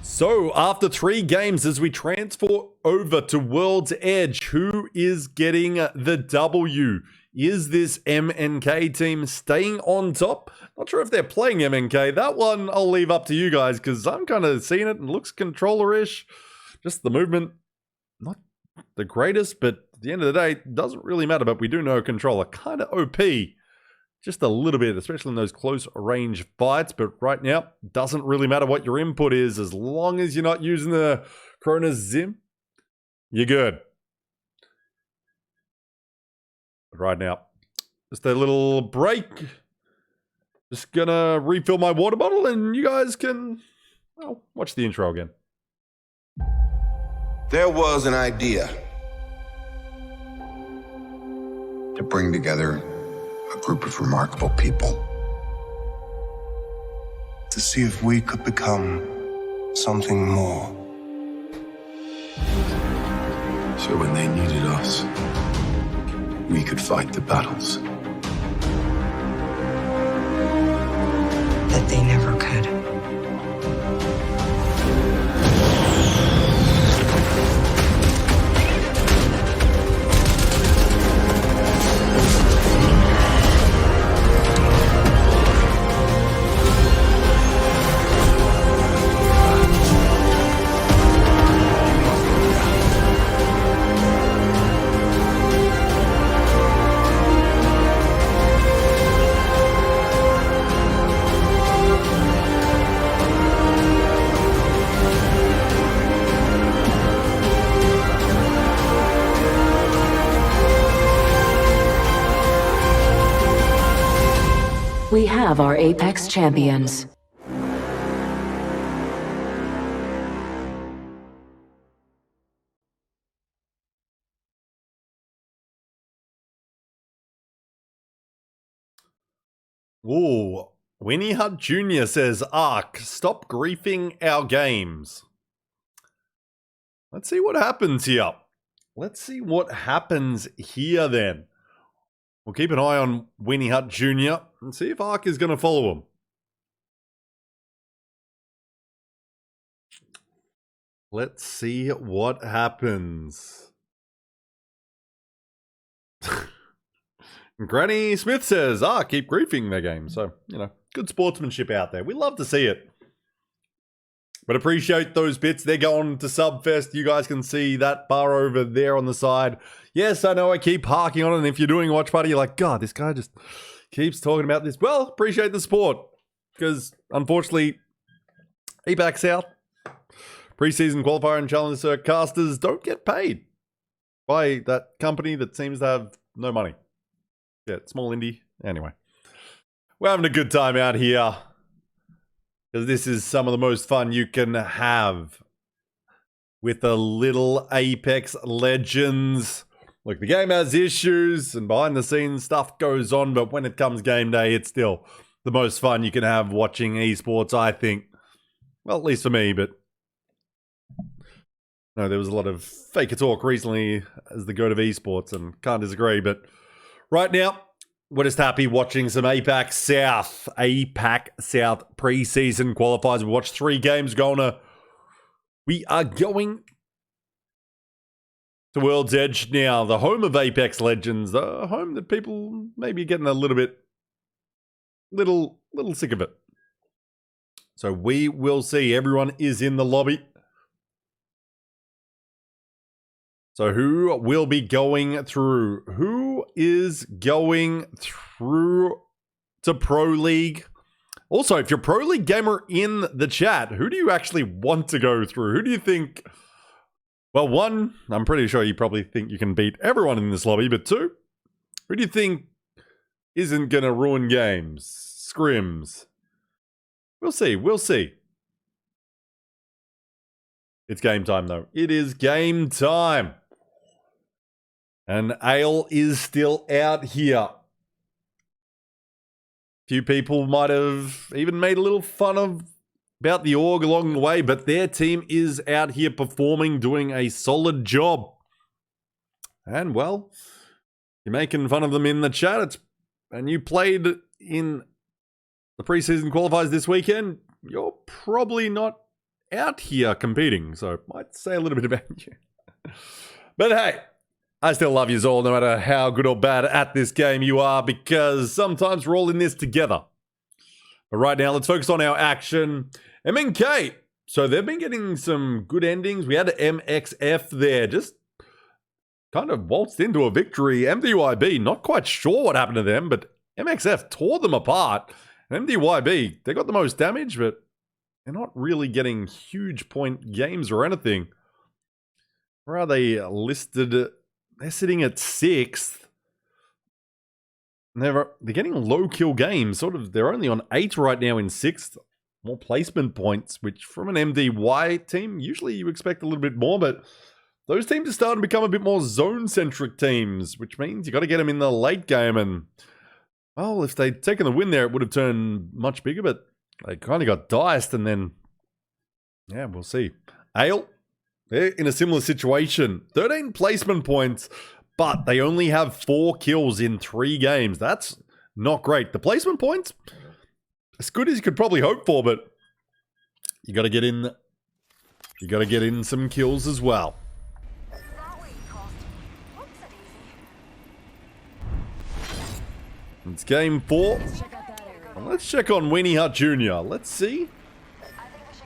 So, after 3 games, as we transfer over to World's Edge, who is getting the W? Is this MNK team staying on top? Not sure if they're playing MNK. That one I'll leave up to you guys, because I'm kind of seeing it and looks controller-ish. Just the movement, not the greatest, but at the end of the day, it doesn't really matter. But we do know controller kind of OP, just a little bit, especially in those close range fights. But right now, doesn't really matter what your input is, as long as you're not using the Corona Zim, you're good. But right now, just a little break. Just gonna refill my water bottle, and you guys can, well, watch the intro again.
There was an idea to bring together a group of remarkable people to see if we could become something more.
So when they needed us, we could fight the battles
that they never could.
We have our Apex champions.
Ooh, Winnie Hutt Jr. says, Ark, stop griefing our games. Let's see what happens here. Let's see what happens here then. We'll keep an eye on Winnie Hutt Jr. and see if Ark is going to follow him. Let's see what happens. Granny Smith says, keep griefing their game. So, you know, good sportsmanship out there. We love to see it. But appreciate those bits. They're going to Subfest. You guys can see that bar over there on the side. Yes, I know I keep harking on it. And if you're doing a watch party, you're like, God, this guy just keeps talking about this. Well, appreciate the support. Because, unfortunately, APAC South, preseason qualifier and challenger casters don't get paid by that company that seems to have no money. Yeah, small indie. Anyway, we're having a good time out here. Because this is some of the most fun you can have with a little Apex Legends. Look, the game has issues and behind the scenes stuff goes on, but when it comes game day, it's still the most fun you can have watching esports, I think. Well, at least for me, but no, there was a lot of fake talk recently as the goat of esports, and can't disagree. But right now, We're just happy watching some APAC South preseason qualifiers. We watched 3 games going. We are going to World's Edge now, the home of Apex Legends, the home that people maybe getting a little sick of it. So we will see. Everyone is in the lobby. So who will be going through? Who is going through to Pro League? Also, if you're Pro League gamer in the chat, who do you actually want to go through? Who do you think? Well, 1, I'm pretty sure you probably think you can beat everyone in this lobby, but 2, who do you think isn't going to ruin games? Scrims. We'll see. We'll see. It's game time, though. It is game time. And Ale is still out here. Few people might have even made a little fun about the org along the way, but their team is out here performing, doing a solid job. And, well, you're making fun of them in the chat, and you played in the preseason qualifiers this weekend, you're probably not out here competing, so I might say a little bit about you. But hey, I still love you all, no matter how good or bad at this game you are, because sometimes we're all in this together. But right now, let's focus on our action. MNK. So they've been getting some good endings. We had MXF there, just kind of waltzed into a victory. MDYB, not quite sure what happened to them, but MXF tore them apart. And MDYB, they got the most damage, but they're not really getting huge point games or anything. Where are they listed? They're sitting at 6th. They're getting low kill games. Sort of, they're only on 8 right now in 6th. More placement points, which from an MDY team, usually you expect a little bit more, but those teams are starting to become a bit more zone-centric teams, which means you got to get them in the late game. And, well, if they'd taken the win there, it would have turned much bigger, but they kind of got diced, and then, yeah, we'll see. Ale, they're in a similar situation. 13 placement points, but they only have 4 kills in 3 games. That's not great. The placement points, as good as you could probably hope for, but you got to get in. You got to get in some kills as well. It's game 4. Well, let's check on Weenie Hut Jr. Let's see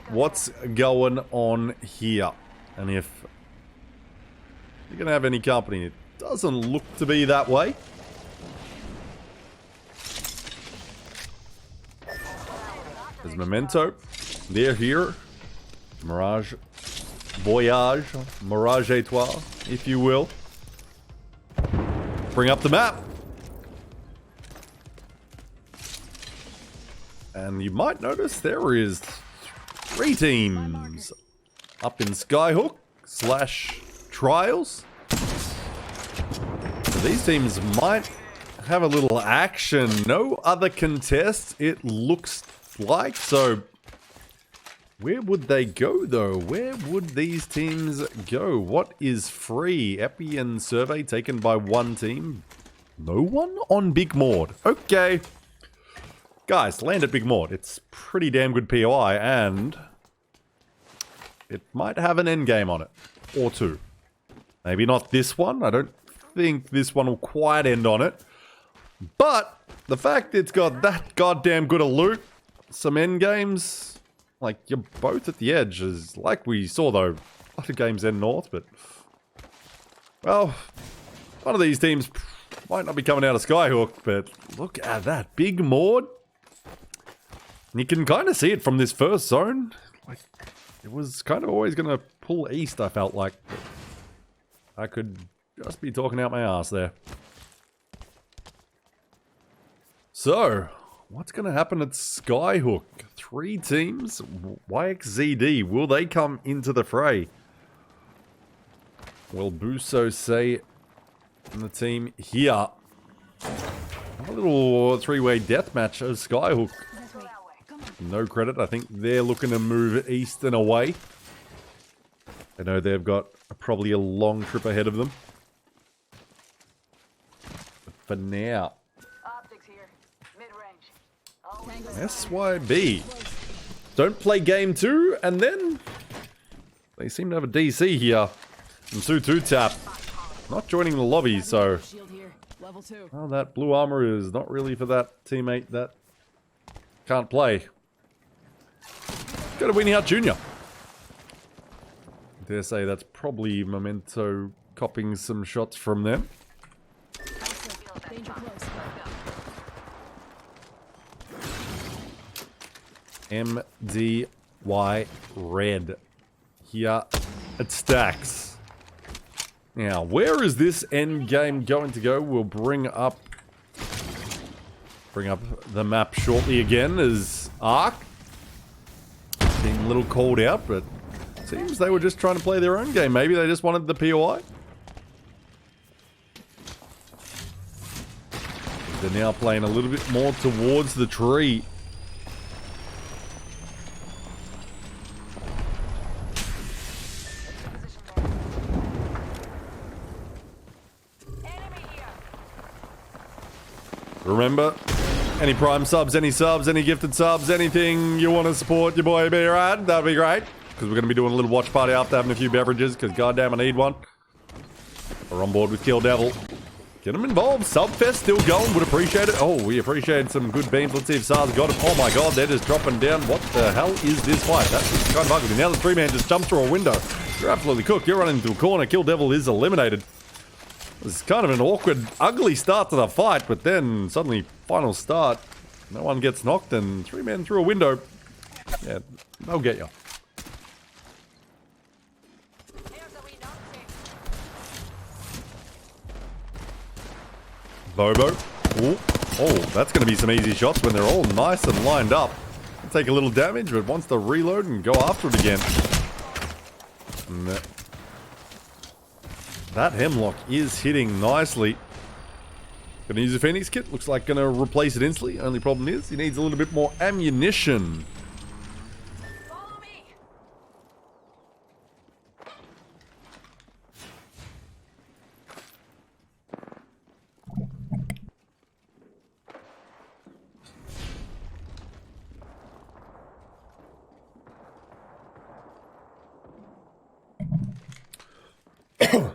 what's going on here. And if you're going to have any company, it doesn't look to be that way. There's Memento. They're here. Mirage. Voyage. Mirage Etoile, if you will. Bring up the map. And you might notice there is 3 teams up in Skyhook / Trials. So these teams might have a little action. No other contests, it looks like. So where would they go, though? Where would these teams go? What is free? Epi and Survey taken by 1 team. No one on Big Maud. Okay. Guys, land at Big Maud. It's pretty damn good POI, and it might have an endgame on it. Or 2. Maybe not this one. I don't think this one will quite end on it. But the fact it's got that goddamn good a loot, some endgames, like, you're both at the edge, is like we saw, though. A lot of games end north, but, well, one of these teams might not be coming out of Skyhook, but look at that. Big Maud. You can kind of see it from this first zone. Like, it was kind of always going to pull east, I felt like. But I could just be talking out my ass there. So, what's going to happen at Skyhook? 3 teams. YXZD. Will they come into the fray? Will Buso say in the team here? A little 3-way deathmatch of Skyhook. No credit. I think they're looking to move east and away. I know they've got probably a long trip ahead of them. But for now, SYB. Don't play game 2, and then they seem to have a DC here. And 2-2 tap. Not joining the lobby, so...
Shield here. Level 2.
Well, that blue armor is not really for that teammate that can't play. Go to Winnie Hart Jr. Dare say that's probably Memento copying some shots from them.
Danger close.
MDY Red. Here it stacks. Now, where is this end game going to go? We'll bring up the map shortly again as ARC. Being a little called out, but seems they were just trying to play their own game. Maybe they just wanted the POI. They're now playing a little bit more towards the tree. Remember, any Prime subs, any gifted subs, anything you want to support your boy B-Rad, that'd be great. Because we're going to be doing a little watch party after having a few beverages, because goddamn I need one. We're on board with Kill Devil. Get them involved. Subfest still going, would appreciate it. Oh, we appreciate some good beams. Let's see if SARS got it. Oh my god, they're just dropping down. What the hell is this fight? That's kind of ugly. Now the 3-man just jumped through a window. You're absolutely cooked. You're running into a corner. Kill Devil is eliminated. It's kind of an awkward, ugly start to the fight, but then suddenly, final start, no one gets knocked, and 3-man through a window. Yeah, they'll get you. Bobo. Ooh. Oh, that's going to be some easy shots when they're all nice and lined up. Take a little damage, but wants to reload and go after it again. And that Hemlock is hitting nicely. Gonna use a Phoenix kit. Looks like gonna replace it instantly. Only problem is he needs a little bit more ammunition.
Follow me.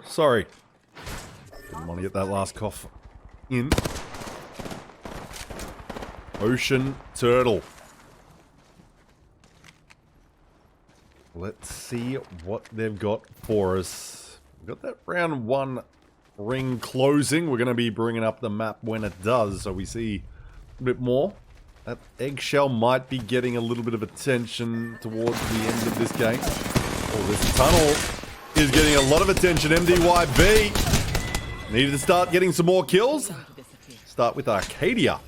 Sorry. Didn't want to get that last cough in. Ocean Turtle. Let's see what they've got for us. We've got that round 1 ring closing. We're going to be bringing up the map when it does, so we see a bit more. That eggshell might be getting a little bit of attention towards the end of this game. Oh, this tunnel is getting a lot of attention. MDYB needed to start getting some more kills. Start with Arcadia.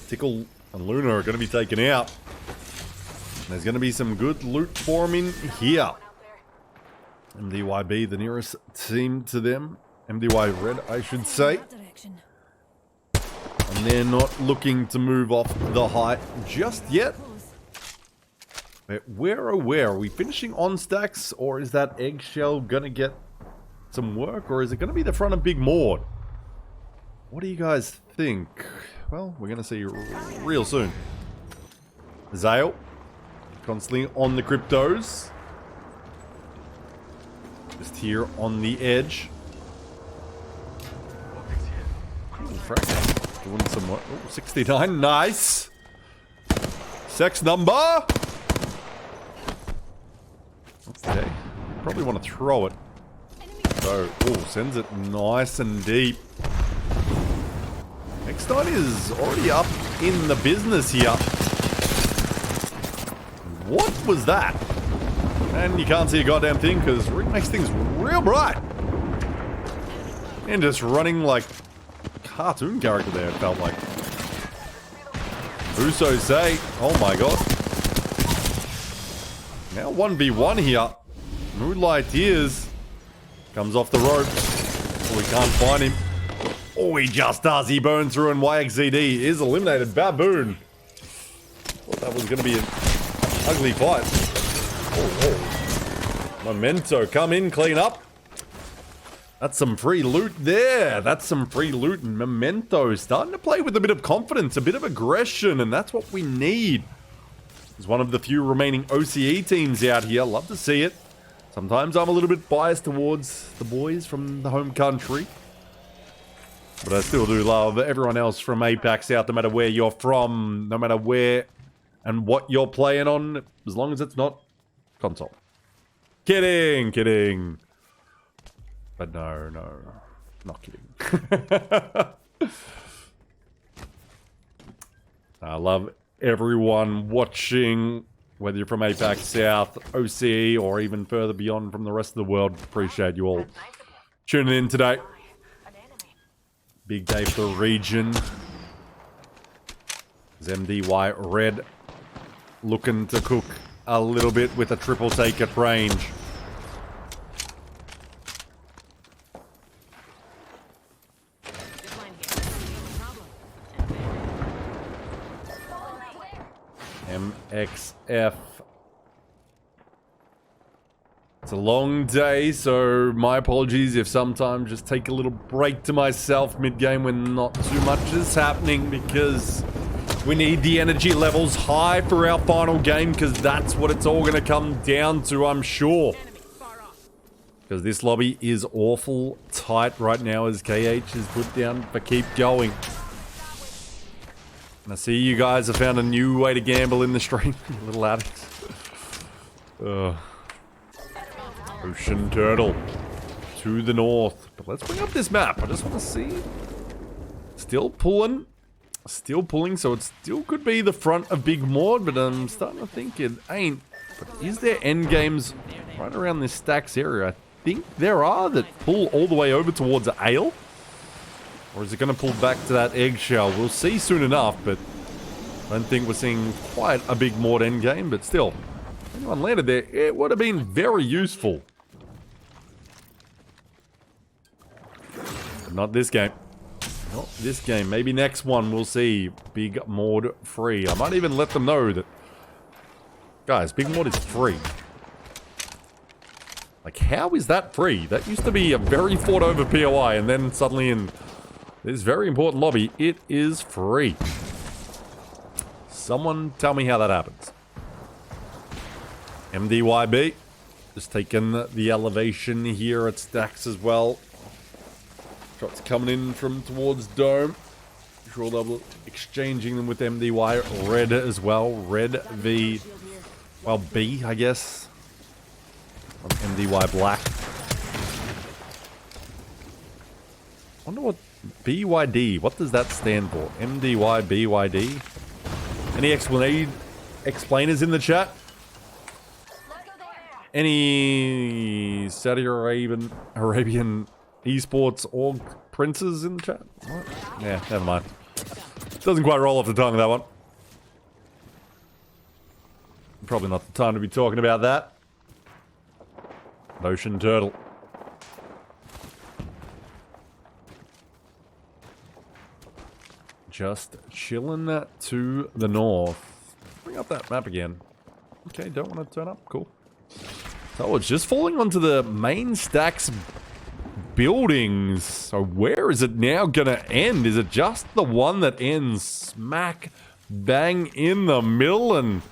Tickle and Luna are going to be taken out. And there's going to be some good loot for him in here. MDYB, the nearest team to them. MDY Red, I should say. And they're not looking to move off the height just yet. But where are we finishing on stacks, or is that eggshell gonna get some work, or is it gonna be the front of Big Maud? What do you guys think? Well, we're gonna see real soon. Zale, constantly on the cryptos. Just here on the edge. Doing some what? Oh, 69, nice. Sex number. Okay, probably want to throw it. So, oh, sends it nice and deep. X9 is already up in the business here. What was that? And you can't see a goddamn thing because Rick makes things real bright. And just running like a cartoon character there, it felt like. Uso say, oh my god. Now 1v1 here. Moonlight Tears comes off the rope. Oh, we can't find him. Oh, he just does. He burns through, and YXZD is eliminated. Baboon. Thought that was going to be an ugly fight. Oh, oh. Memento, come in, clean up. That's some free loot there. That's some free loot, and Memento starting to play with a bit of confidence, a bit of aggression, and that's what we need. He's one of the few remaining OCE teams out here. Love to see it. Sometimes I'm a little bit biased towards the boys from the home country, but I still do love everyone else from APAC South, no matter where you're from, no matter where and what you're playing on, as long as it's not console. Kidding. But no, not kidding. I love everyone watching, whether you're from APAC South, OCE, or even further beyond from the rest of the world. Appreciate you all tuning in today. Big day for the region. Is MDY Red looking to cook a little bit with a triple take at range. MXF. It's a long day, so my apologies if sometimes just take a little break to myself mid-game when not too much is happening, because we need the energy levels high for our final game, because that's what it's all going to come down to, I'm sure. Because this lobby is awful tight right now as KH is put down for keep going. And I see you guys have found a new way to gamble in the stream, you little addicts. Ocean Turtle to the north. But let's bring up this map. I just want to see. Still pulling, so it still could be the front of Big Maud, but I'm starting to think it ain't. But is there end games right around this stacks area? I think there are that pull all the way over towards Ale. Or is it going to pull back to that eggshell? We'll see soon enough, but I don't think we're seeing quite a big Maud endgame, but still. If anyone landed there, it would have been very useful. But not this game. Not this game. Maybe next one we'll see Big Maud free. I might even let them know that... Guys, Big Maud is free. Like, how is that free? That used to be a very fought over POI, and then suddenly in... this very important lobby, it is free. Someone tell me how that happens. MDYB, just taking the elevation here at stacks as well. Shots coming in from towards Dome. Sure they'll be exchanging them with MDY Red as well. Red v, well, B, I guess. On MDY Black. Wonder what BYD, what does that stand for? MDY, BYD? Any explainers in the chat? Any Saudi Arabian esports org princes in the chat? What? Yeah, never mind. Doesn't quite roll off the tongue, that one. Probably not the time to be talking about that. Ocean Turtle. Just chilling to the north. Bring up that map again. Okay, don't want to turn up. Cool. So it's just falling onto the main stacks buildings. So where is it now gonna end? Is it just the one that ends smack bang in the middle? And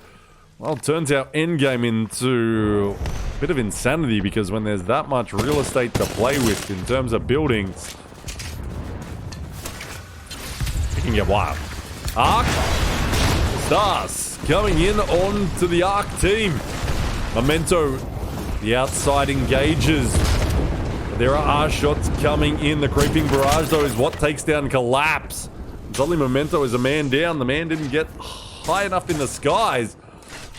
well, it turns out endgame into a bit of insanity, because when there's that much real estate to play with in terms of buildings, it can get wild. Arc Stars coming in onto the Arc team. Memento, the outside engages. There are shots coming in. The creeping barrage, though, is what takes down Collapse. And suddenly Memento is a man down. The man didn't get high enough in the skies.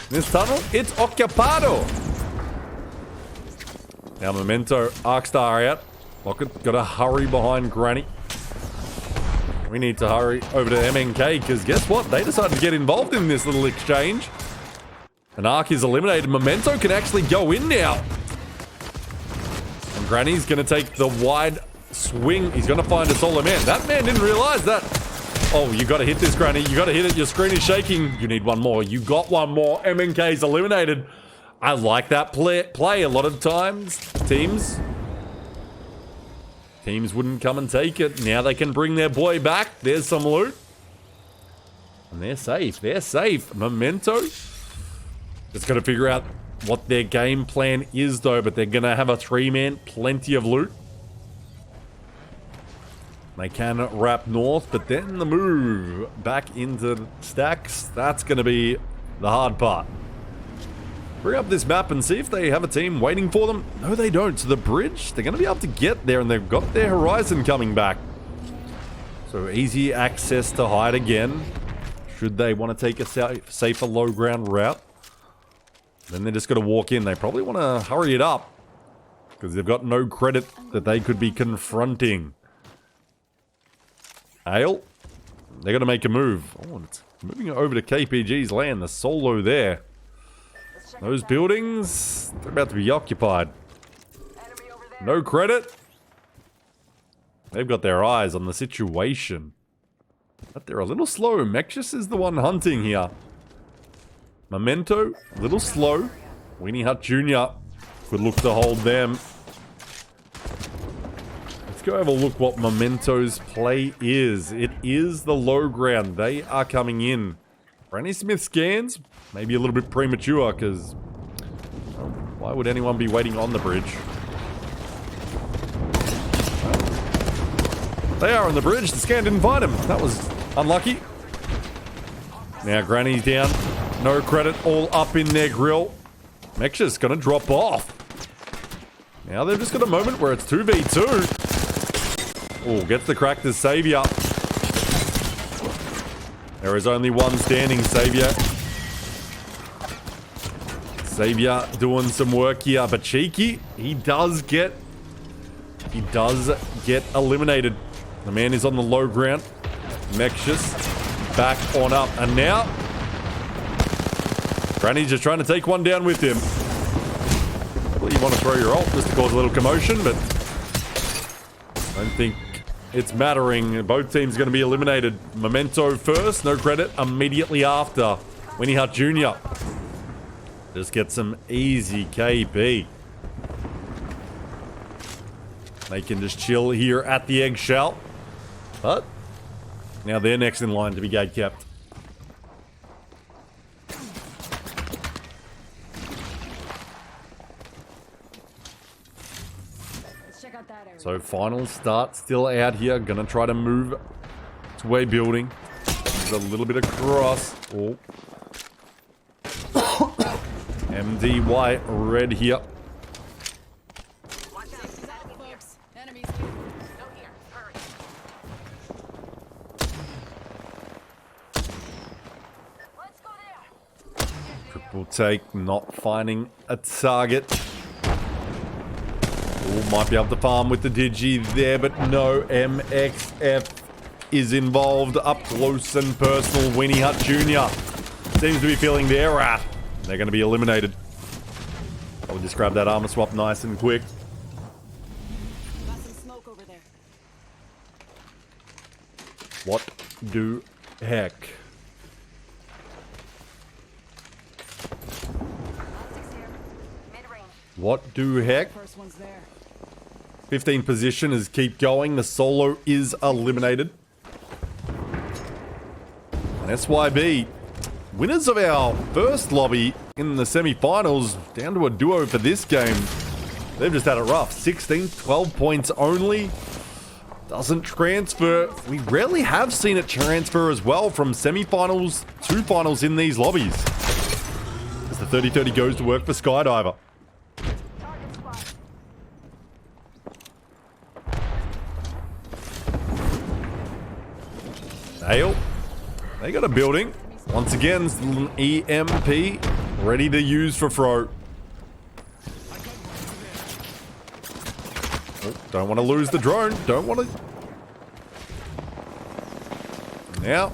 In this tunnel, it's Occupado. Now Memento, Arcstar out. Lockett, gotta hurry behind Granny. We need to hurry over to MNK, because guess what? They decided to get involved in this little exchange. And Arc is eliminated. Memento can actually go in now. And Granny's going to take the wide swing. He's going to find a solo man. That man didn't realize that. Oh, you got to hit this, Granny. You got to hit it. Your screen is shaking. You need one more. You got one more. MNK's eliminated. I like that play a lot of times. Teams Teams wouldn't come and take it. Now they can bring their boy back. There's some loot. And they're safe. They're safe. Memento. Just got to figure out what their game plan is, though. But they're going to have a 3-man. Plenty of loot. They can wrap north. But then the move back into stacks. That's going to be the hard part. Bring up this map and see if they have a team waiting for them. No, they don't. So the bridge, they're going to be able to get there, and they've got their horizon coming back. So easy access to hide again. Should they want to take a safer low ground route, then they're just going to walk in. They probably want to hurry it up because they've got no credit that they could be confronting. Ale, they're going to make a move. Oh, and it's moving over to KPG's land. The solo there. Those buildings, they're about to be occupied. No credit. They've got their eyes on the situation. But they're a little slow. Mexus is the one hunting here. Memento, a little slow. Weenie Hut Jr. could look to hold them. Let's go have a look what Memento's play is. It is the low ground. They are coming in. Granny Smith scans, maybe a little bit premature, because why would anyone be waiting on the bridge? They are on the bridge. The scan didn't find him. That was unlucky. Now Granny's down. No credit. All up in their grill. Mexa's gonna drop off. Now they've just got a moment where it's 2v2. Oh, gets the crack to Savior. There is only one standing, Savior. Savior doing some work here, but Cheeky, he does get eliminated. The man is on the low ground. Mexus back on up, and now Granny's just trying to take one down with him. Probably you want to throw your ult just to cause a little commotion, but I don't think it's mattering. Both teams are going to be eliminated. Memento first, no credit. Immediately after, Weenie Hut Jr. Just get some easy KP. They can just chill here at the eggshell. But now they're next in line to be gate kept. So final start still out here. Gonna try to move to a building. There's a little bit across. Oh. MDY red here.
Watch out, folks. Enemies here.
Go here. Hurry. Let's go there.
Triple take, not finding a target. Oh, might be able to farm with the Digi there, but no. MXF is involved up close and personal. Weenie Hut Jr. seems to be feeling their wrath. They're going to be eliminated. I'll just grab that armor swap nice and quick.
Got some smoke over there.
What do heck?
Optics here. Mid-range.
What do heck?
First one's there.
15 position is keep going. The solo is eliminated. And SYB, winners of our first lobby in the semi-finals, down to a duo for this game. They've just had it rough. 16, 12 points only. Doesn't transfer. We rarely have seen it transfer as well from semi-finals to finals in these lobbies. As the 30-30 goes to work for Skydiver.
Target spot.
Ale, they got a building. Once again, an EMP ready to use for throw. Oh, don't want to lose the drone. Don't want to. Now,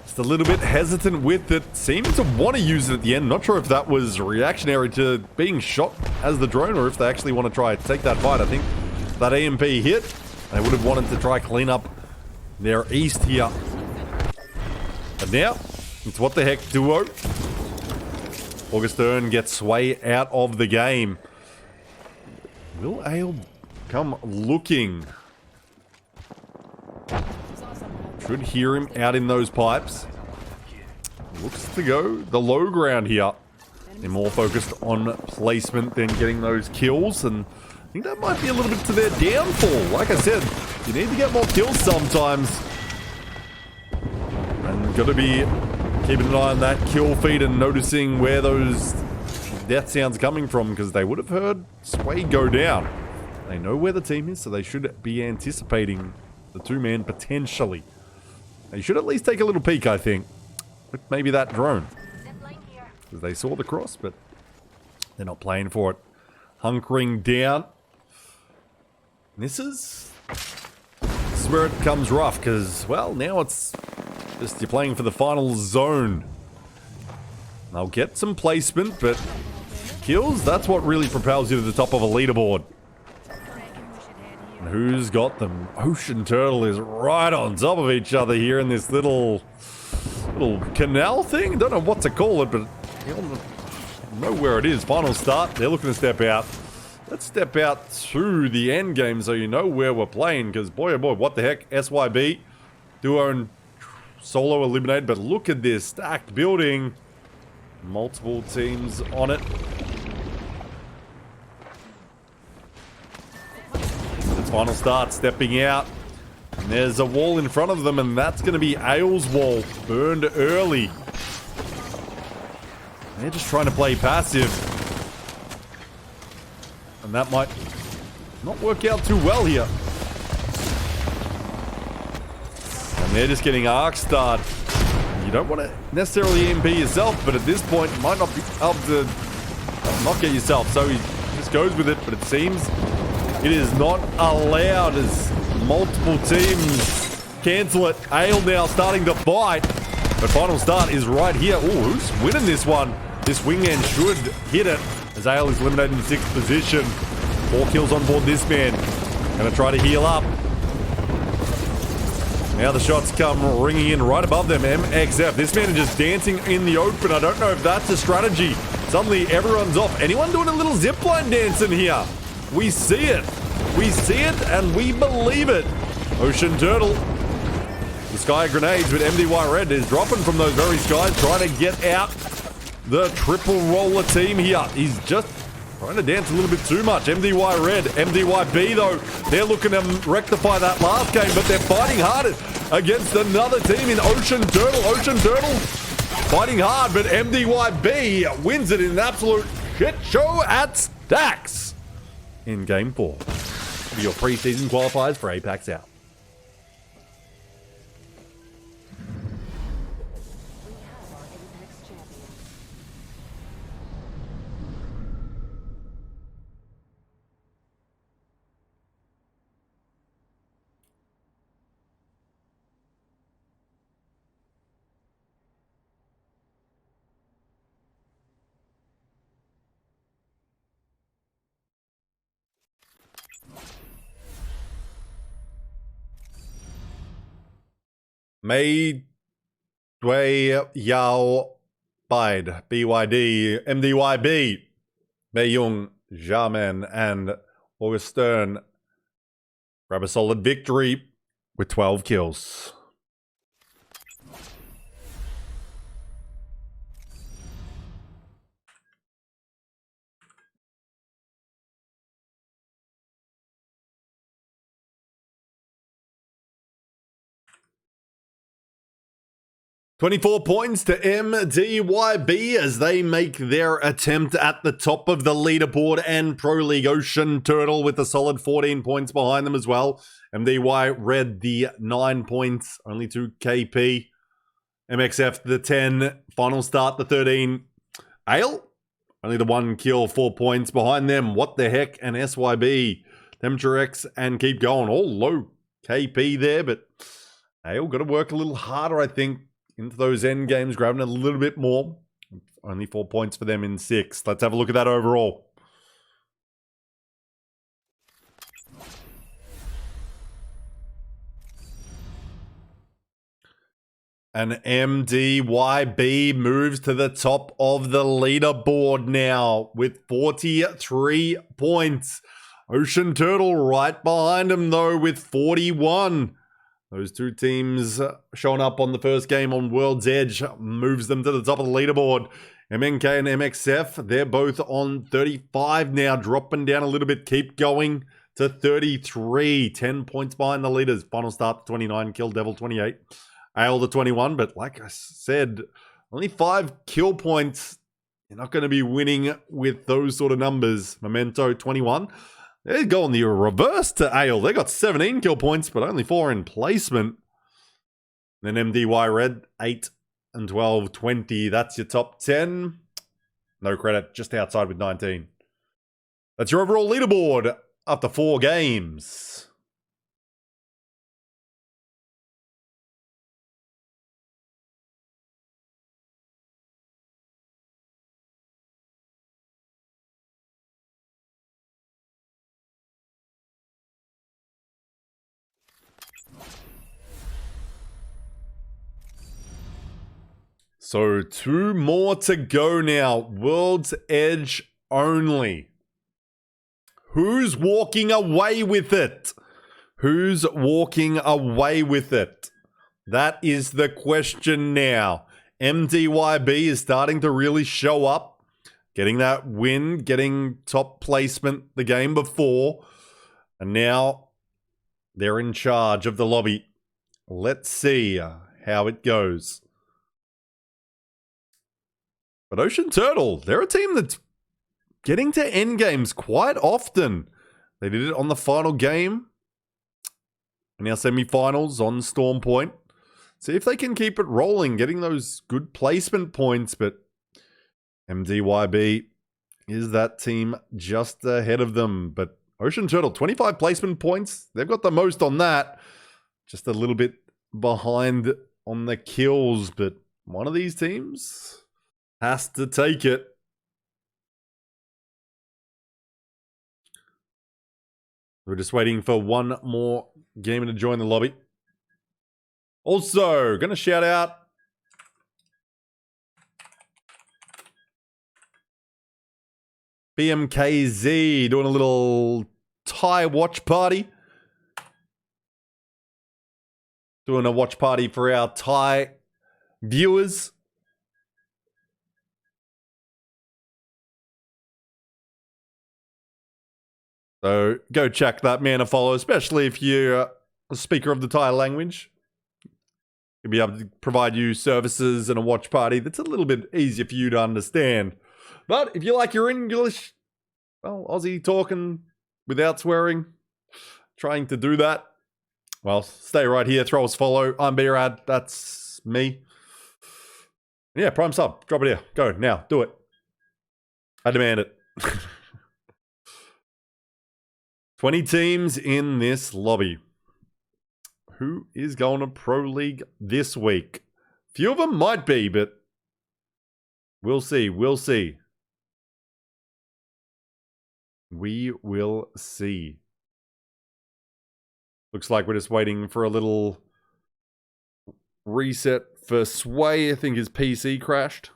just a little bit hesitant with it. Seemed to want to use it at the end. Not sure if that was reactionary to being shot as the drone or if they actually want to try to take that fight. I think that EMP hit. They would have wanted to try clean up their east here. But now, it's what the heck duo. Augustern gets Sway out of the game. Will Ale come looking. Should hear him out in those pipes. Looks to go the low ground here. They're more focused on placement than getting those kills, and I think that might be a little bit to their downfall. Like I said, you need to get more kills sometimes. And got to be keeping an eye on that kill feed and noticing where those death sounds coming from, because they would have heard Sway go down. They know where the team is, so they should be anticipating the two-man potentially. They should at least take a little peek, I think, with maybe that drone. Because they saw the cross, but they're not playing for it. Hunkering down. This is where it becomes rough, because, well, now it's just you're playing for the final zone. They'll get some placement, but kills, that's what really propels you to the top of a leaderboard. And who's got them? Ocean Turtle is right on top of each other here in this little canal thing. Don't know what to call it, but you'll know where it is. Final start. They're looking to step out. Let's step out to the end game so you know where we're playing, because boy oh boy, what the heck. SYB, duo and solo eliminated, but look at this stacked building. Multiple teams on it. It's final start, stepping out. And there's a wall in front of them, and that's going to be ALGS wall, burned early. They're just trying to play passive. And that might not work out too well here. And they're just getting arc starred. You don't want to necessarily EMP yourself, but at this point, you might not be able to not get yourself. So he just goes with it, but it seems it is not allowed as multiple teams cancel it. Ale now starting to fight. But final start is right here. Ooh, who's winning this one? This wingman should hit it, as Ale is eliminated in 6th position. 4 kills on board this man. Gonna try to heal up. Now the shots come ringing in right above them. MXF. This man is just dancing in the open. I don't know if that's a strategy. Suddenly everyone's off. Anyone doing a little zipline dancing here? We see it. We see it and we believe it. Ocean Turtle. The sky grenades, but MDY Red is dropping from those very skies, trying to get out the triple roller team here. He's just trying to dance a little bit too much. MDY Red, MDYB though, they're looking to rectify that last game, but they're fighting hard against another team in Ocean Turtle. Ocean Turtle fighting hard, but MDYB wins it in an absolute shit show at Stacks in Game 4. Your preseason qualifiers for APAC-S out. May Dway Yao Bide, BYD, MDYB, Young, Jarman, and Augustern grab a solid victory with 12 kills. $24 points to MDYB as they make their attempt at the top of the leaderboard, and Pro League Ocean Turtle with a solid 14 points behind them as well. MDY Red the 9 points, only 2 KP. MXF the 10, final start the 13. Ale, only the 1 kill, 4 points behind them. What the heck? And SYB, Temperature X, and keep going. All low KP there, but Ale got to work a little harder, I think, into those end games, grabbing a little bit more. Only 4 points for them in 6. Let's have a look at that overall. And MDYB moves to the top of the leaderboard now with 43 points. Ocean Turtle right behind him, though, with 41. Those two teams showing up on the first game on World's Edge moves them to the top of the leaderboard. MNK and MXF, they're both on 35 now, dropping down a little bit. Keep going to 33. 10 points behind the leaders. Final start to 29, Kill Devil 28. Ale to 21, but like I said, only 5 kill points. You're not going to be winning with those sort of numbers. Memento 21. They're going the reverse to Ale. They got 17 kill points, but only 4 in placement. Then MDY Red, 8 and 12, 20. That's your top 10. No credit, just outside with 19. That's your overall leaderboard after 4 games. So 2 more to go now. World's Edge only. Who's walking away with it? Who's walking away with it? That is the question now. MDYB is starting to really show up. Getting that win, getting top placement the game before. And now they're in charge of the lobby. Let's see how it goes. But Ocean Turtle, they're a team that's getting to end games quite often. They did it on the final game. And now semi-finals on Storm Point. See if they can keep it rolling, getting those good placement points. But MDYB is that team just ahead of them. But Ocean Turtle, 25 placement points. They've got the most on that. Just a little bit behind on the kills. But one of these teams has to take it. We're just waiting for one more gamer to join the lobby. Also, going to shout out BMKZ doing a little Thai watch party. Doing a watch party for our Thai viewers. So go check that man a follow, especially if you're a speaker of the Thai language. He'll be able to provide you services and a watch party that's a little bit easier for you to understand. But if you like your English, well, Aussie talking without swearing, trying to do that, well, stay right here, throw us a follow. I'm B-Rad, that's me. Yeah, Prime sub, drop it here. Go, now, do it. I demand it. 20 teams in this lobby. Who is going to Pro League this week? Few of them might be, but we'll see. We'll see. We will see. Looks like we're just waiting for a little reset for Sway. I think his PC crashed.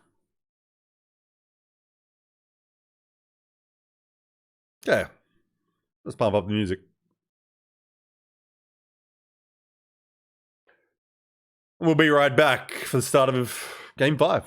Okay. Let's pump up the music. We'll be right back for the start of Game 5.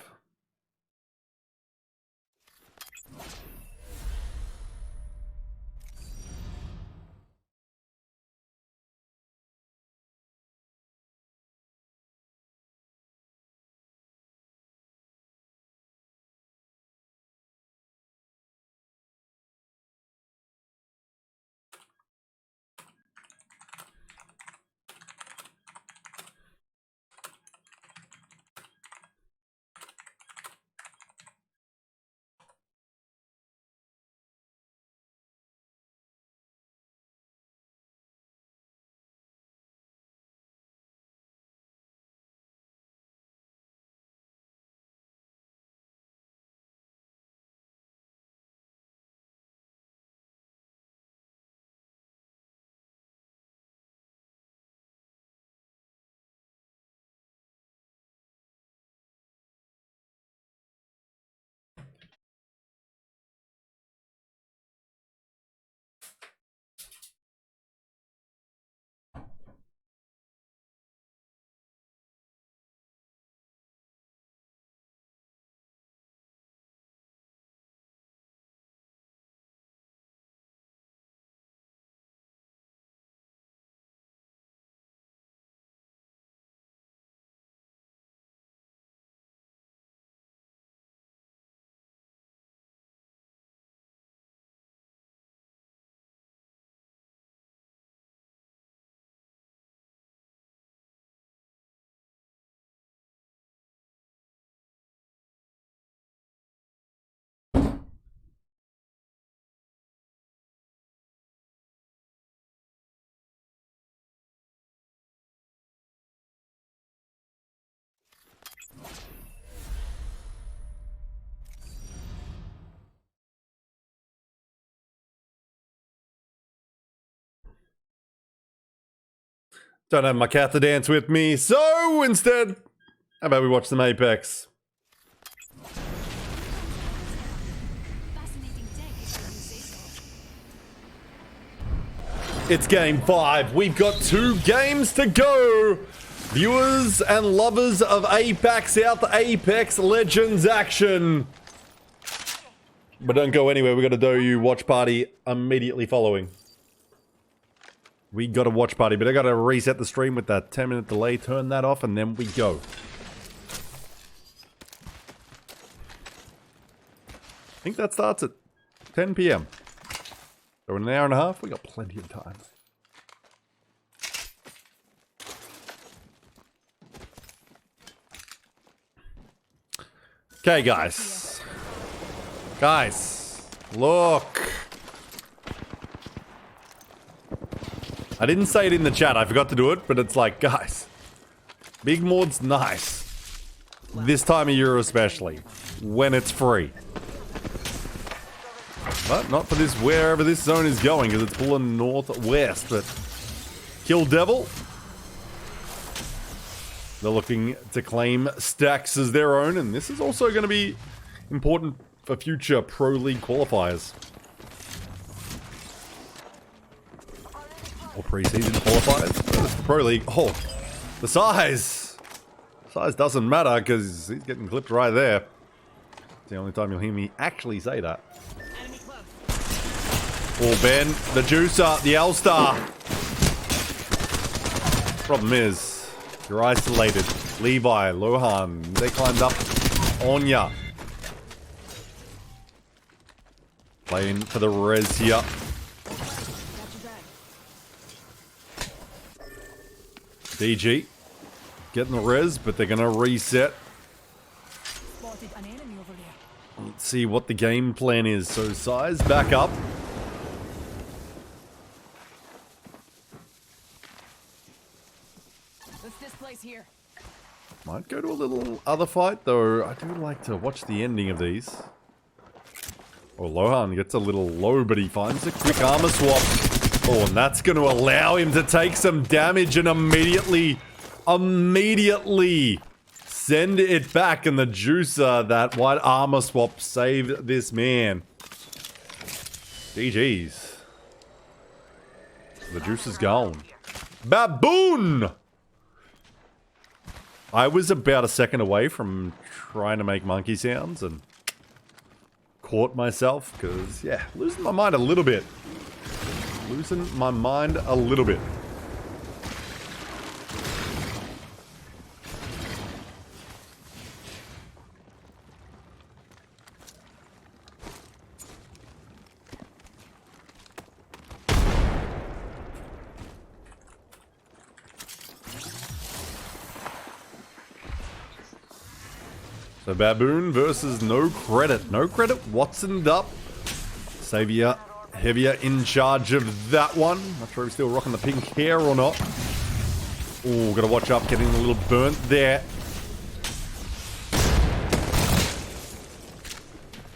Don't have my cat to dance with me, so instead, how about we watch some Apex?
Fascinating day, if you say so.
It's game 5. We've got 2 games to go. Viewers and lovers of APAC out, the Apex Legends action. But don't go anywhere. We got to do you watch party immediately following. We got a watch party, but I got to reset the stream with that 10-minute delay. Turn that off, and then we go. I think that starts at 10 p.m. So in an hour and a half, we got plenty of time. Okay, guys. Guys, look. I didn't say it in the chat. I forgot to do it, but it's like, guys, Big Mord's nice. This time of year especially, when it's free. But not for this, wherever this zone is going, because it's pulling northwest. But Kill Devil, they're looking to claim stacks as their own, and this is also going to be important for future Pro League qualifiers. Or preseason qualifiers. Pro League. Oh, the size. Size doesn't matter because he's getting clipped right there. It's the only time you'll hear me actually say that.
Enemy close.
Oh, Ben, the juicer, the L-Star. Problem is, you're isolated. Levi, Lohan, they climbed up on ya. Playing for the res here.
Got your back.
DG getting the res, but they're gonna reset.
Spotted an enemy over there.
Let's see what the game plan is. So size back up.
What's this place here?
Might go to a little other fight though. I do like to watch the ending of these. Oh, Lohan gets a little low, but he finds a quick armor swap. Oh, and that's going to allow him to take some damage and immediately send it back. And the juicer, that white armor swap, saved this man. GG's. The juice is gone. Baboon! I was about a second away from trying to make monkey sounds and caught myself because, yeah, losing my mind a little bit. Losing my mind a little bit. So Baboon versus No Credit. No Credit, Watson'd up. Savior, Heavier in charge of that one. Not sure if he's still rocking the pink hair or not. Oh, gotta watch up, getting a little burnt there.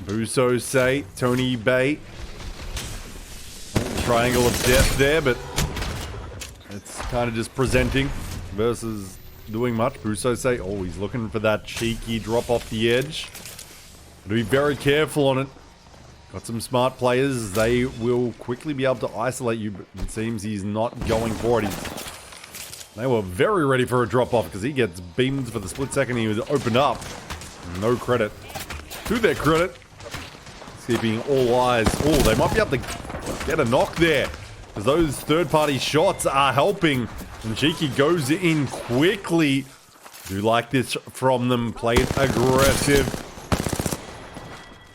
Buso say, Tony Bay. Triangle of death there, but it's kind of just presenting versus doing much. Buso say, oh, he's looking for that cheeky drop off the edge. Gotta be very careful on it. Got some smart players. They will quickly be able to isolate you, but it seems he's not going for it. They were very ready for a drop off because he gets beamed for the split second he was opened up. No credit. To their credit. Keeping all eyes. Oh, they might be able to get a knock there because those third-party shots are helping. And Cheeky goes in quickly. Do like this from them. Played aggressive.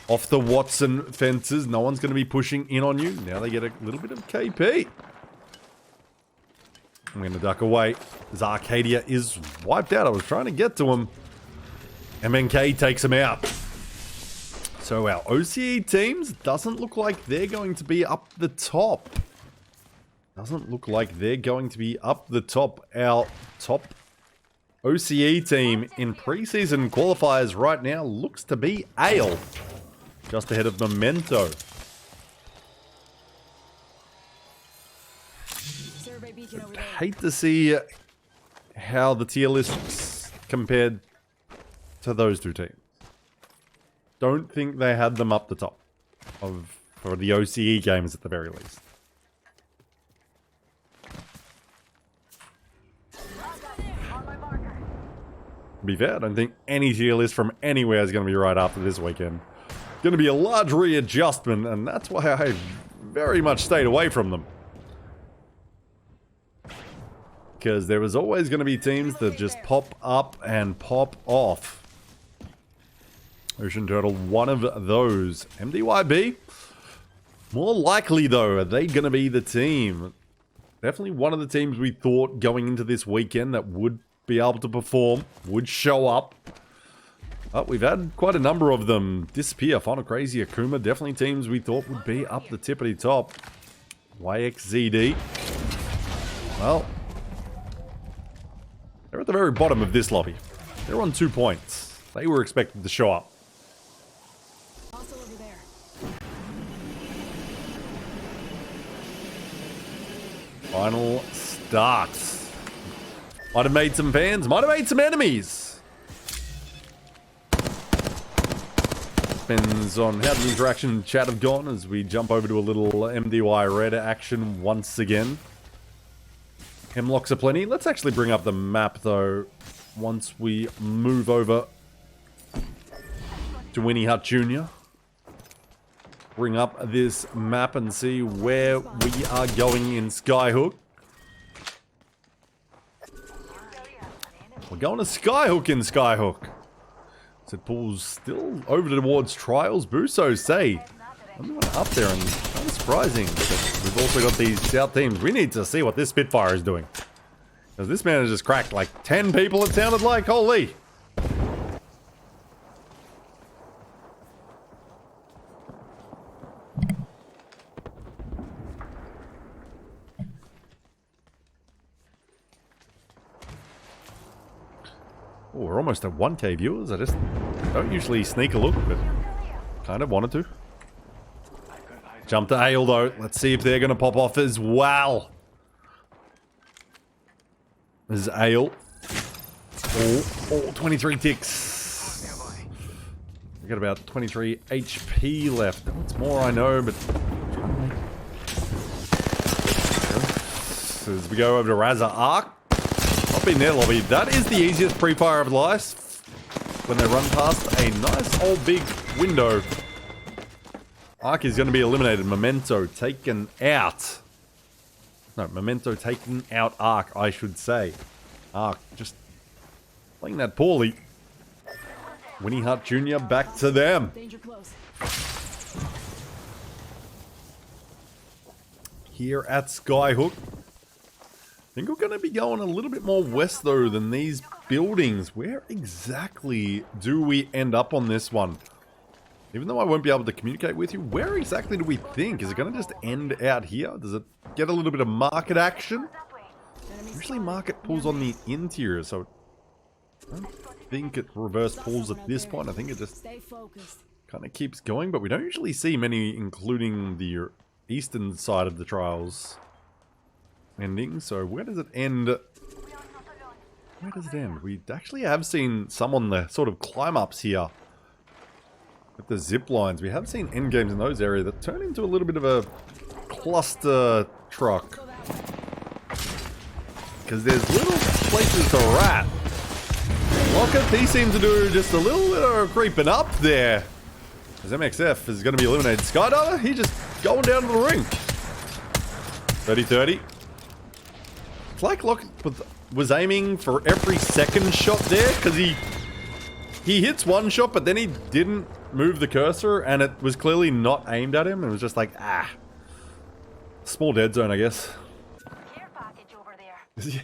Off the Watson fences. No one's going to be pushing in on you. Now they get a little bit of KP. I'm going to duck away. As Arcadia is wiped out. I was trying to get to him. MNK takes him out. So our OCE teams doesn't look like they're going to be up the top. Doesn't look like they're going to be up the top. Our top OCE team in preseason qualifiers right now looks to be Ale. Just ahead of Memento.
Survey beacon over there.
hate to see how the tier lists compared to those two teams. Don't think they had them up the top for the OCE games at the very least. To be fair, I don't think any tier list from anywhere is going to be right after this weekend. Going to be a large readjustment, and that's why I very much stayed away from them. Because there was always going to be teams that just pop up and pop off. Ocean Turtle, one of those. MDYB? More likely, though, are they going to be the team? Definitely one of the teams we thought going into this weekend that would be able to perform, would show up. But we've had quite a number of them disappear. Final Crazy, Akuma, definitely teams we thought would be up the tippity top. YXZD. Well, they're at the very bottom of this lobby. They're on 2 points. They were expected to show up.
Hostile over there.
Final starts. Might have made some fans, might have made some enemies. Depends on how the interaction and chat have gone as we jump over to a little MDY red action once again. Hemlocks are plenty. Let's actually bring up the map though once we move over to Winnie Hut Jr. Bring up this map and see where we are going in Skyhook. We're going to Skyhook in Skyhook. So it pulls still over towards Trials. Buso say, I'm going up there and kind of surprising. But we've also got these south teams. We need to see what this Spitfire is doing. Because this man has just cracked like 10 people, it sounded like. Holy. Oh, we're almost at 1K viewers. I just don't usually sneak a look, but kind of wanted to. Jump to Ale though. Let's see if they're going to pop off as well. This is Ale. Oh, 23 ticks. We got about 23 HP left. It's more, I know, but as we go over to Raza Arc. Up in their lobby, that is the easiest pre-fire of life when they run past a nice old big window. Arc is going to be eliminated. Memento taken out. No, Memento taken out Arc, I should say. Arc just playing that poorly. Winnie Hut Jr. back to them.
Danger close.
Here at Skyhook. I think we're going to be going a little bit more west though than these buildings. Where exactly do we end up on this one? Even though I won't be able to communicate with you, where exactly do we think? Is it going to just end out here? Does it get a little bit of market action? Usually market pulls on the interior, so I don't think it reverse pulls at this point. I think it just
Stay focused.
kind of keeps going, but we don't usually see many, including the eastern side of the trials ending. So where does it end? Where does it end? We actually have seen some on the sort of climb ups here with the zip lines. We have seen end games in those areas that turn into a little bit of a cluster truck because there's little places to rat. Lockett, he seems to do just a little bit of creeping up there. As MXF is going to be eliminated. Skydiver, he just going down to the rink. 30-30. It's like Lockett was aiming for every second shot there because he hits one shot, but then he didn't move the cursor and it was clearly not aimed at him. It was just like, small dead zone, I guess.
Care package over there.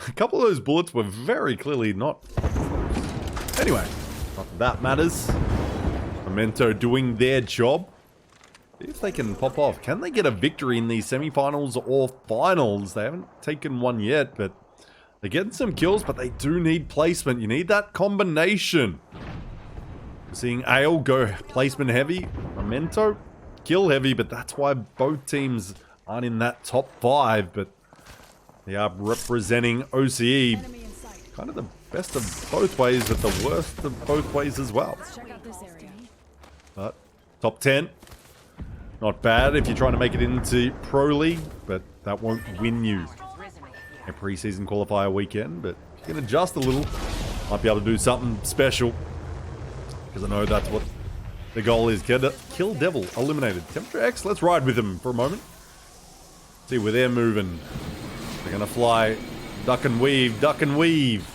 A couple of those bullets were very clearly not. Anyway, not that that matters. Memento doing their job. See if they can pop off. Can they get a victory in these semi-finals or finals? They haven't taken one yet, but they're getting some kills, but they do need placement. You need that combination. We're seeing Ale go placement heavy. Memento kill heavy, but that's why both teams aren't in that top 5. But They are representing OCE.
Enemy in sight.
Kind of the best of both ways, but the worst of both ways as well.
Check out this area.
But top 10. Not bad if you're trying to make it into Pro League, but that won't win you a preseason qualifier weekend. But if you can adjust a little, might be able to do something special. Because I know that's what the goal is. Kill Devil eliminated. Temperature X, let's ride with them for a moment. See where they're moving. They're going to fly. Duck and weave, duck and weave.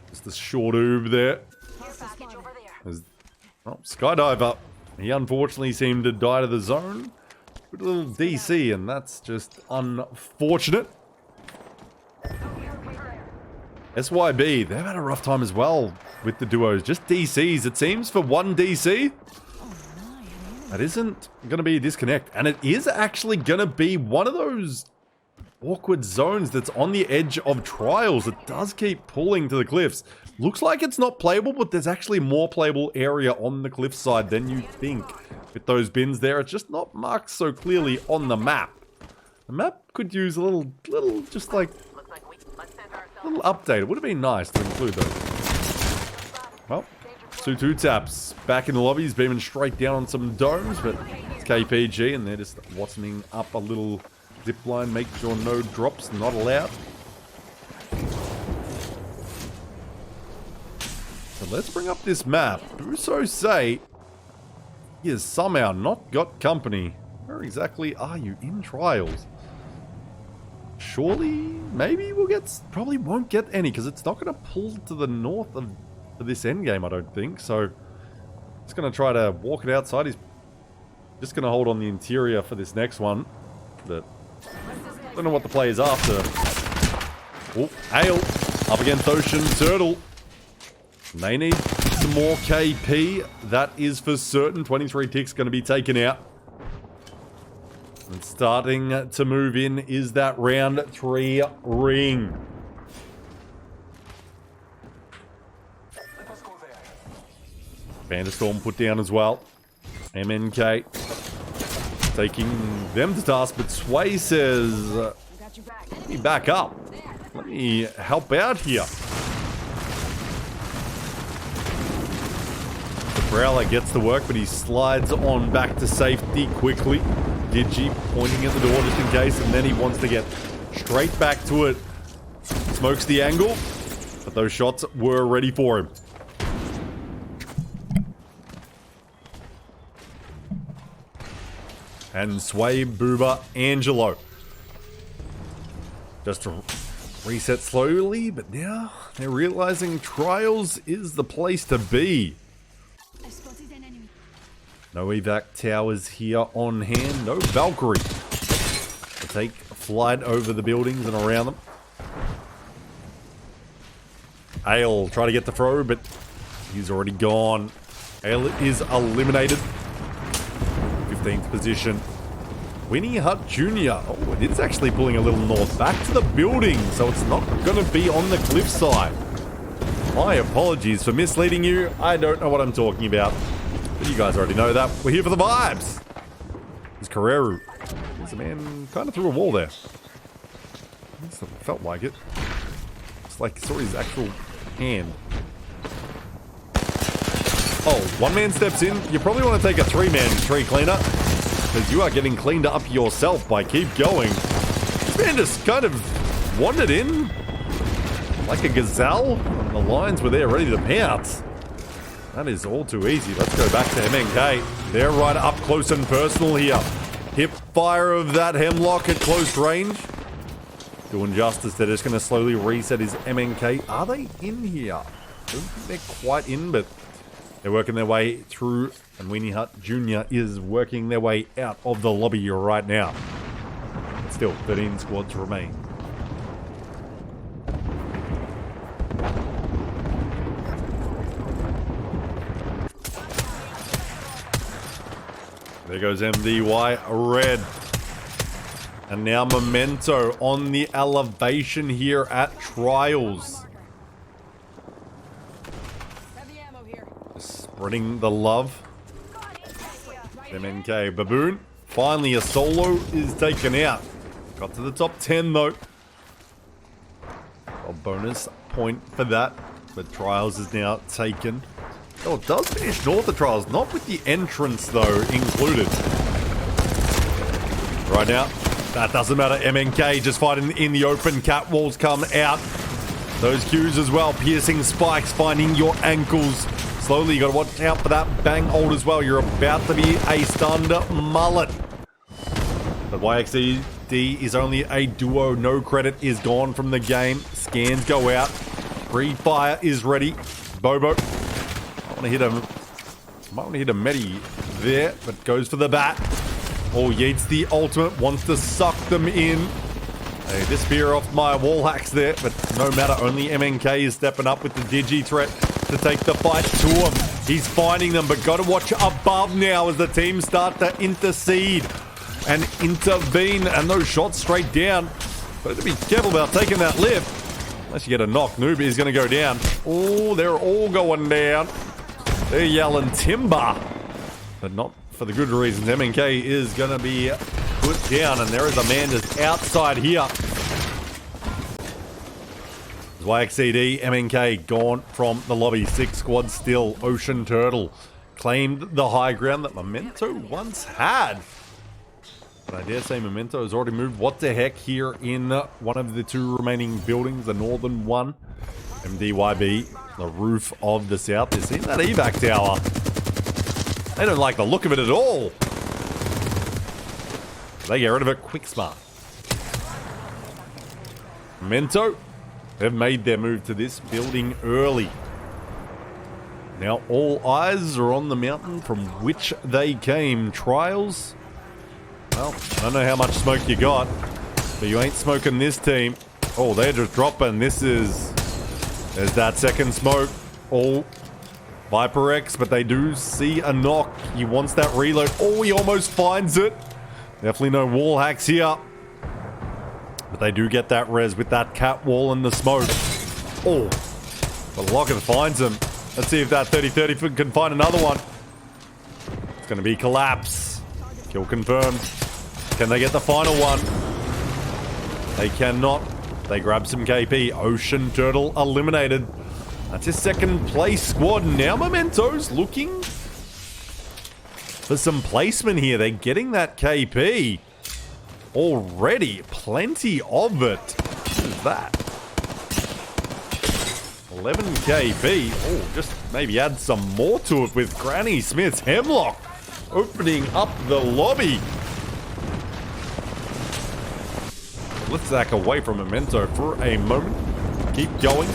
Just a short oob there. There's, oh, Skydiver. He unfortunately seemed to die to the zone. With a little DC, and that's just unfortunate. SYB, they've had a rough time as well with the duos. Just DCs, it seems, for one DC. That isn't going to be a disconnect. And it is actually going to be one of those awkward zones that's on the edge of trials. It does keep pulling to the cliffs. Looks like it's not playable, but there's actually more playable area on the cliffside than you think. With those bins there, it's just not marked so clearly on the map. The map could use a little just like, a little update. It would have been nice to include those. Well, Su2 taps back in the lobby. He's beaming straight down on some domes, but it's KPG, and they're just watsoning up a little zip line. Make sure no drops, not allowed. So let's bring up this map. Uso say he has somehow not got company. Where exactly are you in trials? Surely, maybe we'll get, probably won't get any, because it's not going to pull to the north of this end game, I don't think. So, he's going to try to walk it outside. He's just going to hold on the interior for this next one. But, I don't know what the play is after. Oh, Ale up against Ocean Turtle. They need some more KP. That is for certain. 23 ticks going to be taken out. And starting to move in is that round 3 ring. Vanderstorm put down as well. MNK taking them to task, but Sway says, let me back up. Let me help out here. The Prowler gets to work, but he slides on back to safety quickly. Digi pointing at the door just in case, and then he wants to get straight back to it. Smokes the angle, but those shots were ready for him. And Sway, Booba, Angelo. Just to reset slowly, but now they're realizing trials is the place to be. No evac towers here on hand. No Valkyrie to take a flight over the buildings and around them. Ale try to get the throw, but he's already gone. Ale is eliminated. 15th position. Winnie Hut Jr. Oh, it is actually pulling a little north back to the building, so it's not going to be on the cliffside. My apologies for misleading you. I don't know what I'm talking about. But you guys already know that. We're here for the vibes. It's Carreru. There's a man kind of through a wall there. It felt like it. It's like he saw his actual hand. Oh, one man steps in. You probably want to take a 3-man tree cleaner, because you are getting cleaned up yourself by keep going. This man just kind of wandered in like a gazelle. And the lions were there ready to pounce. That is all too easy. Let's go back to MNK. They're right up close and personal here. Hip fire of that Hemlock at close range. Doing justice. They're just going to slowly reset his MNK. Are they in here? I don't think they're quite in, but they're working their way through. And Weenie Hut Jr. is working their way out of the lobby right now. Still, 13 squads remain. There goes MDY Red. And now Memento on the elevation here at Trials. Spreading the love. MNK Baboon Finally, a solo is taken out. Got to the top 10 though. A bonus point for that. But Trials is now taken. Oh, it does finish north of Trials. Not with the entrance though included. Right now, that doesn't matter. MNK just fighting in the open. Catwalls come out. Those Qs as well. Piercing spikes, finding your ankles. Slowly, you got to watch out for that bang hold as well. You're about to be a stunned mullet. But YXD is only a duo. No credit is gone from the game. Scans go out. Pre-fire is ready. Bobo. I want to hit him. Might want to hit a Medi there, but goes for the bat. Oh, Yeats the ultimate. Wants to suck them in. They disappear off my wall hacks there, but no matter. Only MNK is stepping up with the Digi threat to take the fight to him. He's finding them, but got to watch above now as the team start to intercede and intervene, and those shots straight down. But to be careful about taking that lift. Unless you get a knock, Noob is going to go down. Oh, they're all going down. They're yelling timber, but not for the good reasons. MNK is going to be put down, and there is a man just outside here. YXCD, MNK gone from the lobby. 6 squads still. Ocean Turtle claimed the high ground that Memento once had. But I dare say Memento has already moved. What the heck here in one of the 2 remaining buildings, the northern one. MDYB, the roof of the south. They're seeing that evac tower. They don't like the look of it at all. They get rid of it quick smart. Memento have made their move to this building early. Now all eyes are on the mountain from which they came. Trials. Well, I don't know how much smoke you got, but you ain't smoking this team. Oh, they're just dropping. There's that second smoke. Oh, Viper X, but they do see a knock. He wants that reload. Oh, he almost finds it. Definitely no wall hacks here. But they do get that res with that cat wall and the smoke. Oh, but Lockett finds him. Let's see if that 30-30 can find another one. It's going to be collapse. Kill confirmed. Can they get the final one? They cannot. They grab some KP. Ocean Turtle eliminated. That's his second place squad. Now Memento's looking for some placement here. They're getting that KP. Already. Plenty of it. What is that? 11 KP. Oh, just maybe add some more to it with Granny Smith's Hemlock opening up the lobby. Let's back away from Memento for a moment. Keep going.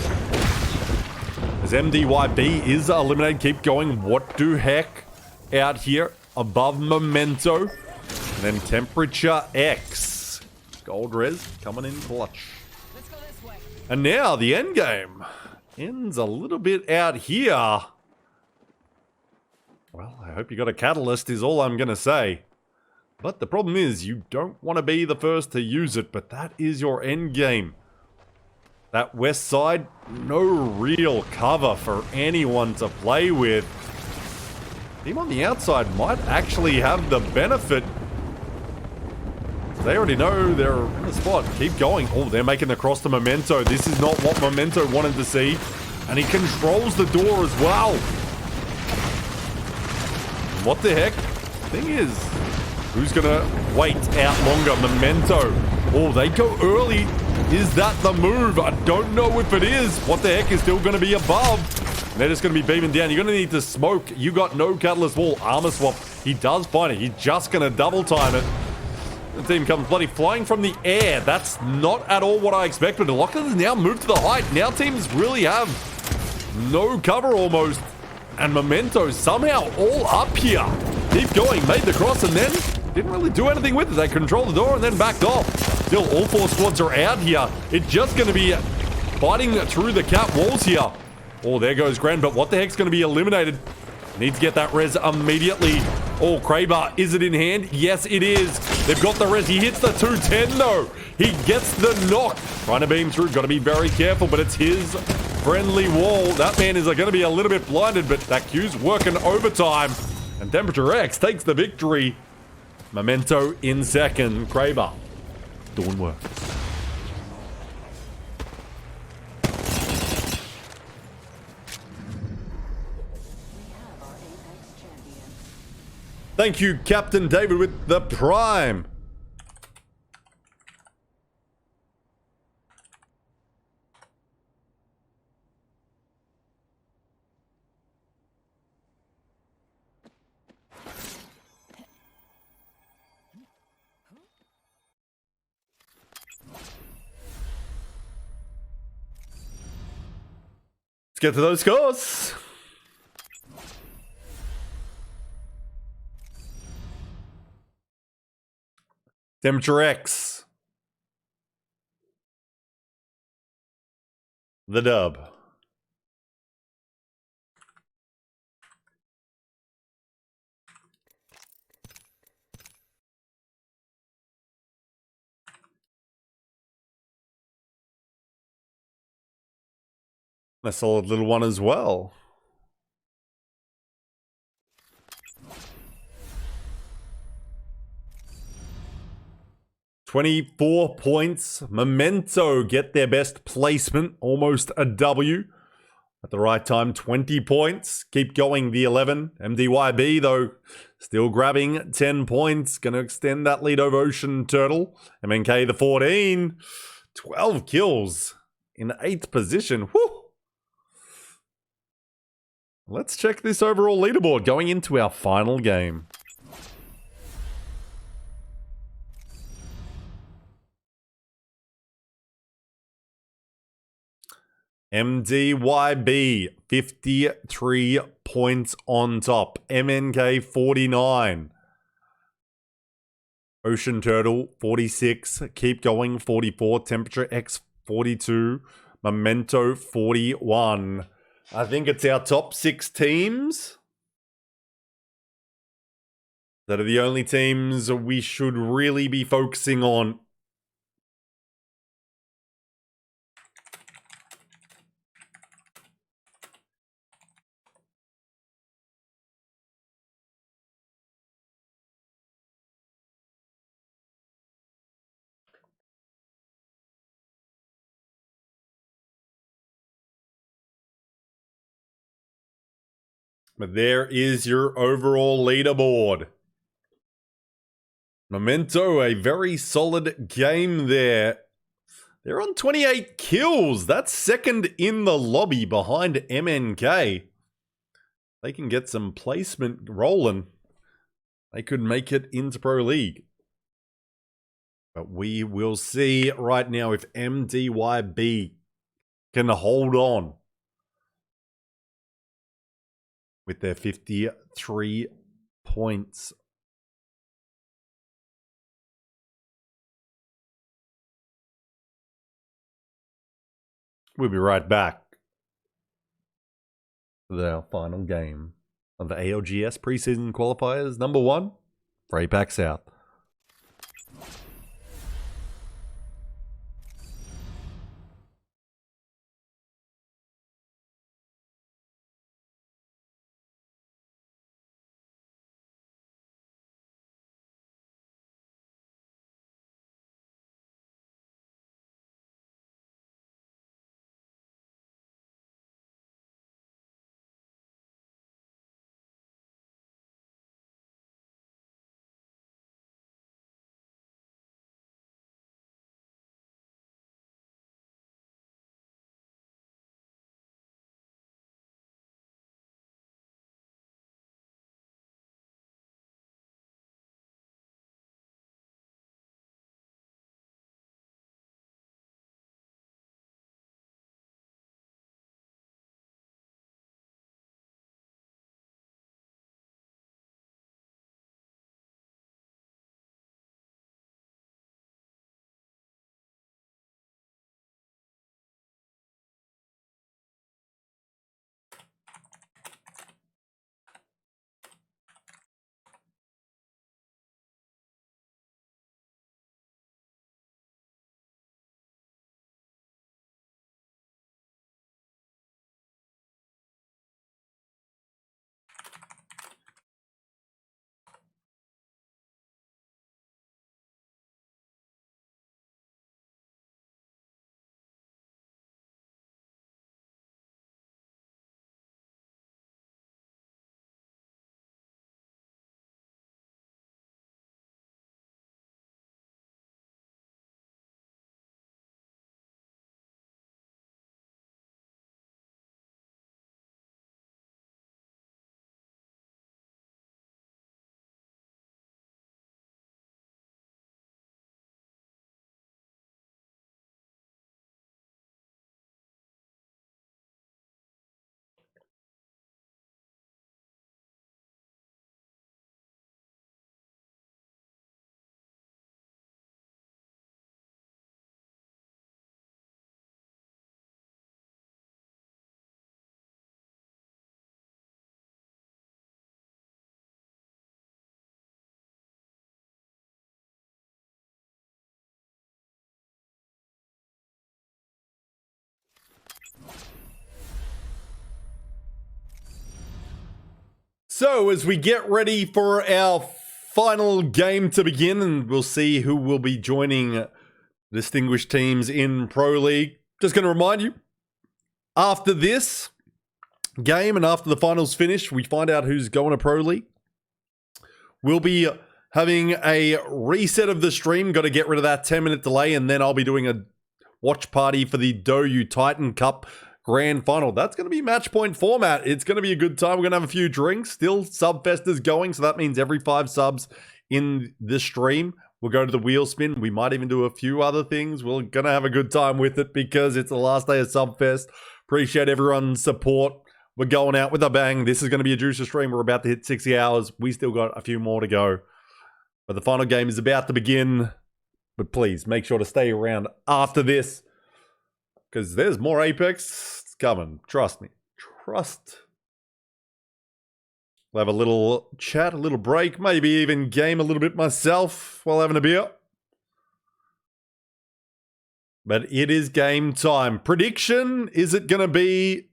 As MDYB is eliminated, keep going. What do heck out here above Memento? And then Temperature X. Gold res coming in clutch.
Let's go this way.
And now the end game ends a little bit out here. Well, I hope you got a catalyst is all I'm going to say. But the problem is you don't want to be the first to use it, but that is your end game. That west side, no real cover for anyone to play with. Team on the outside might actually have the benefit. They already know they're in the spot. Keep going. Oh, they're making the cross to Memento. This is not what Memento wanted to see. And he controls the door as well. What the heck? Thing is, who's gonna wait out longer? Memento. Oh, they go early. Is that the move? I don't know if it is. What the heck is still gonna be above? And they're just gonna be beaming down. You're gonna need to smoke. You got no catalyst wall. Armor swap. He does find it. He's just gonna double time it. The team comes bloody flying from the air. That's not at all what I expected. Lockett has now moved to the height. Now teams really have no cover almost. And Memento somehow all up here. Keep going, made the cross, and then didn't really do anything with it. They controlled the door and then backed off. Still, all 4 squads are out here. It's just going to be fighting through the cat walls here. Oh, there goes Grand, but what the heck's going to be eliminated? Needs to get that res immediately. Oh, Kraber, is it in hand? Yes, it is. They've got the res. He hits the 210, though. He gets the knock. Trying to beam through. Got to be very careful, but it's his friendly wall. That man is going to be a little bit blinded, but that Q's working overtime. And Temperature X takes the victory. Memento in second. Kraber doing work. Thank you, Captain David, with the Prime. Let's get to those scores. Temperature X. The dub. A solid little one as well. $24 points. Memento get their best placement. Almost a W. At the right time, 20 points. Keep going, the 11. MDYB, though, still grabbing 10 points. Going to extend that lead over Ocean Turtle. MNK, the 14. 12 kills in 8th position. Whew. Let's check this overall leaderboard going into our final game. MDYB, 53 points on top. MNK, 49. Ocean Turtle, 46. Keep going, 44. Temperature X, 42. Memento, 41. I think it's our top 6 teams that are the only teams we should really be focusing on. But there is your overall leaderboard. Memento, a very solid game there. They're on 28 kills. That's second in the lobby behind MNK. They can get some placement rolling. They could make it into Pro League. But we will see right now if MDYB can hold on with their 53 points. We'll be right back with our final game of the ALGS preseason qualifiers. Number 1 for APAC South. So as we get ready for our final game to begin, and we'll see who will be joining distinguished teams in Pro League. Just going to remind you, after this game and after the finals finish, we find out who's going to Pro League. We'll be having a reset of the stream. Got to get rid of that 10-minute delay, and then I'll be doing a watch party for the Doyu Titan Cup Grand Final. That's going to be match point format. It's going to be a good time. We're going to have a few drinks. Still, Subfest is going, so that means every 5 subs in the stream, we'll go to the wheel spin. We might even do a few other things. We're going to have a good time with it because it's the last day of Subfest. Appreciate everyone's support. We're going out with a bang. This is going to be a juicer stream. We're about to hit 60 hours. We still got a few more to go. But the final game is about to begin. But please, make sure to stay around after this, because there's more Apex coming. Trust me. Trust. We'll have a little chat, a little break, maybe even game a little bit myself while having a beer. But it is game time. Prediction, is it going to be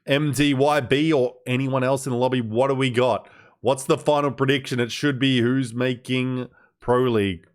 MTYB or anyone else in the lobby? What do we got? What's the final prediction? It should be who's making Pro League.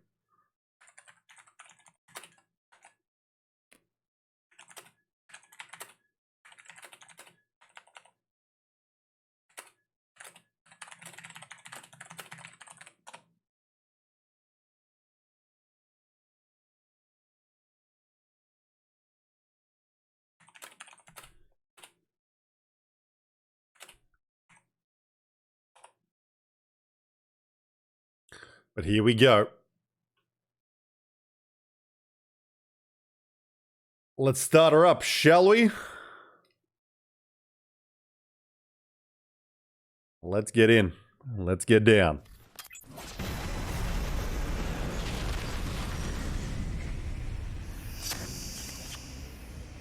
But here we go. Let's start her up, shall we? Let's get in. Let's get down.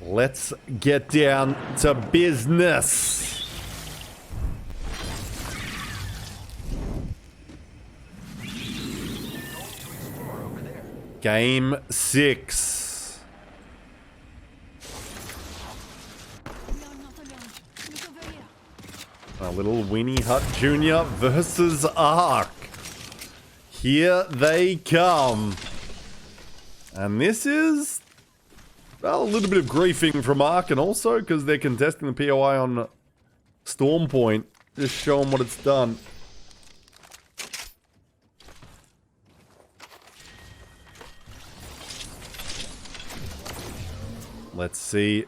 Let's get down to business. Game 6. A little Winnie Hut Jr. versus Ark. Here they come. And this is, well, a little bit of griefing from Ark, and also because they're contesting the POI on Storm Point. Just show them what it's done. Let's see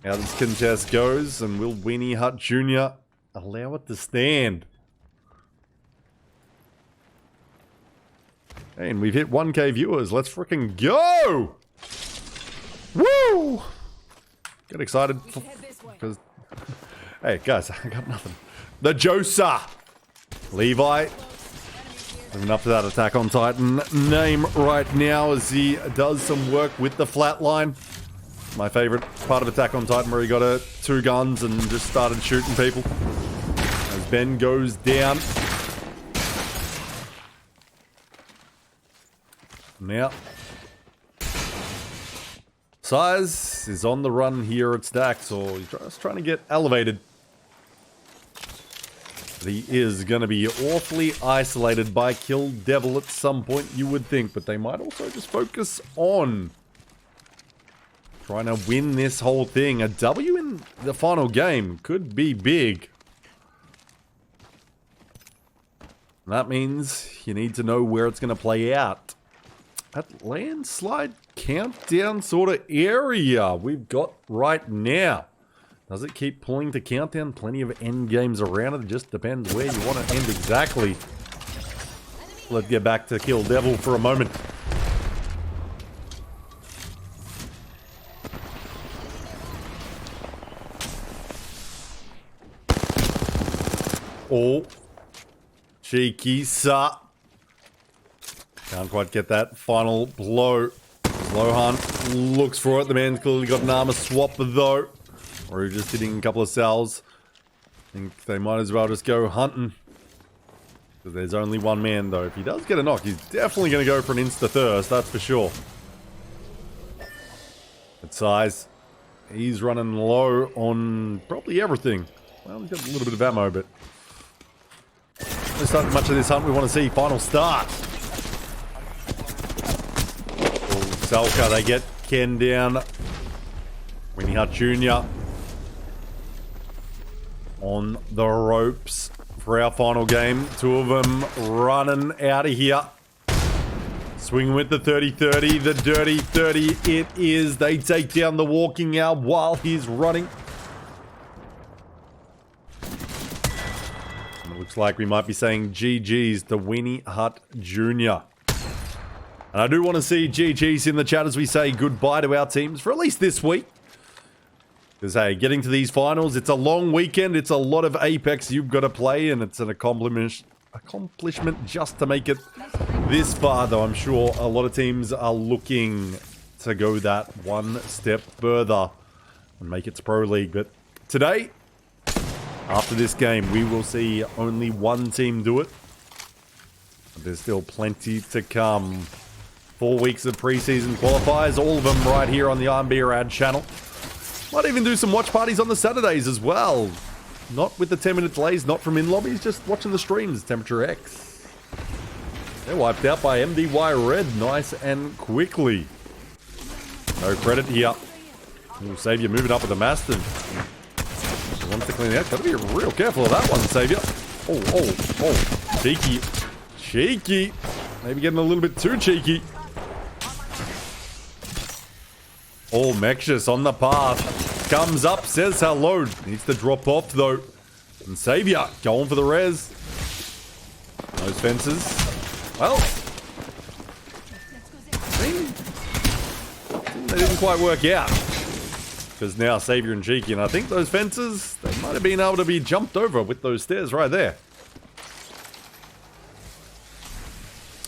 how this contest goes, and will Winnie Hut Jr. allow it to stand? Hey, and we've hit 1K viewers. Let's freaking go! Woo! Get excited because, hey guys, I got nothing. The Josa, Levi, living up to that Attack on Titan name right now as he does some work with the flatline. My favorite part of Attack on Titan, where he got 2 guns and just started shooting people. As Ben goes down. Now, Size is on the run here at Stacks, or he's just trying to get elevated. But he is going to be awfully isolated by Kill Devil at some point, you would think. But they might also just focus on trying to win this whole thing. A W in the final game could be big. That means you need to know where it's going to play out. That landslide countdown sort of area we've got right now. Does it keep pulling to countdown? Plenty of end games around it. It just depends where you want to end exactly. Let's get back to Kill Devil for a moment. Oh, cheeky sa. Can't quite get that final blow. Lohan looks for it. The man's clearly got an armor swap though. Or he's just hitting a couple of cells. I think they might as well just go hunting. Because there's only one man though. If he does get a knock, he's definitely going to go for an insta-thirst, that's for sure. At Size, he's running low on probably everything. Well, he's got a little bit of ammo, but There's not much of this hunt we want to see. Final start. Selka, they get Ken down. Winnie Hut Jr. on the ropes for our final game. Two of them running out of here. Swing with the 30-30, the dirty 30 it is. They take down the walking out while he's running. And it looks like we might be saying GG's to Winnie Hut Jr. And I do want to see GG's in the chat as we say goodbye to our teams for at least this week. Because, hey, getting to these finals, it's a long weekend. It's a lot of Apex you've got to play, and it's an accomplishment just to make it this far, though I'm sure a lot of teams are looking to go that one step further and make it to Pro League. But today, after this game, we will see only one team do it. But there's still plenty to come. 4 weeks of preseason qualifiers, all of them right here on the RMB Rad channel. Might even do some watch parties on the Saturdays as well. Not with the 10-minute delays, not from in-lobbies, just watching the streams, Temperature X. They're wiped out by MDY Red, nice and quickly. No credit here. Ooh, Savior moving up with the Mastiff. He wants to clean out. Gotta be real careful of that one, Savior. Oh. Cheeky. Cheeky. Maybe getting a little bit too cheeky. Oh, Mexus on the path. Comes up, says hello. Needs to drop off, though. And Savior going for the res. Those fences. Well. They didn't quite work out. Because now Savior and Cheeky. And I think those fences, they might have been able to be jumped over with those stairs right there.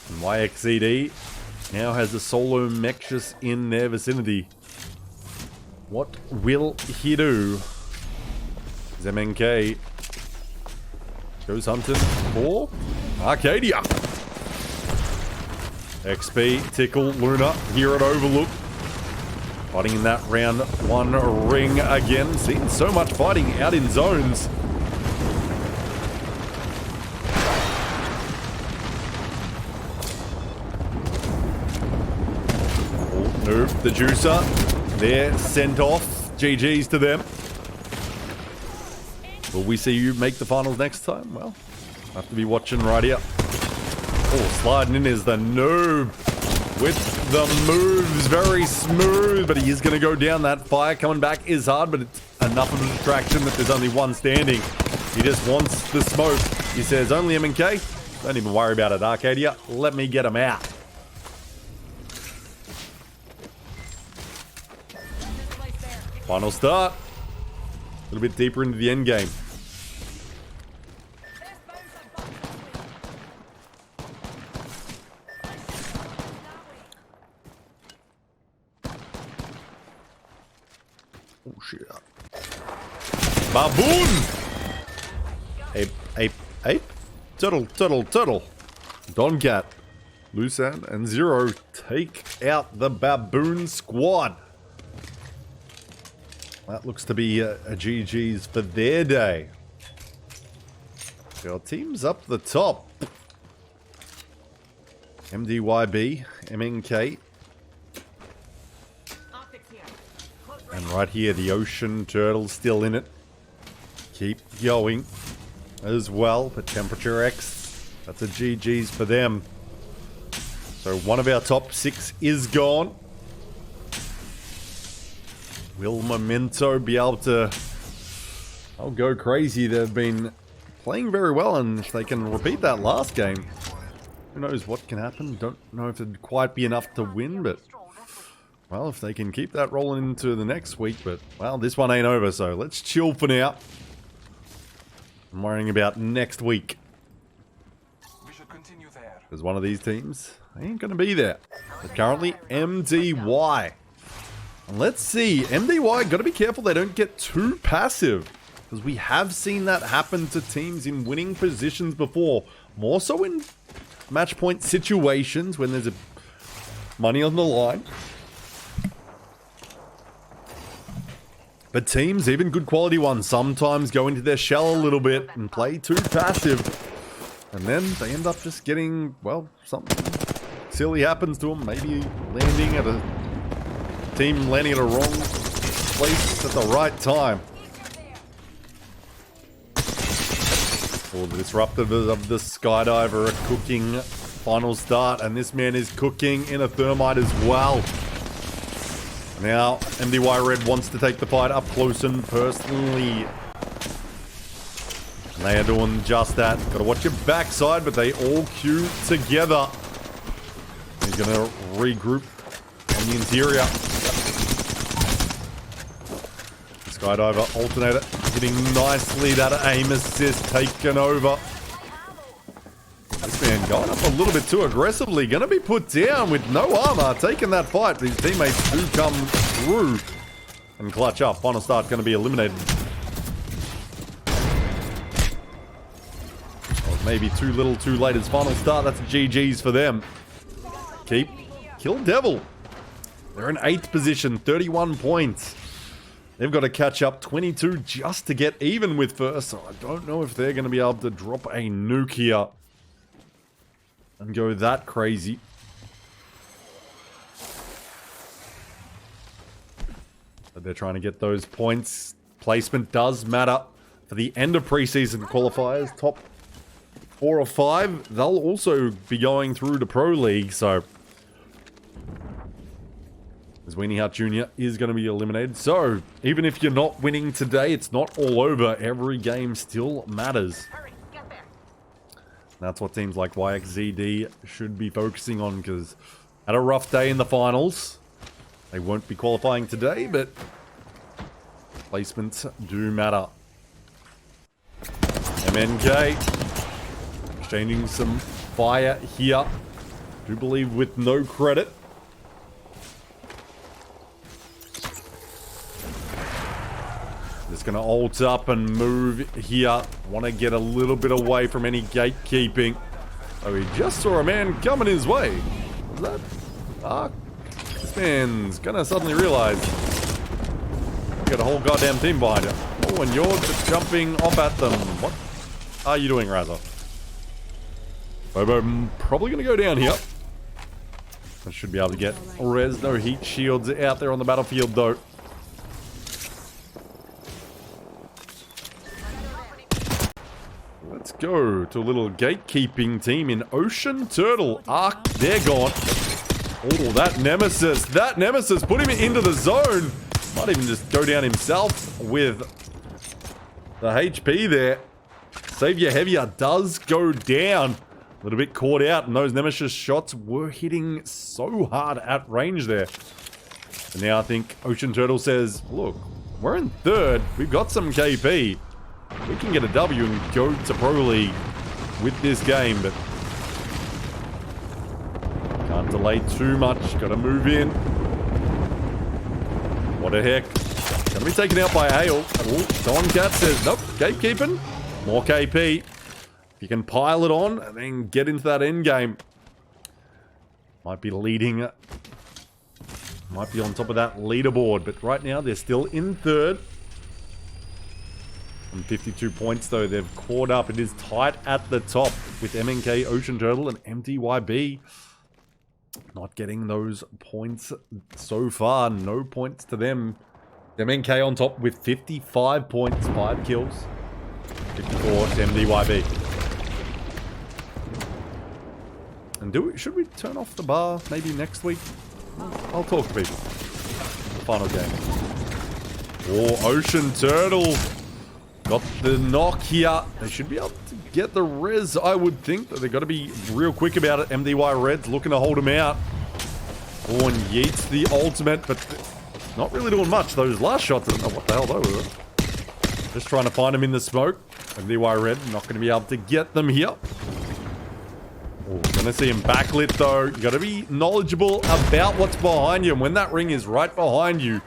And YXCD now has a solo Mexus in their vicinity. What will he do? MNK goes hunting for Arcadia. XP, Tickle, Luna here at Overlook. Fighting in that round 1 ring again. Seeing so much fighting out in zones. Oh, no, the Juicer. They're sent off. GG's to them. Will we see you make the finals next time? Well, have to be watching right here. Oh, sliding in is the noob. With the moves, very smooth, but he is going to go down. That fire coming back is hard, but it's enough of a distraction that there's only one standing. He just wants the smoke. He says, only MNK? Don't even worry about it, Arcadia. Let me get him out. Final start. A little bit deeper into the end game. Oh shit. Baboon! Ape? Turtle. Doncat. Lusan and Zero take out the Baboon squad. That looks to be a GG's for their day. Our team's up the top. MDYB, MNK. And right here, the Ocean Turtle still in it. Keep going as well. But Temperature X, that's a GG's for them. So one of our top 6 is gone. Will Memento be able to go crazy? They've been playing very well, and if they can repeat that last game, who knows what can happen. Don't know if it'd quite be enough to win, but well, if they can keep that rolling into the next week. But well, this one ain't over, so let's chill for now. I'm worrying about next week. Because one of these teams ain't going to be there. But currently, MDY. And let's see, MDY, got to be careful they don't get too passive. Because we have seen that happen to teams in winning positions before. More so in match point situations when there's money on the line. But teams, even good quality ones, sometimes go into their shell a little bit and play too passive. And then they end up just getting, well, something silly happens to them. Maybe landing at a team landing at a wrong place at the right time. Or the disruptors of the skydiver are cooking. Final start, and this man is cooking in a thermite as well. Now, MDY Red wants to take the fight up close and personally. And they are doing just that. Gotta watch your backside, but they all queue together. He's gonna regroup on the interior. Skydiver alternator hitting nicely. That aim assist taken over. This man going up a little bit too aggressively. Gonna be put down with no armor. Taking that fight. These teammates do come through and clutch up. Final start gonna be eliminated. Well, maybe too little too late. It's final start. That's GG's for them. Keep. Kill Devil. They're in 8th position. 31 points. They've got to catch up 22 just to get even with first. So I don't know if they're going to be able to drop a nuke here and go that crazy. But they're trying to get those points. Placement does matter for the end of preseason qualifiers. Top 4 or 5. They'll also be going through to Pro League. So as Weenie Hut Jr. is going to be eliminated. So even if you're not winning today, it's not all over. Every game still matters. That's what teams like YXZD should be focusing on, because had a rough day in the finals. They won't be qualifying today, but placements do matter. MNK exchanging some fire here. Do believe with no credit. Just going to ult up and move here. Want to get a little bit away from any gatekeeping. Oh, he just saw a man coming his way. Was that? Ah, this man's going to suddenly realize you got a whole goddamn team behind you. Oh, and you're just jumping off at them. What are you doing, Razza? Bobo probably going to go down here. I should be able to get res. No heat shields out there on the battlefield, though. Let's go to a little gatekeeping team in Ocean Turtle. Arc, they're gone. Oh, that Nemesis. That Nemesis put him into the zone. Might even just go down himself with the HP there. Savior Heavier does go down. A little bit caught out, and those Nemesis shots were hitting so hard at range there. And now I think Ocean Turtle says, look, we're in 3rd. We've got some KP. We can get a W and go to Pro League with this game, but can't delay too much. Gotta move in. What the heck? Gonna be taken out by Hale. Oh, Don Cat says, nope, gatekeeping. More KP. If you can pile it on and then get into that end game. Might be leading. Might be on top of that leaderboard, but right now they're still in 3rd. And 52 points, though. They've caught up. It is tight at the top with MNK, Ocean Turtle, and MDYB. Not getting those points so far. No points to them. MNK on top with 55 points, 5 kills. 54 to MDYB. And should we turn off the bar maybe next week? I'll talk to people. Final game. Oh, Ocean Turtle. Got the knock here. They should be able to get the res, I would think. They've got to be real quick about it. MDY Red's looking to hold him out. Oh, and yeets the ultimate, but not really doing much. Those last shots, I don't know what the hell they were. Just trying to find him in the smoke. MDY Red not going to be able to get them here. Oh, going to see him backlit, though. You got to be knowledgeable about what's behind you. And when that ring is right behind you,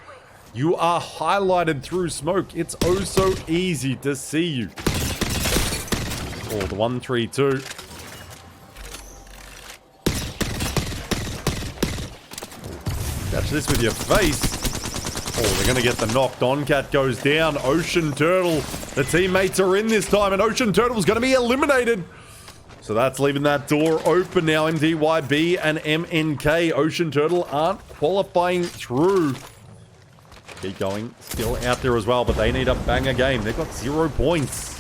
you are highlighted through smoke. It's oh so easy to see you. Oh, the 1-3-2. Catch this with your face. Oh, they're going to get the knock. Doncat goes down. Ocean Turtle. The teammates are in this time, and Ocean Turtle's going to be eliminated. So that's leaving that door open now. MDYB and MNK, Ocean Turtle, aren't qualifying through. Keep going. Still out there as well, but they need a banger game. They've got 0 points.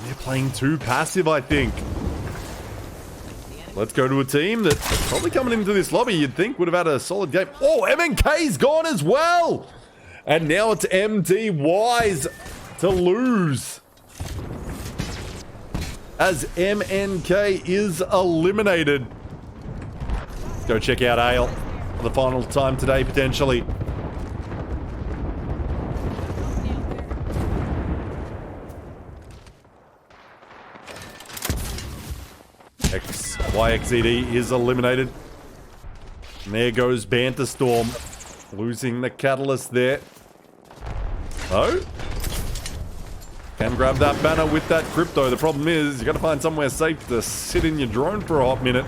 They're playing too passive, I think. Let's go to a team that's probably coming into this lobby you'd think would have had a solid game. Oh, MNK's gone as well! And now it's MDY's to lose. As MNK is eliminated. Let's go check out Ale for the final time today, potentially. YXZD is eliminated. And there goes Banterstorm. Losing the catalyst there. Oh? Can grab that banner with that crypto. The problem is, you gotta find somewhere safe to sit in your drone for a hot minute.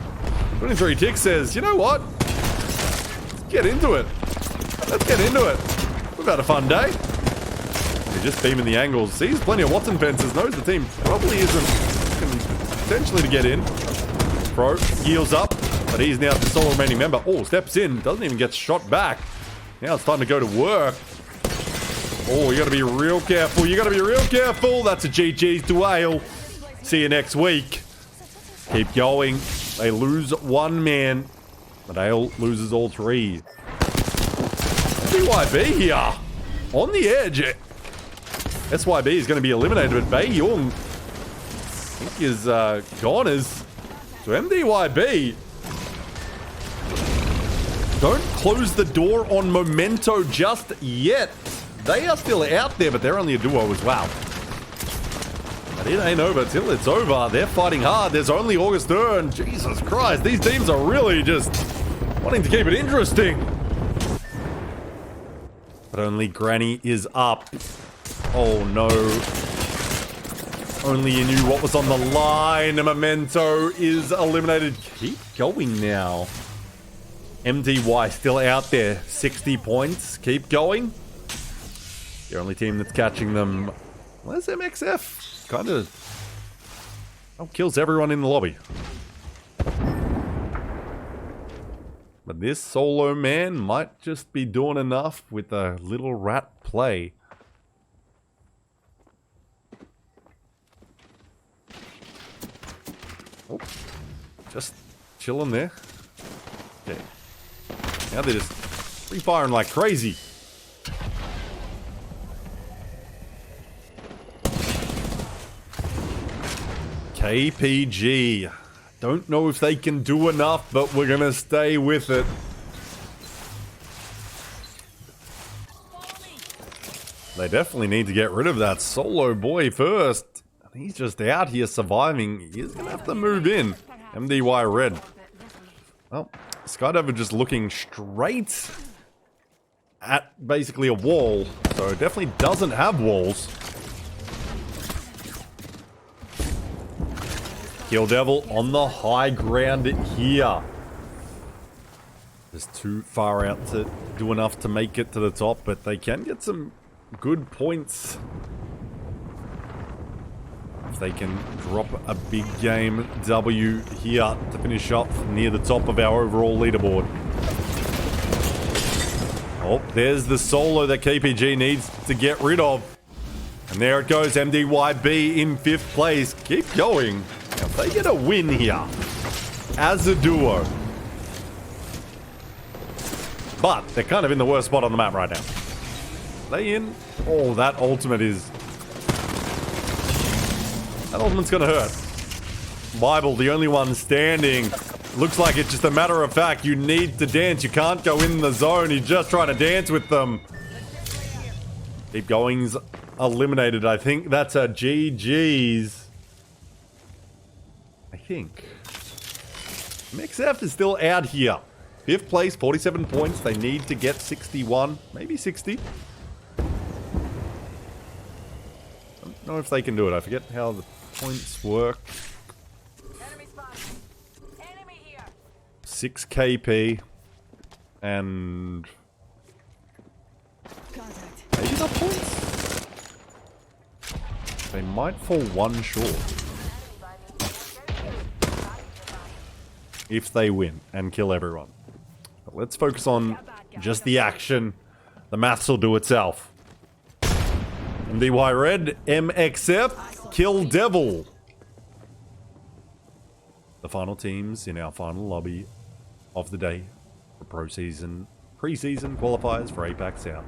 23 Tick says, you know what? Let's get into it. Let's get into it. We've had a fun day. He's just beaming the angles. Sees plenty of Watson fences. Knows the team probably isn't looking potentially to get in. Pro heals up, but he's now the sole remaining member. Oh, steps in. Doesn't even get shot back. Now it's time to go to work. Oh, you gotta be real careful. You gotta be real careful. That's a GG's to Ale. See you next week. Keep going. They lose one man, but Ale loses all three. SYB here. On the edge. SYB is going to be eliminated, but Bae Young, I think, is gone as... So MDYB... Don't close the door on Memento just yet. They are still out there, but they're only a duo as well. But it ain't over till it's over. They're fighting hard. There's only August and Jesus Christ, these teams are really just wanting to keep it interesting. But only Granny is up. Oh no. Only you knew what was on the line. Memento is eliminated. Keep going now. MDY still out there. 60 points. Keep going. The only team that's catching them. Where's MXF? Kind of kills everyone in the lobby. But this solo man might just be doing enough with a little rat play. Oh, just chilling there. Okay. Now they're just free firing like crazy. KPG. Don't know if they can do enough, but we're gonna stay with it. They definitely need to get rid of that solo boy first. He's just out here surviving. He's gonna have to move in. MDY red. Well, Skydiver just looking straight at basically a wall. So it definitely doesn't have walls. Kill Devil on the high ground here. Just too far out to do enough to make it to the top, but they can get some good points. If they can drop a big game W here to finish up near the top of our overall leaderboard. Oh, there's the solo that KPG needs to get rid of. And there it goes, MDYB in 5th place. Keep going. Now, if they get a win here as a duo. But they're kind of in the worst spot on the map right now. They in? Oh, that ultimate is... That ultimate's gonna hurt. Bible, the only one standing. Looks like it's just a matter of fact. You need to dance. You can't go in the zone. He's just trying to dance with them. Keep going's eliminated. I think that's a GG's. I think. MXF is still out here. 5th place, 47 points. They need to get 61, maybe 60. Don't know if they can do it. I forget how the points work.
Enemy spotted. Enemy here.
6 KP and maybe the points. They might fall one short. if they win and kill everyone. But let's focus on just the action. The maths will do itself. MDY Red, MXF, Kill Devil. The final teams in our final lobby of the day for preseason qualifiers for APAC South.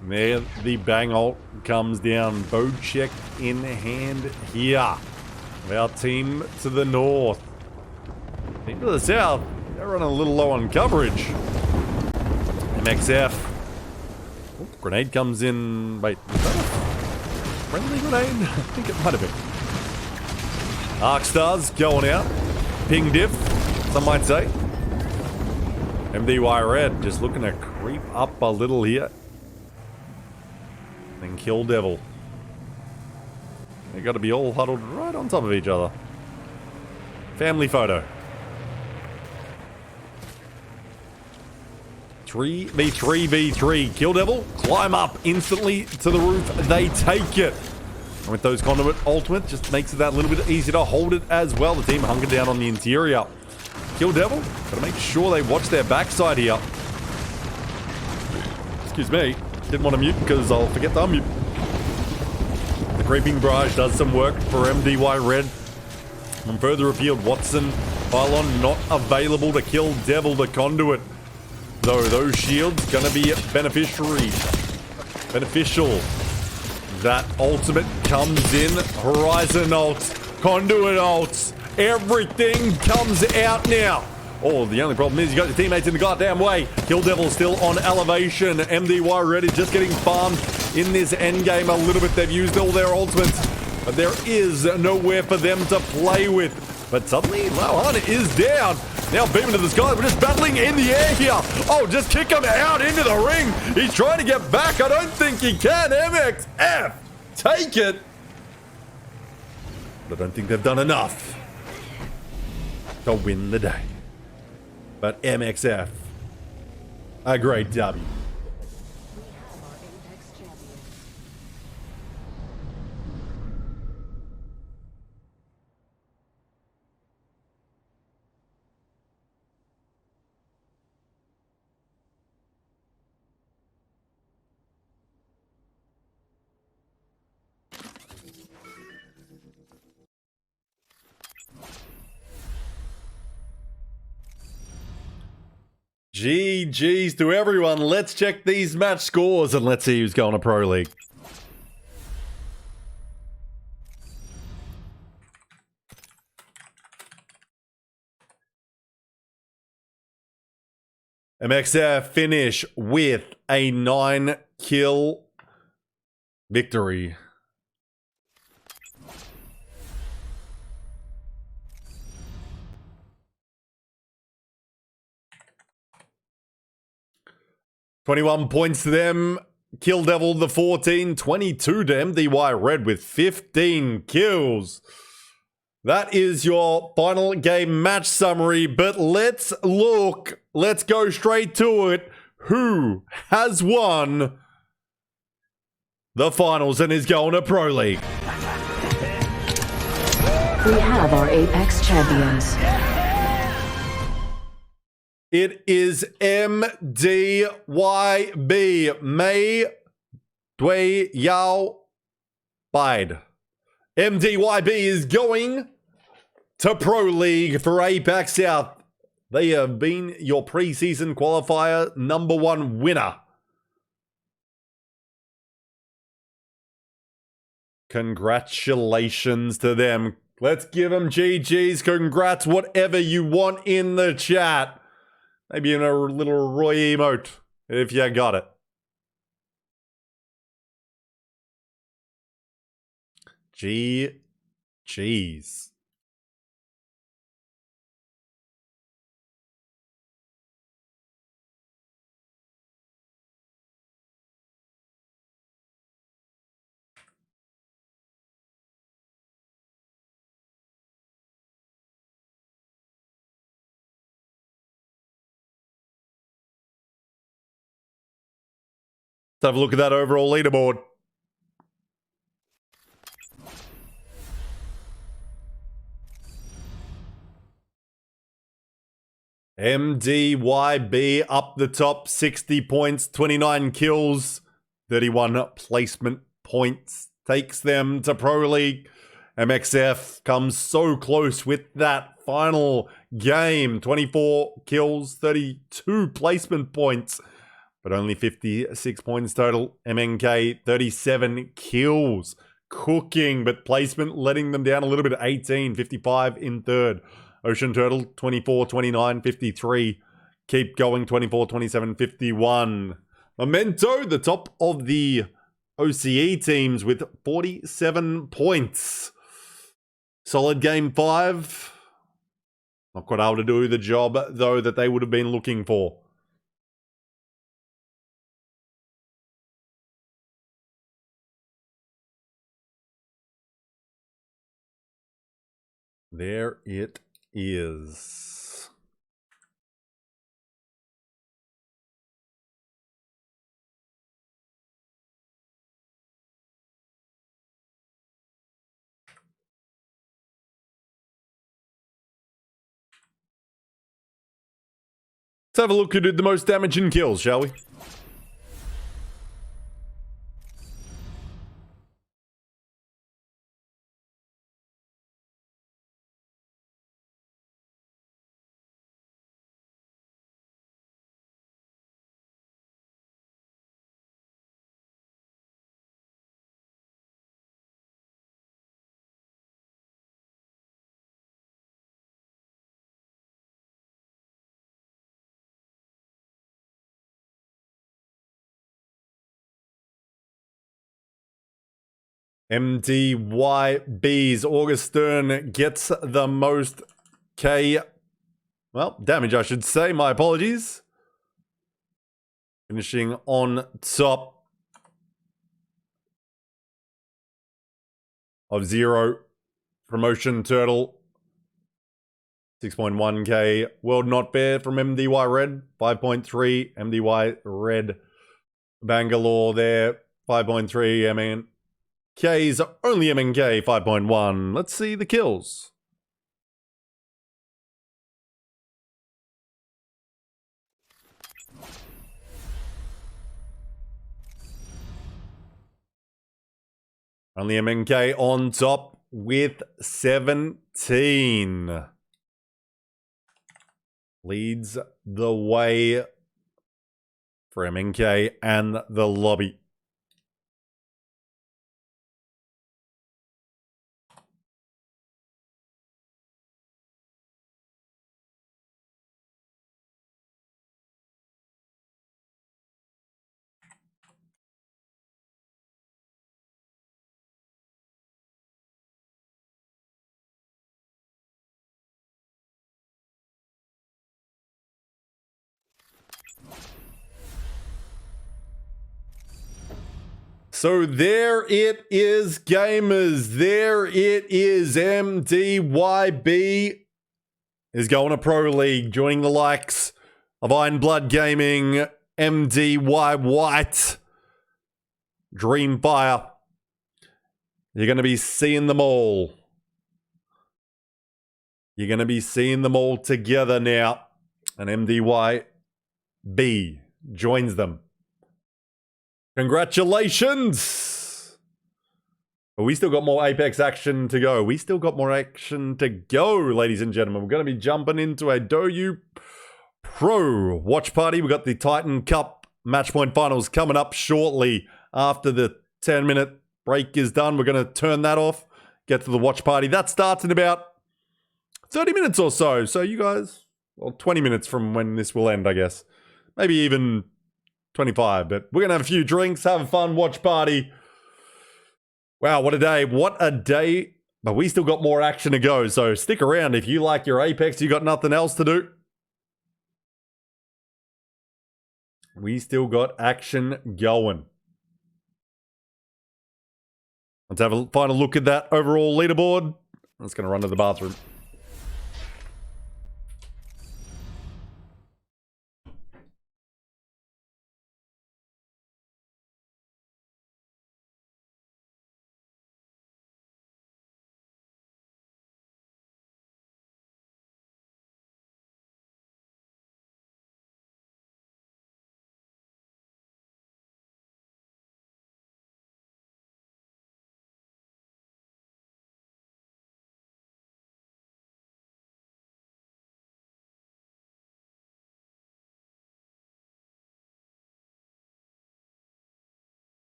And there the bang ult comes down. Bow check in hand here. Our team to the north. Team to the south, they're running a little low on coverage. MXF. Oh, grenade comes in. Wait, is that a friendly grenade? I think it might have been. Arc Stars going out. Ping diff, some might say. MDY Red just looking to creep up a little here. Then Kill Devil. They got to be all huddled right on top of each other. Family photo. 3v3v3. Kill Devil, climb up instantly to the roof. They take it. And with those conduit ultimate, just makes it that little bit easier to hold it as well. The team hunkered down on the interior. Kill Devil, gotta make sure they watch their backside here. Excuse me, didn't want to mute because I'll forget to unmute. The Creeping Barrage does some work for MDY Red. From further afield, Watson, Pylon not available to Kill Devil, the conduit. Though those shields gonna be beneficial. That ultimate comes in. Horizon ults, conduit ults, everything comes out now. Oh, the only problem is you got your teammates in the goddamn way. Kill Devil still on elevation. MDY Red is just getting farmed in this endgame a little bit. They've used all their ultimates, but there is nowhere for them to play with. But suddenly, Lauhan is down. Now beaming to the sky. We're just battling in the air here. Oh, just kick him out into the ring. He's trying to get back. I don't think he can. MXF, take it. But I don't think they've done enough to win the day. But MXF, a great W. GG's to everyone. Let's check these match scores and let's see who's going to Pro League. MXF finish with a 9-kill victory. $21 points to them. Kill Devil the 14, 22 to MDY Red with 15 kills. That is your final game match summary, but let's go straight to it. Who has won the finals and is going to Pro League?
We have our Apex champions.
It is MDYB, May Dui Yao Bide. MDYB is going to Pro League for APAC South. They have been your preseason qualifier #1 winner. Congratulations to them. Let's give them GG's. Congrats, whatever you want in the chat. Maybe in a little Roy emote, if you got it. GG's. Let's have a look at that overall leaderboard. MDYB up the top, 60 points, 29 kills, 31 placement points. Takes them to Pro League. MXF comes so close with that final game. 24 kills, 32 placement points, but only 56 points total. MNK, 37 kills. Cooking, but placement letting them down a little bit. 18, 55 in third. Ocean Turtle, 24, 29, 53. Keep going, 24, 27, 51. Memento, the top of the OCE teams with 47 points. Solid game 5. Not quite able to do the job, though, that they would have been looking for. There it is. Let's have a look who did the most damage and kills, shall we? MDYB's Augustern gets the most damage, I should say. My apologies. Finishing on top of 0. Promotion Turtle. 6.1k. World Not Fair from MDY Red. 5.3. MDY Red. Bangalore there. 5.3. MN. K's only MNK 5.1. Let's see the kills. Only MNK on top with 17. Leads the way for MNK and the lobby. So there it is, gamers. There it is. MDYB is going to Pro League, joining the likes of Iron Blood Gaming, MDY White, Dreamfire. You're going to be seeing them all. You're going to be seeing them all together now. And MDYB joins them. Congratulations! But we still got more Apex action to go. We still got more action to go, ladies and gentlemen. We're going to be jumping into a DouYu Pro watch party. We've got the Titan Cup match point finals coming up shortly after the 10-minute break is done. We're going to turn that off, get to the watch party. That starts in about 30 minutes or so. So you guys, well, 20 minutes from when this will end, I guess. Maybe even 25, but we're going to have a few drinks, have a fun watch party. Wow, what a day. What a day. But we still got more action to go, so stick around. If you like your Apex, you got nothing else to do. We still got action going. Let's have a final look at that overall leaderboard. I'm just going to run to the bathroom.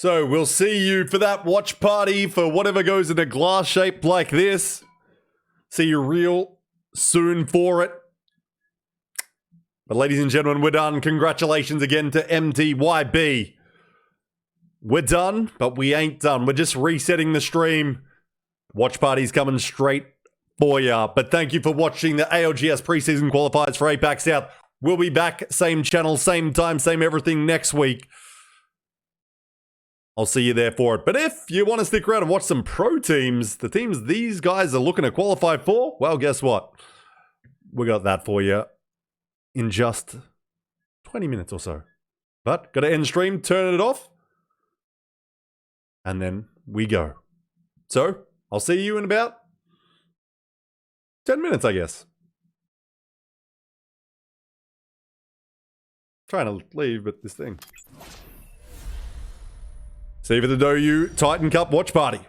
So we'll see you for that watch party for whatever goes in a glass shape like this. See you real soon for it. But ladies and gentlemen, we're done. Congratulations again to MTYB. We're done, but we ain't done. We're just resetting the stream. Watch party's coming straight for ya. But thank you for watching the ALGS preseason qualifiers for APAC South. We'll be back, same channel, same time, same everything next week. I'll see you there for it. But if you want to stick around and watch some pro teams, the teams these guys are looking to qualify for, well, guess what? We got that for you in just 20 minutes or so. But got to end stream, turn it off, and then we go. So I'll see you in about 10 minutes, I guess. Trying to leave, but this thing. See you for the DouYu Titan Cup watch party.